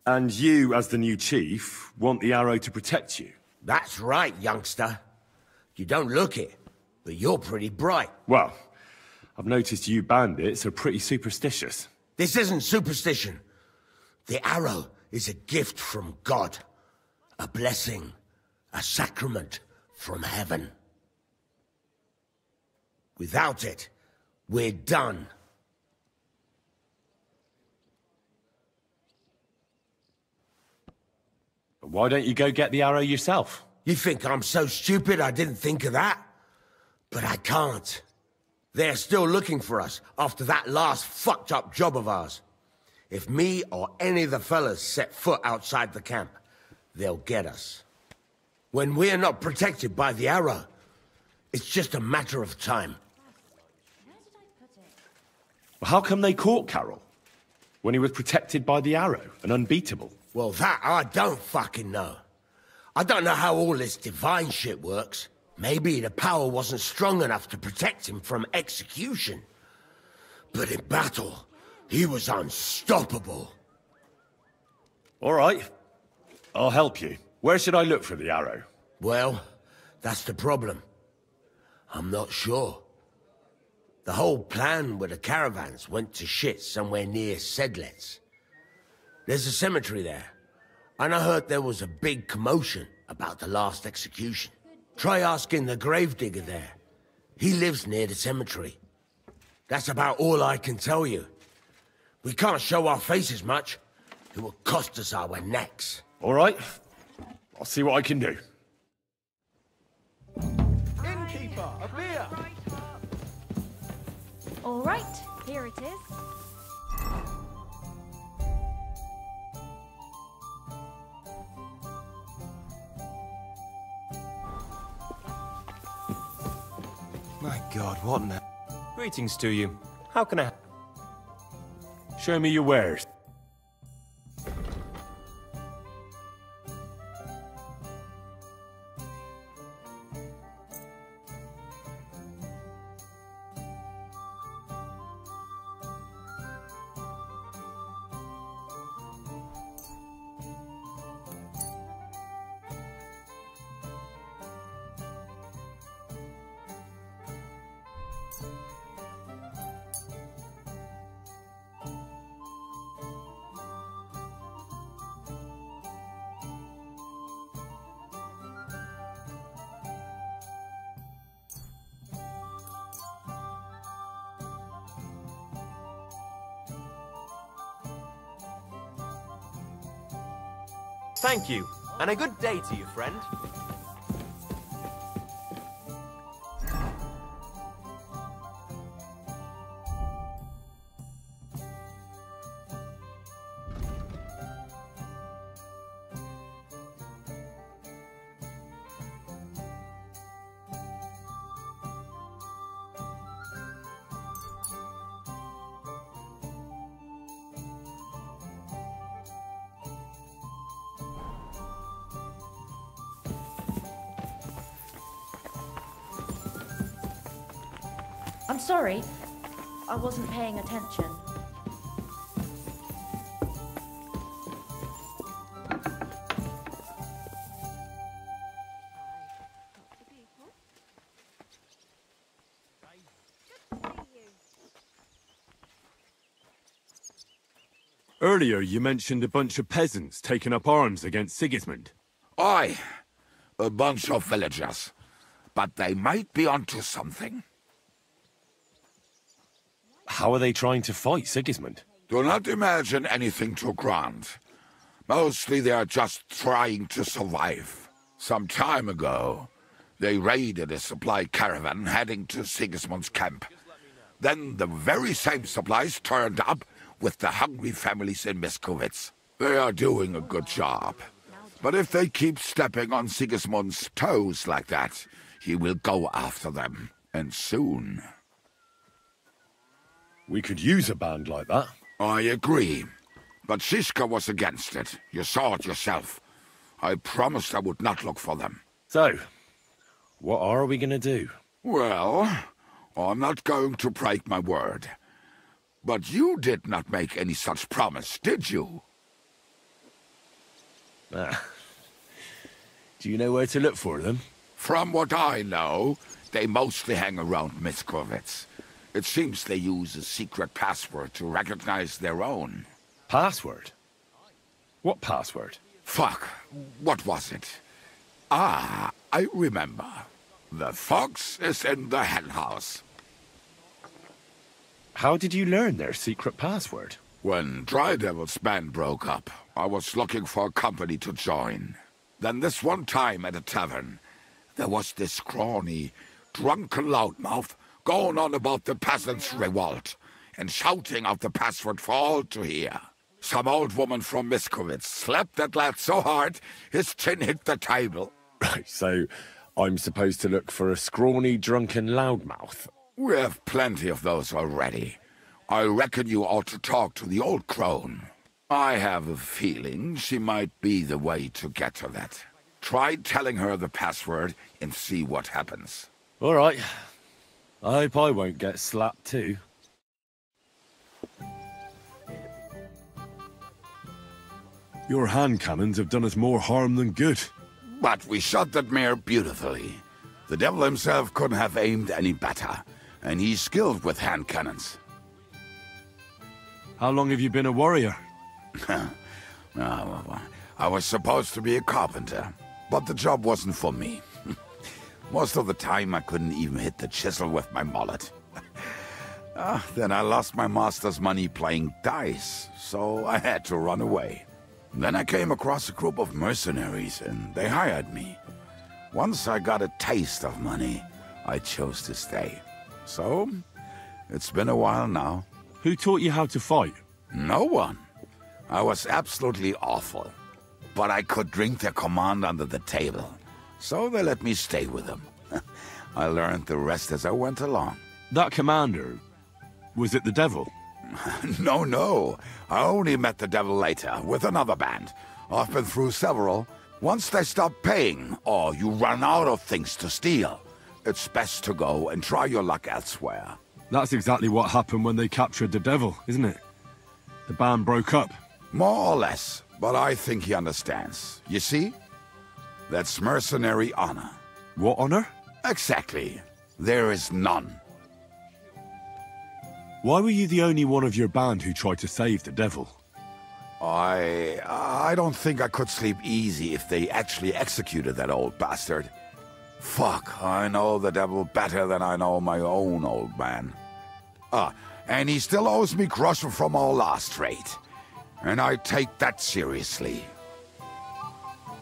And you, as the new chief, want the arrow to protect you? That's right, youngster. You don't look it, but you're pretty bright. Well, I've noticed you bandits are pretty superstitious. This isn't superstition. The arrow is a gift from God. A blessing, a sacrament from heaven. Without it, we're done. Why don't you go get the arrow yourself? You think I'm so stupid I didn't think of that? But I can't. They're still looking for us after that last fucked up job of ours. If me or any of the fellas set foot outside the camp, they'll get us. When we're not protected by the arrow, it's just a matter of time. Well, how come they caught Carol? When he was protected by the arrow and unbeatable? Well, that I don't fucking know. I don't know how all this divine shit works. Maybe the power wasn't strong enough to protect him from execution. But in battle, he was unstoppable. All right. I'll help you. Where should I look for the arrow? Well, that's the problem. I'm not sure. The whole plan with the caravans went to shit somewhere near Sedlets. There's a cemetery there, and I heard there was a big commotion about the last execution. Try asking the gravedigger there. He lives near the cemetery. That's about all I can tell you. We can't show our faces much. It will cost us our necks. All right. I'll see what I can do. Innkeeper, a beer! All right, here it is. My God, what an... Greetings to you. How can I... Show me your wares. Thank you, and a good day to you, friend. I'm sorry. I wasn't paying attention. Earlier, you mentioned a bunch of peasants taking up arms against Sigismund. Aye, a bunch of villagers. But they might be onto something. How are they trying to fight Sigismund? Do not imagine anything too grand. Mostly they are just trying to survive. Some time ago, they raided a supply caravan heading to Sigismund's camp. Then the very same supplies turned up with the hungry families in Miskovitz. They are doing a good job. But if they keep stepping on Sigismund's toes like that, he will go after them, and soon. We could use a band like that. I agree. But Siska was against it. You saw it yourself. I promised I would not look for them. So, what are we gonna do? Well, I'm not going to break my word. But you did not make any such promise, did you? Ah. Do you know where to look for them? From what I know, they mostly hang around Miskovitz. It seems they use a secret password to recognize their own. Password? What password? Fuck. What was it? Ah, I remember. The fox is in the henhouse. How did you learn their secret password? When Dry Devil's band broke up, I was looking for a company to join. Then this one time at a tavern, there was this scrawny, drunken loudmouth going on about the peasants' revolt and shouting out the password for all to hear. Some old woman from Miskowitz slapped that lad so hard his chin hit the table. Right, so I'm supposed to look for a scrawny, drunken loudmouth? We have plenty of those already. I reckon you ought to talk to the old crone. I have a feeling she might be the way to get to that. Try telling her the password and see what happens. All right. I hope I won't get slapped too. Your hand cannons have done us more harm than good. But we shot that mare beautifully. The devil himself couldn't have aimed any better, and he's skilled with hand cannons. How long have you been a warrior? I was supposed to be a carpenter, but the job wasn't for me. Most of the time I couldn't even hit the chisel with my mallet. Then I lost my master's money playing dice, so I had to run away. Then I came across a group of mercenaries, and they hired me. Once I got a taste of money, I chose to stay. So, it's been a while now. Who taught you how to fight? No one. I was absolutely awful. But I could drink their command under the table. So they let me stay with them. I learned the rest as I went along. That commander, was it the devil? No. I only met the devil later, with another band. I've been through several. Once they stop paying, or you run out of things to steal, it's best to go and try your luck elsewhere. That's exactly what happened when they captured the devil, isn't it? The band broke up. More or less, but I think he understands. You see? That's mercenary honor. What honor? Exactly. There is none. Why were you the only one of your band who tried to save the devil? I don't think I could sleep easy if they actually executed that old bastard. Fuck, I know the devil better than I know my own old man. And he still owes me groschen from our last trade. And I take that seriously.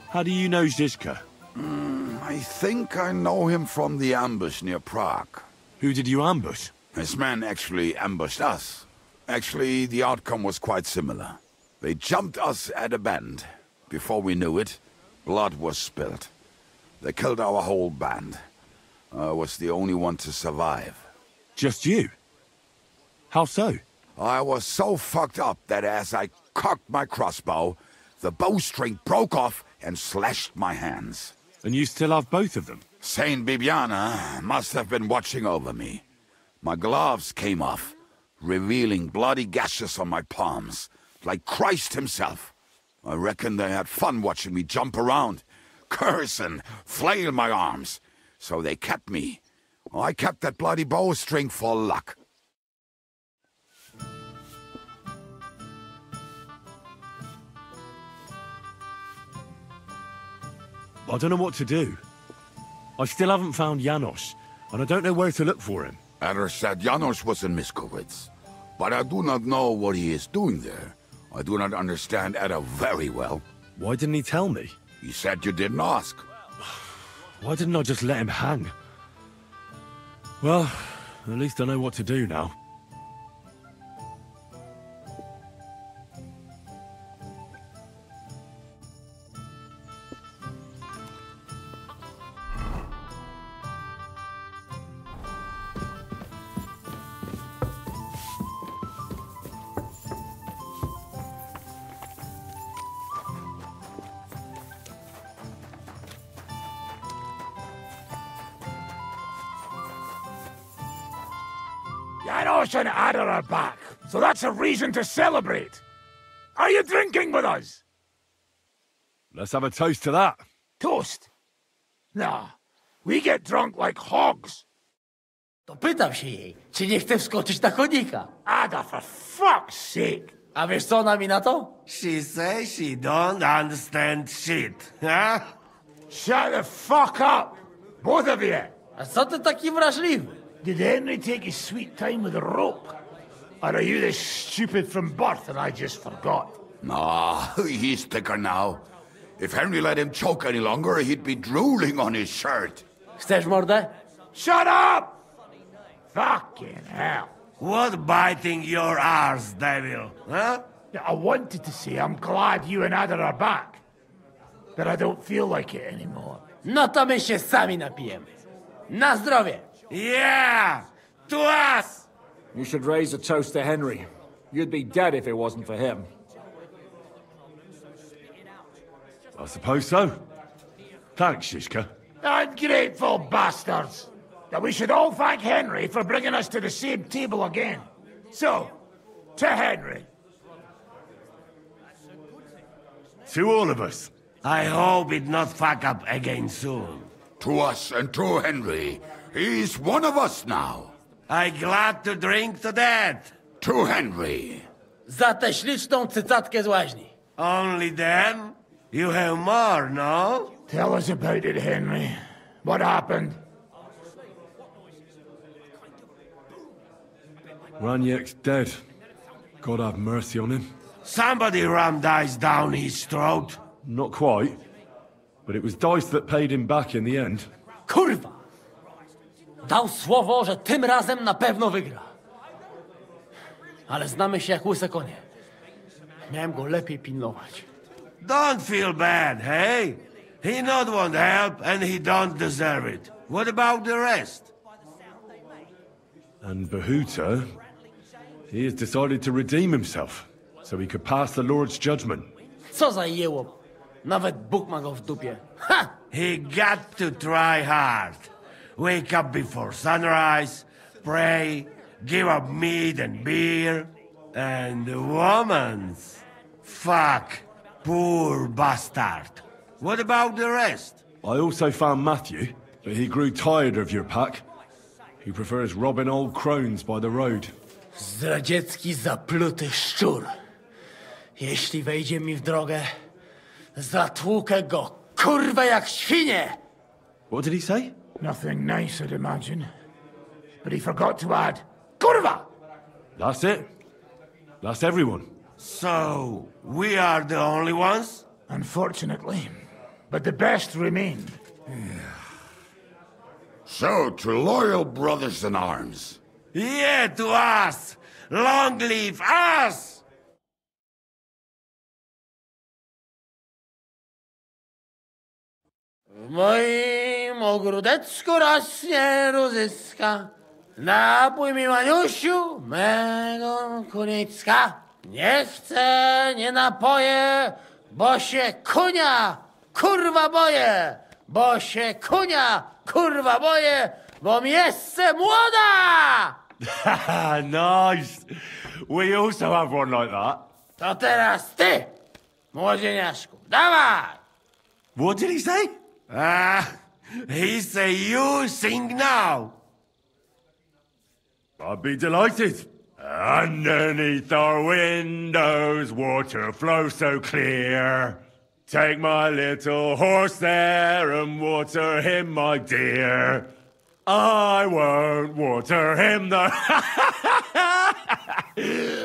How do you know Zizka? I think I know him from the ambush near Prague. Who did you ambush? His men actually ambushed us. Actually, the outcome was quite similar. They jumped us at a bend. Before we knew it, blood was spilled. They killed our whole band. I was the only one to survive. Just you? How so? I was so fucked up that as I cocked my crossbow, the bowstring broke off and slashed my hands. And you still have both of them? Saint Bibiana must have been watching over me. My gloves came off, revealing bloody gashes on my palms, like Christ himself. I reckon they had fun watching me jump around, curse and flail my arms. So they kept me. I kept that bloody bowstring for luck. I don't know what to do. I still haven't found Janos, and I don't know where to look for him. Adder said Janos was in Miskowitz, but I do not know what he is doing there. I do not understand Adder very well. Why didn't he tell me? He said you didn't ask. Why didn't I just let him hang? Well, at least I know what to do now. Janos and Adder are back, so that's a reason to celebrate. Are you drinking with us? Let's have a toast to that. Toast? Nah, we get drunk like hogs. To pytam się jej, czy nie chce wskoczyć na konika. Ada, for fuck's sake! A wiesz co ona mi na to? She says she don't understand shit, huh? Shut the fuck up! Both of you! A co ty taki wrażliwy? Did Henry take his sweet time with a rope? Or are you this stupid from birth and I just forgot? Nah, he's thicker now. If Henry let him choke any longer, he'd be drooling on his shirt. Chcesz mordę? Shut up! Fucking hell. What biting your arse, devil, huh? I wanted to say I'm glad you and Ada are back. But I don't feel like it anymore. No to my się sami napijemy. Na zdrowie! Yeah! To us! You should raise a toast to Henry. You'd be dead if it wasn't for him. I suppose so. Thanks, Shishka. Ungrateful bastards! That we should all thank Henry for bringing us to the same table again. So, to Henry. To all of us. I hope it not fuck up again soon. To us and to Henry. He's one of us now. I glad to drink to that. To Henry. Za tę śliczną cycatkę z łaźni. Only them? You have more, no? Tell us about it, Henry. What happened? Raniek's dead. God have mercy on him. Somebody rammed dice down his throat. Not quite. But it was dice that paid him back in the end. Kurwa! Dał słowo, że tym razem na pewno wygra. Ale znamy się jak łyse konie. Miałem go lepiej pilnować. Don't feel bad, hey? He not want help and he don't deserve it. What about the rest? And Bahuta, he has decided to redeem himself, so he could pass the Lord's judgment. Co za jełop. Nawet Bóg ma go w dupie. Ha! He got to try hard. Wake up before sunrise, pray, give up meat and beer, and womans. Fuck, poor bastard. What about the rest? I also found Matthew, but he grew tired of your pack. He prefers robbing old crones by the road. Zdradziecki, zapluty szczur. Jeśli wejdzie mi w drogę, zatłukę go, kurwa, jak świnie! What did he say? Nothing nice, I'd imagine. But he forgot to add, Kurva! That's it. That's everyone. So, we are the only ones? Unfortunately. But the best remained. So, to loyal brothers in arms. Yeah, to us! Long live us! W moim ogródeczku rośnie różyska. Napój mi, Maniusiu, mego kuniecka. Nie chcę, nie napoję, bo się kunia, kurwa boję. Bo się kunia, kurwa boję, bo miejsce młoda! Nice. We also have one like that. To teraz ty, młodzieniaszku, dawaj! What did he say? He say you sing now. I'd be delighted. Underneath our windows, water flows so clear. Take my little horse there and water him, my dear. I won't water him, though.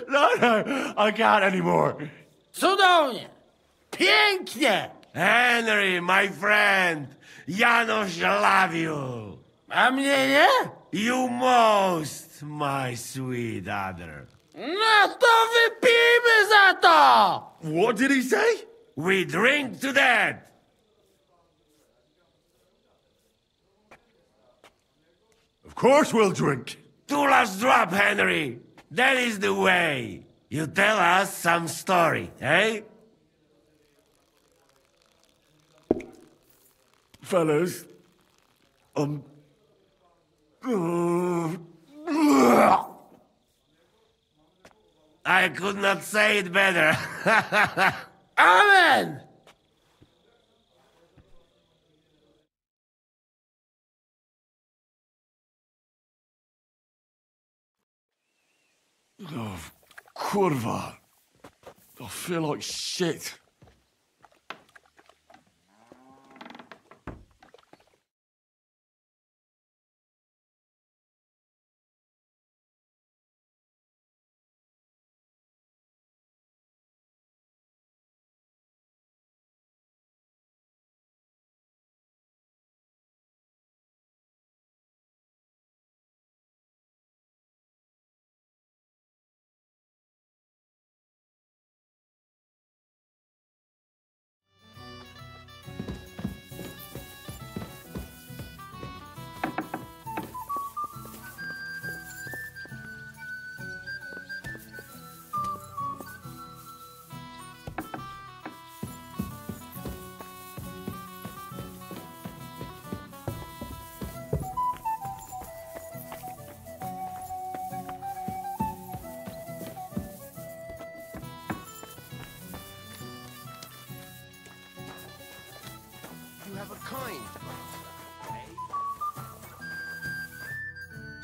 No, I can't anymore. Cudownie! Pięknie! Henry, my friend, Janusz love you. A mnie nie? You most, my sweet other. No to wypijmy za to! What did he say? We drink to that. Of course we'll drink. To last drop, Henry. That is the way. You tell us some story, eh? Fellas, I could not say it better. Amen! oh, kurwa. I feel like shit.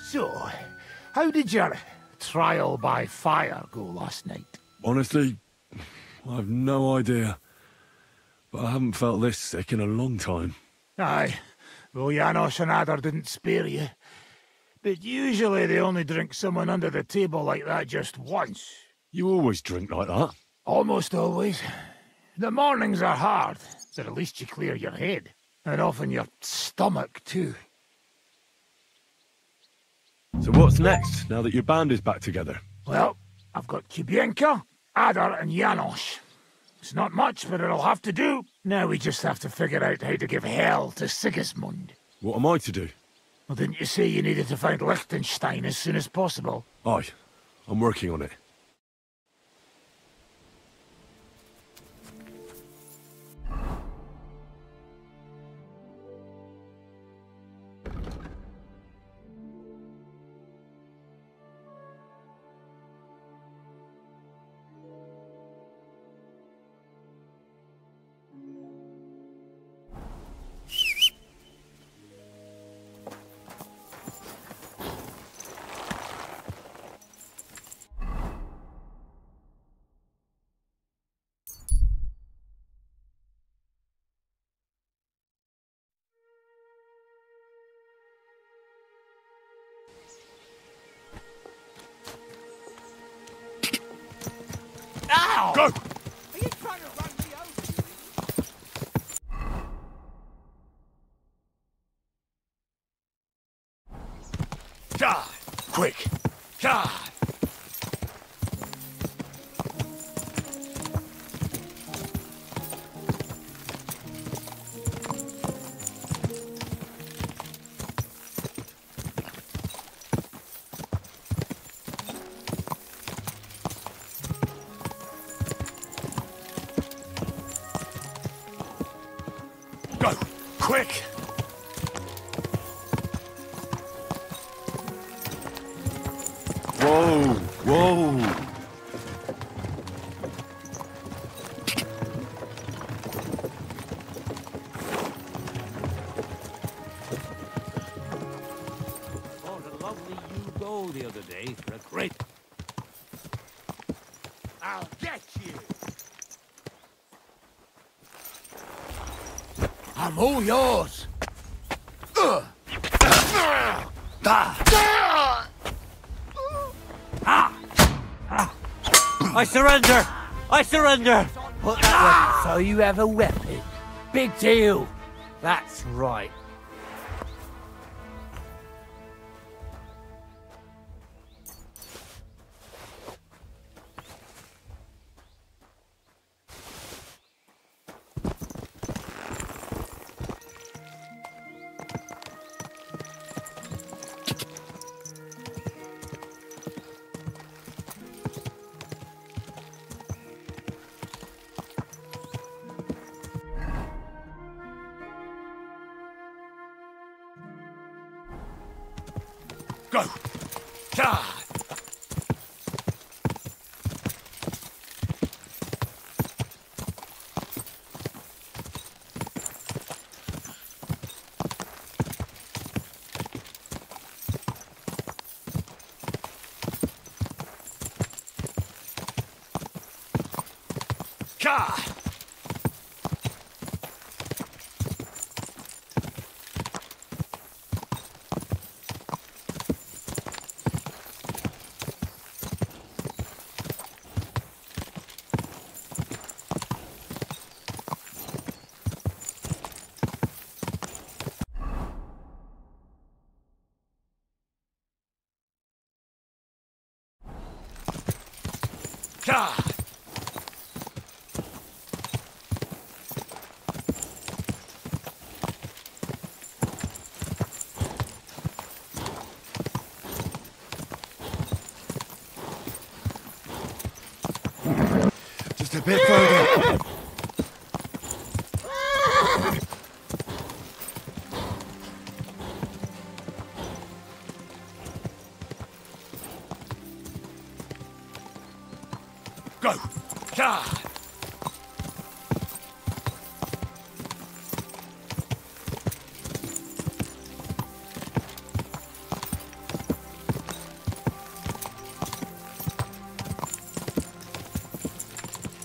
So, how did your trial by fire go last night? Honestly, I have no idea. But I haven't felt this sick in a long time. Aye, well, Janos and Adder didn't spare you. But usually they only drink someone under the table like that just once. You always drink like that? Almost always. The mornings are hard, but at least you clear your head. And often your stomach, too. So what's next, now that your band is back together? Well, I've got Kubienka, Adder and Janos. It's not much, but it'll have to do. Now we just have to figure out how to give hell to Sigismund. What am I to do? Well, didn't you say you needed to find Liechtenstein as soon as possible? Aye, I'm working on it. Ow! Go! Are you trying to run me over? God! Quick! God! Go! Quick! Whoa! Whoa! Bought a lovely U-Go the other day for a great... I'll get you! I'm all yours. I surrender! I surrender! Put that weapon so you have a weapon. Big deal. That's right. Go! God! God! God! Just a bit further. Go! God!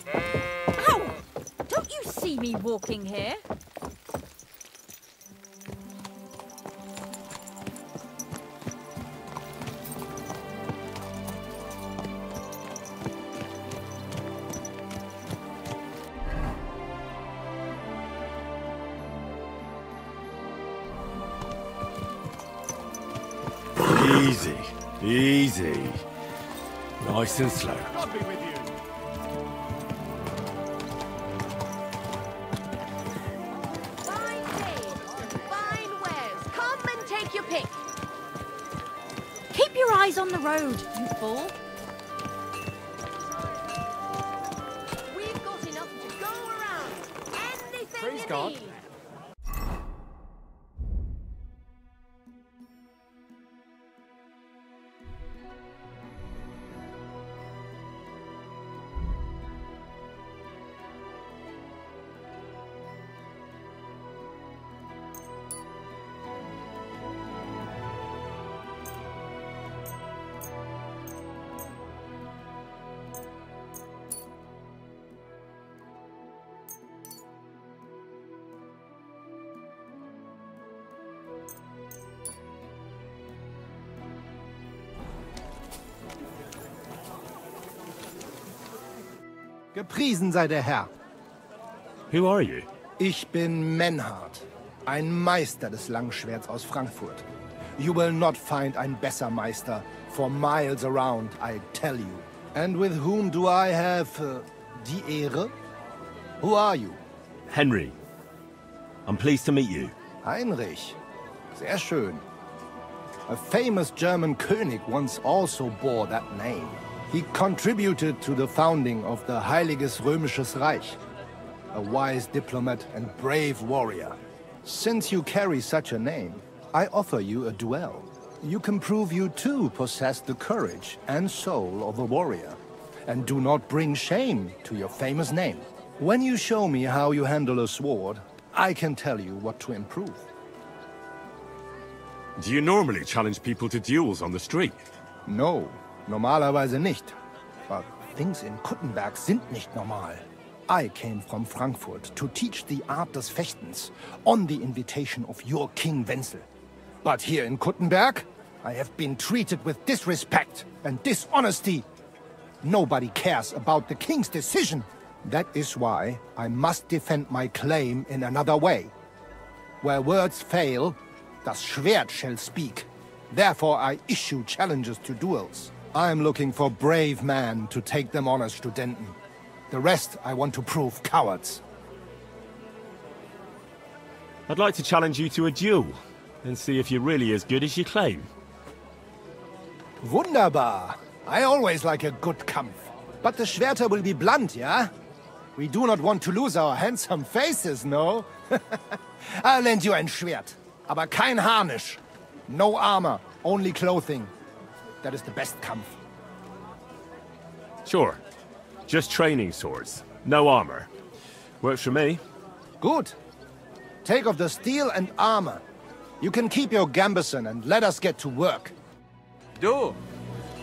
Ow! Don't you see me walking here? Easy, easy. Nice and slow. I'll be with you. Fine days, fine wares. Come and take your pick. Keep your eyes on the road, you fool. We've got enough to go around. Anything Praise you God. need. Gepriesen sei der Herr. Who are you? Ich bin Menhard, ein Meister des Langschwerts aus Frankfurt. You will not find ein besser Meister for miles around, I tell you. And with whom do I have die Ehre? Who are you? Henry. I'm pleased to meet you. Heinrich. Sehr schön. A famous German König once also bore that name. He contributed to the founding of the Heiliges Römisches Reich. A wise diplomat and brave warrior. Since you carry such a name, I offer you a duel. You can prove you too possess the courage and soul of a warrior. And do not bring shame to your famous name. When you show me how you handle a sword, I can tell you what to improve. Do you normally challenge people to duels on the street? No, normalerweise nicht. But things in Kuttenberg sind nicht normal. I came from Frankfurt to teach the art des Fechtens on the invitation of your King Wenzel. But here in Kuttenberg, I have been treated with disrespect and dishonesty. Nobody cares about the king's decision. That is why I must defend my claim in another way. Where words fail, das Schwert shall speak. Therefore I issue challenges to duels. I am looking for brave men to take them on as Studenten. The rest I want to prove cowards. I'd like to challenge you to a duel and see if you're really as good as you claim. Wunderbar. I always like a good Kampf. But the Schwerter will be blunt, yeah? We do not want to lose our handsome faces, no? I'll lend you ein Schwert. Aber kein Harnisch. No armor, only clothing. That is the best Kampf. Sure. Just training swords. No armor. Works for me. Good. Take off the steel and armor. You can keep your gambeson and let us get to work. Du,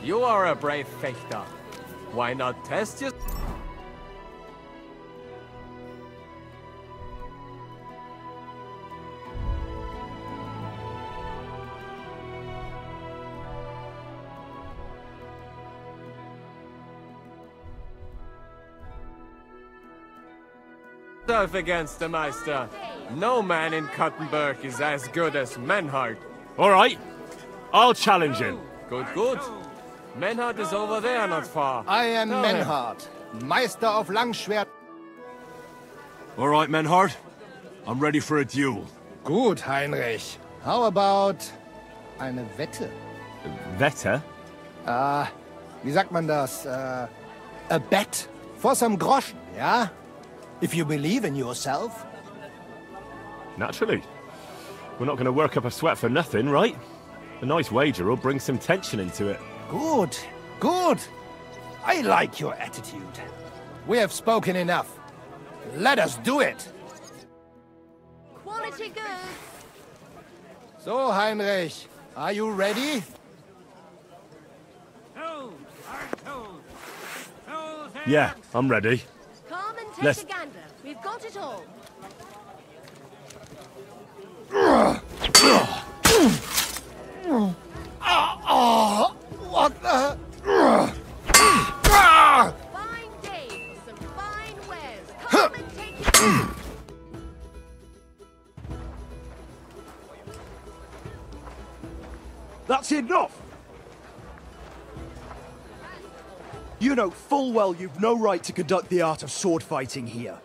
you are a brave fechter. Why not test your... tough against the Meister. No man in Kuttenberg is as good as Menhard. All right. I'll challenge him. Good, good. Menhard is over there, not far. I am Tell him. Menhard, Meister of Langschwert. All right, Menhard. I'm ready for a duel. Gut, Heinrich. How about eine Wette? Wette? Wie sagt man das? A bet for some groschen, yeah? If you believe in yourself. Naturally. We're not going to work up a sweat for nothing, right? A nice wager will bring some tension into it. Good, good. I like your attitude. We have spoken enough. Let us do it. Quality goods. So, Heinrich, are you ready? Yeah, I'm ready. Come and take Let's- a gander. We've got it all. What the? Fine day for some fine wares. Come and take it. That's enough! You know full well you've no right to conduct the art of sword fighting here.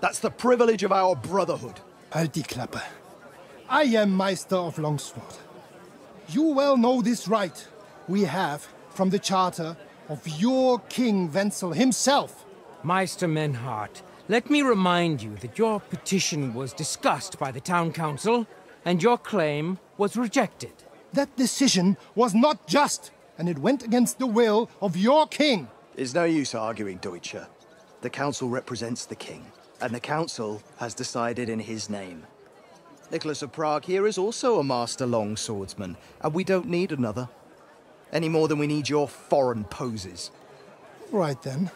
That's the privilege of our brotherhood. Halt die Klappe. I am Meister of Longsword. You well know this right we have from the charter of your King Wenzel himself. Meister Menhard, let me remind you that your petition was discussed by the town council, and your claim was rejected. That decision was not just, and it went against the will of your king. There's no use arguing, Deutscher. The council represents the king, and the council has decided in his name. Nicholas of Prague here is also a master longswordsman, and we don't need another. Any more than we need your foreign poses. Right then.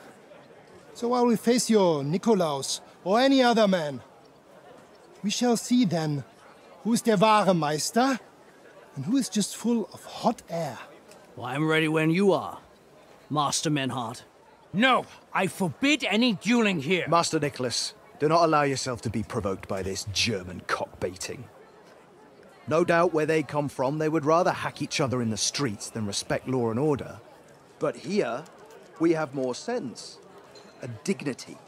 So I will face your Nikolaus or any other man. We shall see then who is der wahre Meister and who is just full of hot air. Well, I'm ready when you are, Master Menhard. No, I forbid any dueling here. Master Nicholas, do not allow yourself to be provoked by this German cock-baiting. No doubt where they come from, they would rather hack each other in the streets than respect law and order. But here, we have more sense. A dignity.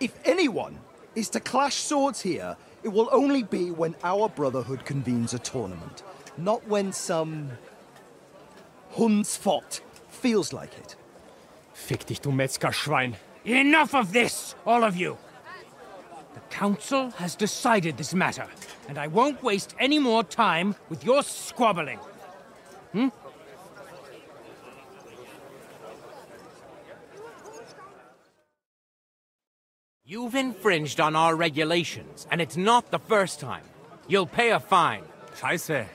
If anyone is to clash swords here, it will only be when our brotherhood convenes a tournament, not when some Hundsfott feels like it. Fick dich, du Metzgerschwein. Enough of this, all of you! The council has decided this matter, and I won't waste any more time with your squabbling. You've infringed on our regulations, and it's not the first time. You'll pay a fine. Scheiße.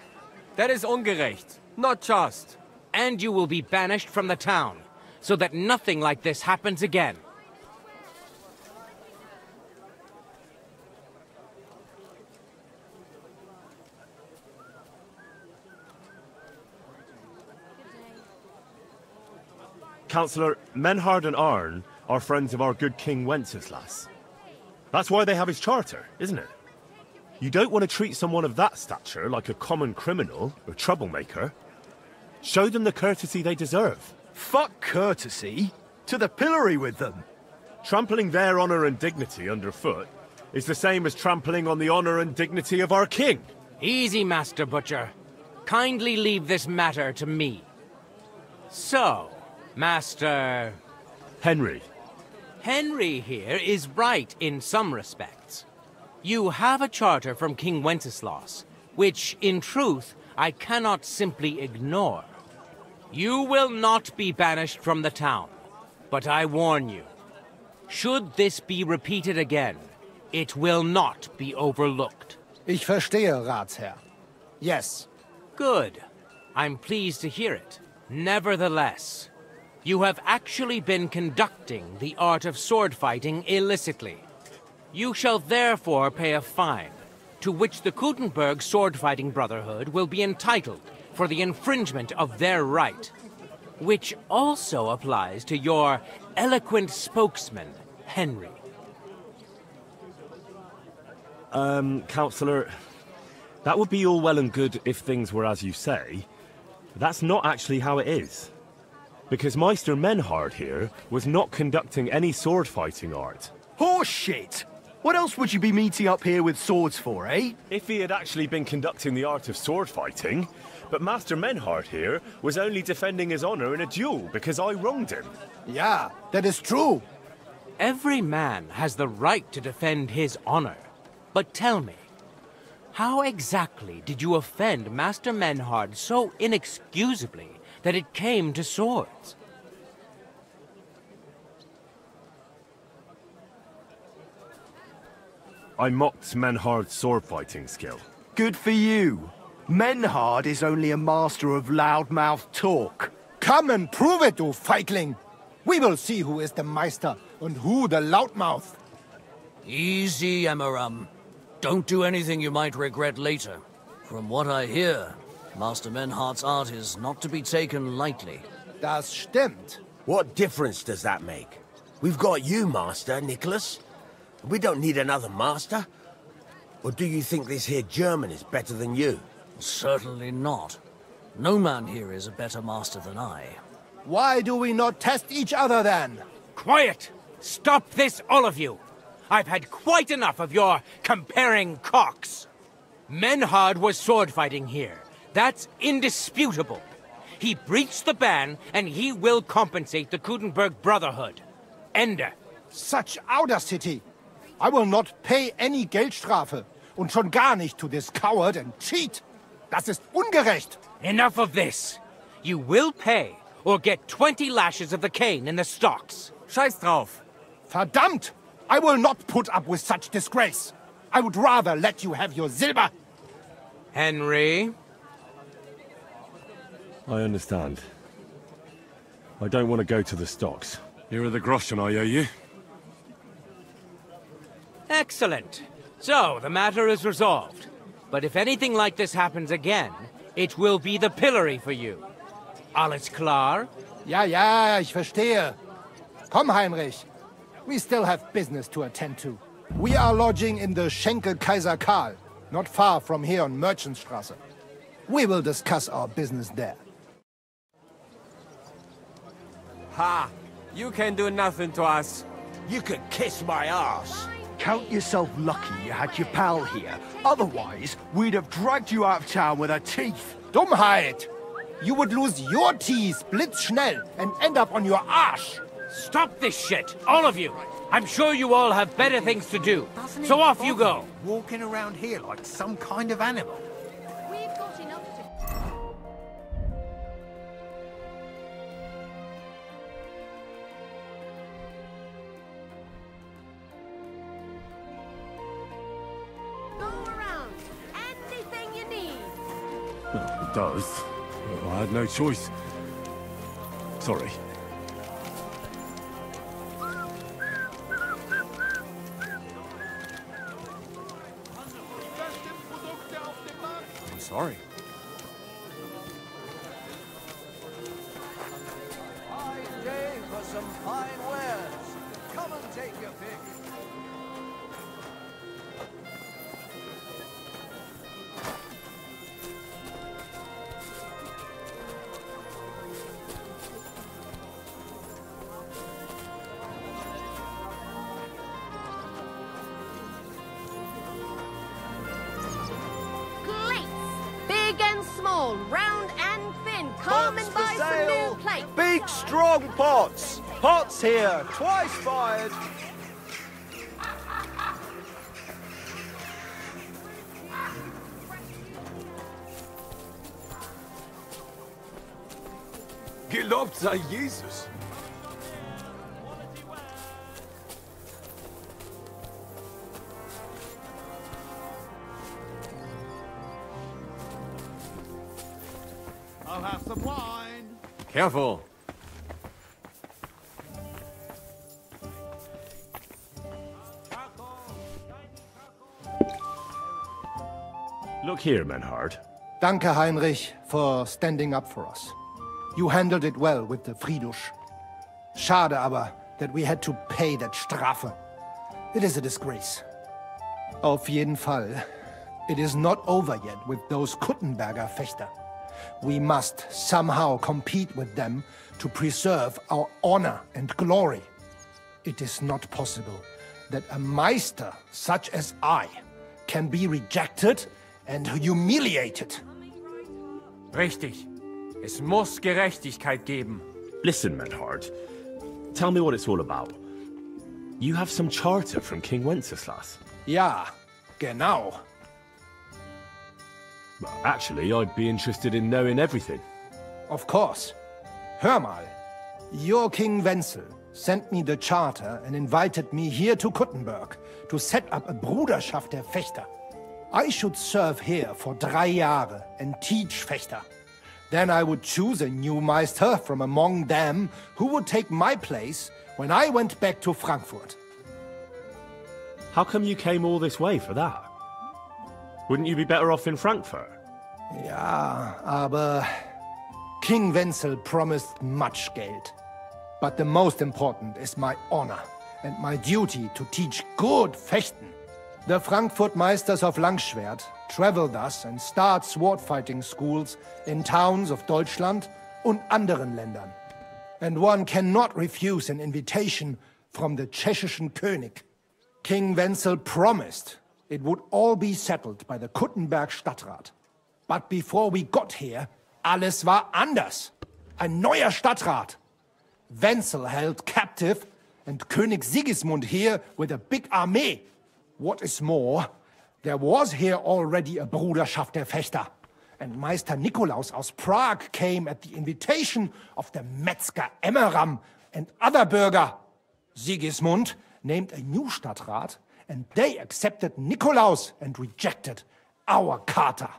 That is ungerecht. Not just. And you will be banished from the town, so that nothing like this happens again. Councillor, Menhard and Arn are friends of our good King Wenceslas. That's why they have his charter, isn't it? You don't want to treat someone of that stature like a common criminal or troublemaker. Show them the courtesy they deserve. Fuck courtesy. To the pillory with them. Trampling their honor and dignity underfoot is the same as trampling on the honor and dignity of our king. Easy, Master Butcher. Kindly leave this matter to me. So, Master... Henry. Henry here is right in some respects. You have a charter from King Wenceslas, which, in truth, I cannot simply ignore. You will not be banished from the town, but I warn you, should this be repeated again, it will not be overlooked. Ich verstehe, Ratsherr. Yes. Good. I'm pleased to hear it. Nevertheless, you have actually been conducting the art of sword fighting illicitly. You shall therefore pay a fine, to which the Kuttenberg Sword Fighting Brotherhood will be entitled for the infringement of their right, which also applies to your eloquent spokesman, Henry. Counselor, that would be all well and good if things were as you say, but that's not actually how it is. Because Meister Menhard here was not conducting any sword fighting art. Horseshit! What else would you be meeting up here with swords for, eh? If he had actually been conducting the art of sword fighting, but Master Menhard here was only defending his honor in a duel because I wronged him. Yeah, that is true. Every man has the right to defend his honor. But tell me, how exactly did you offend Master Menhard so inexcusably that it came to swords? I mocked Menhard's sword fighting skill. Good for you. Menhard is only a master of loudmouth talk. Come and prove it, you feigling. We will see who is the Meister and who the loudmouth. Easy, Emmeram. Don't do anything you might regret later. From what I hear, Master Menhard's art is not to be taken lightly. Das stimmt. What difference does that make? We've got you, Master, Nicholas. We don't need another master. Or do you think this here German is better than you? Certainly not. No man here is a better master than I. Why do we not test each other then? Quiet! Stop this, all of you! I've had quite enough of your comparing cocks. Menhard was sword fighting here. That's indisputable. He breached the ban, and he will compensate the Kudenberg Brotherhood. Ende. Such audacity! I will not pay any Geldstrafe. Und schon gar nicht to this coward and cheat. Das ist ungerecht. Enough of this. You will pay, or get 20 lashes of the cane in the stocks. Scheiß drauf. Verdammt! I will not put up with such disgrace. I would rather let you have your silber. Henry? I understand. I don't want to go to the stocks. Here are the groschen I owe you. Excellent. So, the matter is resolved. But if anything like this happens again, it will be the pillory for you. Alles klar? Ja, ich verstehe. Komm, Heinrich. We still have business to attend to. We are lodging in the Schenkel Kaiser Karl, not far from here on Merchantstrasse. We will discuss our business there. Ha! You can do nothing to us. You could kiss my ass. Count yourself lucky you had your pal here. Otherwise, we'd have dragged you out of town with our teeth. Dummheit! You would lose your teeth blitzschnell and end up on your arsch. Stop this shit, all of you! I'm sure you all have better things to do. So off you go. Walking around here like some kind of animal. We've got enough to... Go around. Anything you need. Well, it does. Well, I had no choice. Sorry. I'm sorry. Fine day for some fine wares. Come and take your pick. Big and small, round and thin. Come and buy some new plates. Big, strong pots. Pots here, twice fired. Gelobt sei Jesus. I'll have some wine. Careful. Look here, Menhard. Danke, Heinrich, for standing up for us. You handled it well with the Friedusch. Schade aber, that we had to pay that Strafe. It is a disgrace. Auf jeden Fall. It is not over yet with those Kuttenberger Fechter. We must somehow compete with them to preserve our honor and glory. It is not possible that a Meister such as I can be rejected and humiliated. Richtig. Es muss Gerechtigkeit geben. Listen, Menhard. Tell me what it's all about. You have some charter from King Wenceslas. Ja, genau. Actually, I'd be interested in knowing everything. Of course. Hör mal. Your King Wenzel sent me the charter and invited me here to Kuttenberg to set up a Bruderschaft der Fechter. I should serve here for 3 Jahre and teach Fechter. Then I would choose a new Meister from among them who would take my place when I went back to Frankfurt. How come you came all this way for that? Wouldn't you be better off in Frankfurt? Ja, aber King Wenzel promised much Geld. But the most important is my honor and my duty to teach good Fechten. The Frankfurt Meisters of Langschwert travel thus and start sword fighting schools in towns of Deutschland und anderen Ländern. And one cannot refuse an invitation from the tschechischen König. King Wenzel promised it would all be settled by the Kuttenberg Stadtrat. But before we got here, alles war anders. Ein neuer Stadtrat. Wenzel held captive and König Sigismund here with a big army. What is more, there was here already a Bruderschaft der Fechter. And Meister Nikolaus aus Prague came at the invitation of the Metzger Emmeram and other burger. Sigismund named a new Stadtrat, and they accepted Nikolaus and rejected our Charter.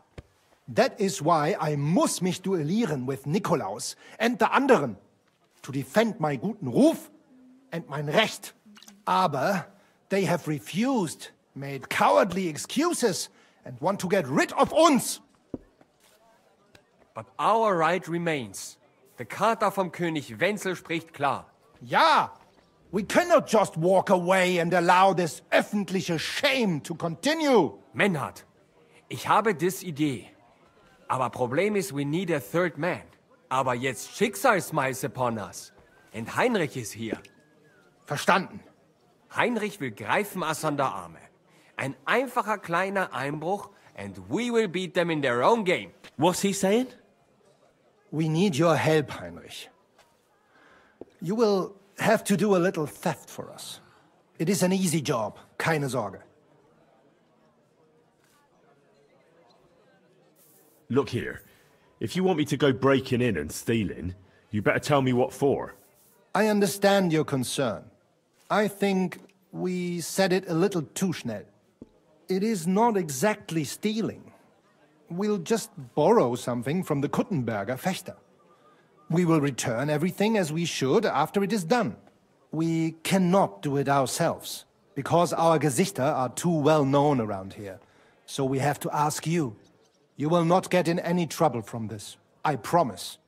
That is why I muss mich duellieren with Nikolaus and the anderen, to defend my guten Ruf and mein Recht. Aber they have refused, made cowardly excuses, and want to get rid of uns. But our right remains. The Charta vom König Wenzel spricht klar. Ja, we cannot just walk away and allow this öffentliche shame to continue. Menhard, ich habe dis Idee. Aber Problem ist, we need a third man. Aber jetzt Schicksalsmeis upon us. Und Heinrich ist hier. Verstanden. Heinrich will greifen us an der Arme. Ein einfacher kleiner Einbruch and we will beat them in their own game. What's he saying? We need your help, Heinrich. You will have to do a little theft for us. It is an easy job, keine Sorge. Look here. If you want me to go breaking in and stealing, you better tell me what for. I understand your concern. I think we said it a little too schnell. It is not exactly stealing. We'll just borrow something from the Kuttenberger Fechter. We will return everything as we should after it is done. We cannot do it ourselves, because our Gesichter are too well known around here. So we have to ask you. You will not get in any trouble from this, I promise.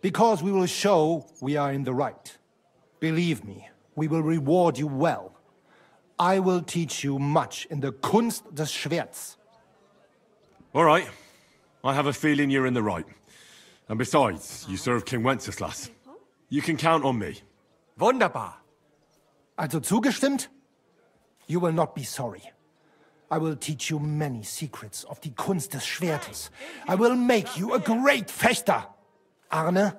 Because we will show we are in the right. Believe me, we will reward you well. I will teach you much in the Kunst des Schwerts. All right. I have a feeling you're in the right. And besides, you serve King Wenceslas. You can count on me. Wunderbar. Also zugestimmt? You will not be sorry. I will teach you many secrets of die Kunst des Schwertes. I will make you a great Fechter. Arne,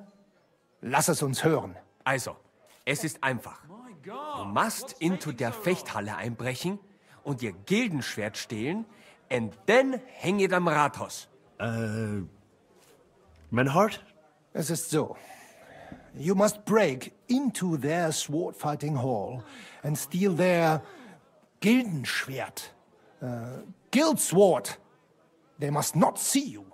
lass es uns hören. Also, es ist einfach. Du musst into der Fechthalle einbrechen und ihr Gildenschwert stehlen and then hang it am Rathaus. Menhard? Es ist so. You must break into their sword-fighting hall and steal their Gildenschwert. Guild sword. They must not see you.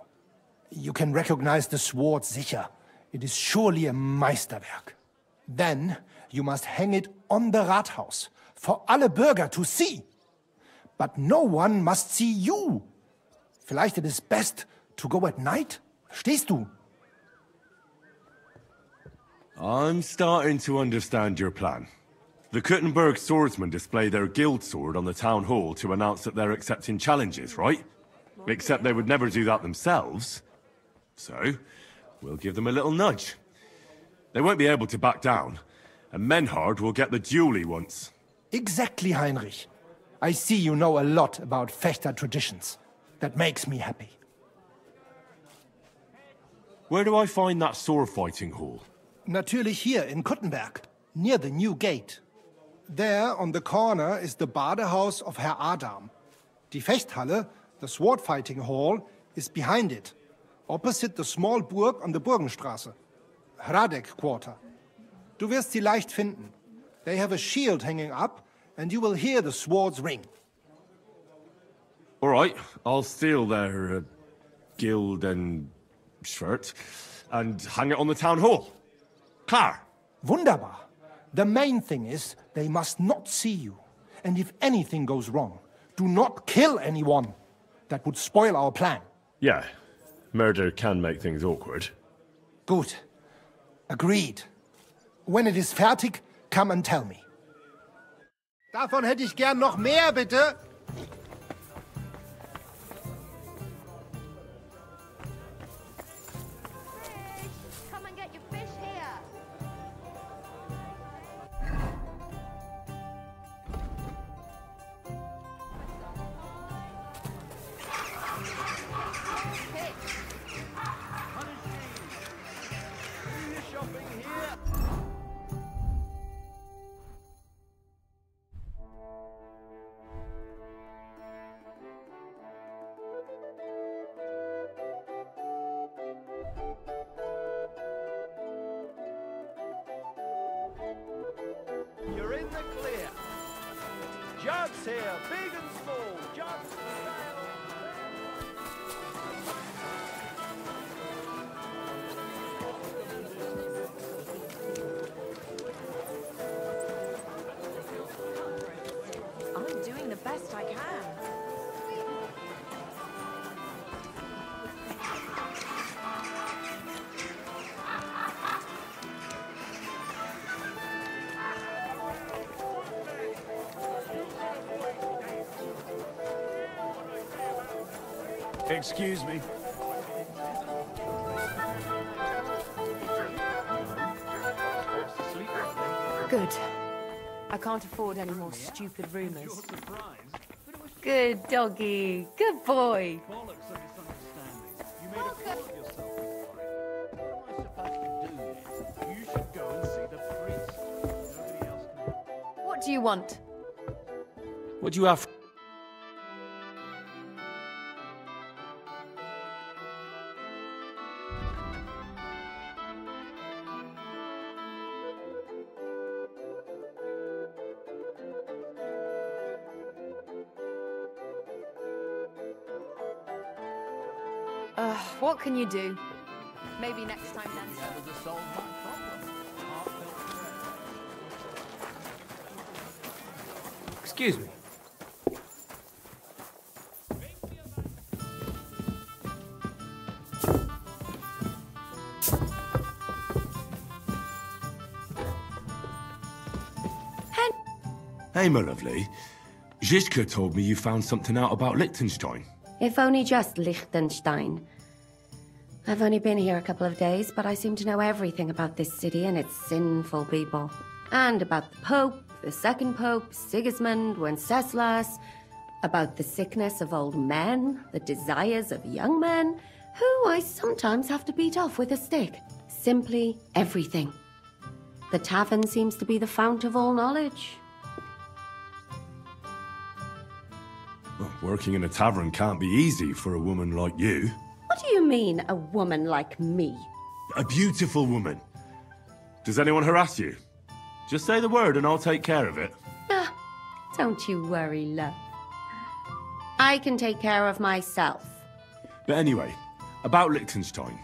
You can recognize the sword sicher. It is surely a Meisterwerk. Then you must hang it on the Rathaus for alle Bürger to see. But no one must see you. Vielleicht it is best to go at night? Verstehst du? I'm starting to understand your plan. The Kuttenberg swordsmen display their guild sword on the town hall to announce that they're accepting challenges, right? Except they would never do that themselves. So, we'll give them a little nudge. They won't be able to back down, and Menhard will get the duel he wants. Exactly, Heinrich. I see you know a lot about Fechter traditions. That makes me happy. Where do I find that sword fighting hall? Natürlich hier in Kuttenberg, near the new gate. There, on the corner, is the Badehaus of Herr Adam. Die Fechthalle, the sword fighting hall, is behind it, opposite the small Burg on the Burgenstraße. Hradek Quarter. Du wirst sie leicht finden. They have a shield hanging up, and you will hear the swords ring. All right, I'll steal their guild and shirt and hang it on the town hall. Klar. Wunderbar. The main thing is they must not see you. And if anything goes wrong, do not kill anyone. That would spoil our plan. Yeah, murder can make things awkward. Gut. Agreed. When it is fertig, come and tell me. Davon hätte ich gern noch mehr, bitte. Come and get your fish here. You're in the clear. Jugs here, big and small. Jugs for sale. I'm doing the best I can. Excuse me. Good. I can't afford any more stupid rumors. Good doggy. Good boy. What do you want? What do you have? What can you do? Maybe next time then. Excuse me. Hey, my lovely. Zizka told me you found something out about Liechtenstein. If only just Liechtenstein. I've only been here a couple of days, but I seem to know everything about this city and its sinful people. And about the Pope, the second Pope, Sigismund, Wenceslas, about the sickness of old men, the desires of young men, who I sometimes have to beat off with a stick. Simply everything. The tavern seems to be the fount of all knowledge. Well, working in a tavern can't be easy for a woman like you. What do you mean, a woman like me? A beautiful woman. Does anyone harass you? Just say the word and I'll take care of it. Ah, don't you worry, love. I can take care of myself. But anyway, about Liechtenstein.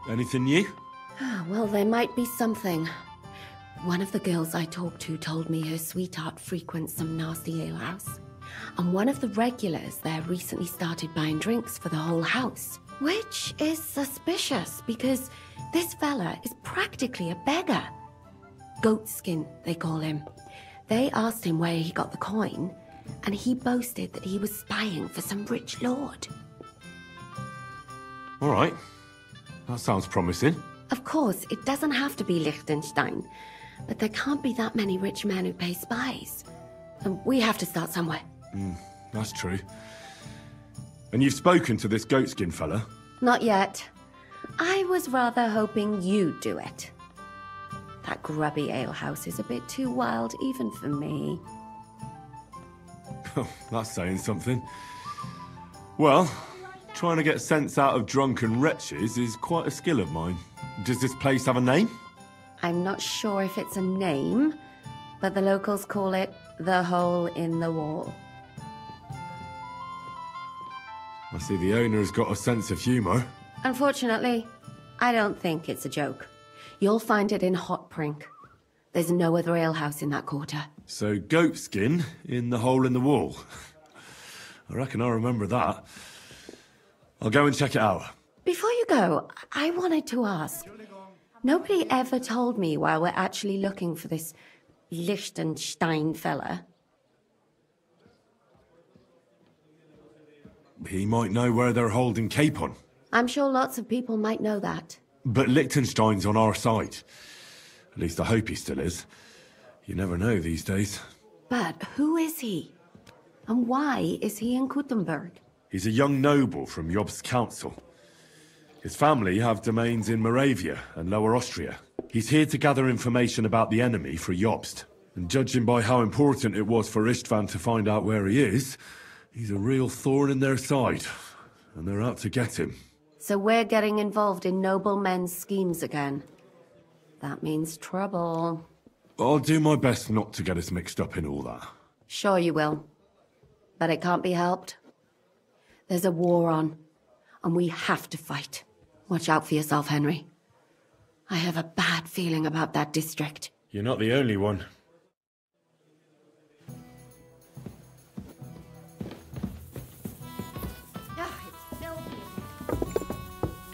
Anything new? Well, there might be something. One of the girls I talked to told me her sweetheart frequents some nasty alehouse. And one of the regulars there recently started buying drinks for the whole house. Which is suspicious, because this fella is practically a beggar. Goatskin, they call him. They asked him where he got the coin, and he boasted that he was spying for some rich lord. All right. That sounds promising. Of course, it doesn't have to be Liechtenstein, but there can't be that many rich men who pay spies. And we have to start somewhere. That's true. And you've spoken to this goatskin fella? Not yet. I was rather hoping you'd do it. That grubby alehouse is a bit too wild even for me. That's saying something. Well, trying to get sense out of drunken wretches is quite a skill of mine. Does this place have a name? I'm not sure if it's a name, but the locals call it the Hole in the Wall. I see the owner's got a sense of humour. Unfortunately, I don't think it's a joke. You'll find it in Hotprink. There's no other alehouse in that quarter. So, goatskin in the hole in the wall. I reckon I remember that. I'll go and check it out. Before you go, I wanted to ask. Nobody ever told me why we're actually looking for this Liechtenstein fella. He might know where they're holding Capon. I'm sure lots of people might know that. But Liechtenstein's on our side. At least I hope he still is. You never know these days. But who is he? And why is he in Kuttenberg? He's a young noble from Jobst's council. His family have domains in Moravia and Lower Austria. He's here to gather information about the enemy for Jobst. And judging by how important it was for Istvan to find out where he is, he's a real thorn in their side. And they're out to get him. So we're getting involved in noblemen's schemes again. That means trouble. I'll do my best not to get us mixed up in all that. Sure you will. But it can't be helped. There's a war on, and we have to fight. Watch out for yourself, Henry. I have a bad feeling about that district. You're not the only one.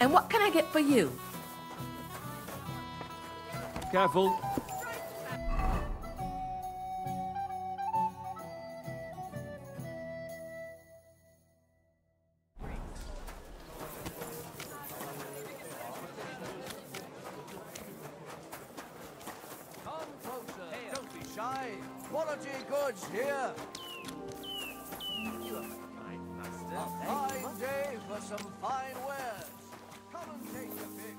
And what can I get for you? Careful. Don't be shy. Quality goods here. A fine day for some fine wares. Come and take your pick.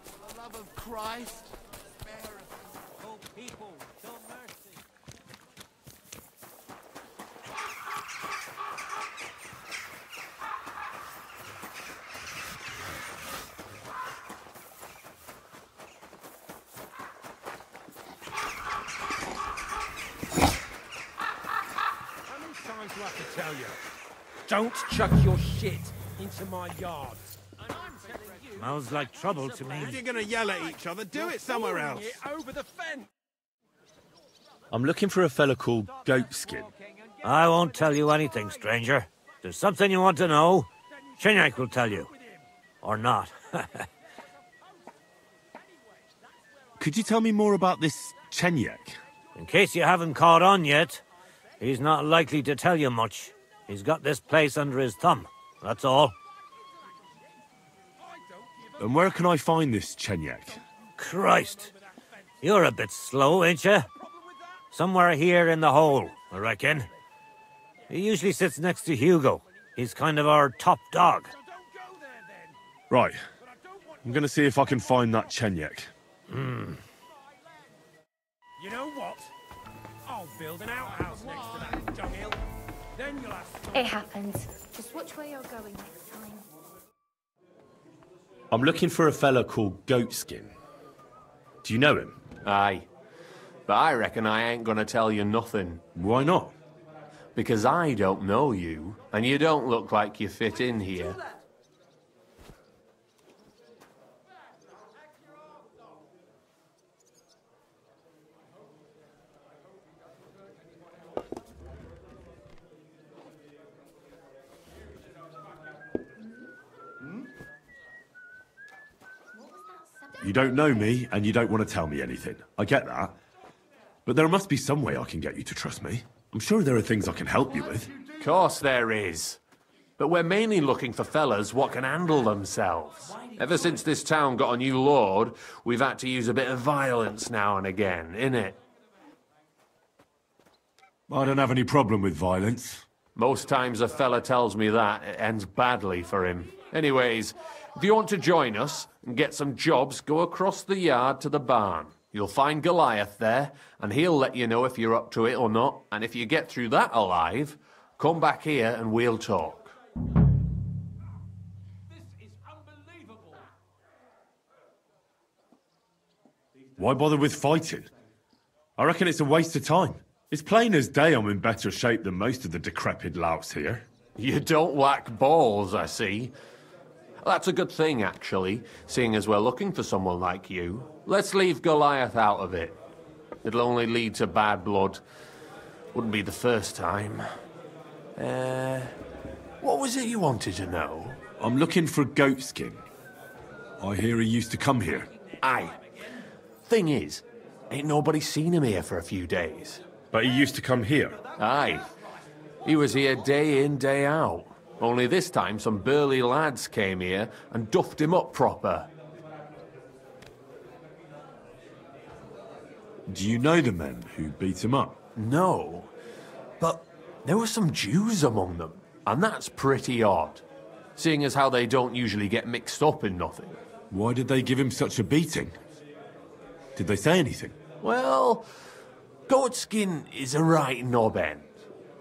For the love of Christ, spare us. Oh, people, show mercy. Times do I have to tell you? Don't chuck your shit into my yard. Smells like trouble to me. If you're gonna yell at each other, do it somewhere else. Over the fence. I'm looking for a fella called Goatskin. I won't tell you anything, stranger. There's something you want to know, Chenyak will tell you. Or not. Could you tell me more about this Chenyak? In case you haven't caught on yet, he's not likely to tell you much. He's got this place under his thumb, that's all. And where can I find this Chenyak? Christ, you're a bit slow, ain't you? Somewhere here in the hole, I reckon. He usually sits next to Hugo. He's kind of our top dog. Right. I'm gonna see if I can find that Chenyak. You know what? I'll build an outhouse next to that dunghill. Then you'll have... It happens. Just watch where you're going next time. I'm looking for a fella called Goatskin. Do you know him? Aye. But I reckon I ain't gonna tell you nothing. Why not? Because I don't know you, and you don't look like you fit in here. You don't know me, and you don't want to tell me anything. I get that. But there must be some way I can get you to trust me. I'm sure there are things I can help you with. Of course there is. But we're mainly looking for fellas what can handle themselves. Ever since this town got a new lord, we've had to use a bit of violence now and again, innit? I don't have any problem with violence. Most times a fella tells me that, it ends badly for him. Anyways, if you want to join us and get some jobs, go across the yard to the barn. You'll find Goliath there, and he'll let you know if you're up to it or not. And if you get through that alive, come back here and we'll talk. Why bother with fighting? I reckon it's a waste of time. It's plain as day I'm in better shape than most of the decrepit louts here. You don't lack balls, I see. That's a good thing, actually, seeing as we're looking for someone like you. Let's leave Goliath out of it. It'll only lead to bad blood. Wouldn't be the first time. What was it you wanted to know? I'm looking for Goatskin. I hear he used to come here. Aye. Thing is, ain't nobody seen him here for a few days. But he used to come here? Aye. He was here day in, day out. Only this time some burly lads came here and duffed him up proper. Do you know the men who beat him up? No. But there were some Jews among them, and that's pretty odd, seeing as how they don't usually get mixed up in nothing. Why did they give him such a beating? Did they say anything? Well, Goatskin is a right knob-end.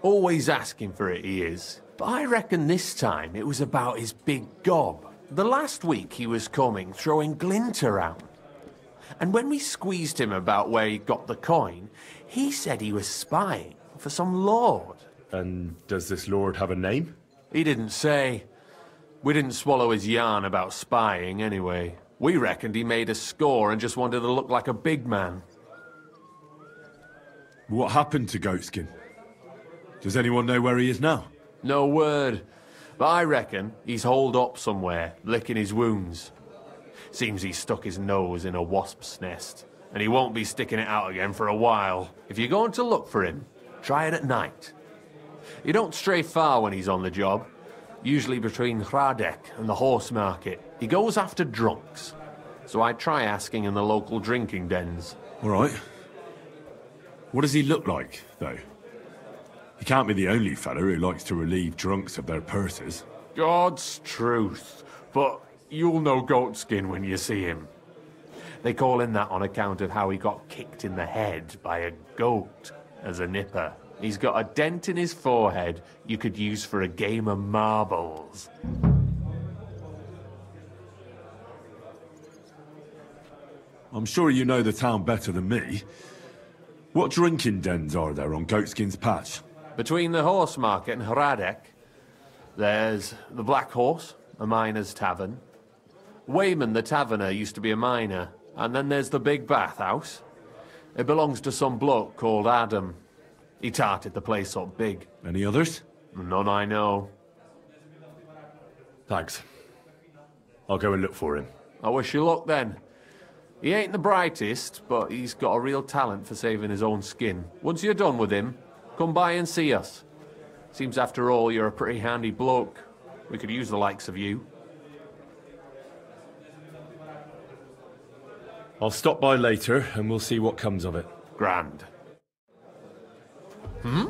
Always asking for it, he is. But I reckon this time it was about his big gob. The last week he was coming, throwing glint around. And when we squeezed him about where he got the coin, he said he was spying for some lord. And does this lord have a name? He didn't say. We didn't swallow his yarn about spying anyway. We reckoned he made a score and just wanted to look like a big man. What happened to Goatskin? Does anyone know where he is now? No word. But I reckon he's holed up somewhere, licking his wounds. Seems he stuck his nose in a wasp's nest, and he won't be sticking it out again for a while. If you're going to look for him, try it at night. You don't stray far when he's on the job. Usually between Hradek and the horse market. He goes after drunks. So I try asking in the local drinking dens. All right. What does he look like, though? He can't be the only fella who likes to relieve drunks of their purses. God's truth. But you'll know Goatskin when you see him. They call him that on account of how he got kicked in the head by a goat as a nipper. He's got a dent in his forehead you could use for a game of marbles. I'm sure you know the town better than me. What drinking dens are there on Goatskin's Patch? Between the horse market and Hradek, there's the Black Horse, a miner's tavern. Wayman the taverner used to be a miner. And then there's the Big Bathhouse. It belongs to some bloke called Adam. He tarted the place up big. Any others? None I know. Thanks. I'll go and look for him. I wish you luck then. He ain't the brightest, but he's got a real talent for saving his own skin. Once you're done with him, come by and see us. Seems after all you're a pretty handy bloke. We could use the likes of you. I'll stop by later and we'll see what comes of it. Grand. Hmm?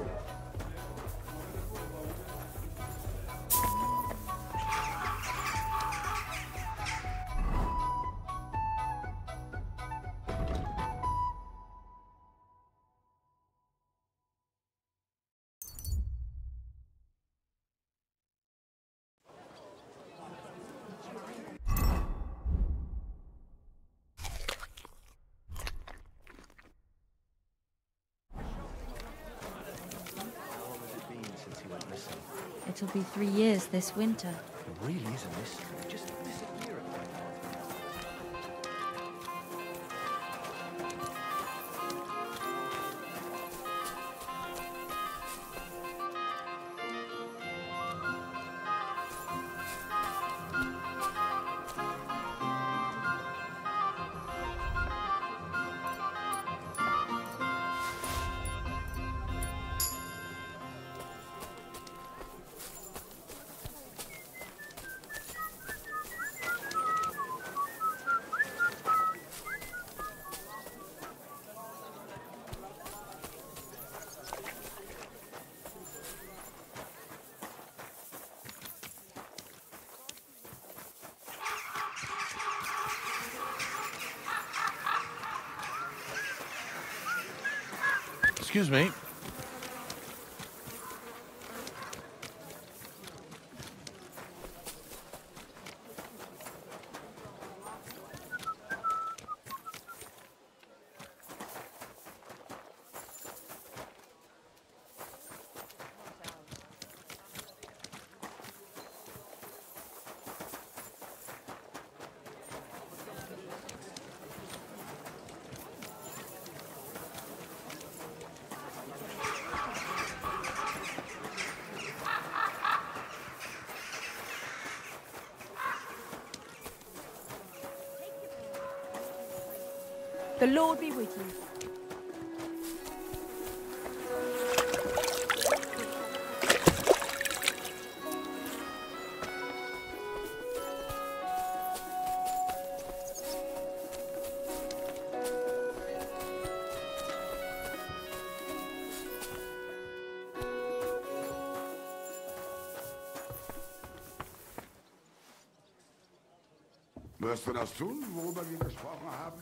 It'll be 3 years this winter. It really is a mystery. Just disappear at night. Excuse me. The Lord be with you. Wirst du das tun, worüber wir gesprochen haben?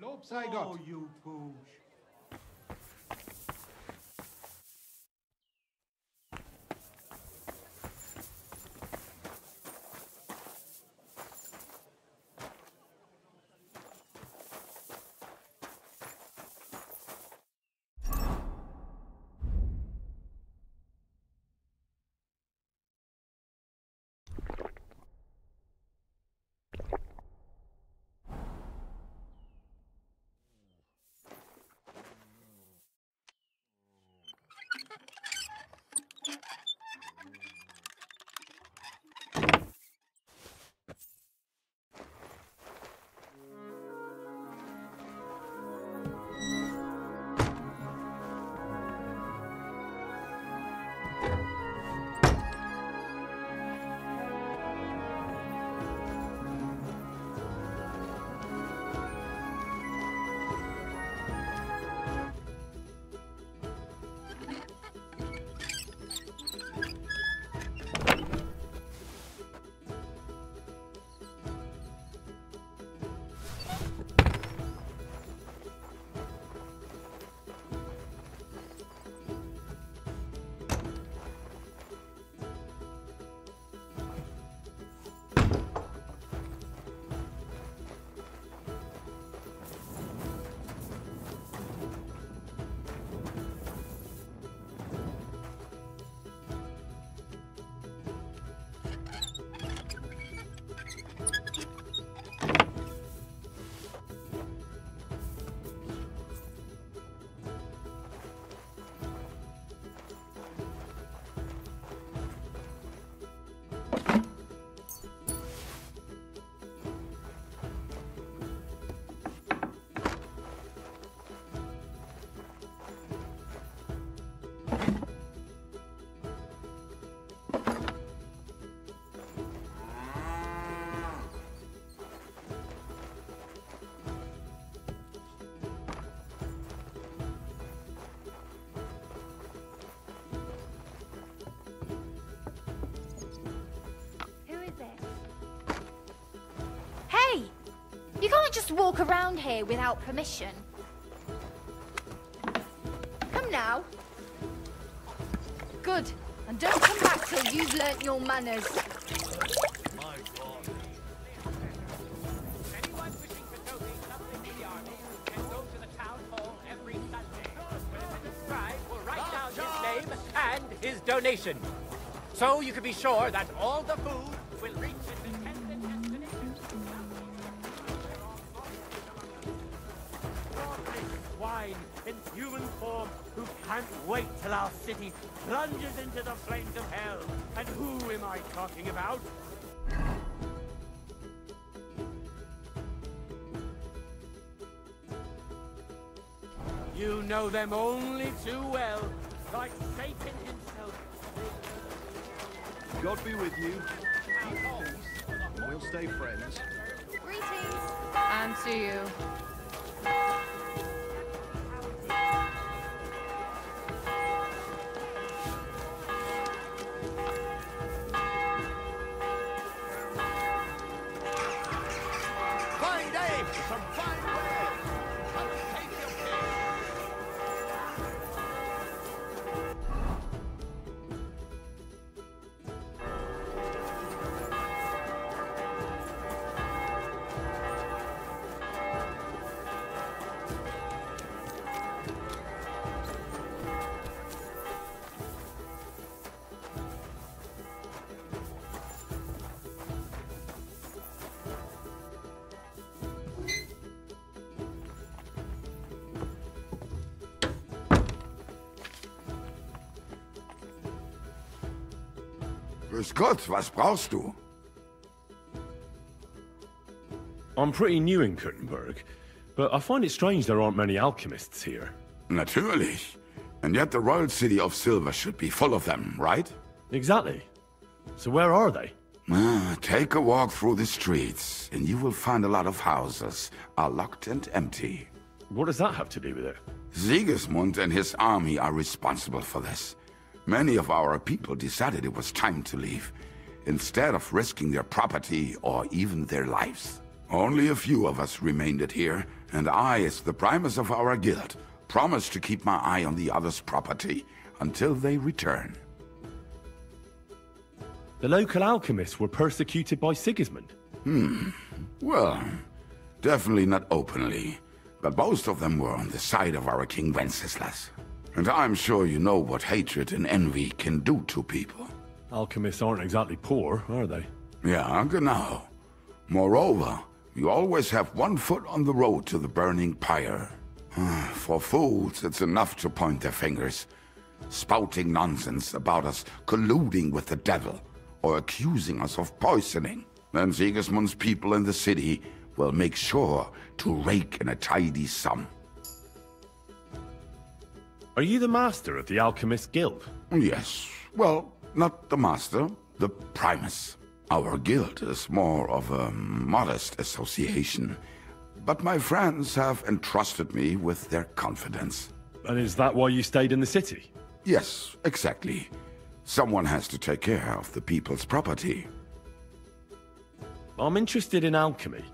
Lob sei Gott. Oh, you pooch. You can't just walk around here without permission. Come now. Good. And don't come back till you've learnt your manners. My God. Anyone wishing to donate something to the army can go to the town hall every Sunday. The scribe will write down his name and his donation. So you can be sure that all the food will reach its intended destination. Swine in human form who can't wait till our city plunges into the flames of hell. And who am I talking about? You know them only too well, like Satan himself. God be with you. We'll stay friends. Greetings. And to you. Grüß Gott, was brauchst du? I'm pretty new in Kuttenberg, but I find it strange there aren't many alchemists here. Natürlich. And yet the royal city of Silver should be full of them, right? Exactly. So where are they? Take a walk through the streets, and you will find a lot of houses are locked and empty. What does that have to do with it? Sigismund and his army are responsible for this. Many of our people decided it was time to leave, instead of risking their property or even their lives. Only a few of us remained here, and I, as the primus of our guild, promised to keep my eye on the others' property until they return. The local alchemists were persecuted by Sigismund? Well, definitely not openly, but most of them were on the side of our King Wenceslas. And I'm sure you know what hatred and envy can do to people. Alchemists aren't exactly poor, are they? Yeah, genau. Moreover, you always have one foot on the road to the burning pyre. For fools, it's enough to point their fingers, spouting nonsense about us colluding with the devil, or accusing us of poisoning. Then Sigismund's people in the city will make sure to rake in a tidy sum. Are you the master of the Alchemist Guild? Yes. Well, not the master, the primus. Our guild is more of a modest association, but my friends have entrusted me with their confidence. And is that why you stayed in the city? Yes, exactly. Someone has to take care of the people's property. I'm interested in alchemy,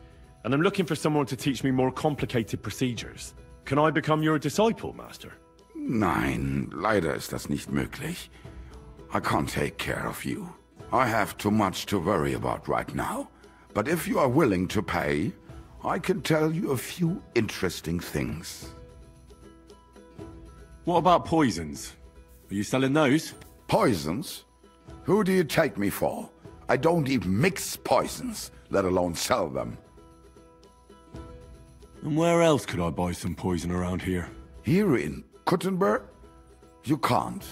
and I'm looking for someone to teach me more complicated procedures. Can I become your disciple, Master? Nein, leider ist das nicht möglich. I can't take care of you. I have too much to worry about right now. But if you are willing to pay, I can tell you a few interesting things. What about poisons? Are you selling those? Poisons? Who do you take me for? I don't even mix poisons, let alone sell them. And where else could I buy some poison around here? Here in Kuttenberg? You can't.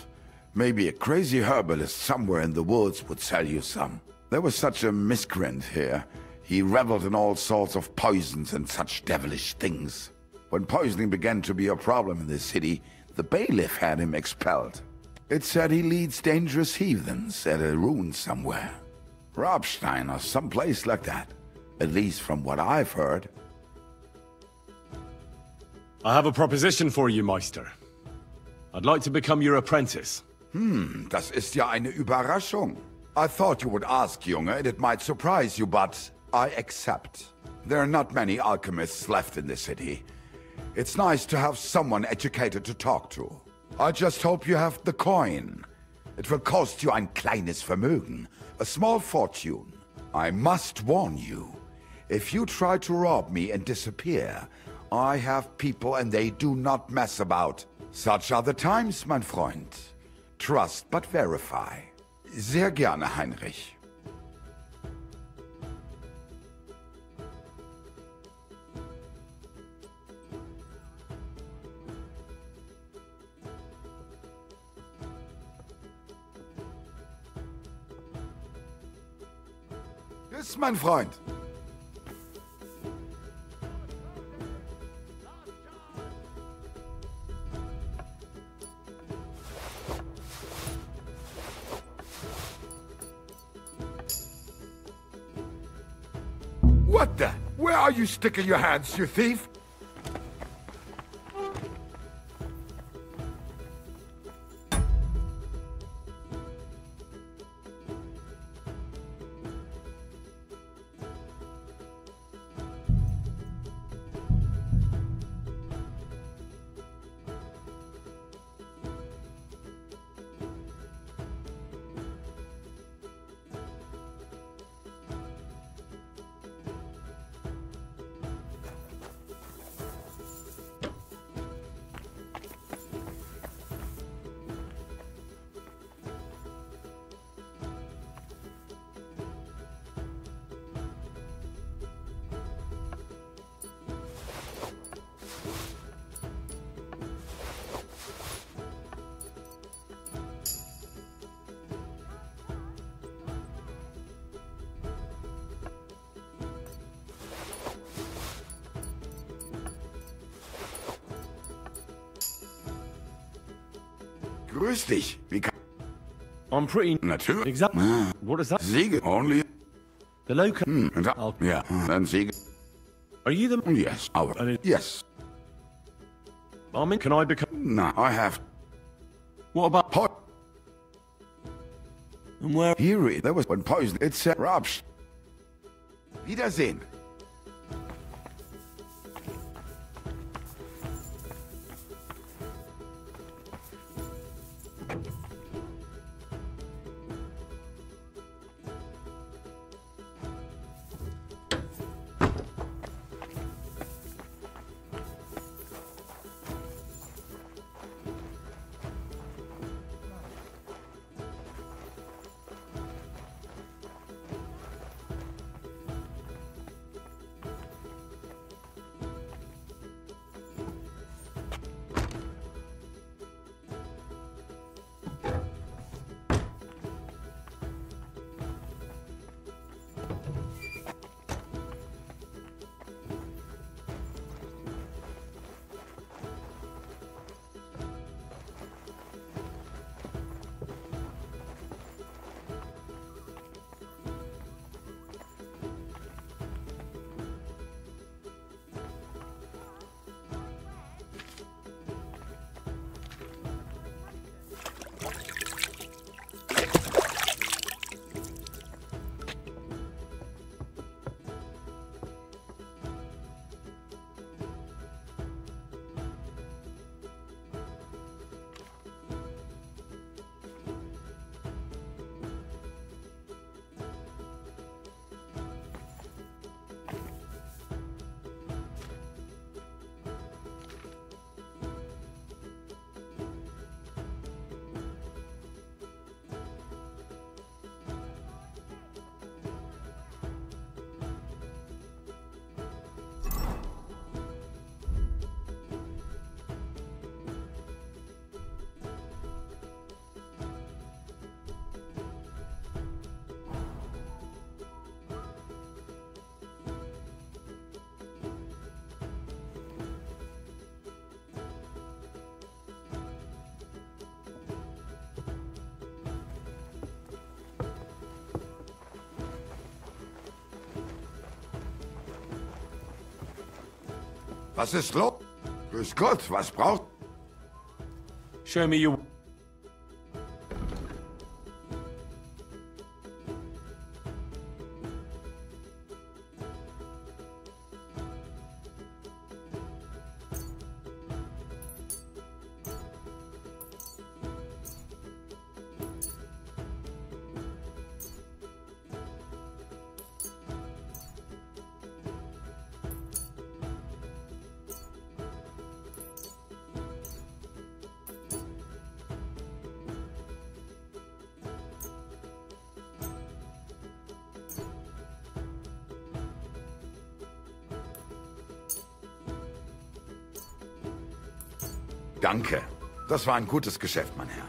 Maybe a crazy herbalist somewhere in the woods would sell you some. There was such a miscreant here. He reveled in all sorts of poisons and such devilish things. When poisoning began to be a problem in the city, the bailiff had him expelled. It said he leads dangerous heathens at a ruin somewhere. Robstein or someplace like that. At least from what I've heard. I have a proposition for you, Meister. I'd like to become your apprentice. Das ist ja eine Überraschung. I thought you would ask, Junge, and it might surprise you, but I accept. There are not many alchemists left in the city. It's nice to have someone educated to talk to. I just hope you have the coin. It will cost you ein kleines Vermögen, a small fortune. I must warn you, if you try to rob me and disappear, I have people and they do not mess about. Such are the times, mein Freund. Trust but verify. Sehr gerne, Heinrich. Tschüss, mein Freund. What the? Where are you sticking your hands, you thief? Grüß dich. Wie kann... I'm pretty... Natürlich. Exactly. What is that? Siege only... The local... Yeah, then Siege... Are you the... Yes, yes. Armin, can I become... No, I have... What about... Pot? And where... Here, there was one poison. It's Robsch. Wiedersehen. Was ist los? Grüß Gott, was braucht... Show me your... Danke. Das war ein gutes Geschäft, mein Herr.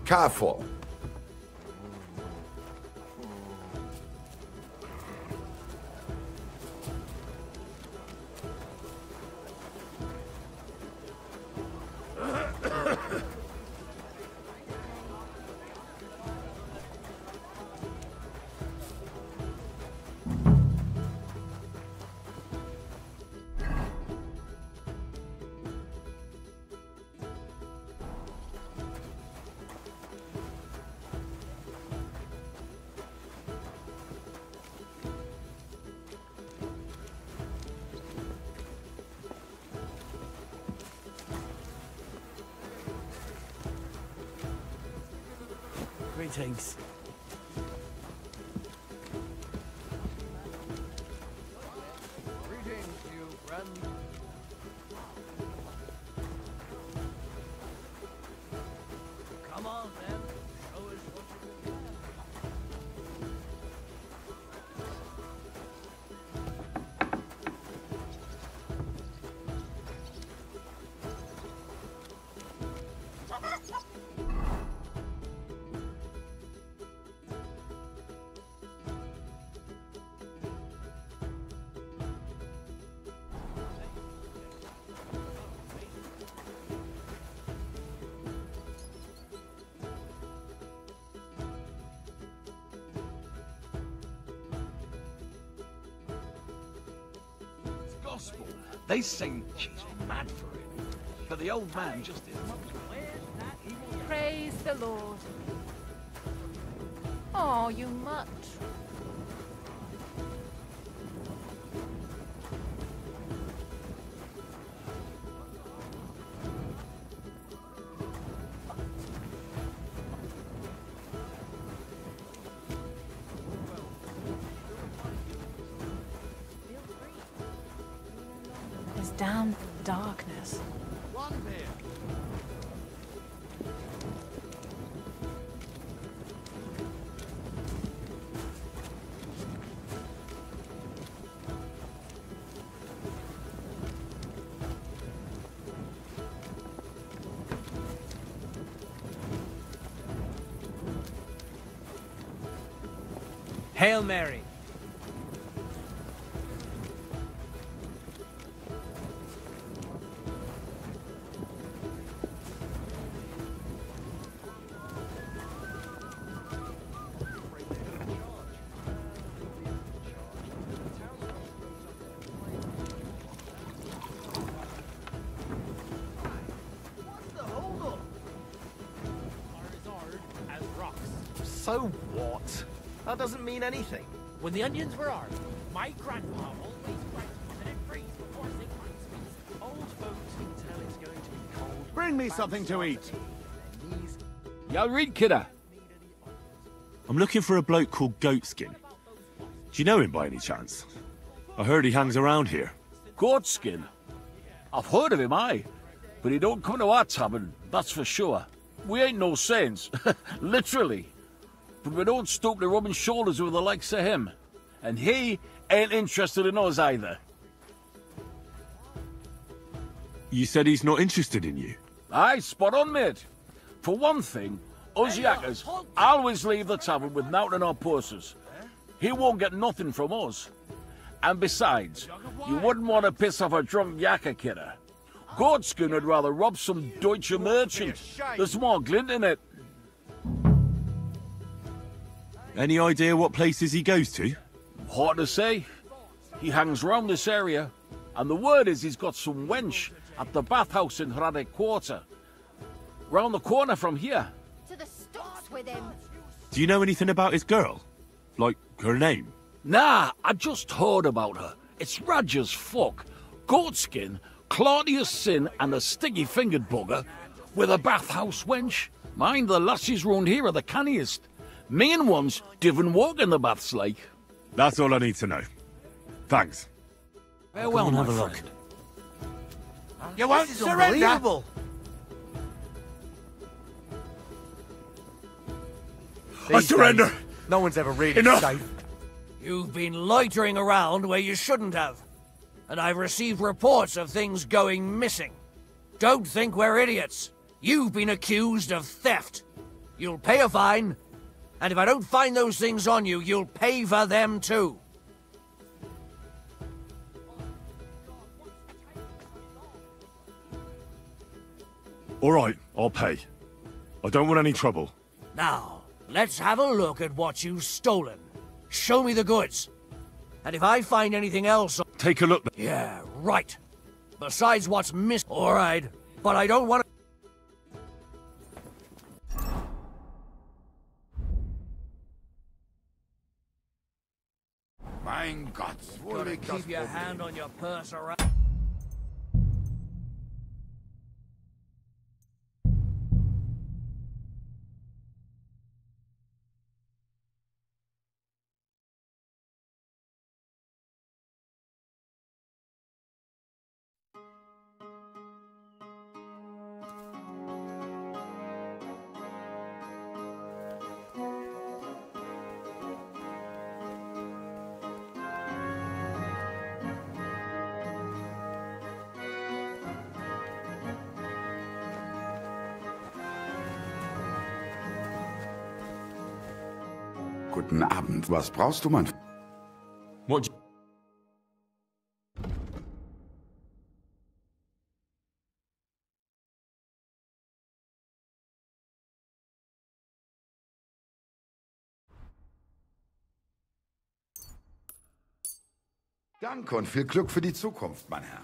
Careful. Greetings. Greetings to you, friend. Come on, then. Show us what you can. Gospel. They say she's mad for it. But the old man just isn't. Praise the Lord. Oh, you mutt. This damn darkness. One beer. Hail Mary. So what? That doesn't mean anything. When the onions were hard, my grandpa always writes that it freeze before they sweets. Old folks can tell it's going to be cold. Bring me something to eat. Yeah, read, kidder. I'm looking for a bloke called Goatskin. Do you know him by any chance? I heard he hangs around here. Goatskin? I've heard of him, aye. But he don't come to our tavern, that's for sure. We ain't no saints, literally. But we don't stoop to rubbing shoulders with the likes of him. And he ain't interested in us either. You said he's not interested in you? Aye, spot on, mate. For one thing, us yakkers always leave the tavern with nowt in our purses. He won't get nothing from us. And besides, you wouldn't want to piss off a drunk yakker, kidder. Goatskin would rather rob some Deutsche merchant. There's more glint in it. Any idea what places he goes to? Hard to say. He hangs round this area, and the word is he's got some wench at the bathhouse in Hradec Quarter. Round the corner from here. To the stocks with him. Do you know anything about his girl? Like, her name? Nah, I just heard about her. It's raj as fuck. Goatskin, Claudius Sin, and a sticky-fingered bugger with a bathhouse wench. Mind, the lassies round here are the canniest. Main ones divin' walk in the baths like. That's all I need to know. Thanks. Farewell, my friend. You won't surrender! I surrender! No one's ever really safe. You've been loitering around where you shouldn't have. And I've received reports of things going missing. Don't think we're idiots. You've been accused of theft. you'll pay a fine. And if I don't find those things on you, you'll pay for them too. All right, I'll pay. I don't want any trouble. Now, let's have a look at what you've stolen. Show me the goods. And if I find anything else... Take a look. Yeah, right. Besides what's missing... All right, but I don't want to... Mein Gott, wo Gotta liegt das keep your Problem? hand on your purse around... Guten Abend, was brauchst du, Mann? What? Danke und viel Glück für die Zukunft, mein Herr.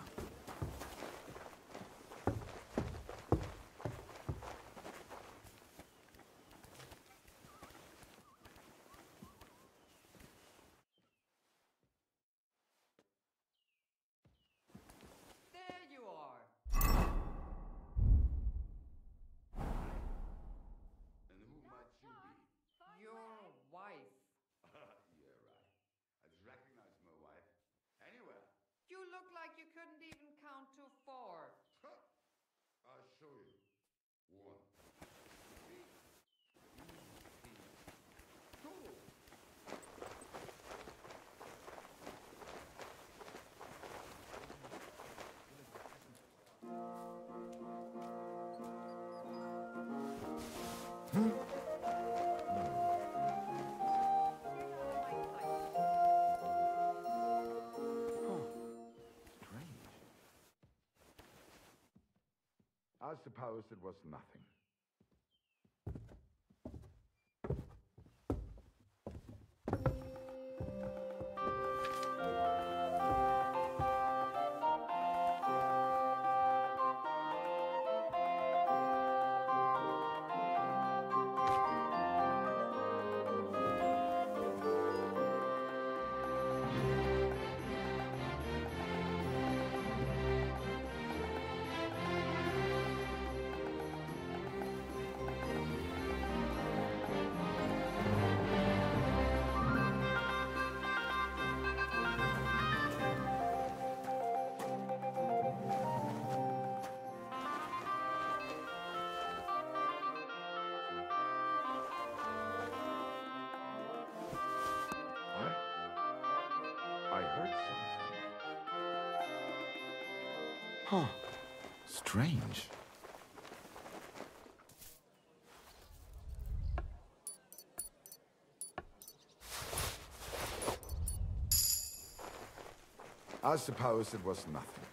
I suppose it was nothing. I heard something. Huh. Strange. I suppose it was nothing.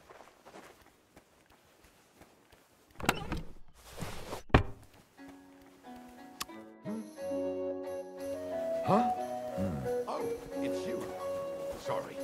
Huh? Oh, it's you. Sorry.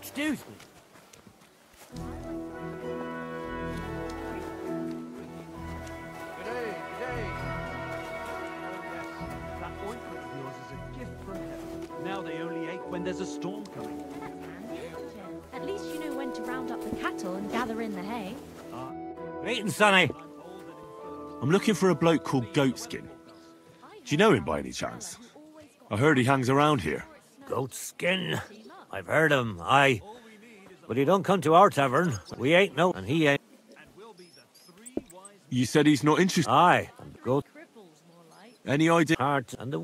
Excuse me. G'day, g'day. Oh, yes. That ointment of yours is a gift from heaven. Now they only ache when there's a storm coming. At least you know when to round up the cattle and gather in the hay. Greeting, Sonny. I'm looking for a bloke called Goatskin. Do you know him by any chance? I heard he hangs around here. Goatskin. I've heard him, aye. But he don't come to our tavern. We ain't no, and he ain't. You said he's not interested? Aye. And goat. Any idea? Heart and the...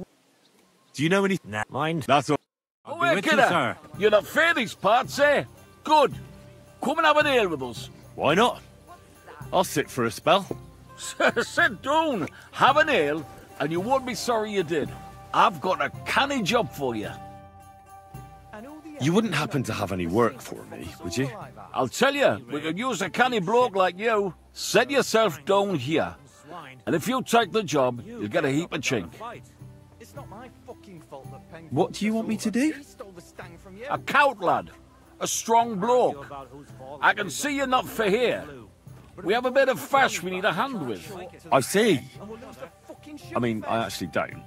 Do you know any? Nah, mind. That's all. Oh, wait, kidder. You're not fair these parts, eh? Good. Come and have an ale with us. Why not? I'll sit for a spell. Sit down, have an ale, and you won't be sorry you did. I've got a canny job for you. You wouldn't happen to have any work for me, would you? I'll tell you, we could use a canny bloke like you. Set yourself down here. And if you take the job, you'll get a heap of chink. What do you want me to do? A cout lad. A strong bloke. I can see you're not for here. We have a bit of fash we need a hand with. I see. I mean, I actually don't.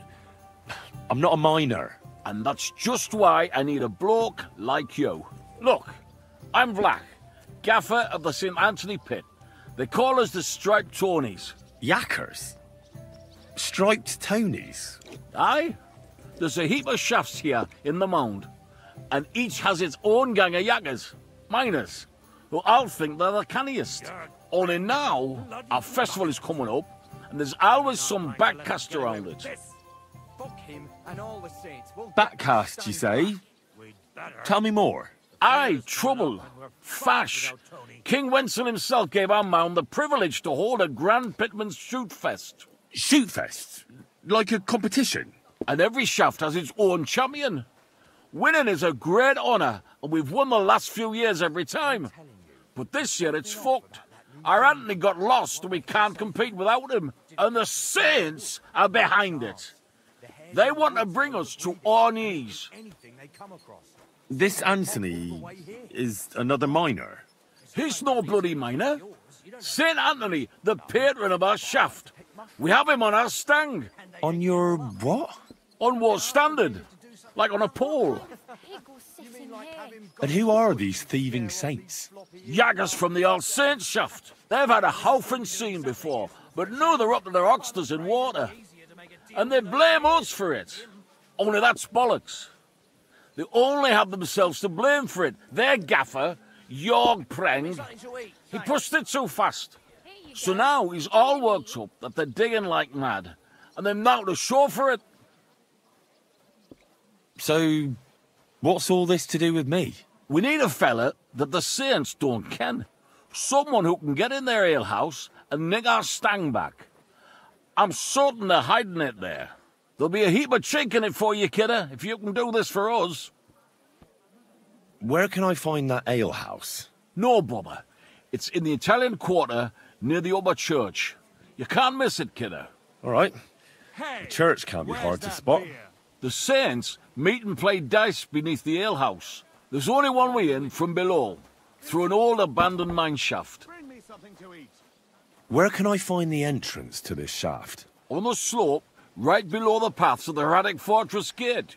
I'm not a miner. And that's just why I need a bloke like you. Look, I'm Vlach, gaffer of the St. Anthony Pit. They call us the Striped Tonies. Yackers? Striped Tonys? Aye. There's a heap of shafts here in the mound, and each has its own gang of yackers, miners, who all think they're the canniest. Only now, our festival is coming up, and there's always some backcast around it. Backcast, you say? Tell me more. Aye, trouble. Fash. King Wenzel himself gave our mound the privilege to hold a grand pitman's shoot fest. Shoot fest? Like a competition? And every shaft has its own champion. Winning is a great honour, and we've won the last few years every time. But this year it's fucked. Our Anthony got lost and we can't compete without him. And the Saints are behind it. They want to bring us to our knees. This Anthony is another miner. He's no bloody miner. St. Anthony, the patron of our shaft. We have him on our stang. On your what? On what standard? Like on a pole. And who are these thieving saints? Yaggers from the All Saints shaft. They've had a howfing scene before, but now they're up to their oxters in water. And they blame us for it. Only that's bollocks. They only have themselves to blame for it. Their gaffer, Jorg Preng, he pushed it too fast. So now he's all worked up that they're digging like mad. And they're now to show for it. So, what's all this to do with me? We need a fella that the Saints don't ken. Someone who can get in their alehouse and nick our stang back. I'm certain they're hiding it there. There'll be a heap of chink in it for you, kidder, if you can do this for us. Where can I find that alehouse? No bother. It's in the Italian Quarter near the upper church. You can't miss it, kidder. All right. The church can't be hard to spot. The Saints meet and play dice beneath the alehouse. There's only one way in from below, through an old abandoned mine shaft. Where can I find the entrance to this shaft? On the slope, right below the paths of the Hradec Fortress Gate.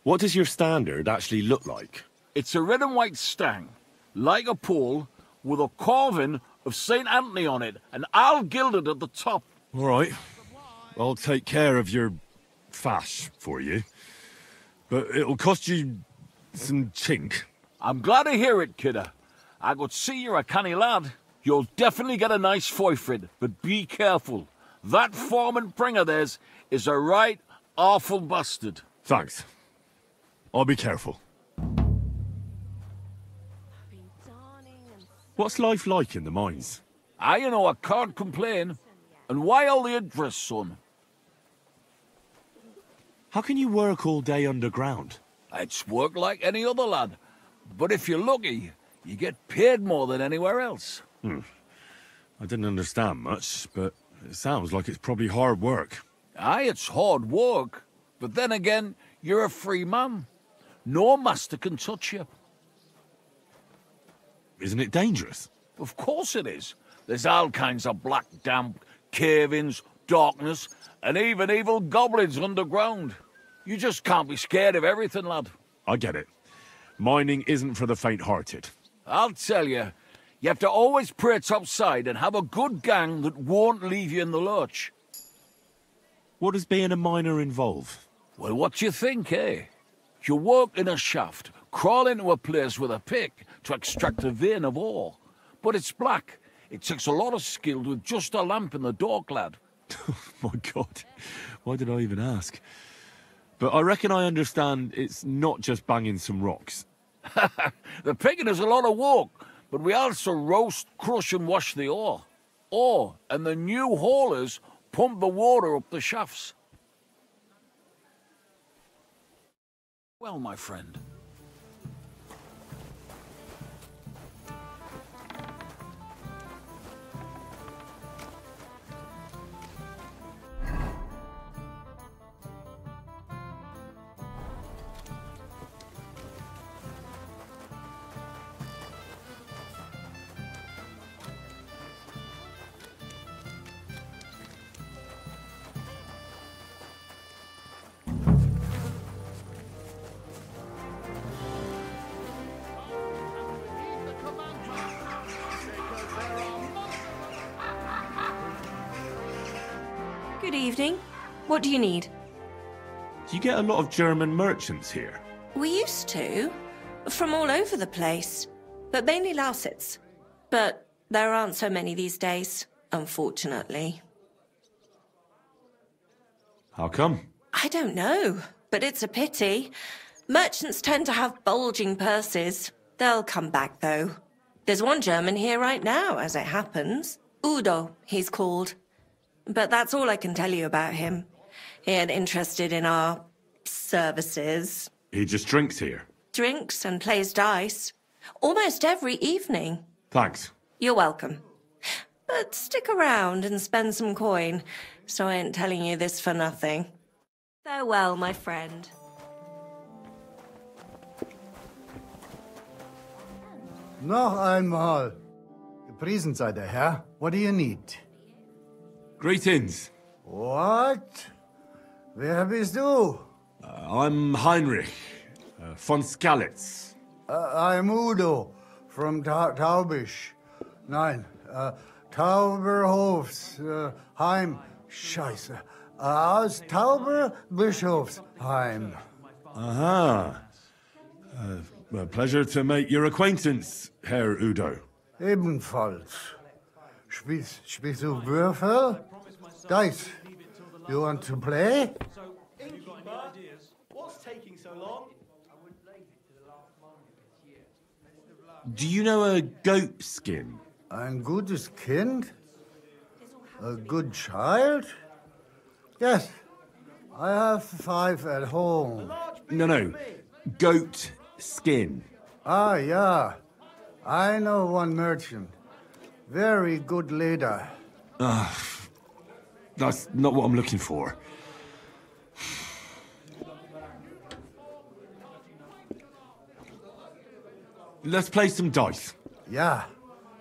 What does your standard actually look like? It's a red and white stang, like a pole, with a carving of St. Anthony on it, and all gilded at the top. All right. I'll take care of your fash for you. But it'll cost you some chink. I'm glad to hear it, kidder. I could see you're a canny lad. You'll definitely get a nice foy for it, but be careful. That foreman Pring of theirs is a right awful bastard. Thanks. I'll be careful. What's life like in the mines? I can't complain. And why all the interest, son? How can you work all day underground? It's work like any other lad. But if you're lucky, You get paid more than anywhere else. I didn't understand much, but it sounds like it's probably hard work. Aye, it's hard work. But then again, you're a free man. No master can touch you. Isn't it dangerous? Of course it is. There's all kinds of black damp, cave-ins, darkness, and even evil goblins underground. You just can't be scared of everything, lad. I get it. Mining isn't for the faint-hearted. I'll tell you, you have to always pray topside and have a good gang that won't leave you in the lurch. What does being a miner involve? Well, what do you think, eh? You work in a shaft, crawl into a place with a pick to extract a vein of ore. But it's black. It takes a lot of skill with just a lamp in the dark, lad. Oh, my God. Why did I even ask? But I reckon I understand it's not just banging some rocks. The picking is a lot of work, but we also roast, crush and wash the ore. Ore, and the new haulers pump the water up the shafts. Well, my friend. Good evening. What do you need? Do you get a lot of German merchants here? We used to. From all over the place. But mainly Lausitz. But there aren't so many these days, unfortunately. How come? I don't know, but it's a pity. Merchants tend to have bulging purses. They'll come back, though. There's one German here right now, as it happens. Udo, he's called. But that's all I can tell you about him. He ain't interested in our services. He just drinks here? Drinks and plays dice. Almost every evening. Thanks. You're welcome. But stick around and spend some coin, so I ain't telling you this for nothing. Farewell, my friend. Noch einmal. Gepriesen sei der Herr. What do you need? Greetings. What? Wer bist du? I'm Heinrich, von Skalitz. I'm Udo, from Taubisch. Nein, Tauberhofs, Heim. Scheiße. Aus Tauberbischofsheim. Aha. A pleasure to make your acquaintance, Herr Udo. Ebenfalls. Spielst du Würfel? Dice. You want to play? What's taking so long? Do you know a goat skin? Ein gutes Kind? A good child? Yes. I have 5 at home. No. Goat skin. Ah, yeah. I know one merchant. Very good leader. That's not what I'm looking for. Let's play some dice. Ja,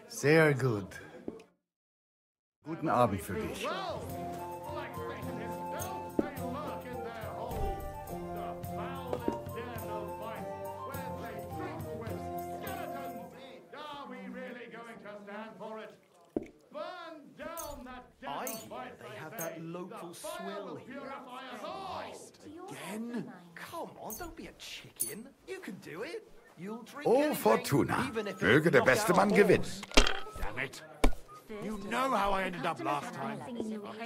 sehr gut. Guten Abend für dich. I hear they have that local swill here. Christ, again? Come on, don't be a chicken. You can do it. You'll drink Oh, anything, Fortuna. even if Möge it's der knocked beste out Mann of gewinnen. Damn it. You know how I ended up last time. I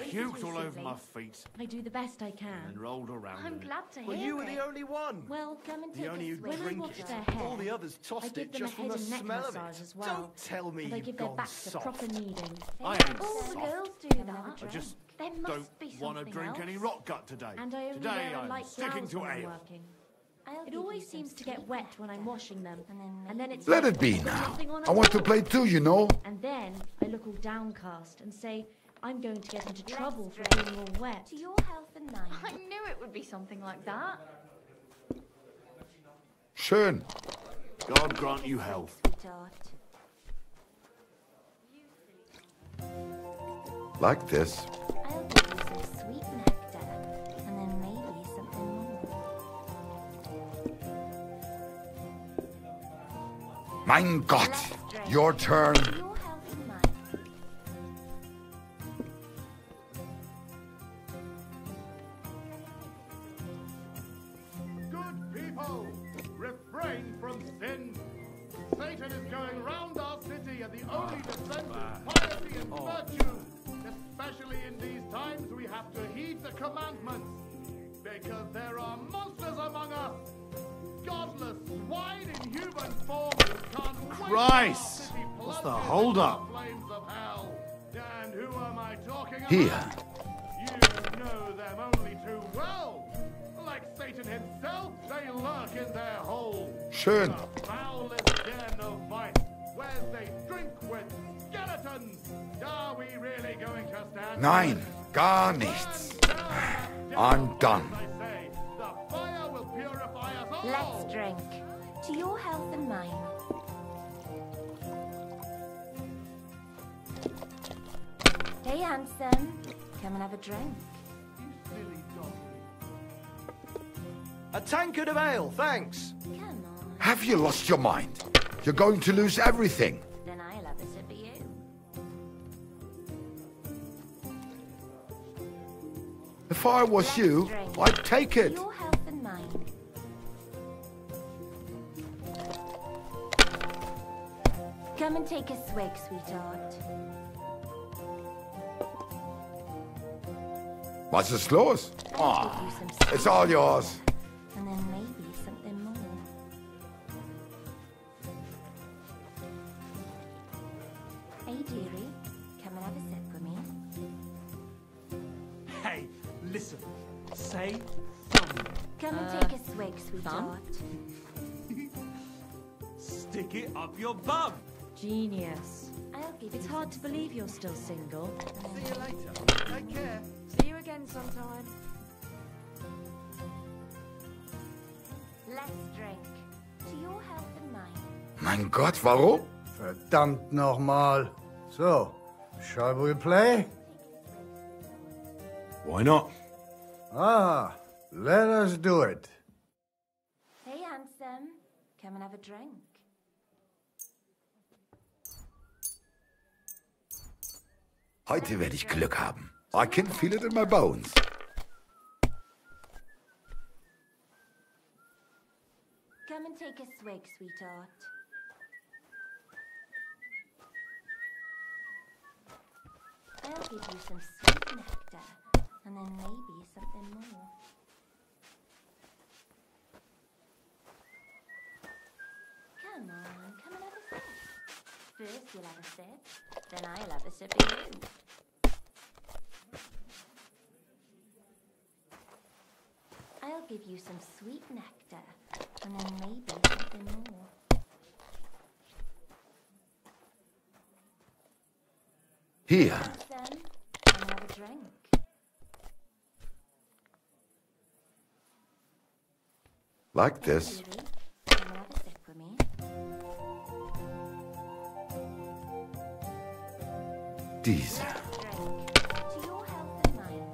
puked all over my feet I do the best I can. and rolled around I'm in it. glad to hear Well, you were it. the only one. Well, come and The take only a who swig. When I drink wash it. their hair, All the others I tossed give it them just a from head the and neck smell of massage it. as well. Don't tell me and I you've give their gone backs a soft. proper kneading. I ain't All the soft. girls do that. I just There must be don't want to something drink else. any rock gut today. And I only Today wear a I'm light sticking blouse to when I'm ale. working. It always seems to get wet when I'm washing them, and then it's Let like it be put now. something on I want to play too, you know. And then I look all downcast and say, I'm going to get into trouble for being all wet. To your health and mine. I knew it would be something like that. Schön. God grant you health. Like this. I'll give you some sweet nectar, and then maybe something more. Mein Gott. Your turn. To your health and mine. Good people, refrain from sin. Satan is going round our city, and the only defense is piety and virtue. Especially in these times, we have to heed the commandments, because there are monsters among us. Godless swine in human form who can't wait for our Christ! city What's the plunged hold into up? the flames of hell. And who am I talking about? Here. You know them only too well. Like Satan himself, they lurk in their hole. Schön. The foulest den of vice, where they drink with skeletons. Are we really going to stand? Nein, gar nichts. I'm done. I say, the fire will purify us all. Let's drink. To your health and mine. Hey, handsome. Come and have a drink. A tankard of ale, thanks. Come on. Have you lost your mind? You're going to lose everything. Then I'll have a sip of you. If I was you, I'd take it. To your health and mine. Come and take a swig, sweetheart. Was ist los? I'll give you some It's all yours. and then maybe something more. Hey, dearie, come and have a sip with me. Hey, listen. Say Come and take a swig, sweetheart. stick it up your bum. Genius. I'll give It's you hard to believe you're still single. See you later. Take care. See you again sometime. Let's drink. To your health and mine. Mein Gott, warum? Verdammt nochmal. So, shall we play? Why not? Ah, let us do it. Hey, handsome. Come and have a drink. Heute werde ich Glück haben. I can feel it in my bones. Come and take a swig, sweetheart. I'll give you some sweet nectar, and then maybe something more. Come on, come and have a sip. First you'll have a sip, then I'll have a sip of you. I'll give you some sweet nectar, and then maybe something more. Hier. Handsome, come and have a drink. Like this. Dearie, come and have a sip with me. Diese. Drink. To your health and mine.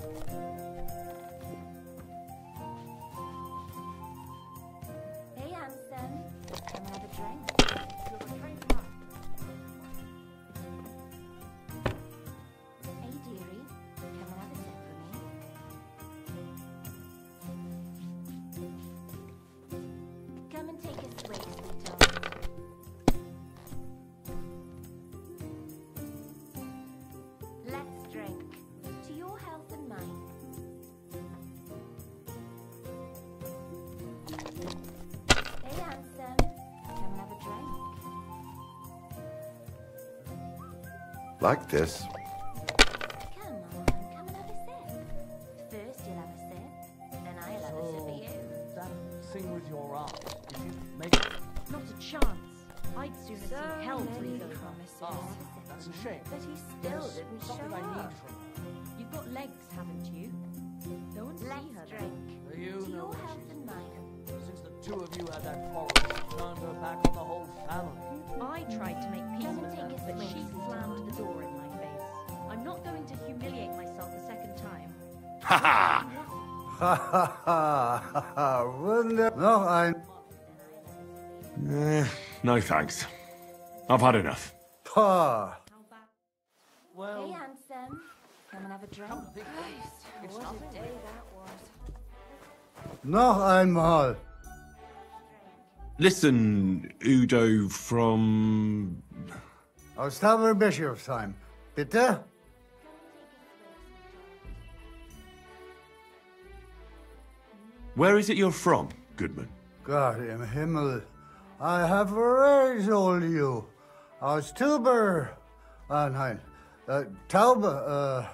Hey, handsome, come and have a drink. Hey, dearie, come and have a sip with me. Come and take a swig, sweetheart. Let's drink. To your health and mine. Hey, handsome, come and have a drink. Like this. Come on, come and have a sip. First you'll have a sip, then I'll have a sip of you. That thing with your arm. Did you make it? Not a chance. I'd sooner see hell freeze over. Oh, that's a shame. But he still didn't show Something I need up. from You've got legs, haven't you? Go and see her Let's then. drink. You To know your where health she and mine. Since the two of you had that quarrel, she turned her back on the whole family. I tried to make peace Come and with her, take a but swing, she slammed the door in my face. I'm not going to humiliate myself a second time. Ha ha! Ha ha ha ha! Wouldn't it? No, No thanks. I've had enough. Pa! Hey, handsome. Come and have a drink. Christ, what a day that was. Noch einmal. Listen, Udo from... Aus Tauberbischofsheim. Bitte? Where is it you're from, Goodman? God im Himmel. I have already told you. Aus Tauber... nein. Tauber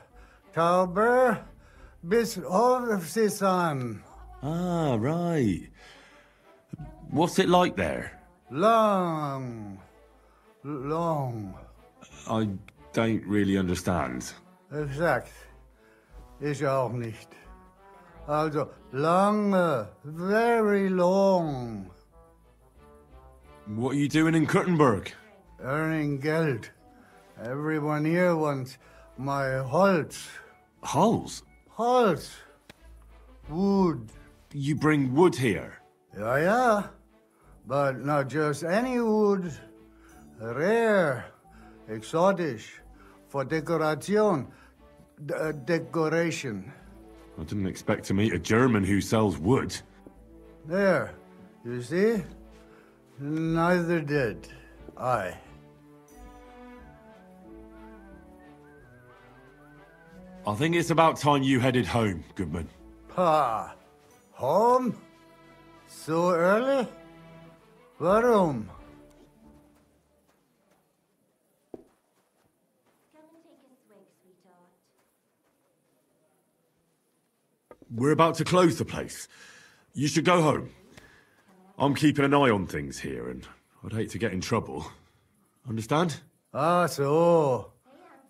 bis Hofsisheim. Ah, right. What's it like there? Long. I don't really understand. Exakt. Ich auch nicht. Also, lange, very long. What are you doing in Kuttenberg? Earning Geld. Everyone here wants my Holz. Hulls? Holz. Wood. You bring wood here? Ja. But not just any wood. Rare. Exotisch. For decoration. Decoration. I didn't expect to meet a German who sells wood. There. You see? Neither did I. I think it's about time you headed home, Goodman. Pa. Home? So early? Warum? We're about to close the place. You should go home. I'm keeping an eye on things here, and I'd hate to get in trouble. Understand? Ah, so.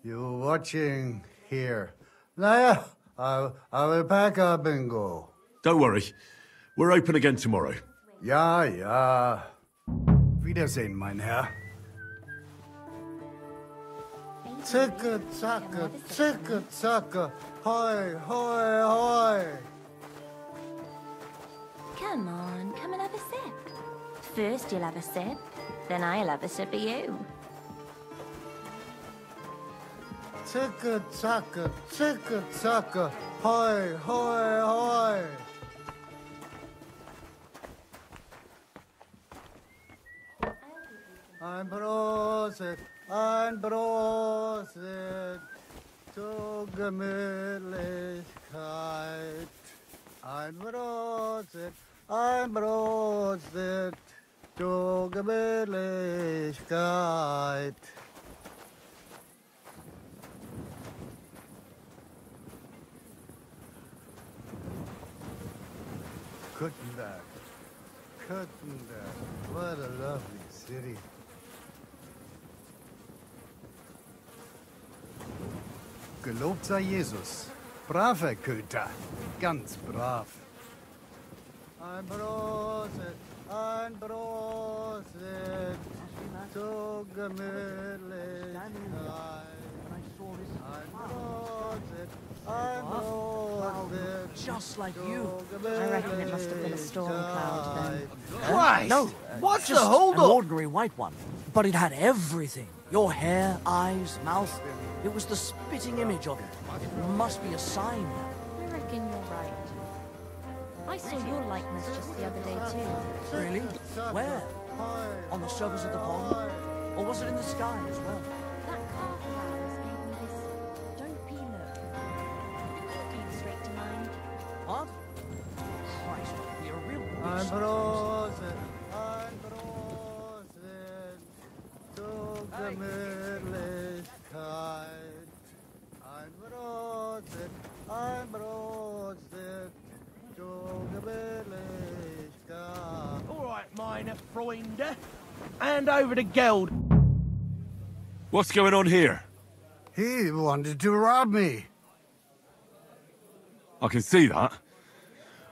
You watching here. Naja, I will pack up and go. Don't worry. We're open again tomorrow. Ja. Wiedersehen, mein Herr. Zicke, zacke, zicke, zacke. Hoi, hoi, hoi. Come on, come and have a sip. First you'll have a sip, then I'll have a sip of you. Zicke, zacke, zicke, zacke. Hoi, hoi, hoi. Ein Prosit zur Gemütlichkeit. Ein Prosit zur Gemütlichkeit. Kuttenberg, what a lovely city. Gelobt sei Jesus. Braver Köter. Ganz brav. Ein Prosit zur Gemütlichkeit. Ein Prosit. Just like you. I reckon it must have been a storm cloud then. Christ! No, what's just the hold an up? ordinary white one. But it had everything. Your hair, eyes, mouth. It was the spitting image of it. It must be a sign. I reckon you're right. I saw your likeness just the other day too. Really? Where? On the surface of the pond? Or was it in the sky as well? That car flowers gave me this dopey look. It came straight to mind. What? Christ, you're a real Ein Prosit zur Gemütlichkeit. Ein Prosit zur Gemütlichkeit. Meine Freunde. Hand over the geld. What's going on here? He wanted to rob me. I can see that.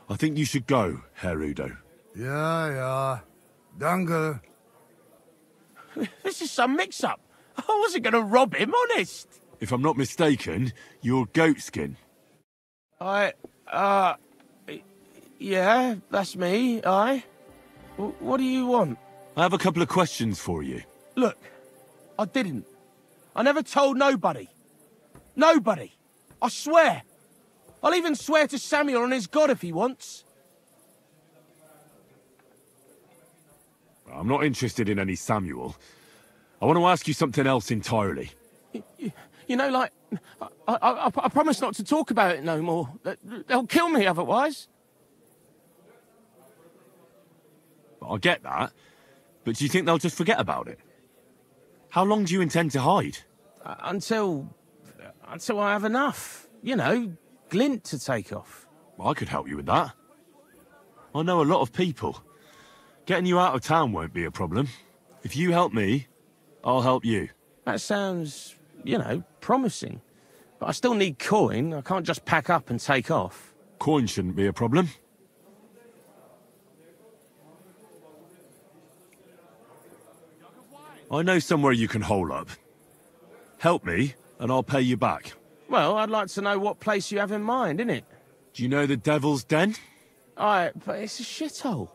I think you should go, Herr Udo. Yeah. Danke. This is some mix-up. I wasn't going to rob him, honest. If I'm not mistaken, you're Goatskin. Yeah, that's me, What do you want? I have a couple of questions for you. Look, I didn't. I never told nobody. Nobody. I swear. I'll even swear to Samuel and his God if he wants. I'm not interested in any Samuel. I want to ask you something else entirely. You know, like, I promise not to talk about it no more. They'll kill me otherwise. I get that, but do you think they'll just forget about it? How long do you intend to hide? Until I have enough. You know, glint to take off. Well, I could help you with that. I know a lot of people. Getting you out of town won't be a problem. If you help me, I'll help you. That sounds, you know, promising. But I still need coin. I can't just pack up and take off. Coin shouldn't be a problem. I know somewhere you can hole up. Help me, and I'll pay you back. Well, I'd like to know what place you have in mind, innit? Do you know the Devil's Den? But it's a shithole.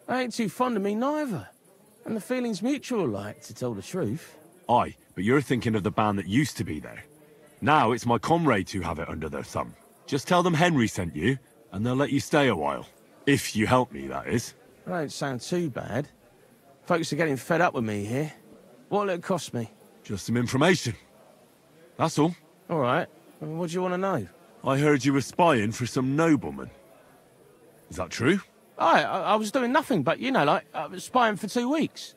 They ain't too fond of me neither. And the feeling's mutual, like, to tell the truth. Aye, but you're thinking of the band that used to be there. Now it's my comrades who have it under their thumb. Just tell them Henry sent you, and they'll let you stay a while. If you help me, that is. That don't sound too bad. Folks are getting fed up with me here. What'll it cost me? Just some information. That's all. All right. What do you want to know? I heard you were spying for some nobleman. Is that true? I was doing nothing but, you know, like, I was spying for 2 weeks.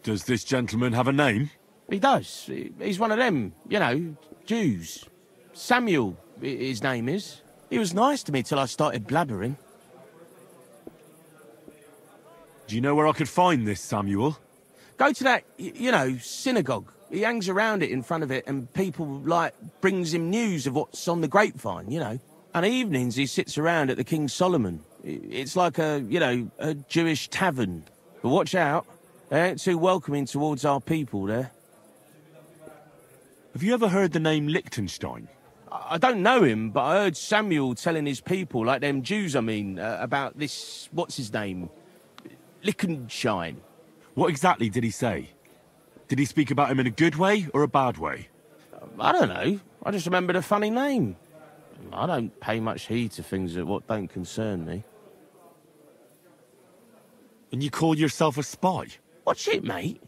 Does this gentleman have a name? He does. He's one of them, you know, Jews. Samuel, his name is. He was nice to me till I started blabbering. Do you know where I could find this Samuel? Go to that, you know, synagogue. He hangs around it in front of it, and people, like, brings him news of what's on the grapevine, you know. And evenings he sits around at the King Solomon. It's like a, you know, a Jewish tavern. But watch out. They ain't too welcoming towards our people there. Have you ever heard the name Liechtenstein? I don't know him, but I heard Samuel telling his people, like them Jews, I mean, about this, what's his name? Liechtenstein. What exactly did he say? Did he speak about him in a good way or a bad way? I don't know. I just remembered a funny name. I don't pay much heed to things that what don't concern me. And you call yourself a spy? Watch it, mate.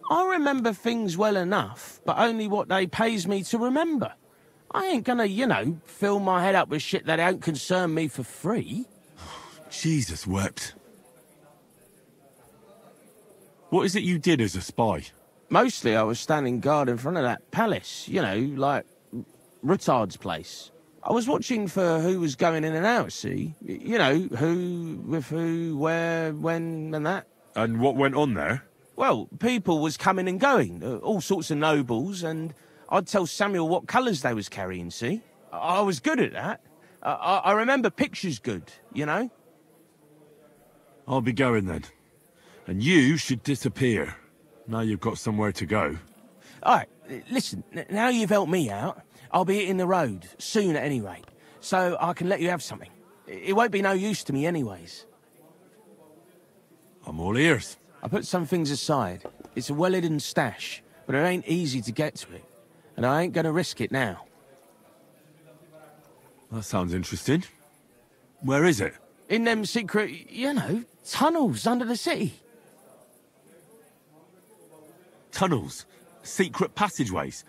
I remember things well enough, but only what they pays me to remember. I ain't gonna, you know, fill my head up with shit that don't concern me for free. Jesus wept. What is it you did as a spy? Mostly I was standing guard in front of that palace, you know, like Rutard's place. I was watching for who was going in and out, see? You know, who, with who, where, when, and that. And what went on there? Well, people was coming and going, all sorts of nobles, and I'd tell Samuel what colours they was carrying, see? I was good at that. I remember pictures good, you know? I'll be going then. And you should disappear. Now you've got somewhere to go. All right, listen, now you've helped me out, I'll be hitting the road, soon at any rate, so I can let you have something. It won't be no use to me anyways. I'm all ears. I put some things aside. It's a well-hidden stash, but it ain't easy to get to it. And I ain't gonna risk it now. That sounds interesting. Where is it? In them secret, you know, tunnels under the city. Tunnels? Secret passageways?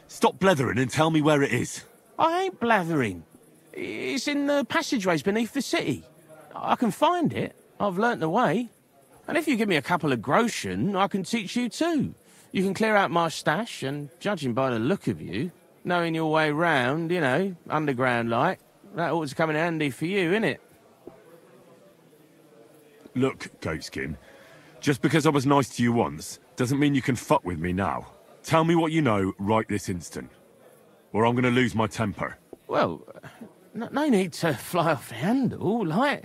Stop blethering and tell me where it is. I ain't blathering. It's in the passageways beneath the city. I can find it. I've learnt the way. And if you give me a couple of groschen, I can teach you too. You can clear out my stash, and judging by the look of you, knowing your way round, you know, underground like, That ought to come in handy for you, innit? Look, Goatskin, just because I was nice to you once, doesn't mean you can fuck with me now. Tell me what you know right this instant, or I'm gonna lose my temper. Well, no need to fly off the handle, like...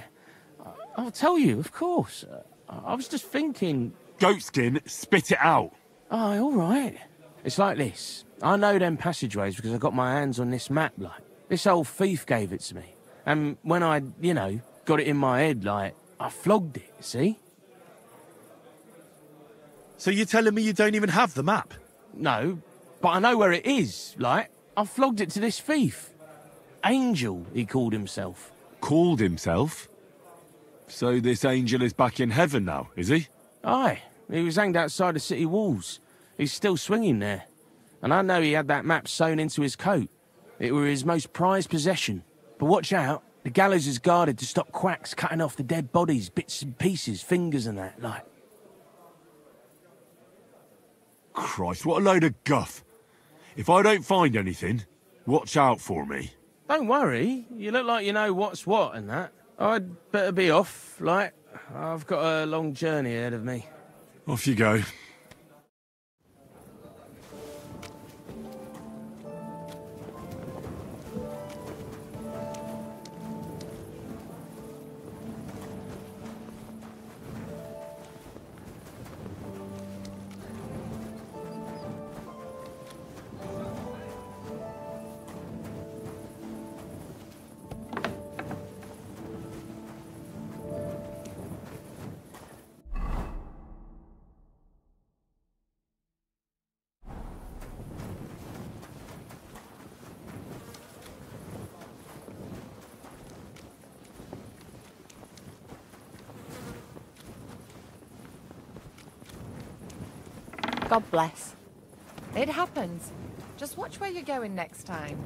I'll tell you, of course. I was just thinking... Goatskin, spit it out! Oh, all right. It's like this. I know them passageways because I got my hands on this map, like. This old thief gave it to me. And when I, you know, got it in my head, like, I flogged it, see? So you're telling me you don't even have the map? No, but I know where it is, like. I flogged it to this thief. Angel, he called himself. Called himself? So this angel is back in heaven now, is he? Aye, he was hanged outside the city walls. He's still swinging there. And I know he had that map sewn into his coat. It were his most prized possession. But watch out, the gallows is guarded to stop quacks cutting off the dead bodies, bits and pieces, fingers and that, like. Christ, what a load of guff. If I don't find anything, watch out for me. Don't worry, you look like you know what's what and that. I'd better be off, like. I've got a long journey ahead of me. Off you go. God bless. It happens. Just watch where you're going next time.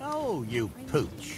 Oh, you pooch.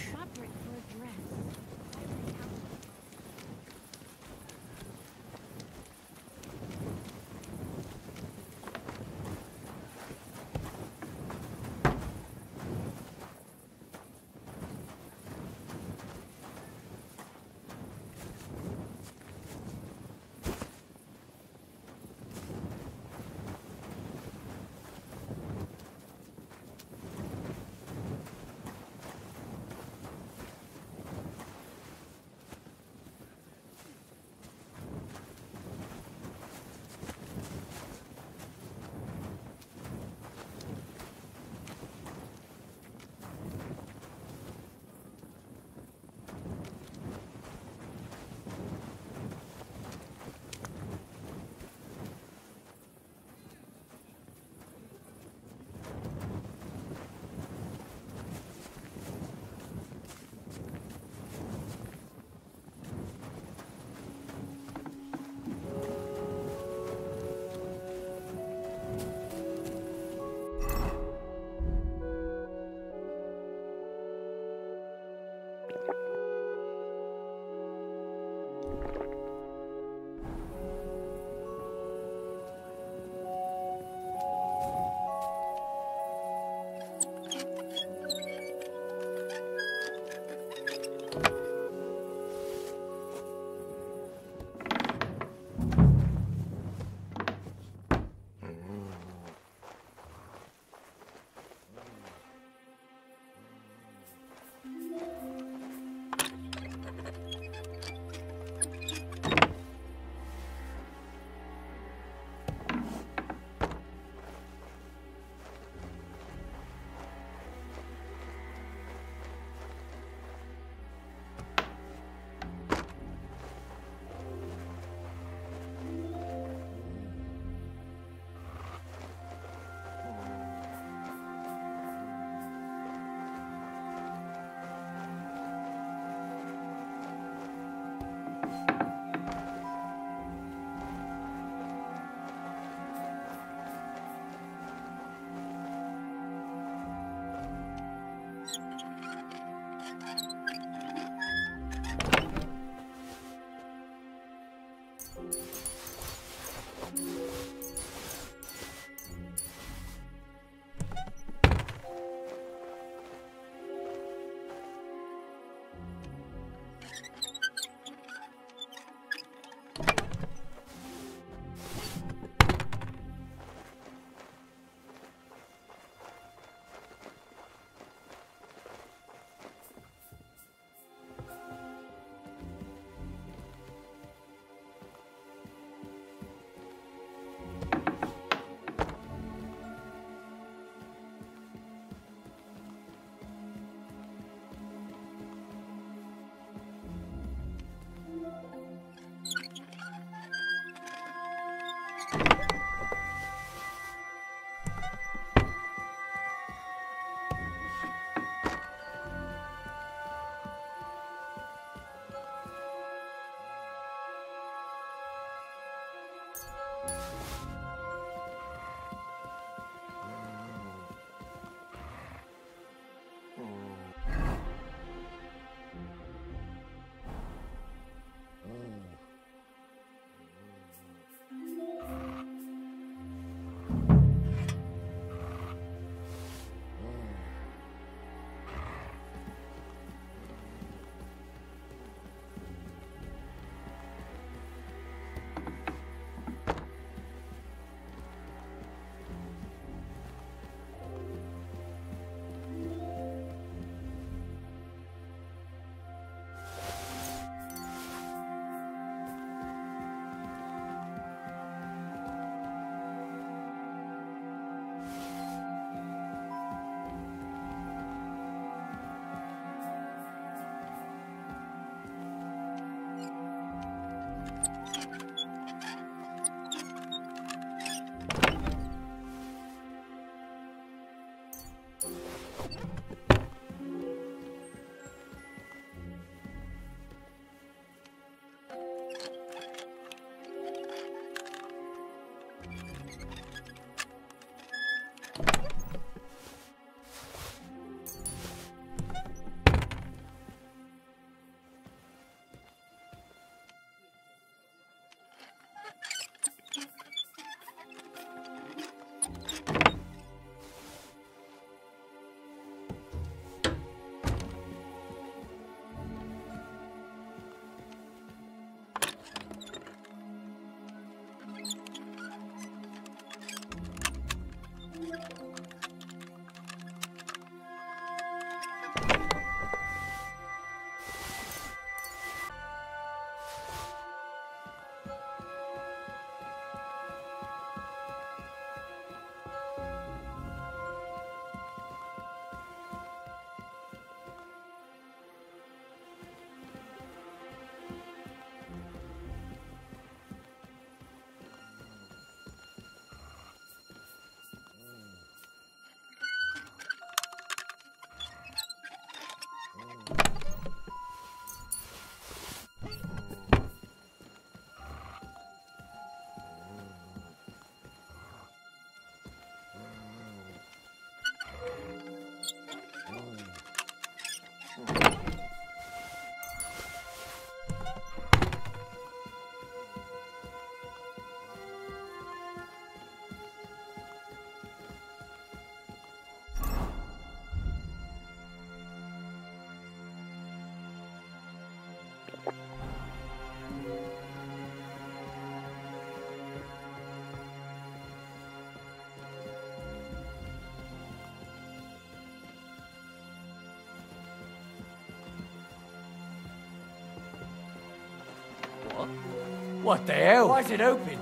What the hell? Why is it open?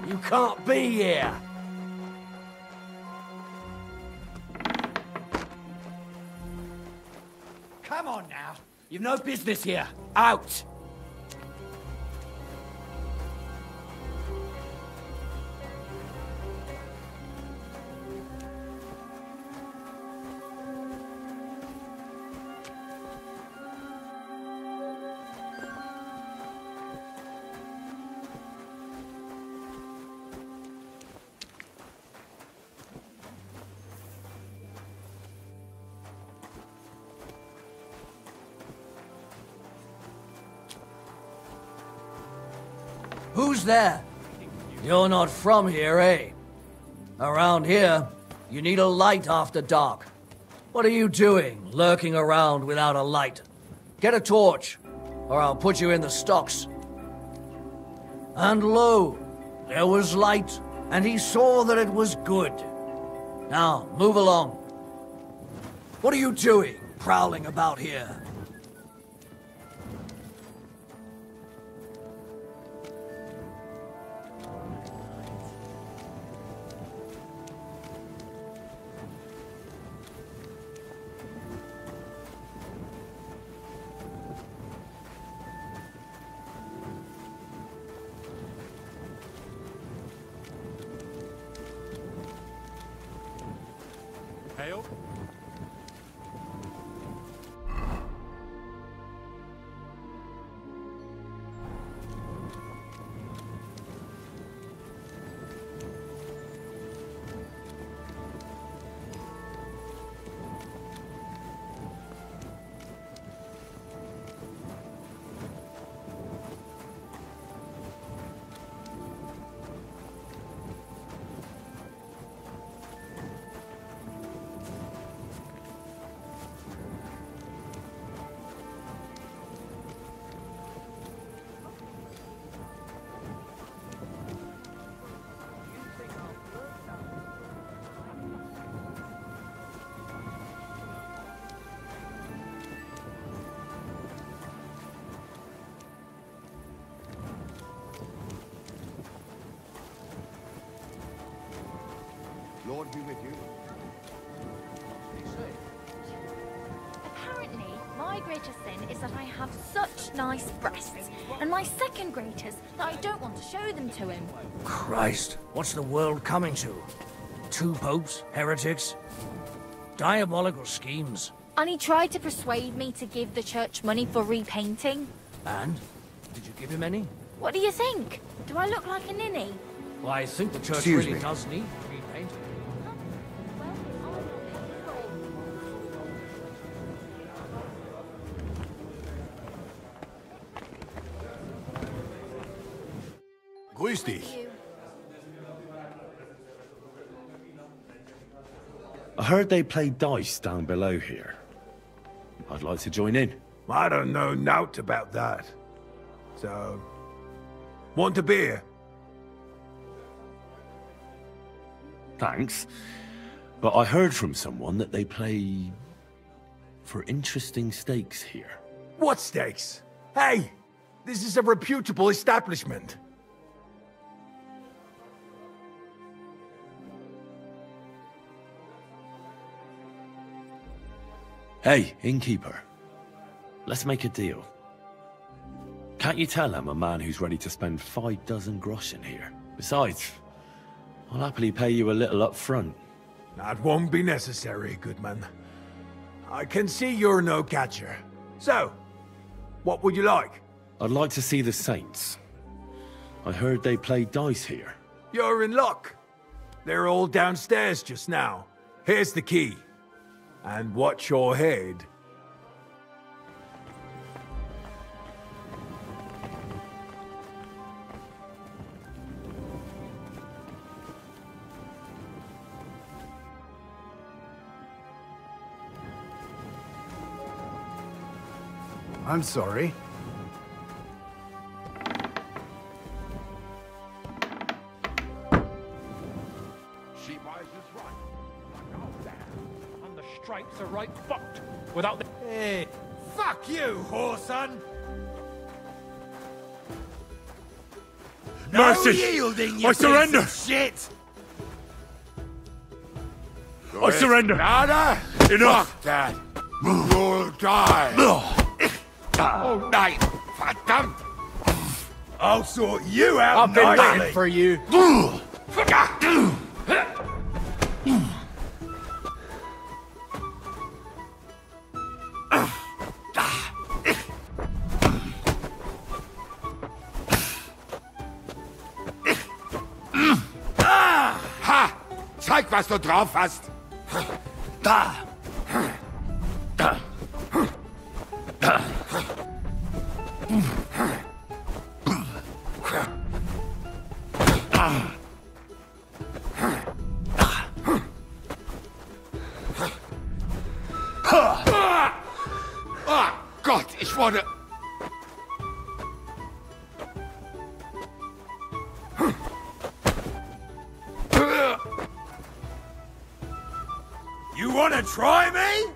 You can't be here. Come on now. You've no business here. Out. Who's there? You're not from here, eh? Around here, you need a light after dark. What are you doing, lurking around without a light? Get a torch, or I'll put you in the stocks. And lo, there was light, and he saw that it was good. Now, move along. What are you doing, prowling about here? Hail. Lord be with you. Apparently, my greatest sin is that I have such nice breasts, and my second greatest that I don't want to show them to him. Christ, what's the world coming to? 2 popes, heretics, diabolical schemes. And he tried to persuade me to give the church money for repainting. And? Did you give him any? What do you think? Do I look like a ninny? Well, I think the church Excuse really me. does need repainting. Grüß dich. I heard they play dice down below here. I'd like to join in. I don't know nought about that. So, want a beer? Thanks. But I heard from someone that they play for interesting stakes here. What stakes? Hey, this is a reputable establishment. Hey, innkeeper. Let's make a deal. Can't you tell I'm a man who's ready to spend 5 dozen groschen here? Besides, I'll happily pay you a little up front. That won't be necessary, Goodman. I can see you're no catcher. So, what would you like? I'd like to see the Saints. I heard they play dice here. You're in luck. They're all downstairs just now. Here's the key. And watch your head. I'm sorry. She buys us right. And the stripes are right fucked without the... Hey, fuck you, whoreson! Mercy! Yielding, you I surrender! piece of shit! I surrender! Nada! Enough! Fuck that! You'll die! Oh, nein! Verdammt! I'll sort you out I've been nicely. waiting for you. Ha! Zeig, was du drauf hast! Da! Da! Oh Gott, ich wurde... You wanna try me?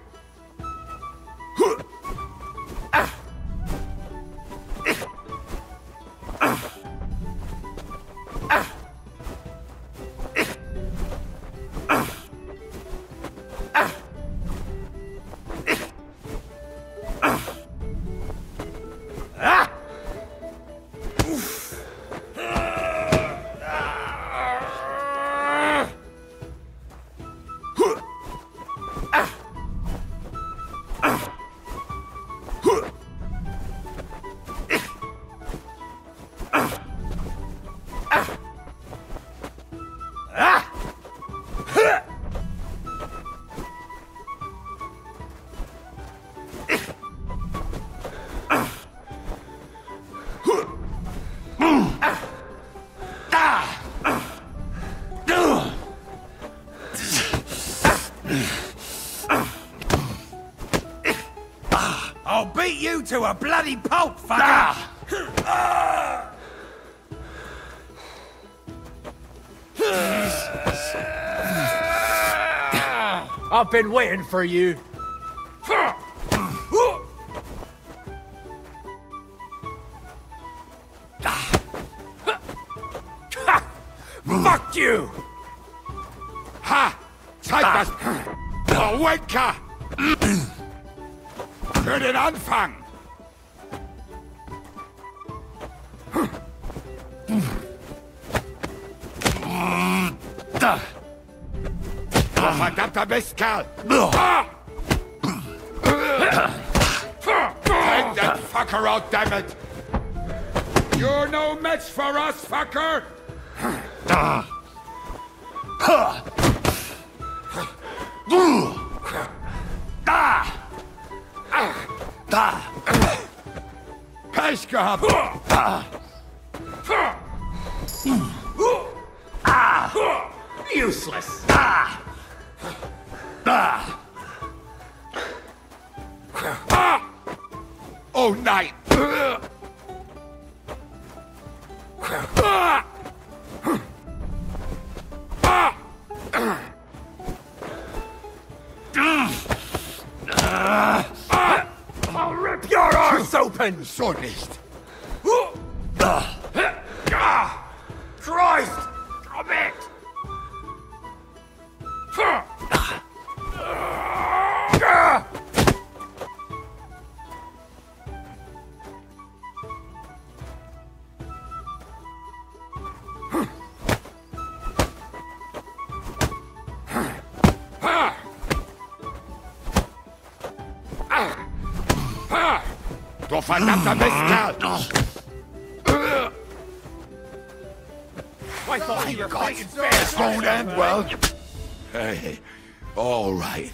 I'll beat you to a bloody pulp, fucker! I've been waiting for you. Fuck you! Ha! Zeig was... Oh, Wenka! Für den Anfang! Da! Oh, verdammter Mistkerl! Hang that fucker out, damn it! You're no match for us, fucker! Da! Da! Pech gehabt! Useless! Oh nein! I'll rip your arse open! So nicht! Christ! Stop it! Du verdammter Mistkerl! I thought you were fighting fair! This won't end well. Hey, all right.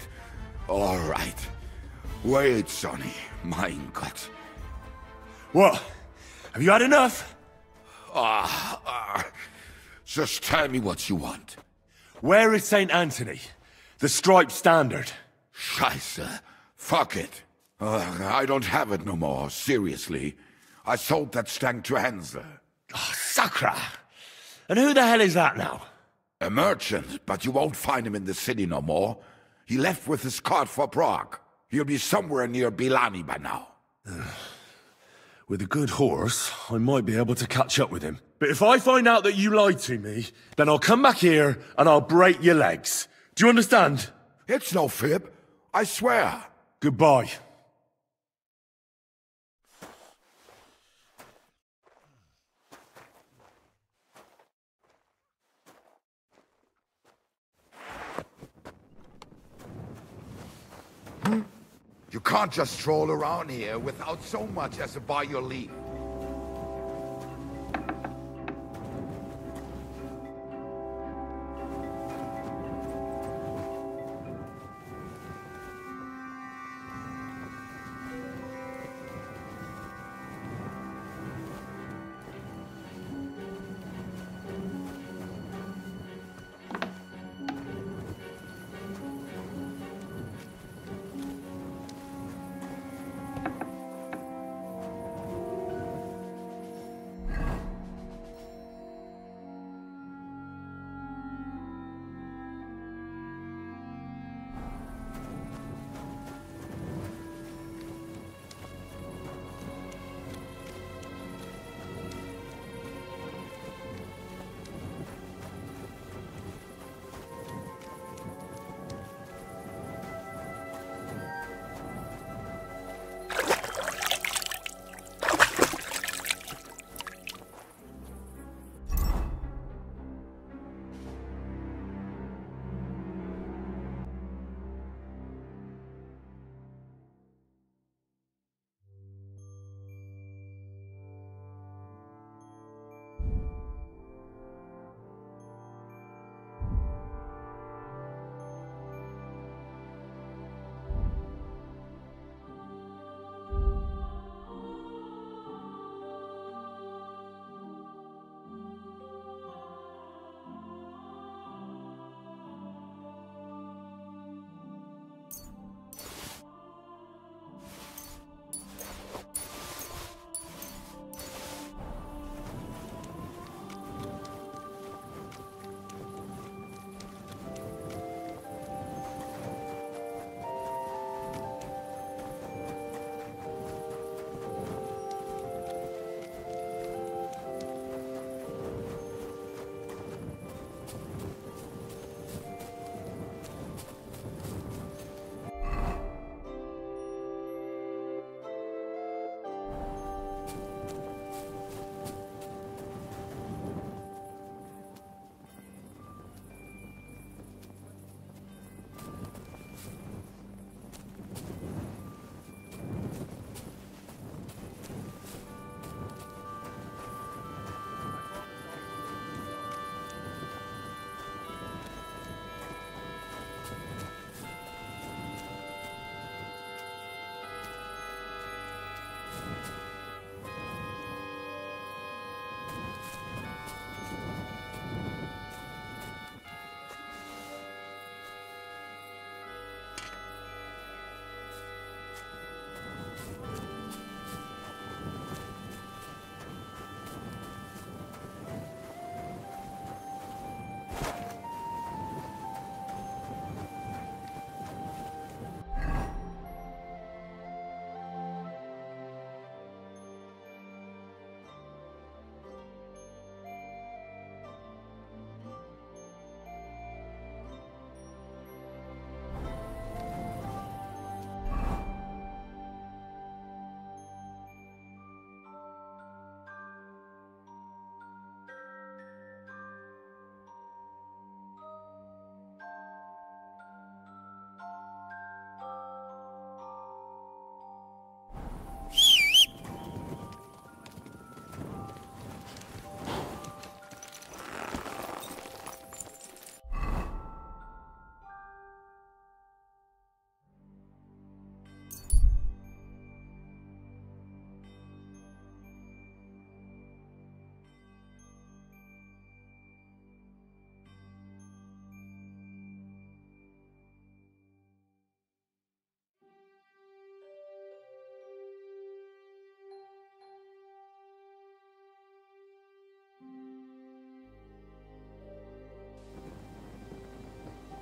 All right. Wait, Sonny. Mein Gott. What? Have you had enough? Just tell me what you want. Where is St. Anthony? The striped standard. Scheiße. Fuck it. I don't have it no more, seriously. I sold that stank to Hansel. Oh, Sakra! And who the hell is that now? A merchant, but you won't find him in the city no more. He left with his cart for Prague. He'll be somewhere near Bilani by now. With a good horse, I might be able to catch up with him. But if I find out that you lied to me, then I'll come back here and I'll break your legs. Do you understand? It's no fib. I swear. Goodbye. You can't just stroll around here without so much as a by your leave.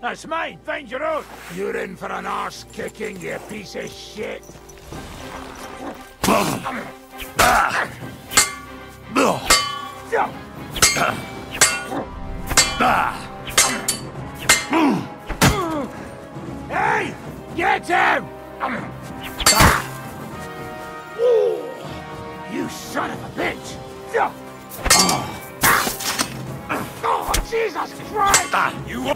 That's mine. Find your own. You're in for an arse kicking, you piece of shit. Hey! Get him! You son of a bitch! Oh, Jesus Christ! You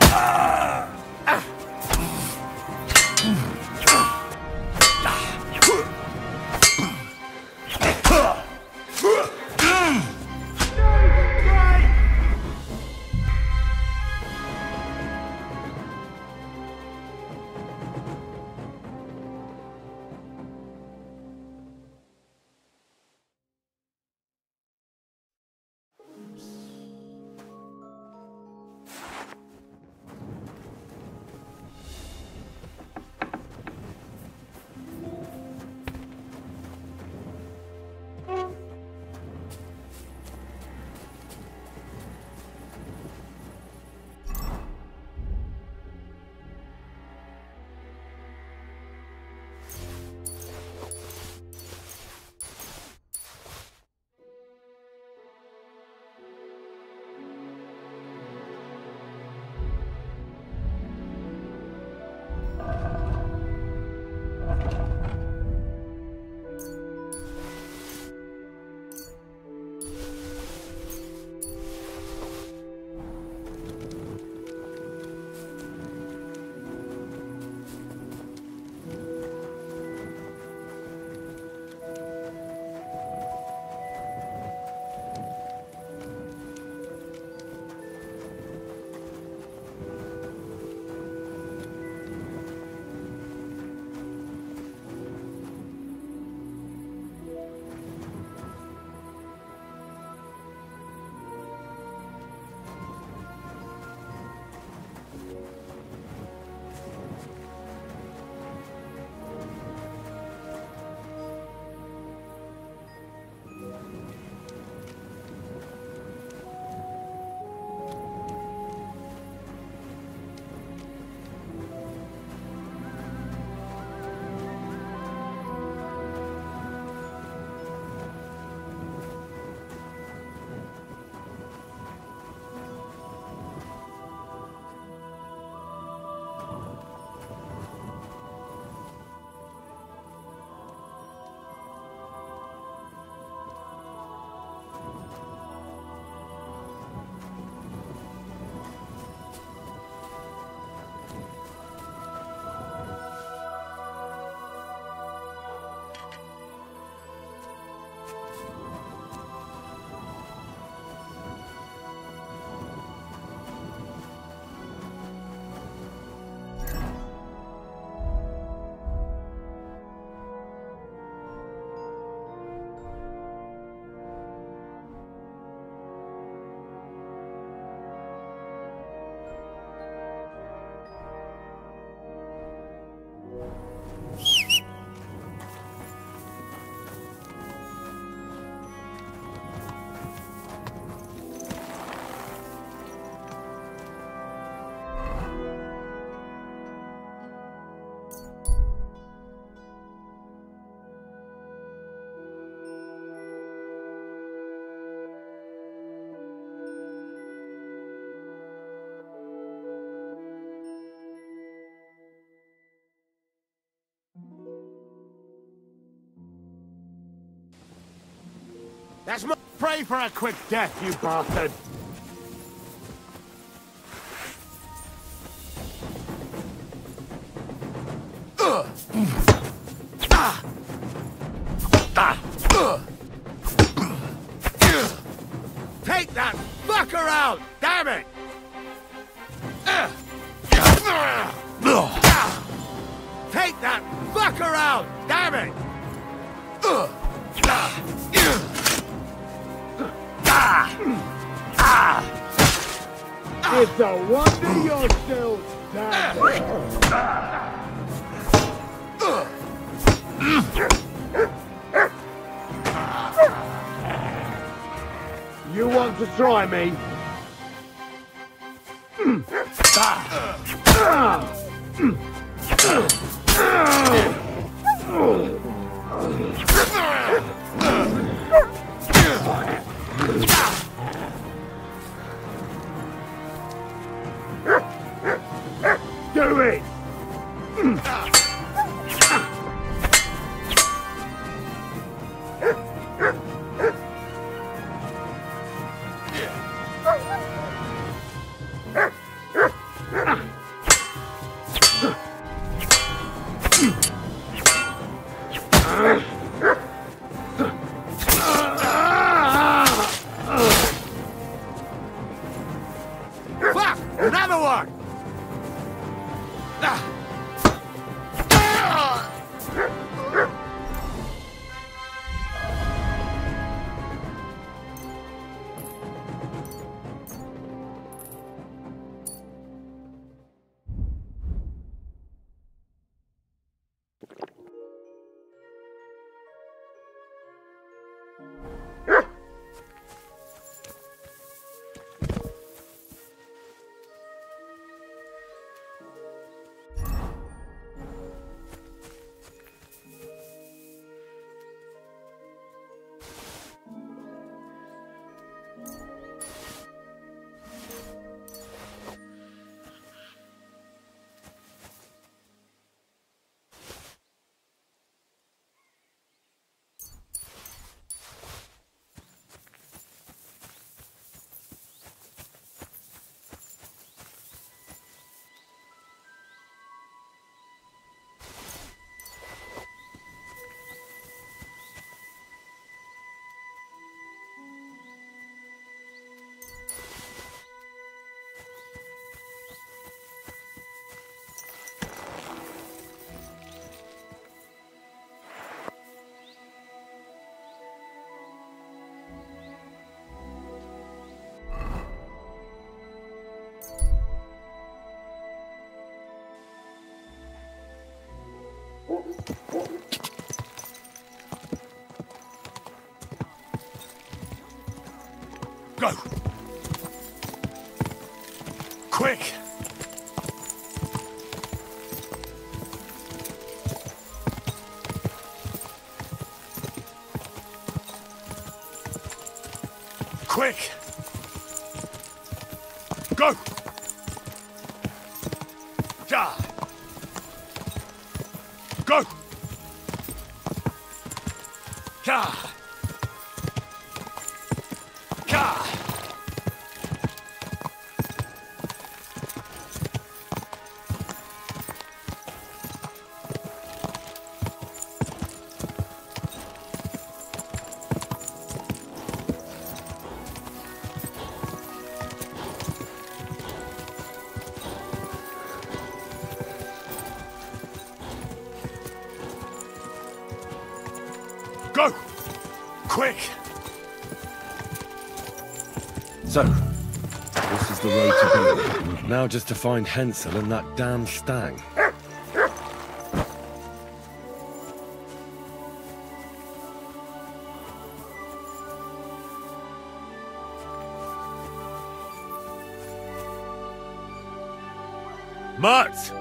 That's my... Pray for a quick death, you bastard! Take that fucker out! Damn it! Take that fucker out! Damn it! It's a wonder you're still standing. You want to try me? Fuck! Another one! Go! Quick! Quick! Go! Ja! Go! Ja! Ja! Go! Quick! So, this is the road to be. Now just to find Hensel and that damn stag. Mats!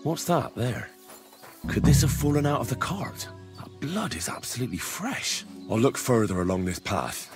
What's that there? Could this have fallen out of the cart? That blood is absolutely fresh. I'll look further along this path.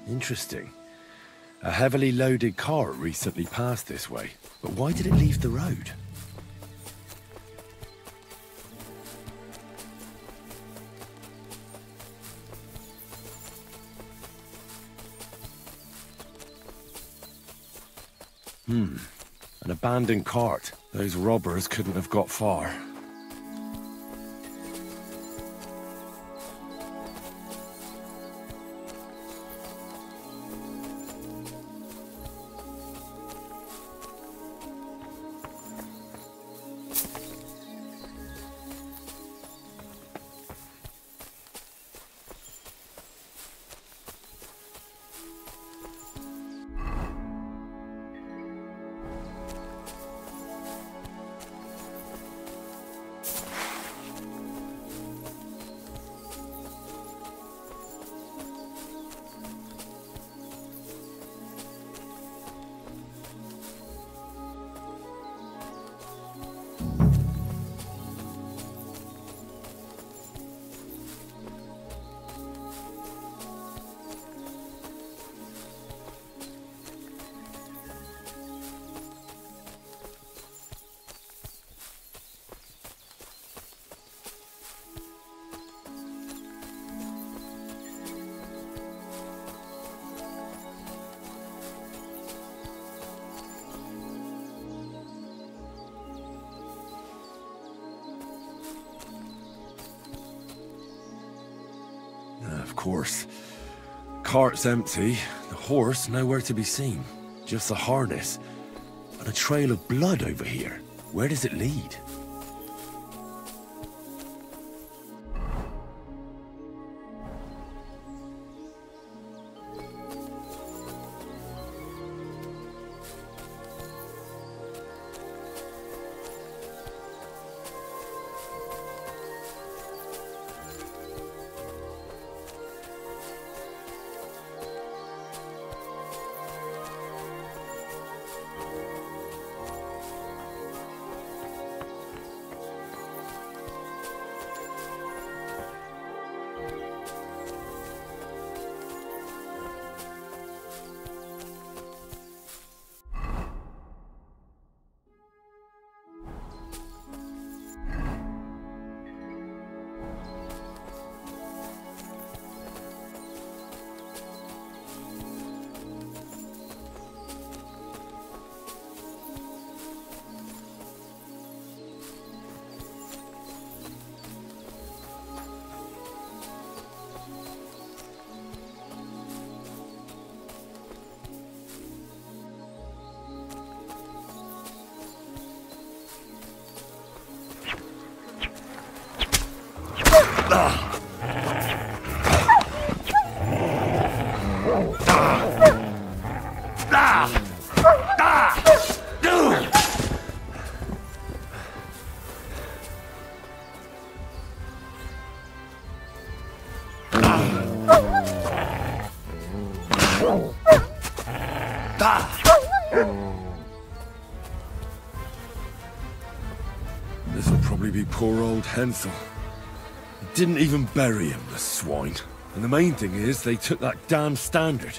Interesting. A heavily loaded car recently passed this way, but why did it leave the road? An abandoned cart. Those robbers couldn't have got far. Of course. Cart's empty, the horse nowhere to be seen. Just a harness. And a trail of blood over here. Where does it lead? This'll probably be poor old Hensel. Didn't even bury him, the swine. And the main thing is, they took that damn standard.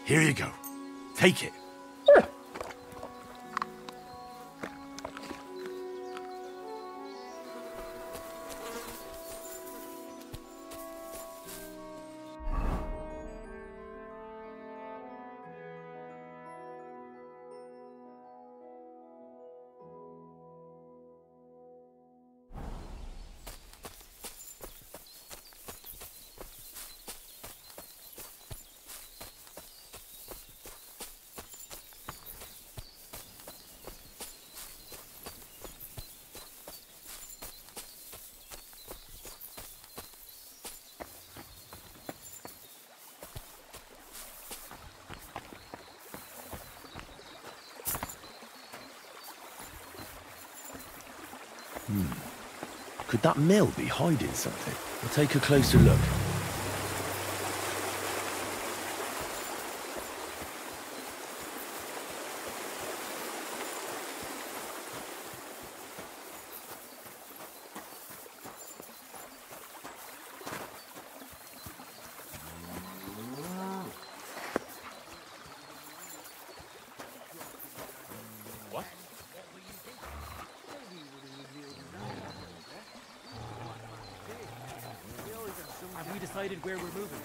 Here you go. Take it. Could that mill be hiding something? We'll take a closer look. we decided where we're moving?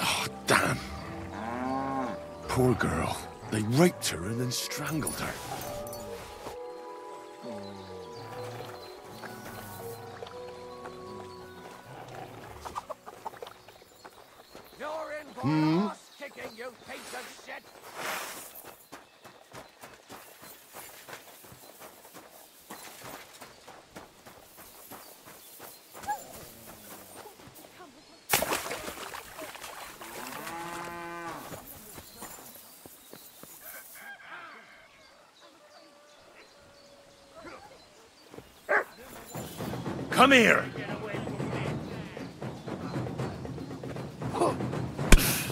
Oh, damn. Poor girl. They raped her and then strangled her. You're in for ass kicking, you piece of shit! Come here!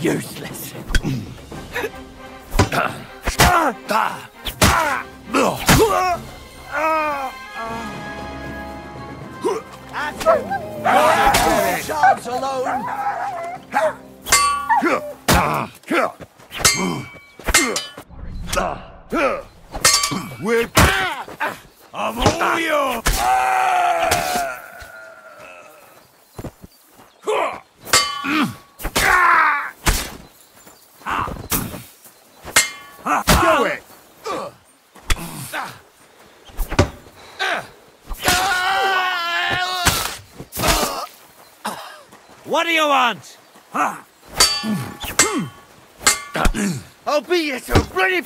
Useless. Chance alone. With I'm all yours! Do it! What do you want? I'll beat you so bloody...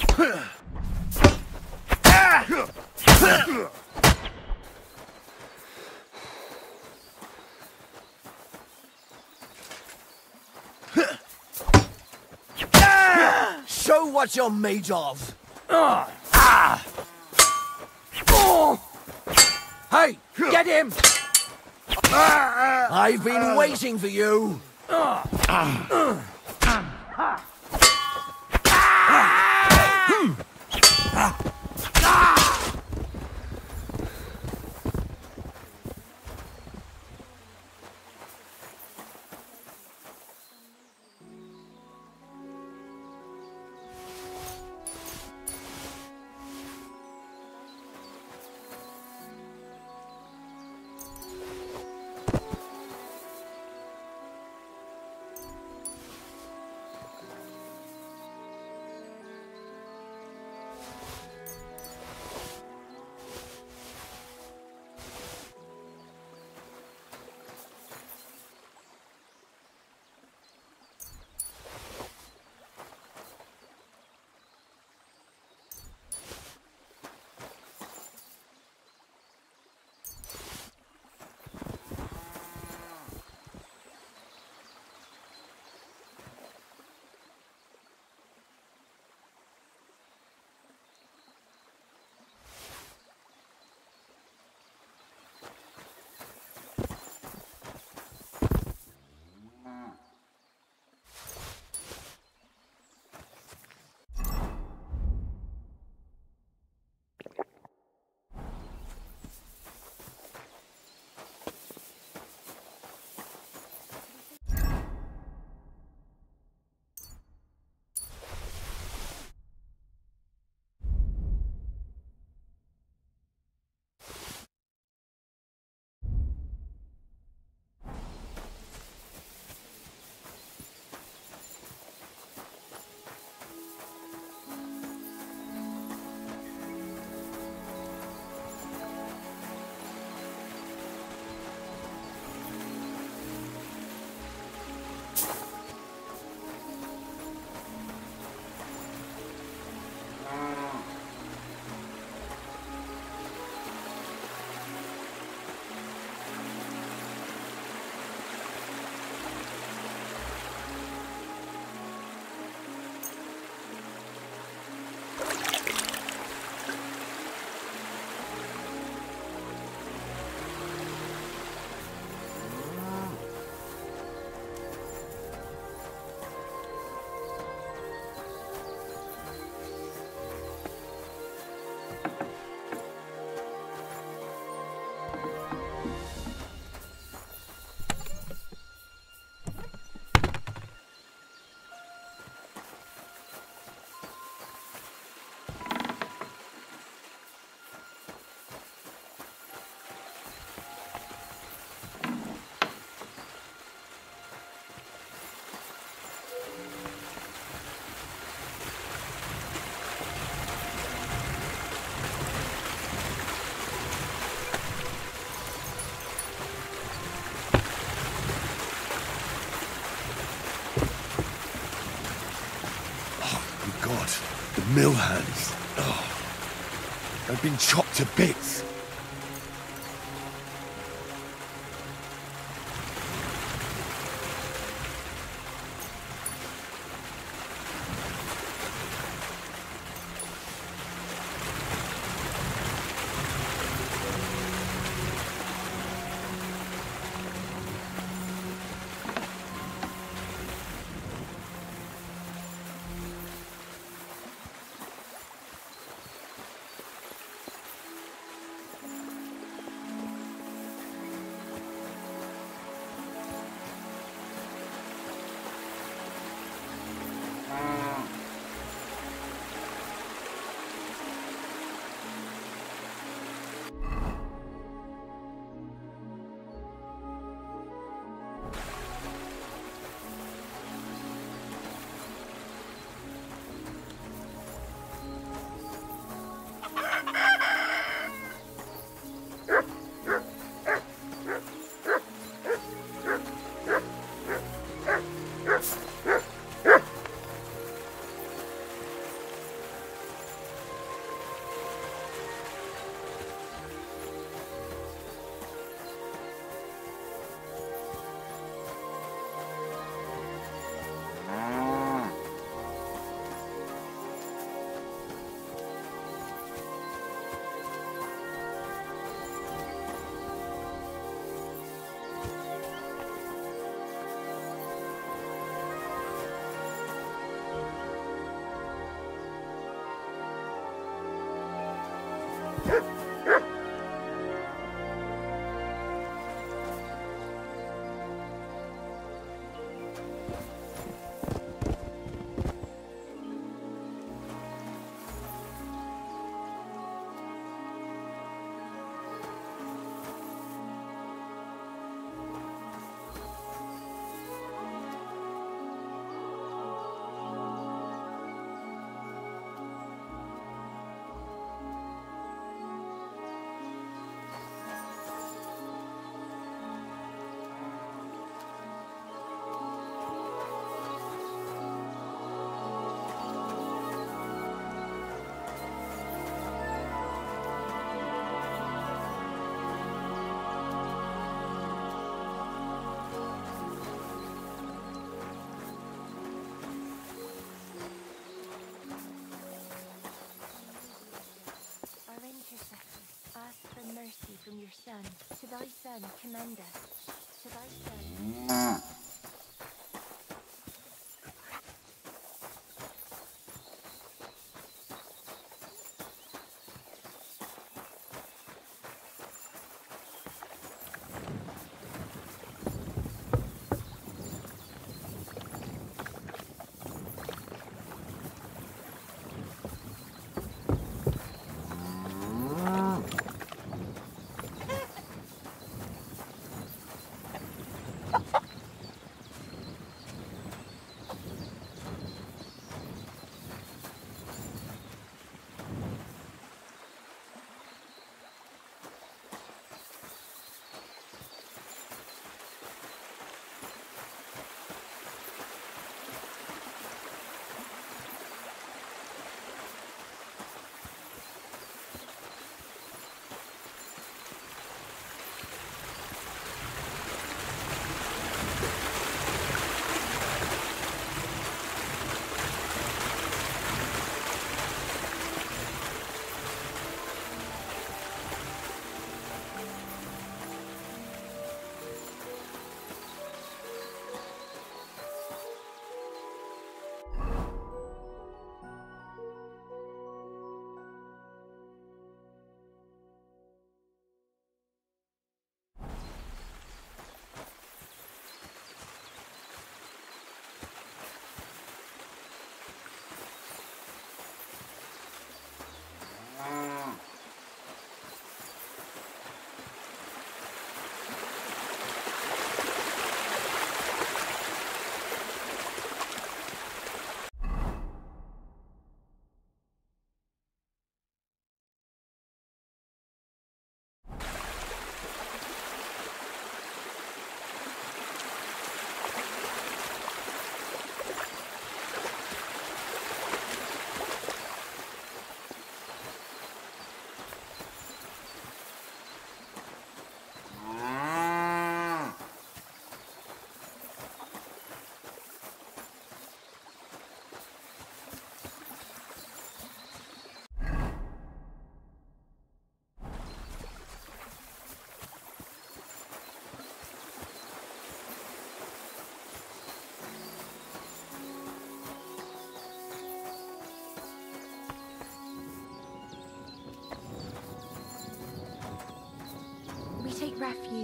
Show what you're made of. Hey, get him! I've been waiting for you. God, the mill hands. Oh, they've been chopped to bits. Mercy from your son. To thy son commend us. To thy son.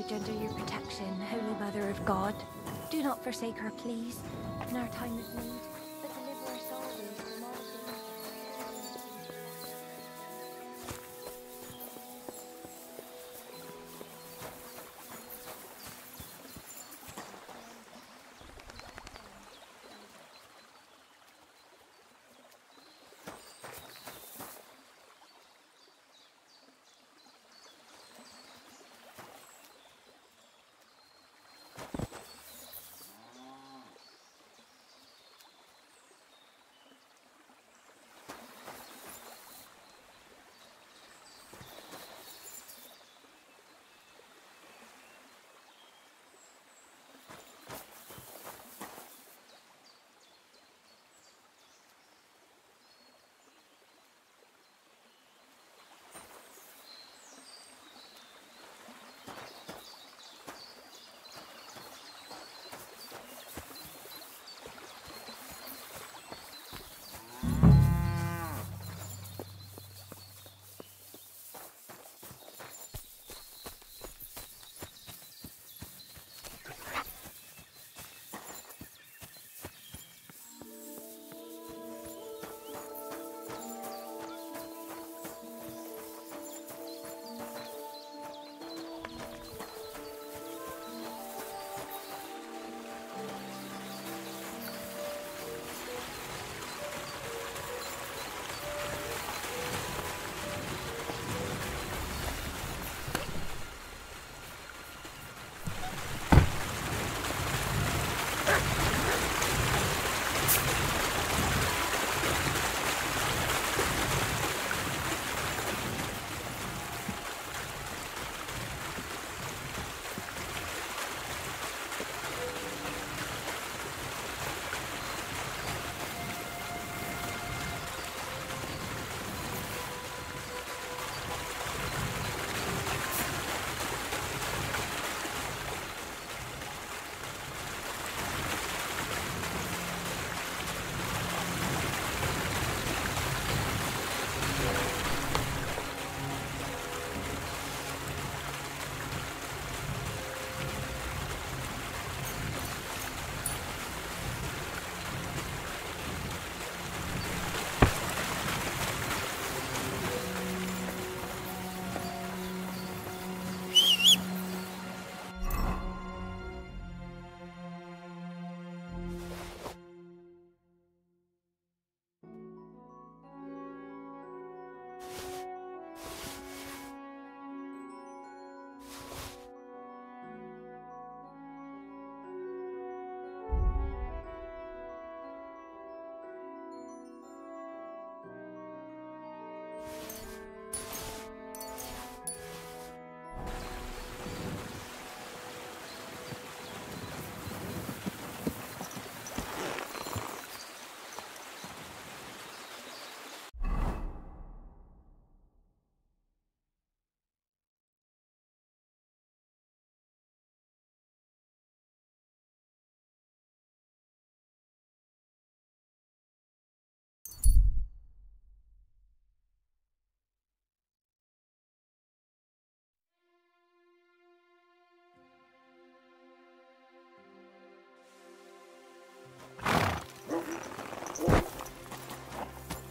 refuge under your protection, Holy Mother of God. Do not forsake her, please, in our time of need, but deliver us always from all danger.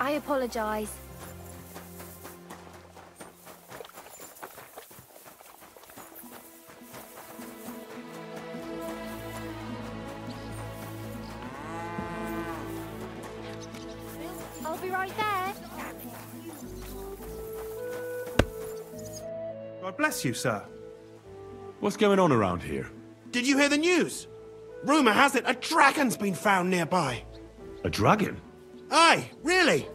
I apologize. I'll be right there. God bless you, sir. What's going on around here? Did you hear the news? Rumor has it a dragon's been found nearby. A dragon? Aye, really.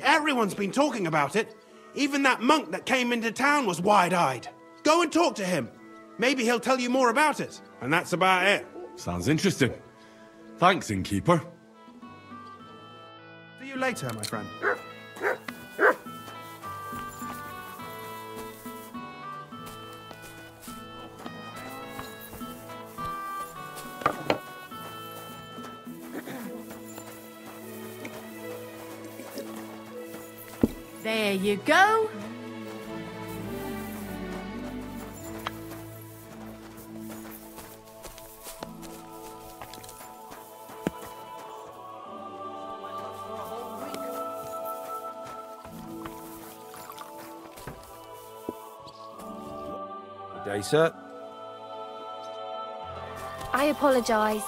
Everyone's been talking about it. Even that monk that came into town was wide-eyed. Go and talk to him. Maybe he'll tell you more about it. And that's about it. Sounds interesting. Thanks, innkeeper. See you later, my friend. There you go. day, sir. I apologise.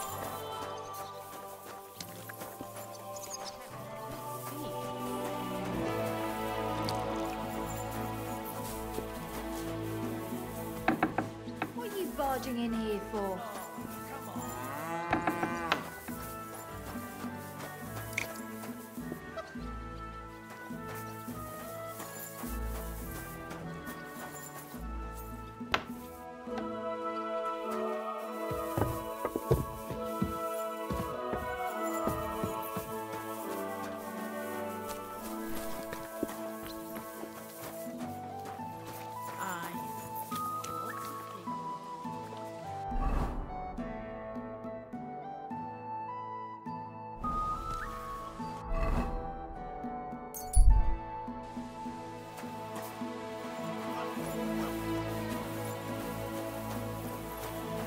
What are you barging in here for?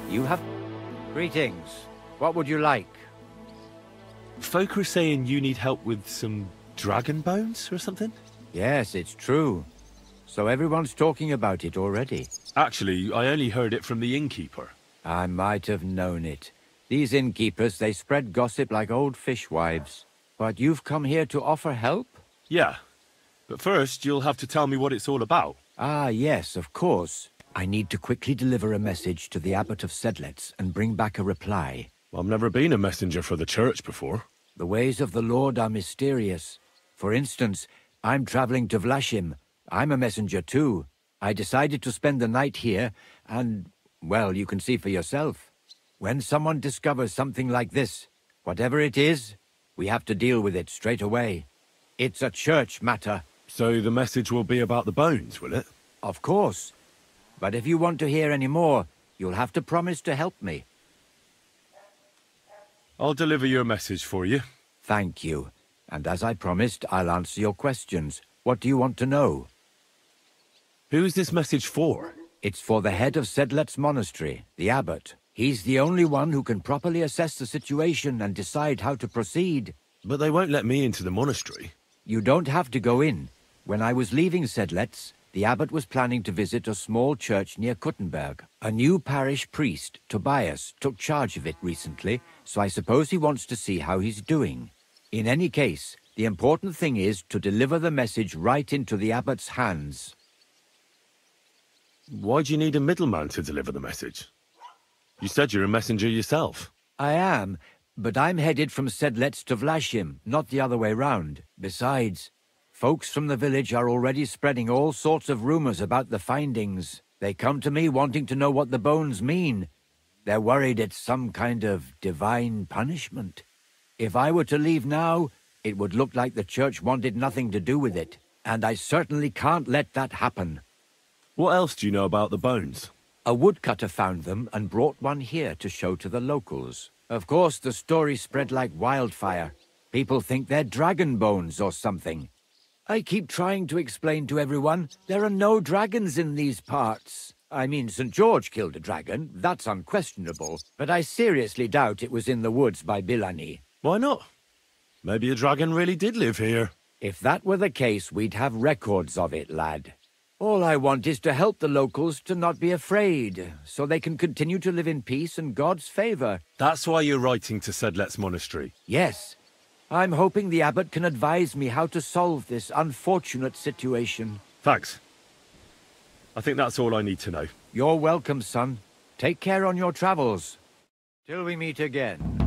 You have... Greetings. What would you like? Folk are saying you need help with some dragon bones or something? Yes, it's true. So everyone's talking about it already. Actually, I only heard it from the innkeeper. I might have known it. These innkeepers, they spread gossip like old fishwives. But you've come here to offer help? Yeah. But first, you'll have to tell me what it's all about. Ah, yes, of course. I need to quickly deliver a message to the Abbot of Sedlitz and bring back a reply. Well, I've never been a messenger for the church before. The ways of the Lord are mysterious. For instance, I'm traveling to Vlashim. I'm a messenger too. I decided to spend the night here, and, well, you can see for yourself. When someone discovers something like this, whatever it is, we have to deal with it straight away. It's a church matter. So the message will be about the bones, will it? Of course. But if you want to hear any more, you'll have to promise to help me. I'll deliver your message for you. Thank you. And as I promised, I'll answer your questions. What do you want to know? Who's this message for? It's for the head of Sedlet's monastery, the abbot. He's the only one who can properly assess the situation and decide how to proceed. But they won't let me into the monastery. You don't have to go in. When I was leaving Sedlet's, the abbot was planning to visit a small church near Kuttenberg. A new parish priest, Tobias, took charge of it recently, so I suppose he wants to see how he's doing. In any case, the important thing is to deliver the message right into the abbot's hands. Why do you need a middleman to deliver the message? You said you're a messenger yourself. I am, but I'm headed from Sedlet's to Vlashim, not the other way round. Besides, folks from the village are already spreading all sorts of rumors about the findings. They come to me wanting to know what the bones mean. They're worried it's some kind of divine punishment. If I were to leave now, it would look like the church wanted nothing to do with it, and I certainly can't let that happen. What else do you know about the bones? A woodcutter found them and brought one here to show to the locals. Of course, the story spread like wildfire. People think they're dragon bones or something. I keep trying to explain to everyone there are no dragons in these parts. I mean, St. George killed a dragon, that's unquestionable, but I seriously doubt it was in the woods by Bilani. Why not? Maybe a dragon really did live here. If that were the case, we'd have records of it, lad. All I want is to help the locals to not be afraid, so they can continue to live in peace and God's favor. That's why you're writing to Sedlet's monastery? Yes. I'm hoping the abbot can advise me how to solve this unfortunate situation. Thanks. I think that's all I need to know. You're welcome, son. Take care on your travels. Till we meet again.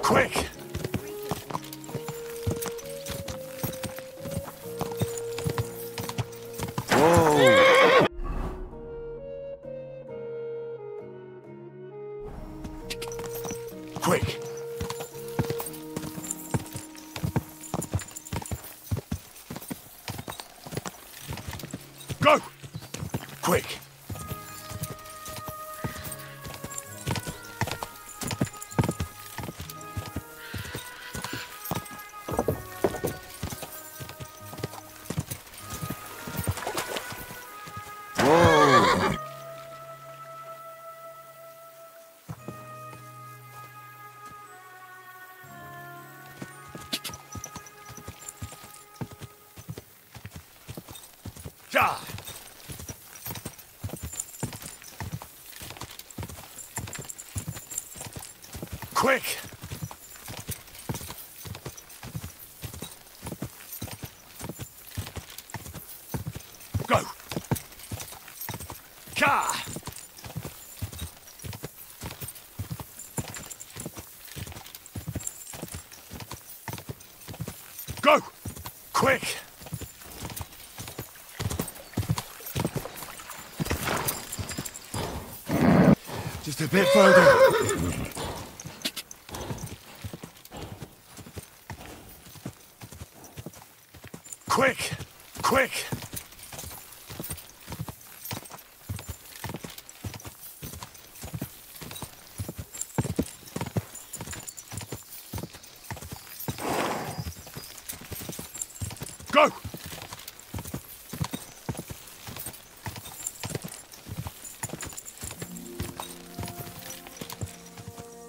Quick! Whoa! Quick! Go! Quick! Ja! Quick! Go! Ja! Go! Quick! Just a bit further. Quick! Quick! Go!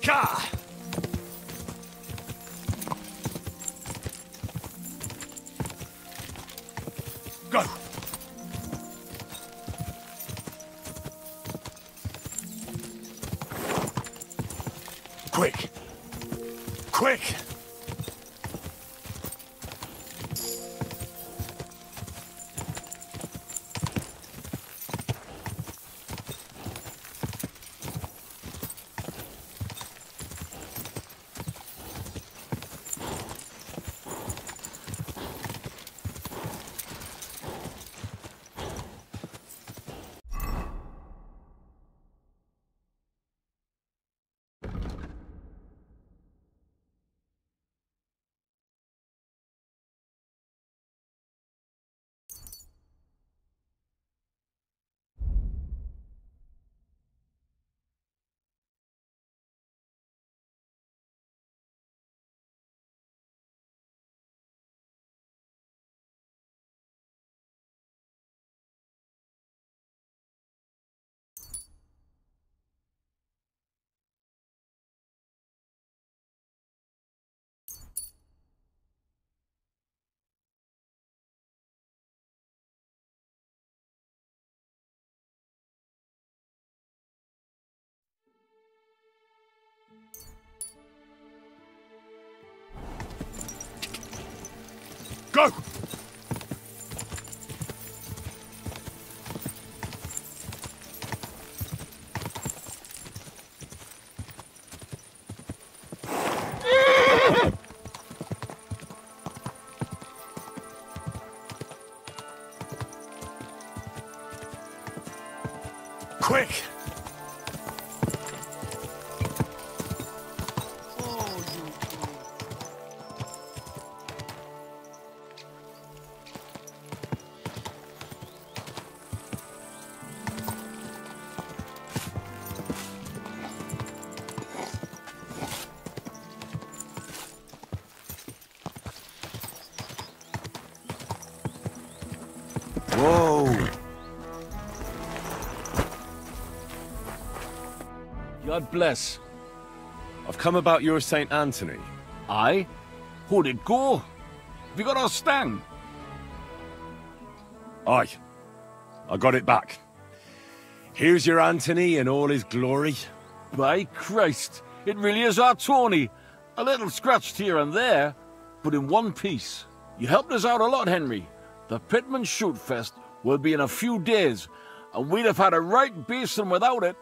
Ja! Go! Quick! Quick! Go! Quick! Whoa! God bless. I've come about your St. Anthony. Aye? How'd it go? Have you got our stang? Aye. I got it back. Here's your Anthony in all his glory. By Christ, it really is our Tony. A little scratched here and there, but in one piece. You helped us out a lot, Henry. The Pitman Shoot Fest will be in a few days, and we'd have had a right basin without it.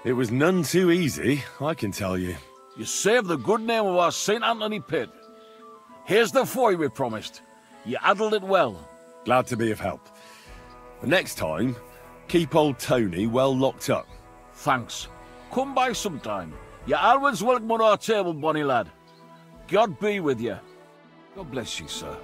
It was none too easy, I can tell you. You saved the good name of our St. Anthony pit. Here's the foy we promised. You handled it well. Glad to be of help. Next time, keep old Tony well locked up. Thanks. Come by sometime. You're always welcome on our table, bonny lad. God be with you. God bless you, sir.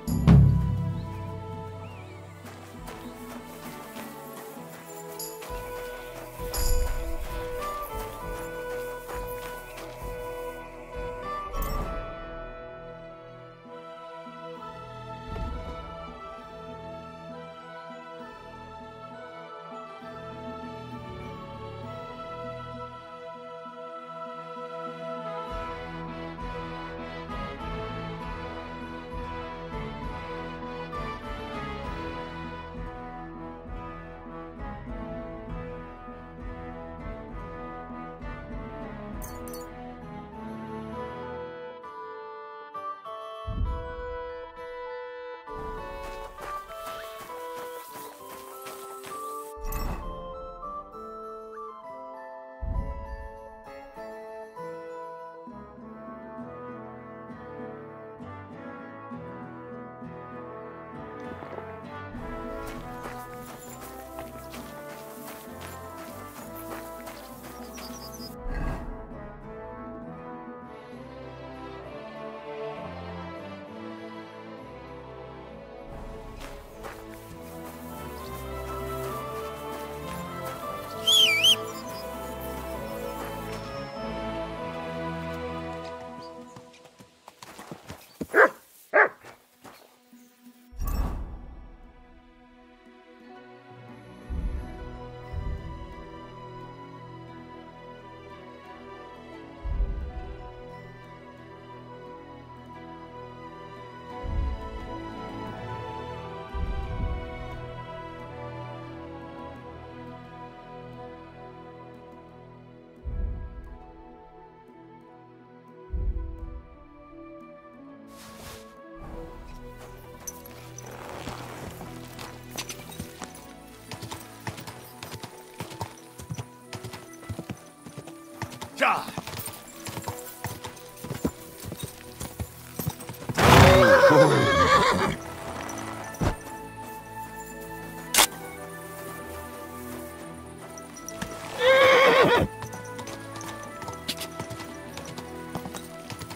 Ja!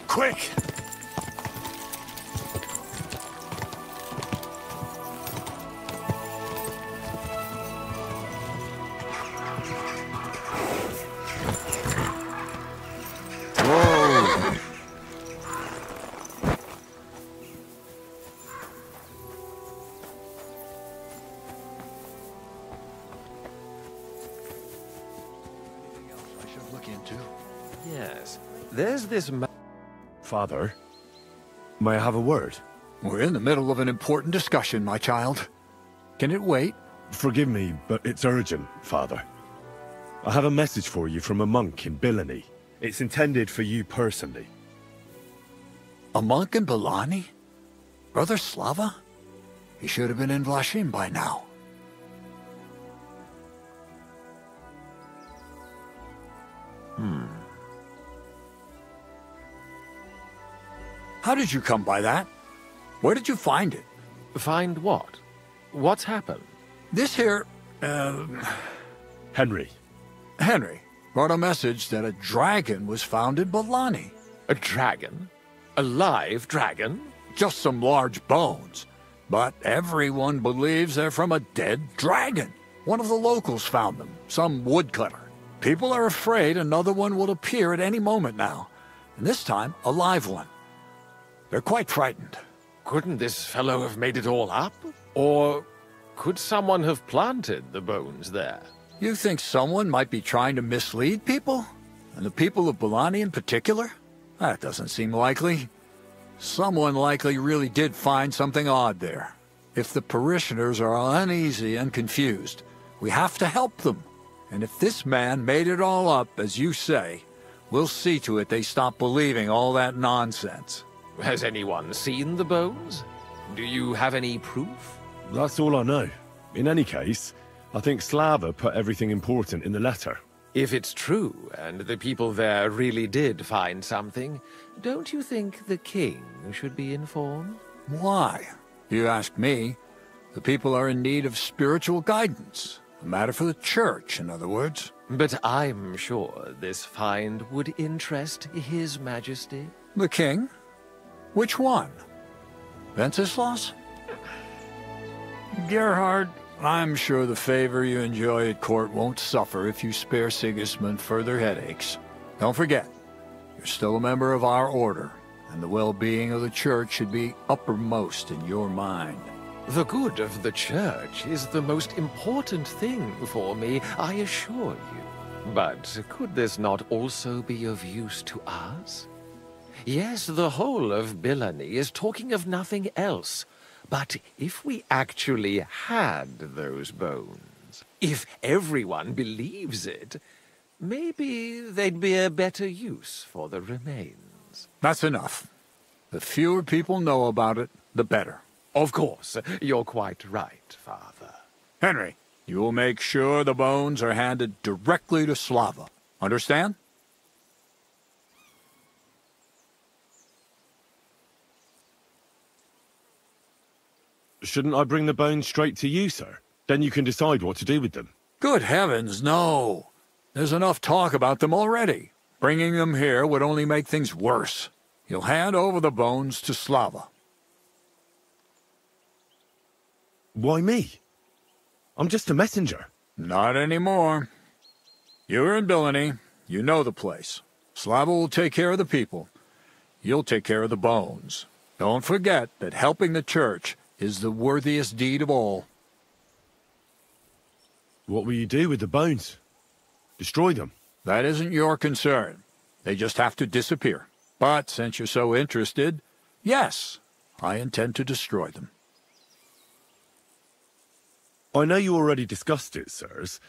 Quick! Yes. There's this Father, may I have a word? We're in the middle of an important discussion, my child. Can it wait? Forgive me, but it's urgent, Father. I have a message for you from a monk in Bilani. It's intended for you personally. A monk in Bilani? Brother Slava? He should have been in Vlashim by now. How did you come by that? Where did you find it? Find what? What's happened? This here, Henry. Henry brought a message that a dragon was found in Bilani. A dragon? A live dragon? Just some large bones. But everyone believes they're from a dead dragon. One of the locals found them, some woodcutter. People are afraid another one will appear at any moment now, and this time a live one. They're quite frightened. Couldn't this fellow have made it all up? Or could someone have planted the bones there? You think someone might be trying to mislead people? And the people of Bilani in particular? That doesn't seem likely. Someone likely really did find something odd there. If the parishioners are uneasy and confused, we have to help them. And if this man made it all up, as you say, we'll see to it they stop believing all that nonsense. Has anyone seen the bones? Do you have any proof? That's all I know. In any case, I think Slava put everything important in the letter. If it's true, and the people there really did find something, don't you think the king should be informed? Why? You ask me. The people are in need of spiritual guidance. A matter for the church, in other words. But I'm sure this find would interest His Majesty. The king? Which one? Wenceslas? Gerhard, I'm sure the favor you enjoy at court won't suffer if you spare Sigismund further headaches. Don't forget, you're still a member of our order, and the well-being of the church should be uppermost in your mind. The good of the church is the most important thing for me, I assure you. But could this not also be of use to us? Yes, the whole of Bilani is talking of nothing else. But if we actually had those bones, if everyone believes it, maybe they'd be a better use for the remains. That's enough. The fewer people know about it, the better. Of course, you're quite right, Father. Henry, you will make sure the bones are handed directly to Slava. Understand? Shouldn't I bring the bones straight to you, sir? Then you can decide what to do with them. Good heavens, no. There's enough talk about them already. Bringing them here would only make things worse. You'll hand over the bones to Slava. Why me? I'm just a messenger. Not anymore. You're in Bilani. You know the place. Slava will take care of the people. You'll take care of the bones. Don't forget that helping the church is the worthiest deed of all. What will you do with the bones? Destroy them? That isn't your concern. They just have to disappear. But since you're so interested, yes, I intend to destroy them. I know you already discussed it, sirs,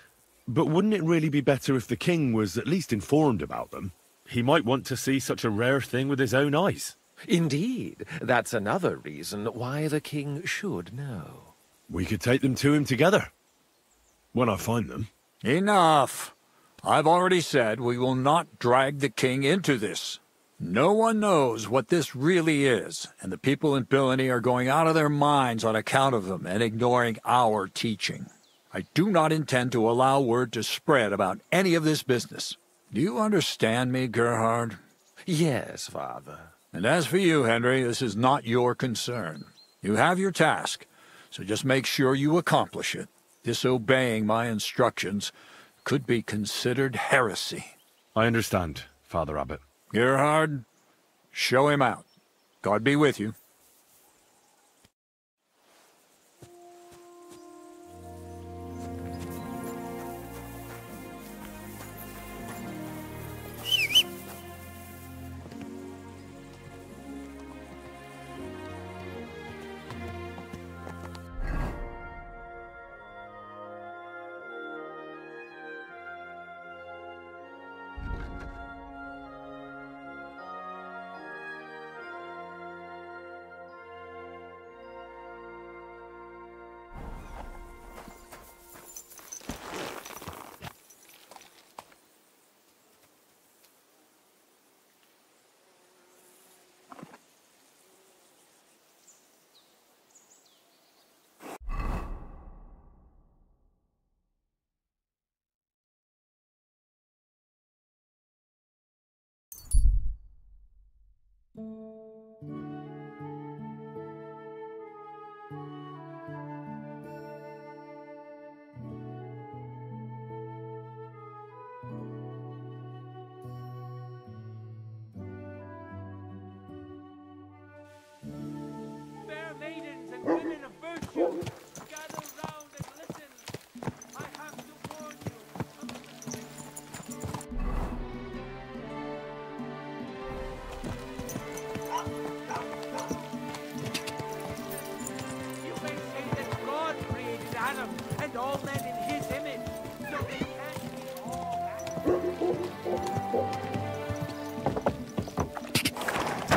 but wouldn't it really be better if the king was at least informed about them? He might want to see such a rare thing with his own eyes. Indeed, that's another reason why the king should know. We could take them to him together, when I find them. Enough! I've already said we will not drag the king into this. No one knows what this really is, and the people in Bilani are going out of their minds on account of them and ignoring our teaching. I do not intend to allow word to spread about any of this business. Do you understand me, Gerhard? Yes, Father. And as for you, Henry, this is not your concern. You have your task, so just make sure you accomplish it. Disobeying my instructions could be considered heresy. I understand, Father Abbot. Gerhard, show him out. God be with you. Fair maidens and women of virtue, gather round and listen. I have to warn you. You may say that God created Adam and all men in his image, so they can't be all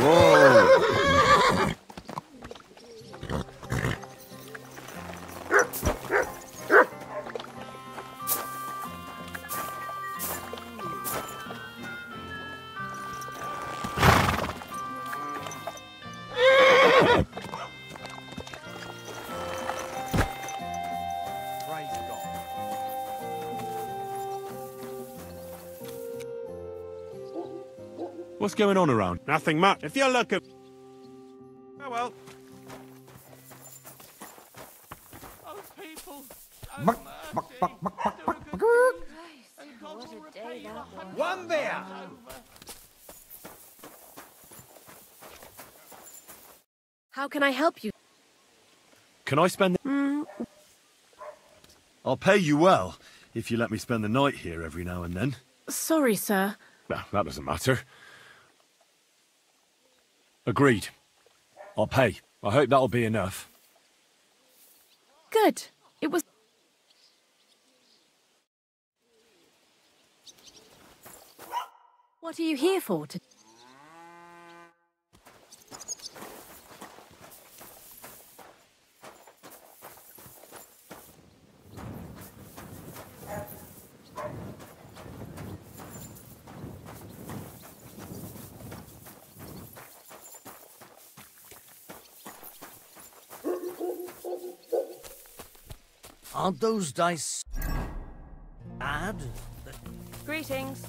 Whoa! What's going on around? Nothing much. If you're looking... Oh, well. Oh, people. One there! How can I help you? Can I spend I'll pay you well, if you let me spend the night here every now and then. Sorry, sir. No, that doesn't matter. Agreed. I'll pay. I hope that'll be enough. Good. It was... What are you here for? Aren't those dice bad? Greetings.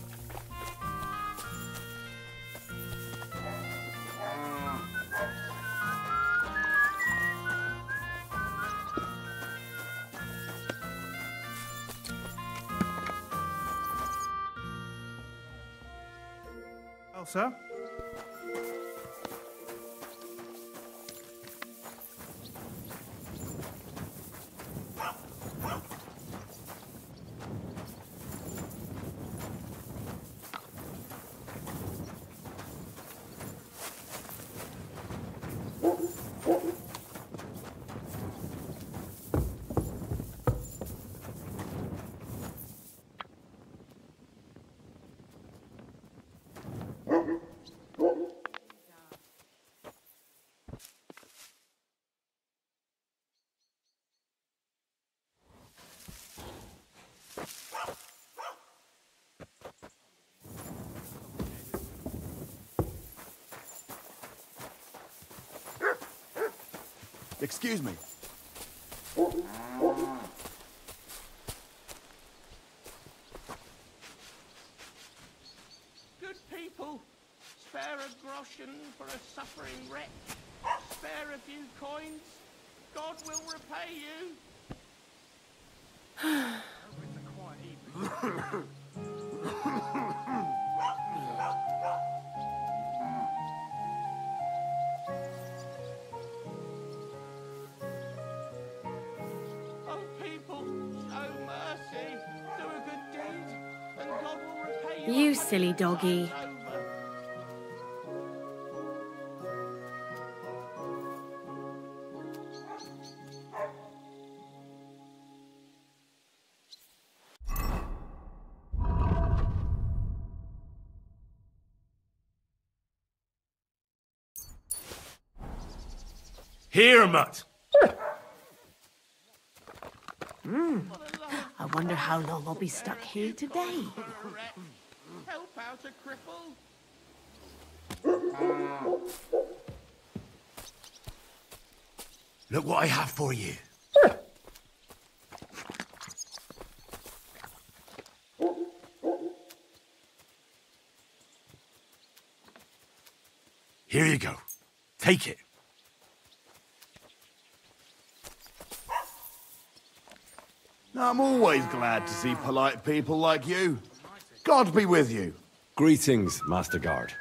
Well, sir? Excuse me. Good people, spare a groschen for a suffering wretch. Spare a few coins. God will repay you. Oh, people, show mercy. Do a good deed, and God will repay you. You silly doggy. Here, mutt! I wonder how long I'll be stuck here today. Help out a cripple. Look what I have for you. Here you go. Take it. I'm always glad to see polite people like you. God be with you. Greetings, Master Guard.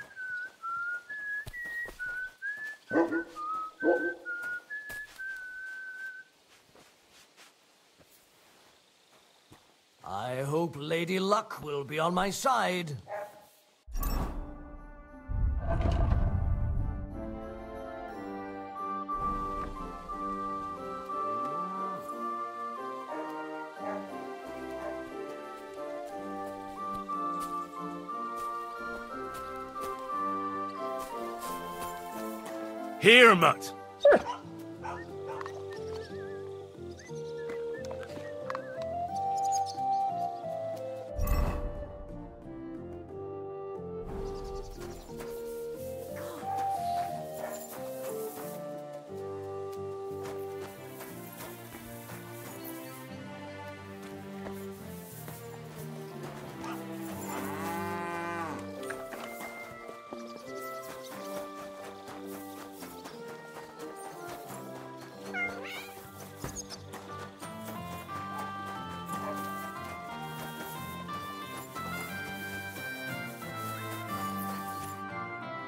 I hope Lady Luck will be on my side. Here, mutt!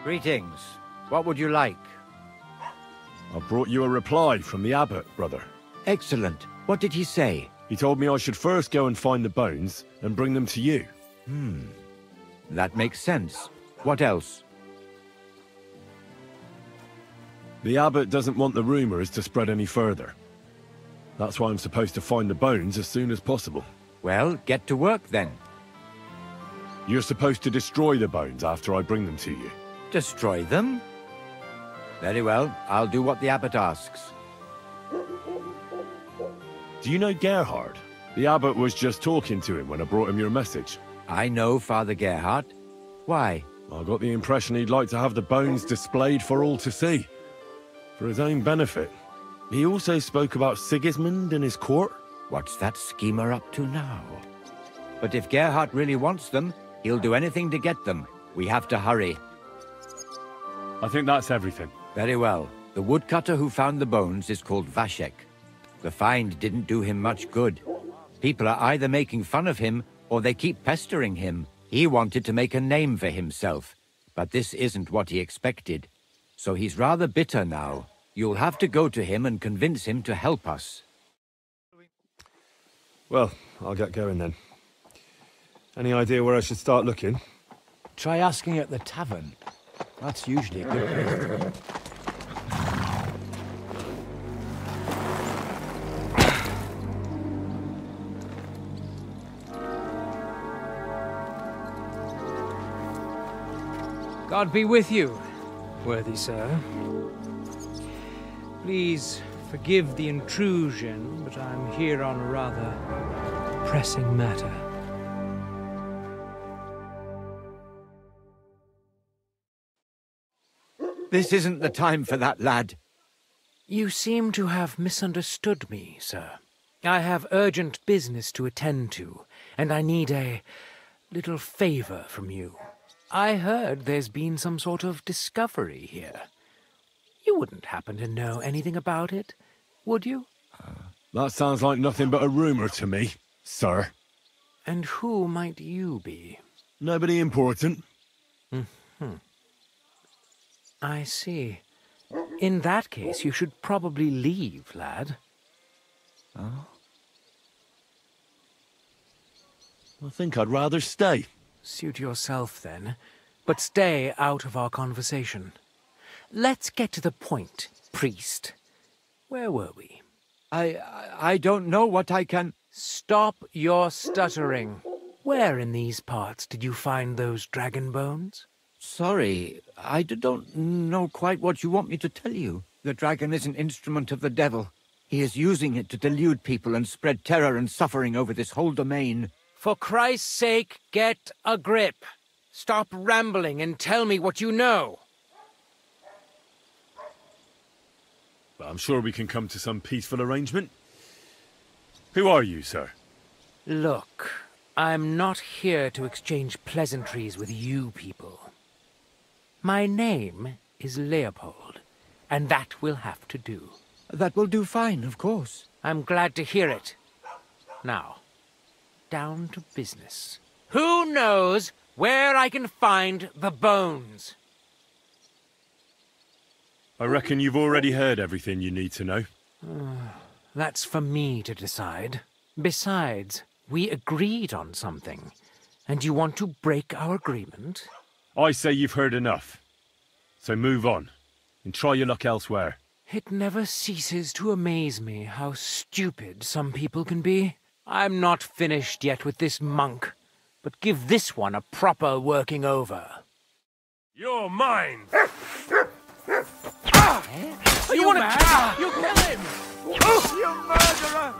Greetings. What would you like? I brought you a reply from the abbot, brother. Excellent. What did he say? He told me I should first go and find the bones and bring them to you. That makes sense. What else? The abbot doesn't want the rumors to spread any further. That's why I'm supposed to find the bones as soon as possible. Well, get to work then. You're supposed to destroy the bones after I bring them to you. Destroy them? Very well. I'll do what the abbot asks. Do you know Gerhard? The abbot was just talking to him when I brought him your message. I know Father Gerhard. Why? I got the impression he'd like to have the bones displayed for all to see. For his own benefit. He also spoke about Sigismund and his court. What's that schemer up to now? But if Gerhard really wants them, he'll do anything to get them. We have to hurry. I think that's everything. Very well. The woodcutter who found the bones is called Vashek. The find didn't do him much good. People are either making fun of him, or they keep pestering him. He wanted to make a name for himself, but this isn't what he expected. So he's rather bitter now. You'll have to go to him and convince him to help us. Well, I'll get going then. Any idea where I should start looking? Try asking at the tavern. That's usually a good place. God be with you, worthy sir. Please forgive the intrusion, but I'm here on a rather pressing matter. This isn't the time for that, lad. You seem to have misunderstood me, sir. I have urgent business to attend to, and I need a little favor from you. I heard there's been some sort of discovery here. You wouldn't happen to know anything about it, would you? That sounds like nothing but a rumor to me, sir. And who might you be? Nobody important. I see. In that case, you should probably leave, lad. Oh? I think I'd rather stay. Suit yourself, then. But stay out of our conversation. Let's get to the point, priest. Where were we? I don't know what I can... Stop your stuttering. Where in these parts did you find those dragon bones? Sorry, I don't know quite what you want me to tell you. The dragon is an instrument of the devil. He is using it to delude people and spread terror and suffering over this whole domain. For Christ's sake, get a grip. Stop rambling and tell me what you know. But I'm sure we can come to some peaceful arrangement. Who are you, sir? Look, I'm not here to exchange pleasantries with you people. My name is Leopold, and that will have to do. That will do fine, of course. I'm glad to hear it. Now, down to business. Who knows where I can find the bones? I reckon you've already heard everything you need to know. That's for me to decide. Besides, we agreed on something, and you want to break our agreement? I say you've heard enough. So move on, and try your luck elsewhere. It never ceases to amaze me how stupid some people can be. I'm not finished yet with this monk, but give this one a proper working over. You're mine! You want to kill? You kill him! You murderer!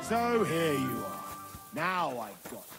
So here you are. Now I've got you.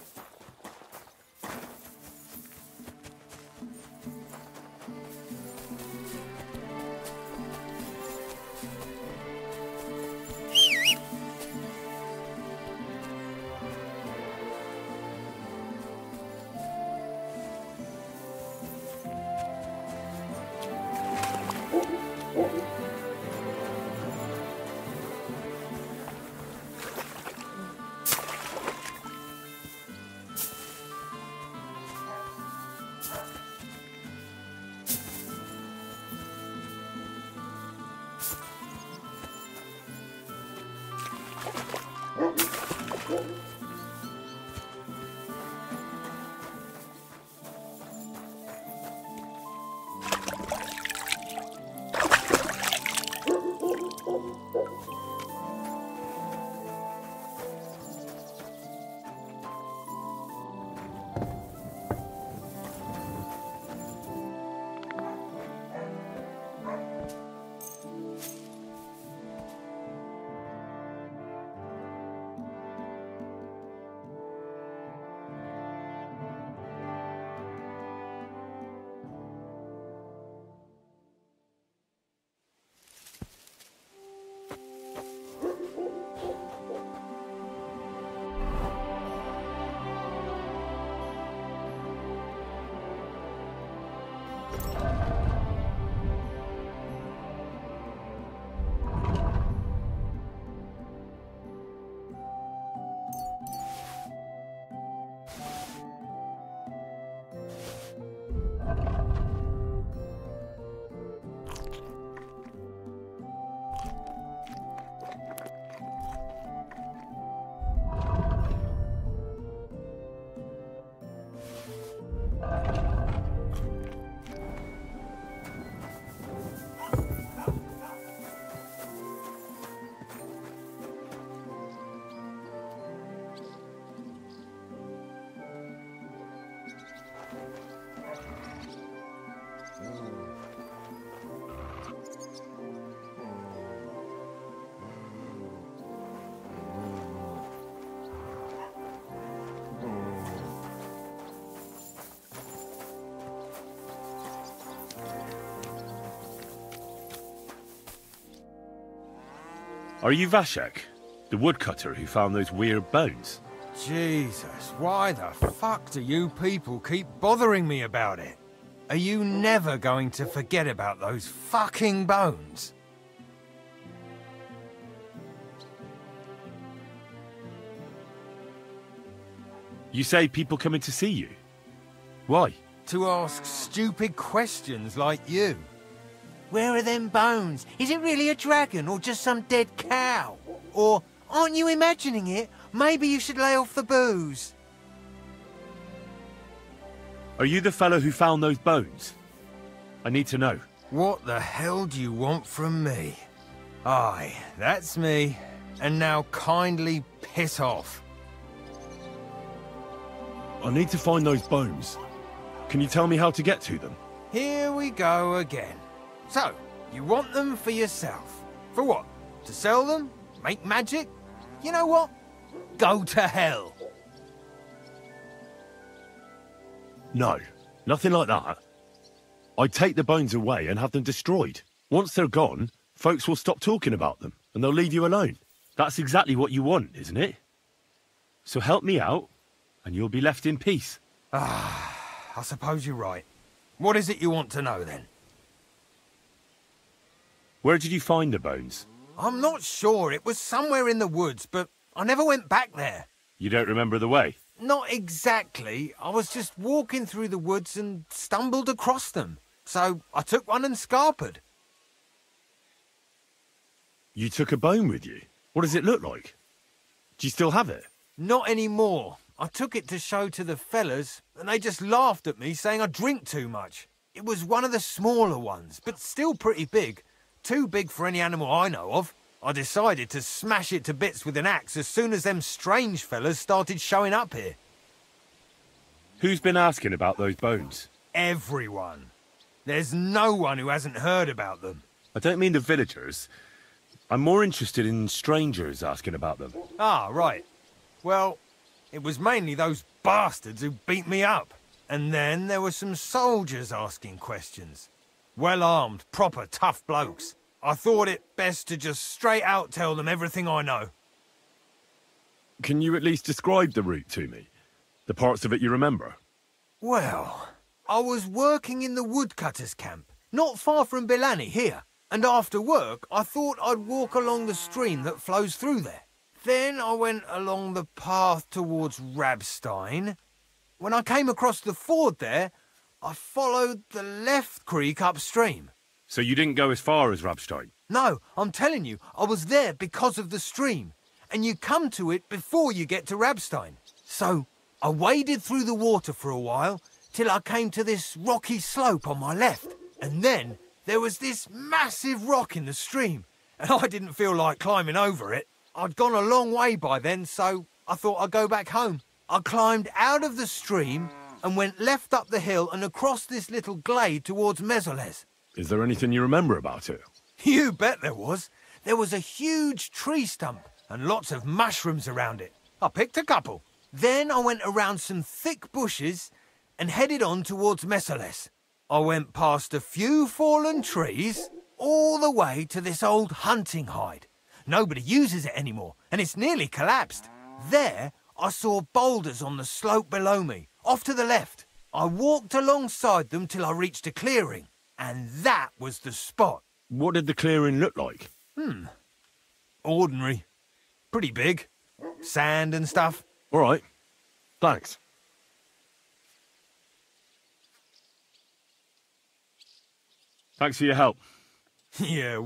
Are you Vashek, the woodcutter who found those weird bones? Jesus, why the fuck do you people keep bothering me about it? Are you never going to forget about those fucking bones? You say people coming to see you? Why? To ask stupid questions like you. Where are them bones? Is it really a dragon or just some dead cow? Or, aren't you imagining it? Maybe you should lay off the booze. Are you the fellow who found those bones? I need to know. What the hell do you want from me? Aye, that's me. And now kindly piss off. I need to find those bones. Can you tell me how to get to them? Here we go again. So, you want them for yourself. For what? To sell them? Make magic? You know what? Go to hell. No, nothing like that. I'd take the bones away and have them destroyed. Once they're gone, folks will stop talking about them, and they'll leave you alone. That's exactly what you want, isn't it? So help me out, and you'll be left in peace. Ah, I suppose you're right. What is it you want to know, then? Where did you find the bones? I'm not sure. It was somewhere in the woods, but I never went back there. You don't remember the way? Not exactly. I was just walking through the woods and stumbled across them. So I took one and scarpered. You took a bone with you? What does it look like? Do you still have it? Not anymore. I took it to show to the fellas, and they just laughed at me, saying I drink too much. It was one of the smaller ones, but still pretty big. Too big for any animal I know of. I decided to smash it to bits with an axe as soon as them strange fellas started showing up here. Who's been asking about those bones? Everyone. There's no one who hasn't heard about them. I don't mean the villagers. I'm more interested in strangers asking about them. Ah, right. Well, it was mainly those bastards who beat me up. And then there were some soldiers asking questions. Well-armed, proper tough blokes. I thought it best to just straight out tell them everything I know. Can you at least describe the route to me? The parts of it you remember? Well, I was working in the woodcutters' camp, not far from Bilani here. And after work, I thought I'd walk along the stream that flows through there. Then I went along the path towards Rabstein. When I came across the ford there, I followed the left creek upstream. So you didn't go as far as Rabstein? No, I'm telling you, I was there because of the stream. And you come to it before you get to Rabstein. So I waded through the water for a while, till I came to this rocky slope on my left. And then there was this massive rock in the stream, and I didn't feel like climbing over it. I'd gone a long way by then, so I thought I'd go back home. I climbed out of the stream and went left up the hill and across this little glade towards Mezoles. Is there anything you remember about it? You bet there was. There was a huge tree stump and lots of mushrooms around it. I picked a couple. Then I went around some thick bushes and headed on towards Mezoles. I went past a few fallen trees, all the way to this old hunting hide. Nobody uses it anymore, and it's nearly collapsed. There, I saw boulders on the slope below me, off to the left. I walked alongside them till I reached a clearing, and that was the spot. What did the clearing look like? Ordinary. Pretty big. Sand and stuff. All right. Thanks. Thanks for your help. Yeah.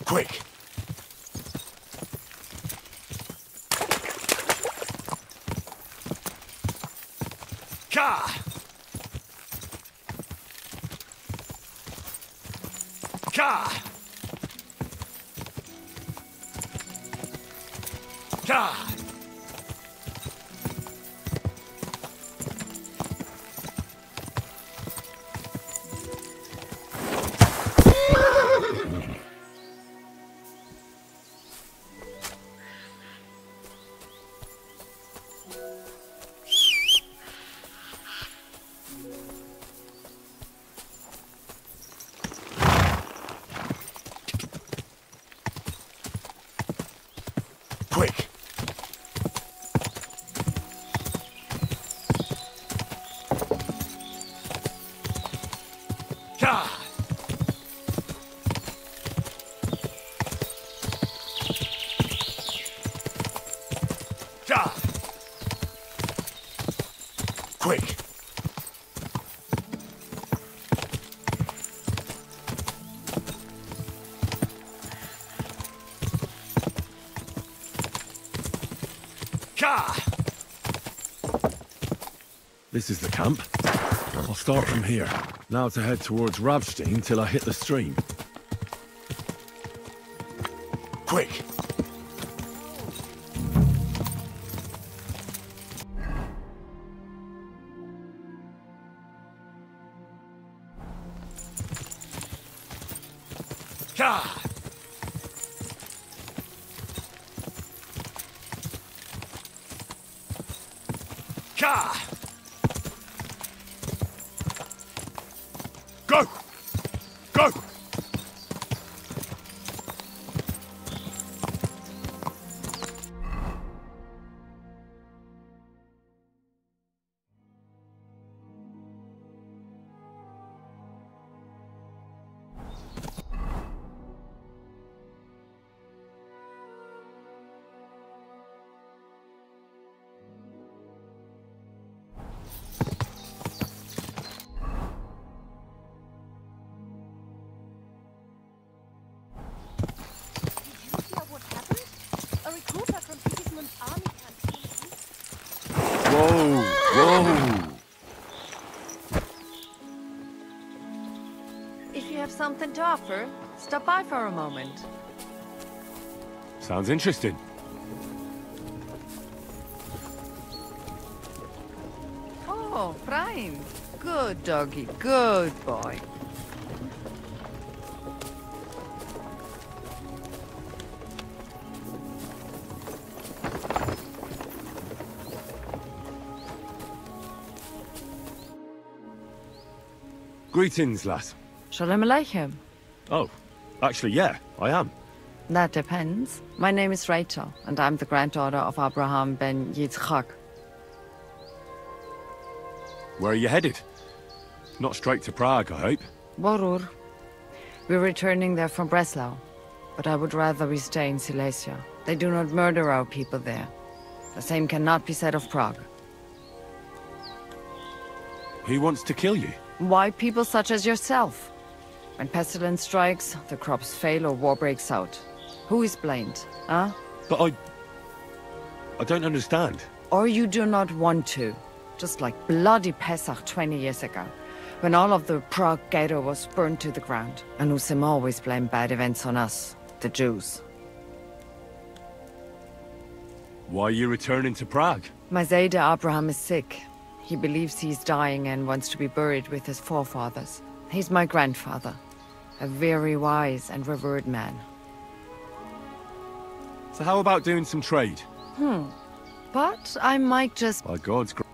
Quick! Ka! Ka! Ka! Quick! Ka! Ka! Quick! Ka! This is the camp. I'll start from here. Now to head towards Rabstein till I hit the stream. Quick! Ka! Ka! Go! Go! something to offer, stop by for a moment. Sounds interesting. Oh, Brian. Good doggy, good boy. Greetings, lass. Shalom Aleichem. Oh, actually, yeah, I am. That depends. My name is Rachel, and I'm the granddaughter of Abraham ben Yitzchak. Where are you headed? Not straight to Prague, I hope. Borur. We're returning there from Breslau, but I would rather we stay in Silesia. They do not murder our people there. The same cannot be said of Prague. Who wants to kill you? Why people such as yourself? When pestilence strikes, the crops fail or war breaks out. Who is blamed, huh? But I don't understand. Or you do not want to. Just like bloody Pesach 20 years ago, when all of the Prague ghetto was burned to the ground. And Usim always blamed bad events on us, the Jews. Why are you returning to Prague? My Zayda Abraham is sick. He believes he's dying and wants to be buried with his forefathers. He's my grandfather, a very wise and revered man. So how about doing some trade? But I might just... By God's grace.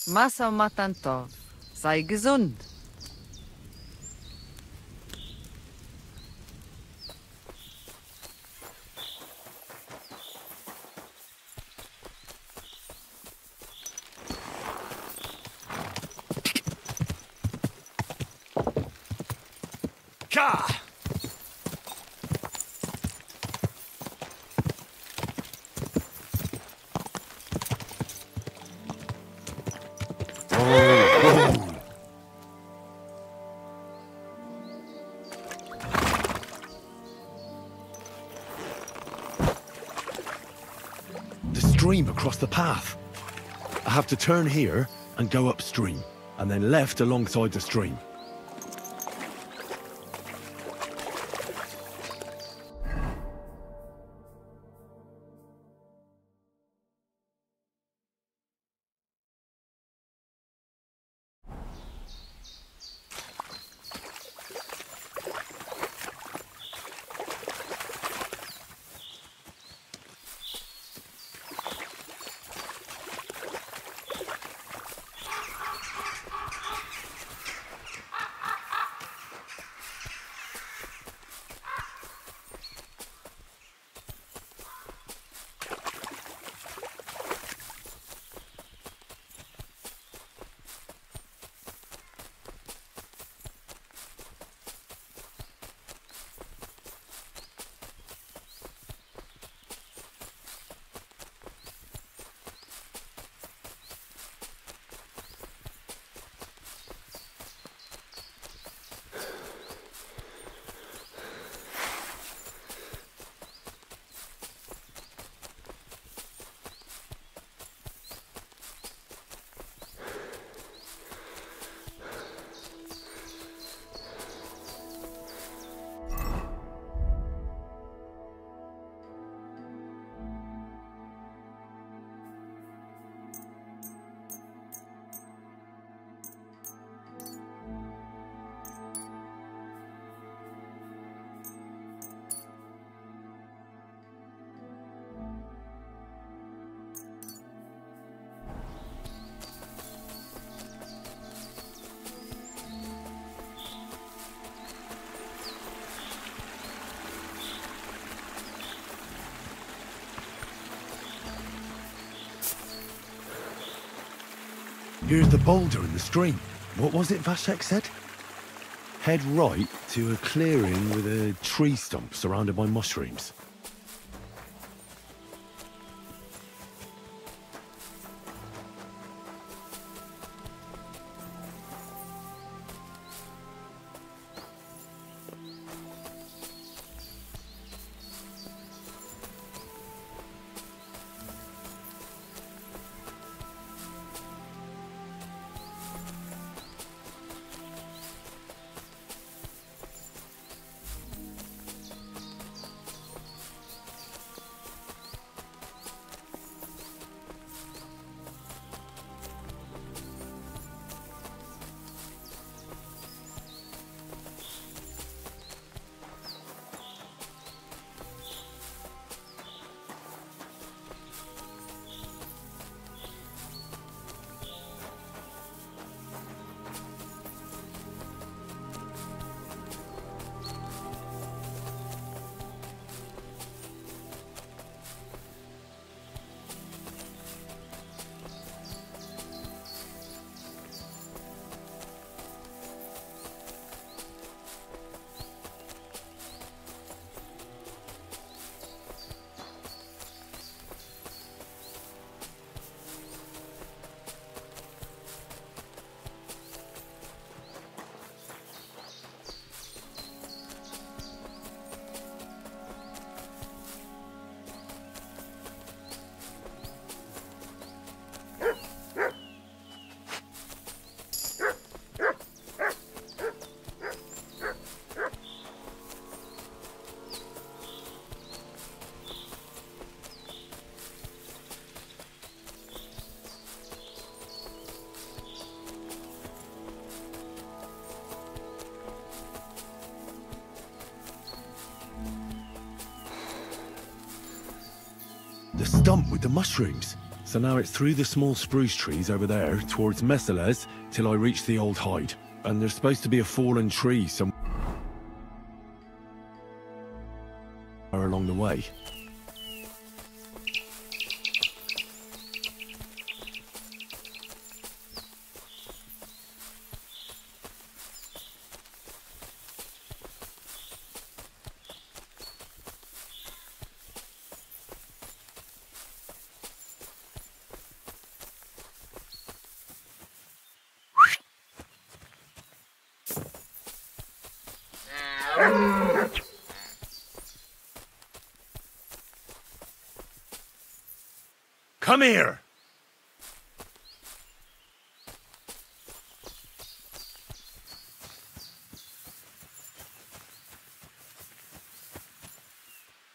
Masa Matantov. Sei gesund. Ka! The stream across the path. I have to turn here and go upstream, and then left alongside the stream. Here's the boulder in the stream. What was it Vashek said? Head right to a clearing with a tree stump surrounded by mushrooms. The stump with the mushrooms. So now it's through the small spruce trees over there towards Messales till I reach the old hide. And there's supposed to be a fallen tree somewhere along the way. Come here!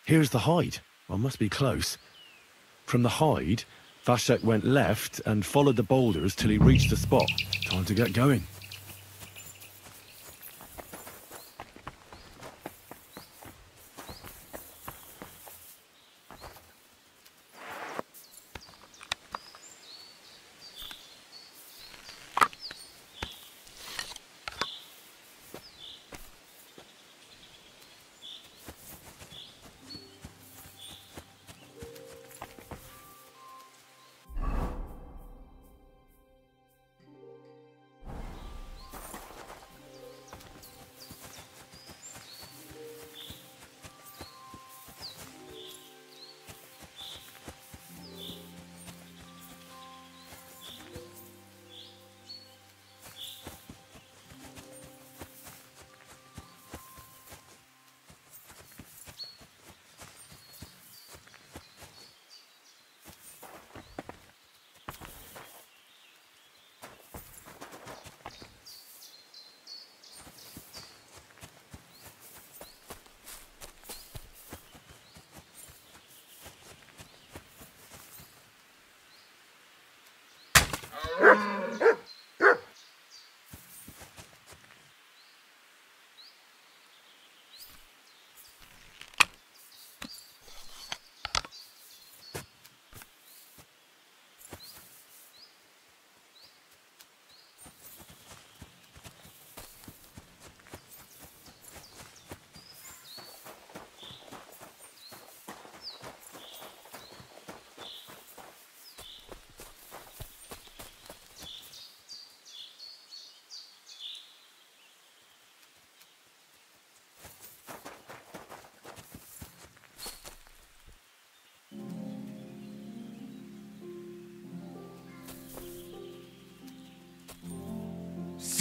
Here's the hide. I must be close. From the hide, Vashek went left and followed the boulders till he reached the spot. Time to get going.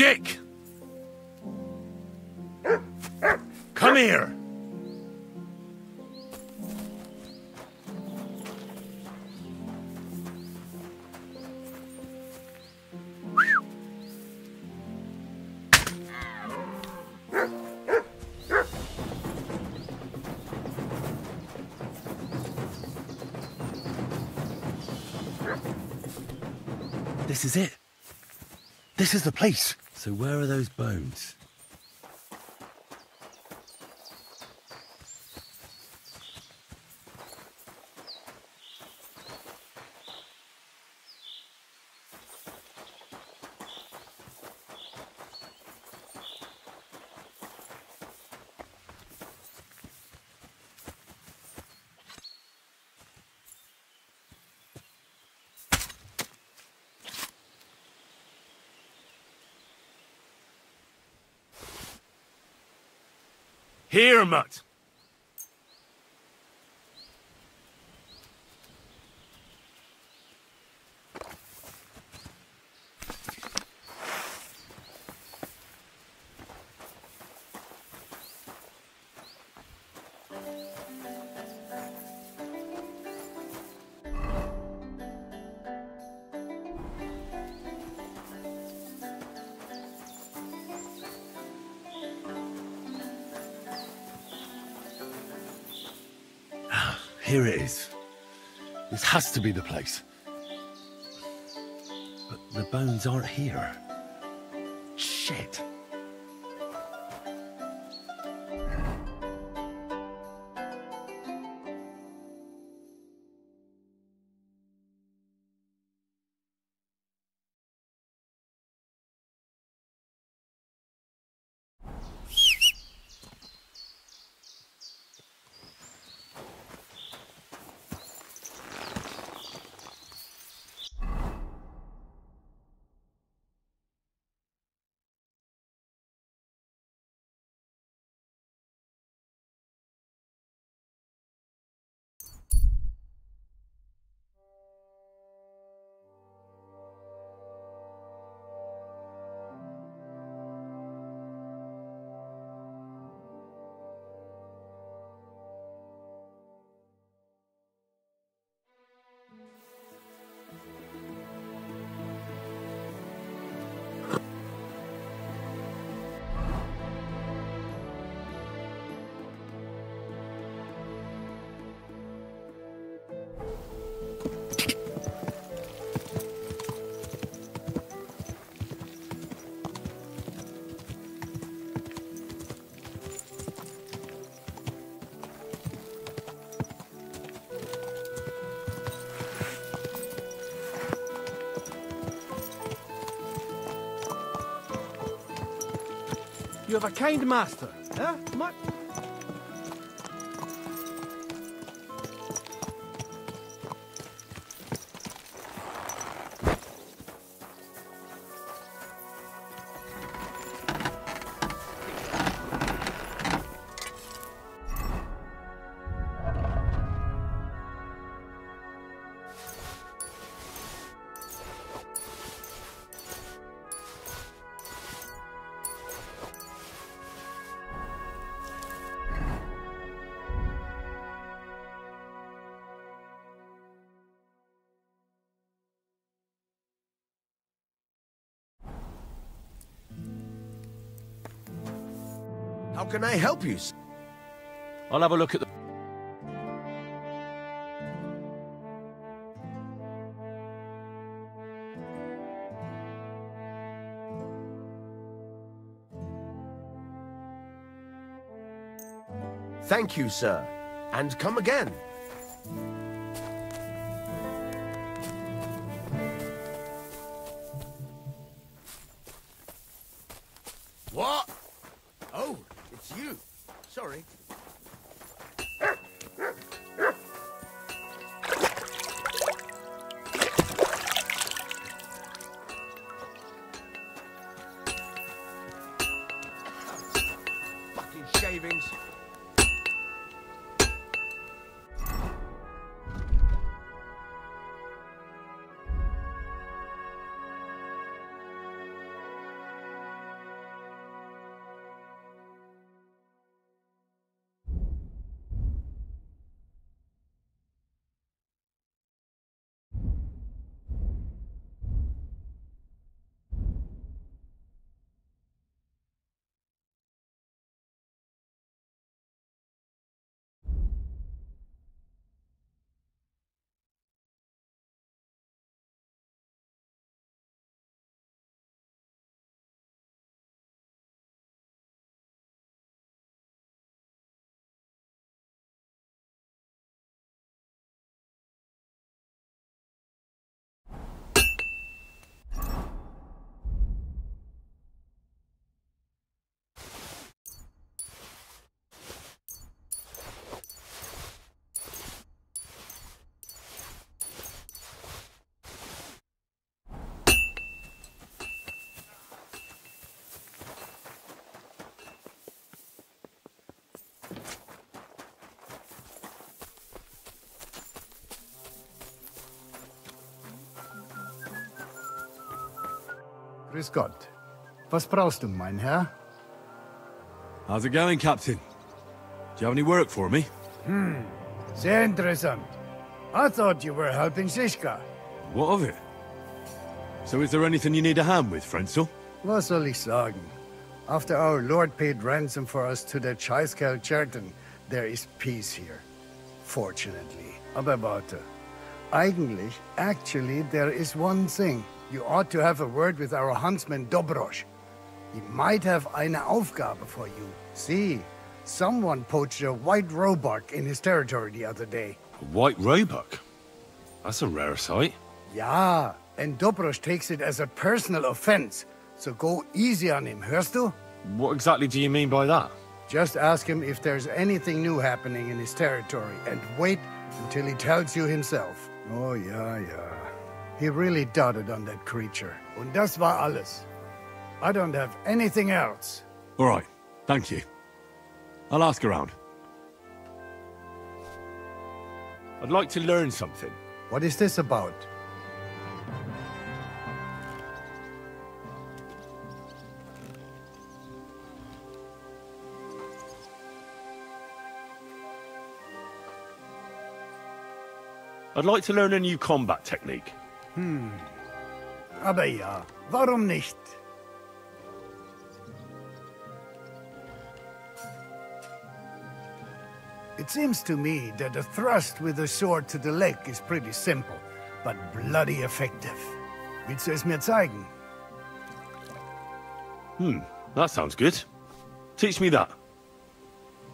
dick! Come here! This is it. This is the place. So where are those bones? Here, mutt! Here it is. This has to be the place. But the bones aren't here. Shit. You have a kind master, huh? How can I help you? I'll have a look at the... Thank you, sir. And come again. What? Oh, it's you. Sorry. Fucking shavings. Grüß Gott. Was brauchst du, mein Herr? How's it going, Captain? Do you have any work for me? Sehr interessant. I thought you were helping Siska. What of it? So is there anything you need a hand with, Frenzel? Was soll ich sagen? After our lord paid ransom for us to the Scheißkerl Cherton, there is peace here. Fortunately. Aber warte. Actually, there is one thing. You ought to have a word with our huntsman Dobrosch. He might have eine Aufgabe for you. See, someone poached a white roebuck in his territory the other day. A white roebuck? That's a rare sight. Ja, and Dobrosch takes it as a personal offense. So go easy on him, hörst du? What exactly do you mean by that? Just ask him if there's anything new happening in his territory, and wait until he tells you himself. Oh, ja. He really doted on that creature. Und das war alles. I don't have anything else. All right, thank you. I'll ask around. I'd like to learn something. What is this about? I'd like to learn a new combat technique. Aber ja, warum nicht? It seems to me that a thrust with a sword to the leg is pretty simple, but bloody effective. Willst du es mir zeigen? That sounds good. Teach me that.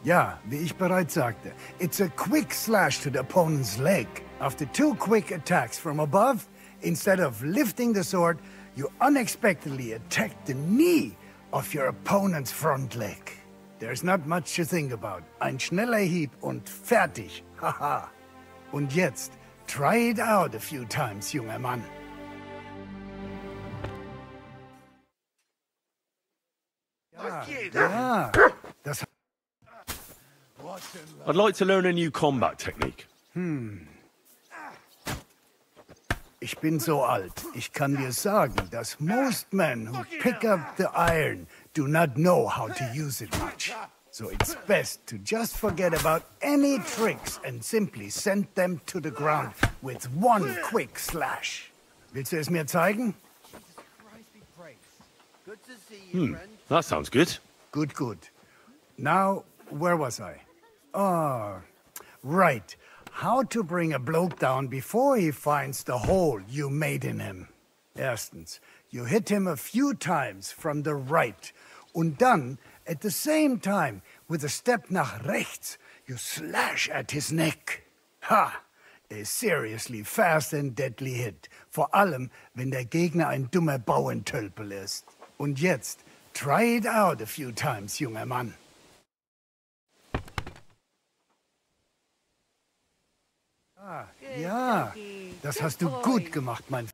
Ja, wie ich bereits sagte, it's a quick slash to the opponent's leg. After 2 quick attacks from above, instead of lifting the sword, you unexpectedly attack the knee of your opponent's front leg. There's not much to think about. Ein schneller Hieb und fertig. Haha. Und jetzt, try it out a few times, junger Mann. Ja, das... I'd like to learn a new combat technique. Ich bin so alt. Ich kann dir sagen, dass most men who pick up the iron do not know how to use it much. So it's best to just forget about any tricks and simply send them to the ground with one quick slash. Willst du es mir zeigen? That sounds good. Good. Now, where was I? Right. How to bring a bloke down before he finds the hole you made in him. Erstens, you hit him a few times from the right. Und dann, at the same time, with a step nach rechts, you slash at his neck. Ha! A seriously fast and deadly hit. Vor allem, wenn der Gegner ein dummer Bauerntölpel ist. Und jetzt, try it out a few times, junger Mann. Ja, das hast du gut gemacht, mein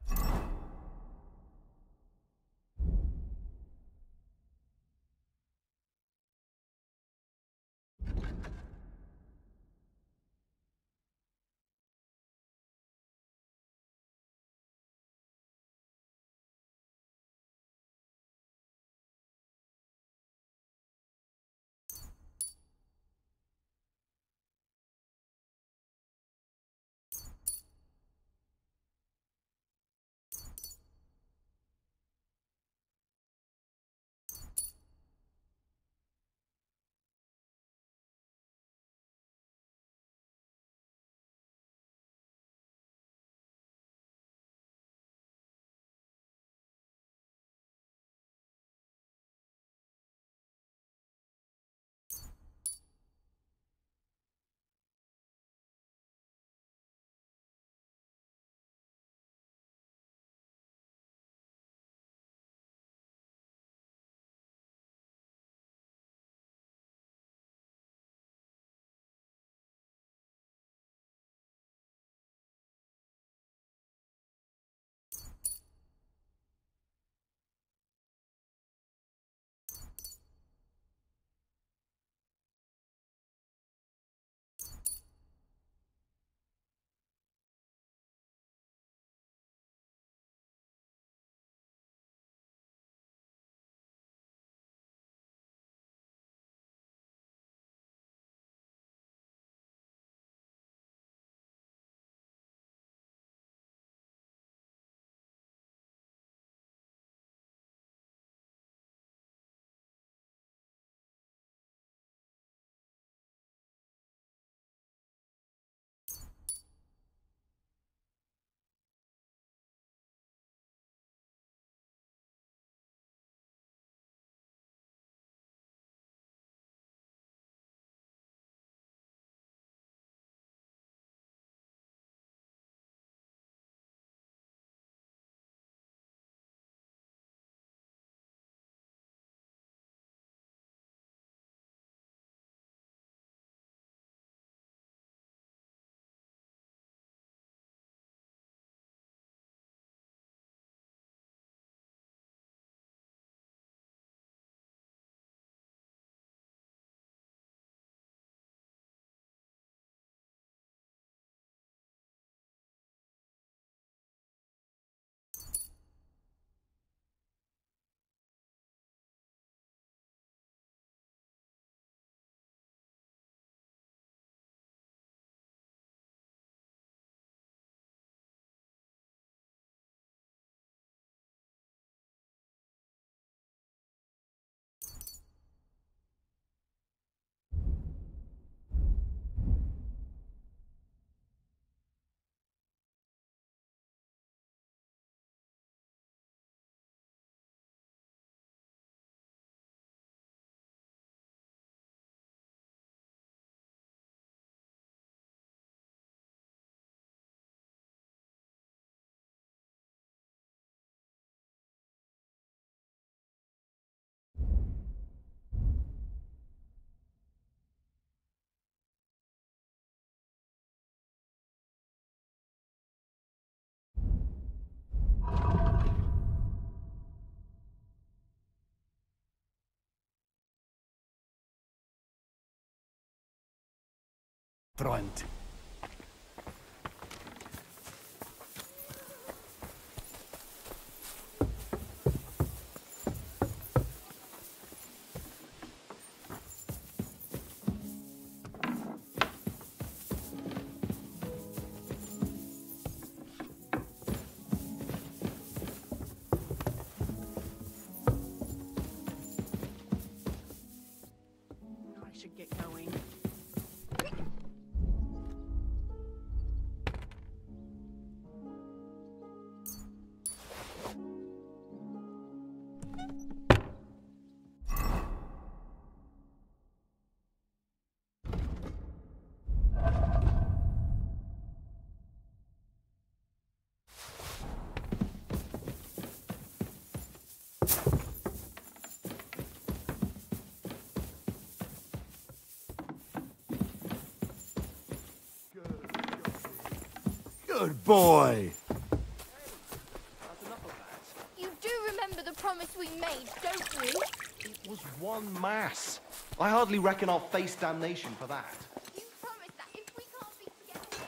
Front. I should get going. Good boy. You do remember the promise we made, don't you? It was one mass. I hardly reckon I'll face damnation for that. You promised that if we can't be together.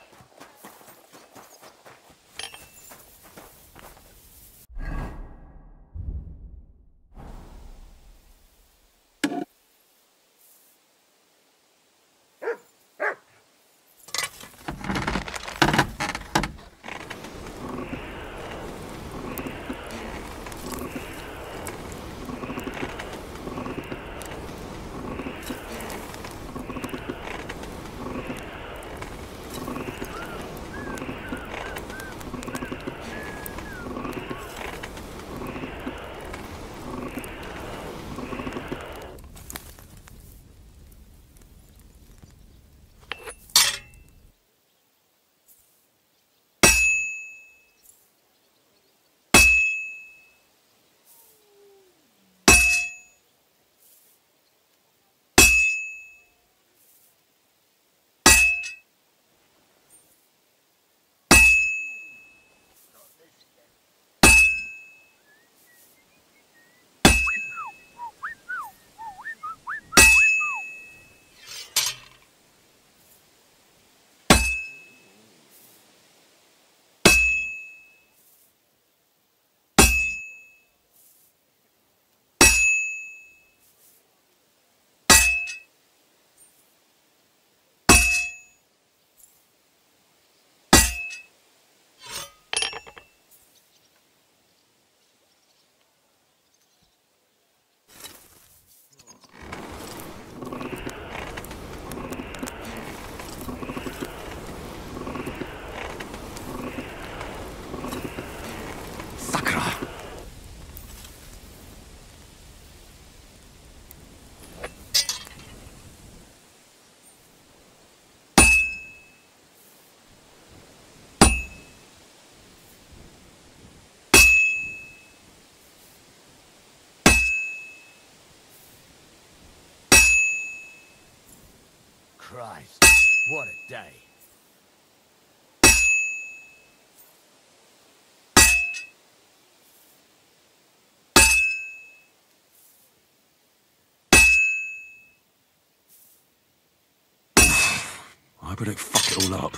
Christ, what a day. I better fuck it all up.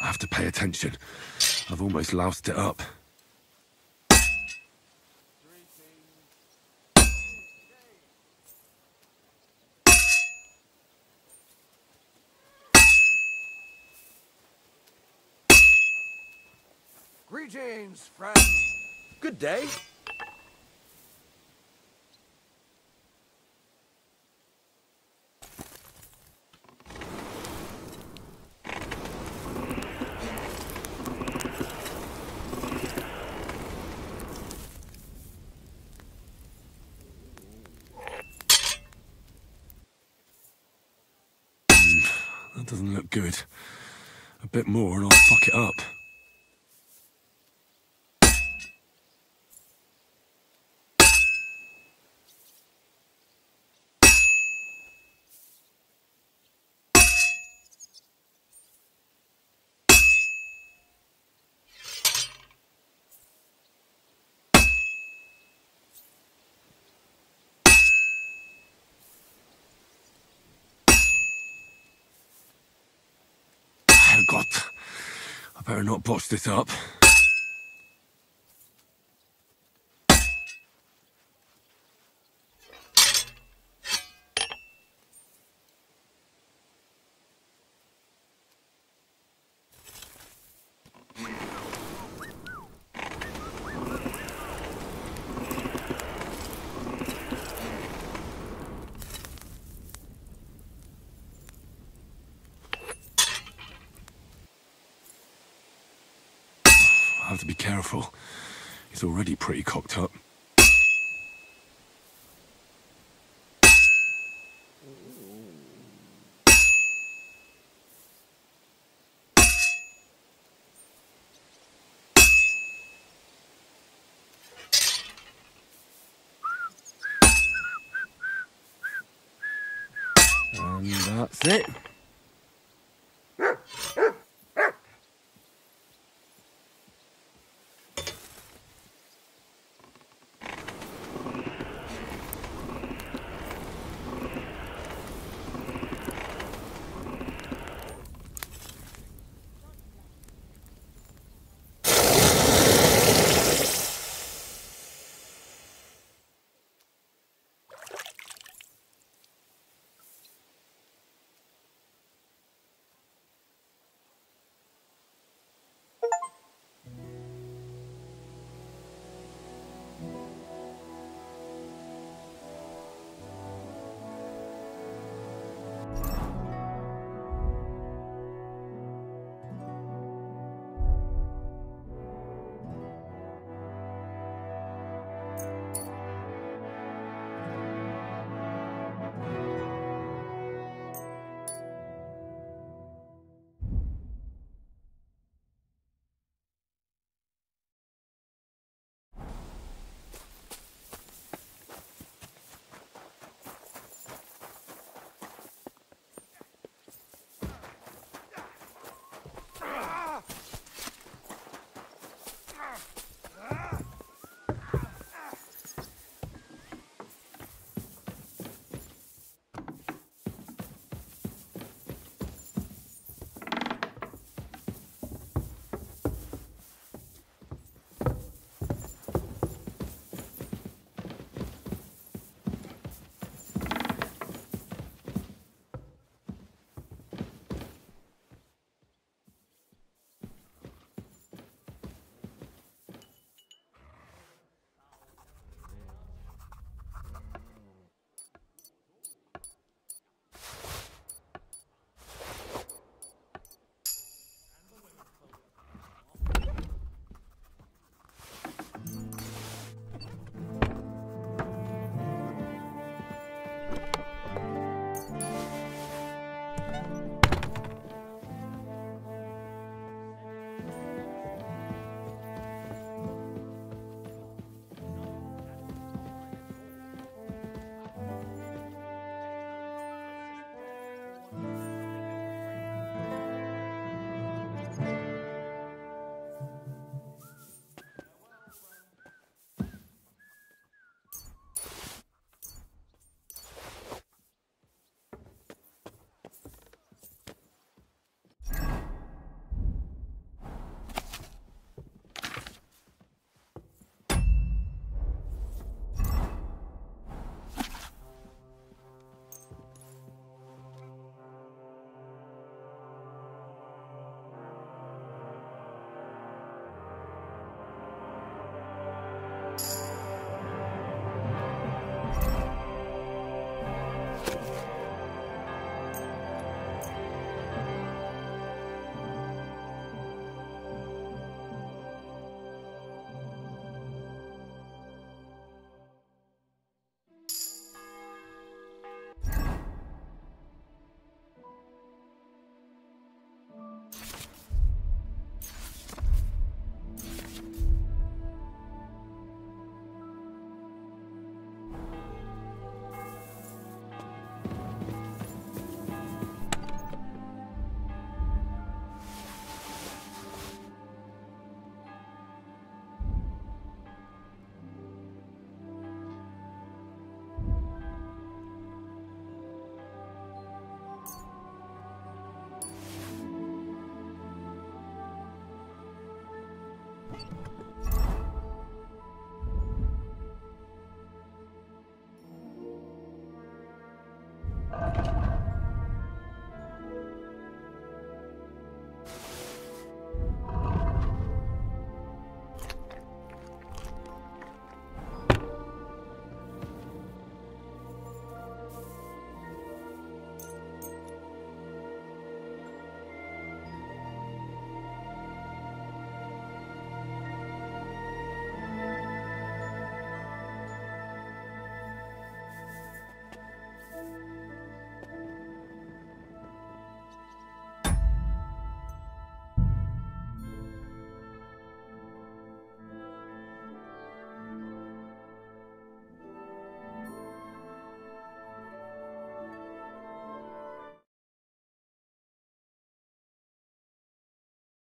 I have to pay attention. I've almost loused it up. Greetings, friend. Good day. That doesn't look good. A bit more and I'll fuck it up. God, I better not botch this up. I have to be careful. He's already pretty cocked up. And that's it.